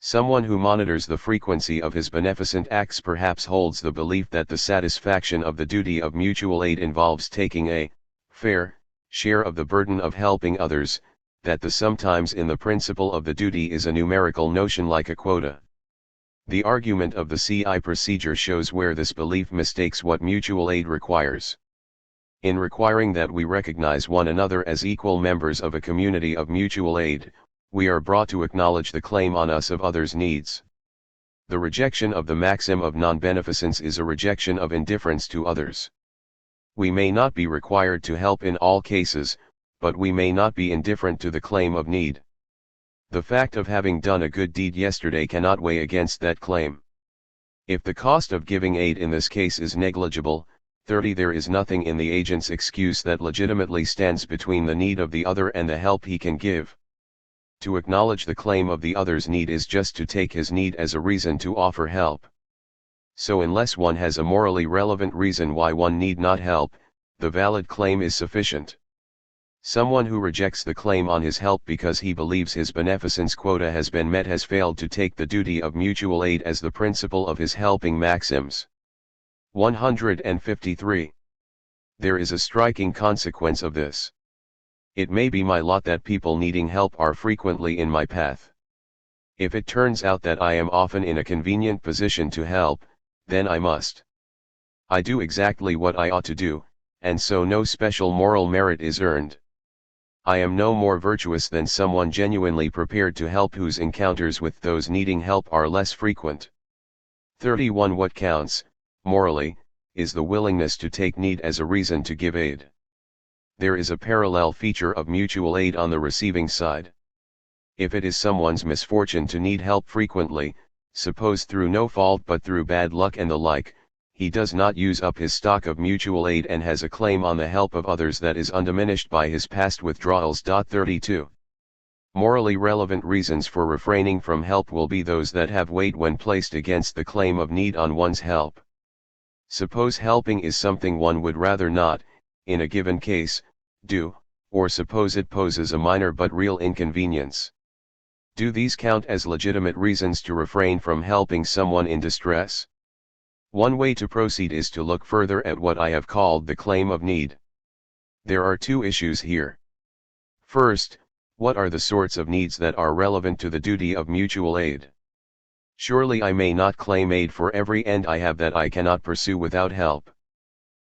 Someone who monitors the frequency of his beneficent acts perhaps holds the belief that the satisfaction of the duty of mutual aid involves taking a fair share of the burden of helping others, that the sometimes in the principle of the duty is a numerical notion like a quota. The argument of the CI procedure shows where this belief mistakes what mutual aid requires. In requiring that we recognize one another as equal members of a community of mutual aid, we are brought to acknowledge the claim on us of others' needs. The rejection of the maxim of non-beneficence is a rejection of indifference to others. We may not be required to help in all cases, but we may not be indifferent to the claim of need. The fact of having done a good deed yesterday cannot weigh against that claim. If the cost of giving aid in this case is negligible, 30 there is nothing in the agent's excuse that legitimately stands between the need of the other and the help he can give. To acknowledge the claim of the other's need is just to take his need as a reason to offer help. So unless one has a morally relevant reason why one need not help, the valid claim is sufficient. Someone who rejects the claim on his help because he believes his beneficence quota has been met has failed to take the duty of mutual aid as the principle of his helping maxims. 153. There is a striking consequence of this. It may be my lot that people needing help are frequently in my path. If it turns out that I am often in a convenient position to help, then I must. I do exactly what I ought to do, and so no special moral merit is earned. I am no more virtuous than someone genuinely prepared to help whose encounters with those needing help are less frequent. 31. What counts, morally, is the willingness to take need as a reason to give aid. There is a parallel feature of mutual aid on the receiving side. If it is someone's misfortune to need help frequently, suppose through no fault but through bad luck and the like, he does not use up his stock of mutual aid and has a claim on the help of others that is undiminished by his past withdrawals. 32. Morally relevant reasons for refraining from help will be those that have weight when placed against the claim of need on one's help. Suppose helping is something one would rather not, in a given case, do, or suppose it poses a minor but real inconvenience. Do these count as legitimate reasons to refrain from helping someone in distress? One way to proceed is to look further at what I have called the claim of need. There are two issues here. First, what are the sorts of needs that are relevant to the duty of mutual aid? Surely I may not claim aid for every end I have that I cannot pursue without help.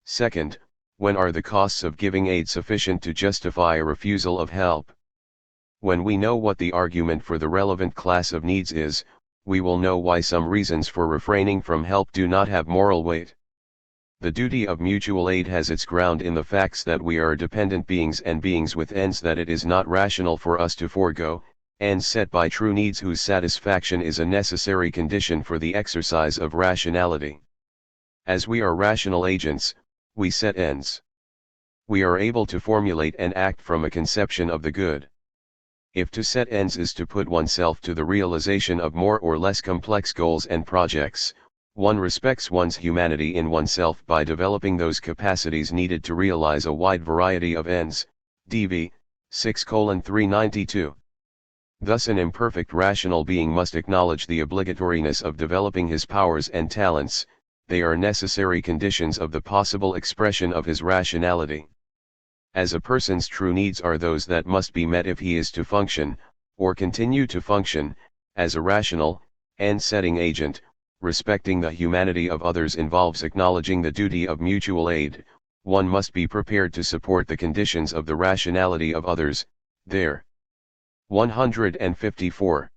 Second, when are the costs of giving aid sufficient to justify a refusal of help? When we know what the argument for the relevant class of needs is, we will know why some reasons for refraining from help do not have moral weight. The duty of mutual aid has its ground in the facts that we are dependent beings and beings with ends that it is not rational for us to forego, ends set by true needs whose satisfaction is a necessary condition for the exercise of rationality. As we are rational agents, we set ends. We are able to formulate and act from a conception of the good. If to set ends is to put oneself to the realization of more or less complex goals and projects, one respects one's humanity in oneself by developing those capacities needed to realize a wide variety of ends. DV 6:392. Thus an imperfect rational being must acknowledge the obligatoriness of developing his powers and talents. They are necessary conditions of the possible expression of his rationality. As a person's true needs are those that must be met if he is to function, or continue to function, as a rational, end-setting agent. Respecting the humanity of others involves acknowledging the duty of mutual aid. One must be prepared to support the conditions of the rationality of others. There. 154.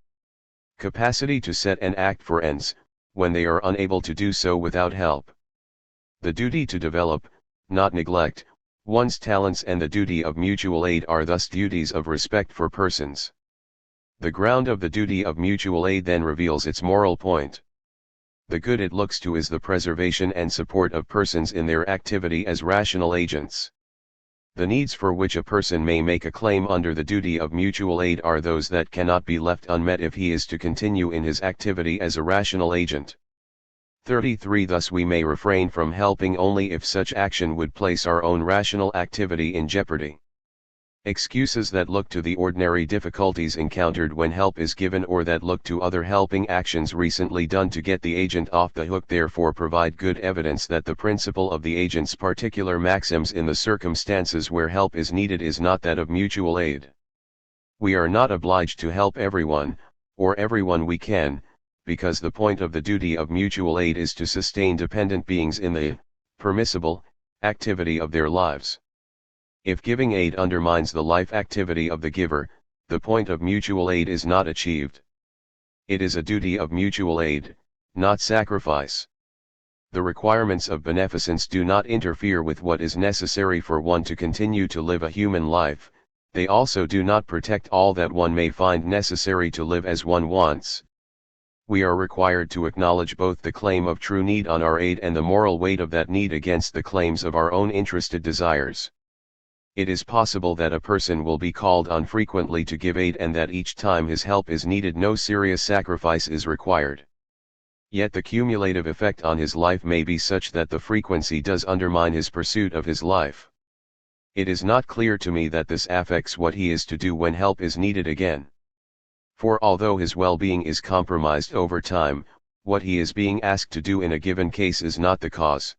Capacity to set and act for ends, when they are unable to do so without help. The duty to develop, not neglect, one's talents and the duty of mutual aid are thus duties of respect for persons. The ground of the duty of mutual aid then reveals its moral point. The good it looks to is the preservation and support of persons in their activity as rational agents. The needs for which a person may make a claim under the duty of mutual aid are those that cannot be left unmet if he is to continue in his activity as a rational agent. 33. Thus we may refrain from helping only if such action would place our own rational activity in jeopardy. Excuses that look to the ordinary difficulties encountered when help is given or that look to other helping actions recently done to get the agent off the hook therefore provide good evidence that the principle of the agent's particular maxims in the circumstances where help is needed is not that of mutual aid. We are not obliged to help everyone, or everyone we can, because the point of the duty of mutual aid is to sustain dependent beings in the permissible activity of their lives. If giving aid undermines the life activity of the giver, the point of mutual aid is not achieved. It is a duty of mutual aid, not sacrifice. The requirements of beneficence do not interfere with what is necessary for one to continue to live a human life, they also do not protect all that one may find necessary to live as one wants. We are required to acknowledge both the claim of true need on our aid and the moral weight of that need against the claims of our own interested desires. It is possible that a person will be called on frequently to give aid and that each time his help is needed no serious sacrifice is required. Yet the cumulative effect on his life may be such that the frequency does undermine his pursuit of his life. It is not clear to me that this affects what he is to do when help is needed again. For although his well-being is compromised over time, what he is being asked to do in a given case is not the cause.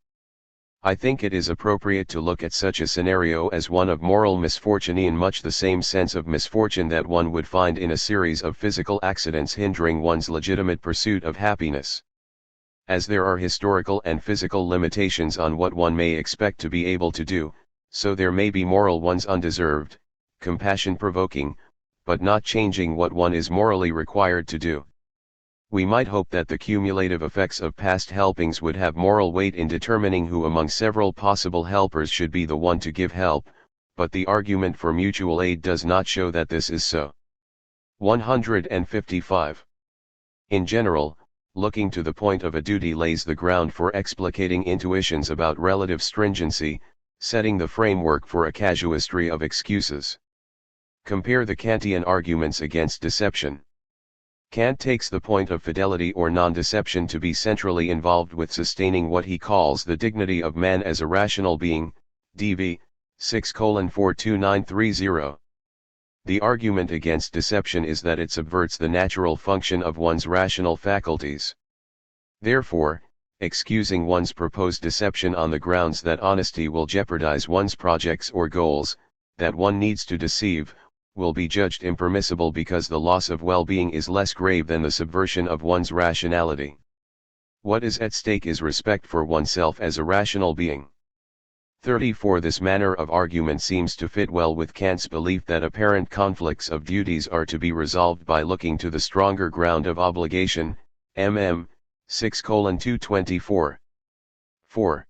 I think it is appropriate to look at such a scenario as one of moral misfortune in much the same sense of misfortune that one would find in a series of physical accidents hindering one's legitimate pursuit of happiness. As there are historical and physical limitations on what one may expect to be able to do, so there may be moral ones undeserved, compassion-provoking, but not changing what one is morally required to do. We might hope that the cumulative effects of past helpings would have moral weight in determining who among several possible helpers should be the one to give help, but the argument for mutual aid does not show that this is so. 155. In general, looking to the point of a duty lays the ground for explicating intuitions about relative stringency, setting the framework for a casuistry of excuses. Compare the Kantian arguments against deception. Kant takes the point of fidelity or non-deception to be centrally involved with sustaining what he calls the dignity of man as a rational being, DV 6:42930. The argument against deception is that it subverts the natural function of one's rational faculties. Therefore, excusing one's proposed deception on the grounds that honesty will jeopardize one's projects or goals, that one needs to deceive, will be judged impermissible because the loss of well-being is less grave than the subversion of one's rationality. What is at stake is respect for oneself as a rational being. 34. This manner of argument seems to fit well with Kant's belief that apparent conflicts of duties are to be resolved by looking to the stronger ground of obligation, MM 6:224. 4.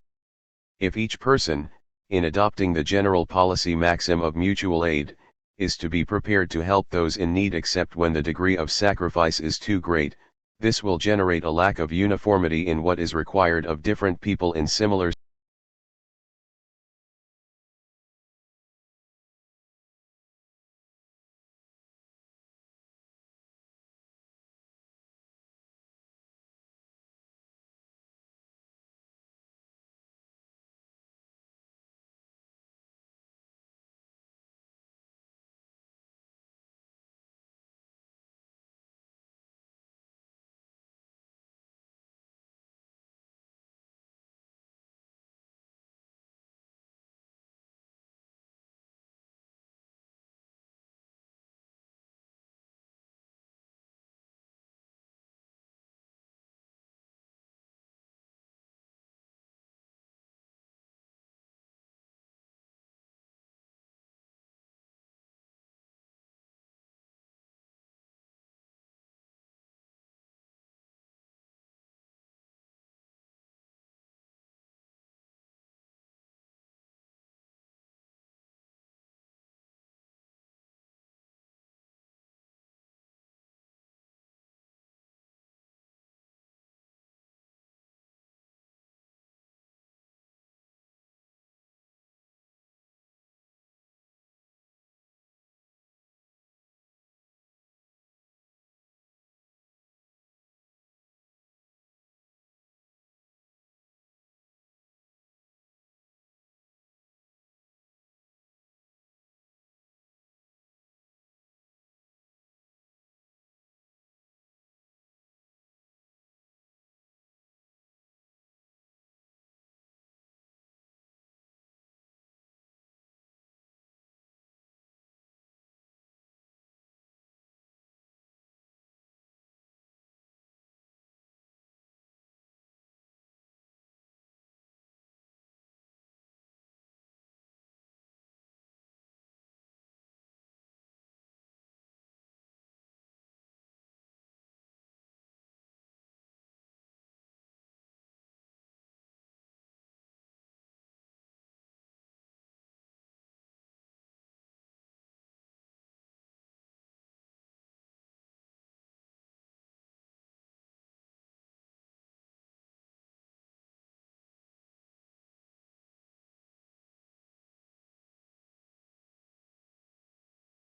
If each person, in adopting the general policy maxim of mutual aid, is to be prepared to help those in need except when the degree of sacrifice is too great, this will generate a lack of uniformity in what is required of different people in similar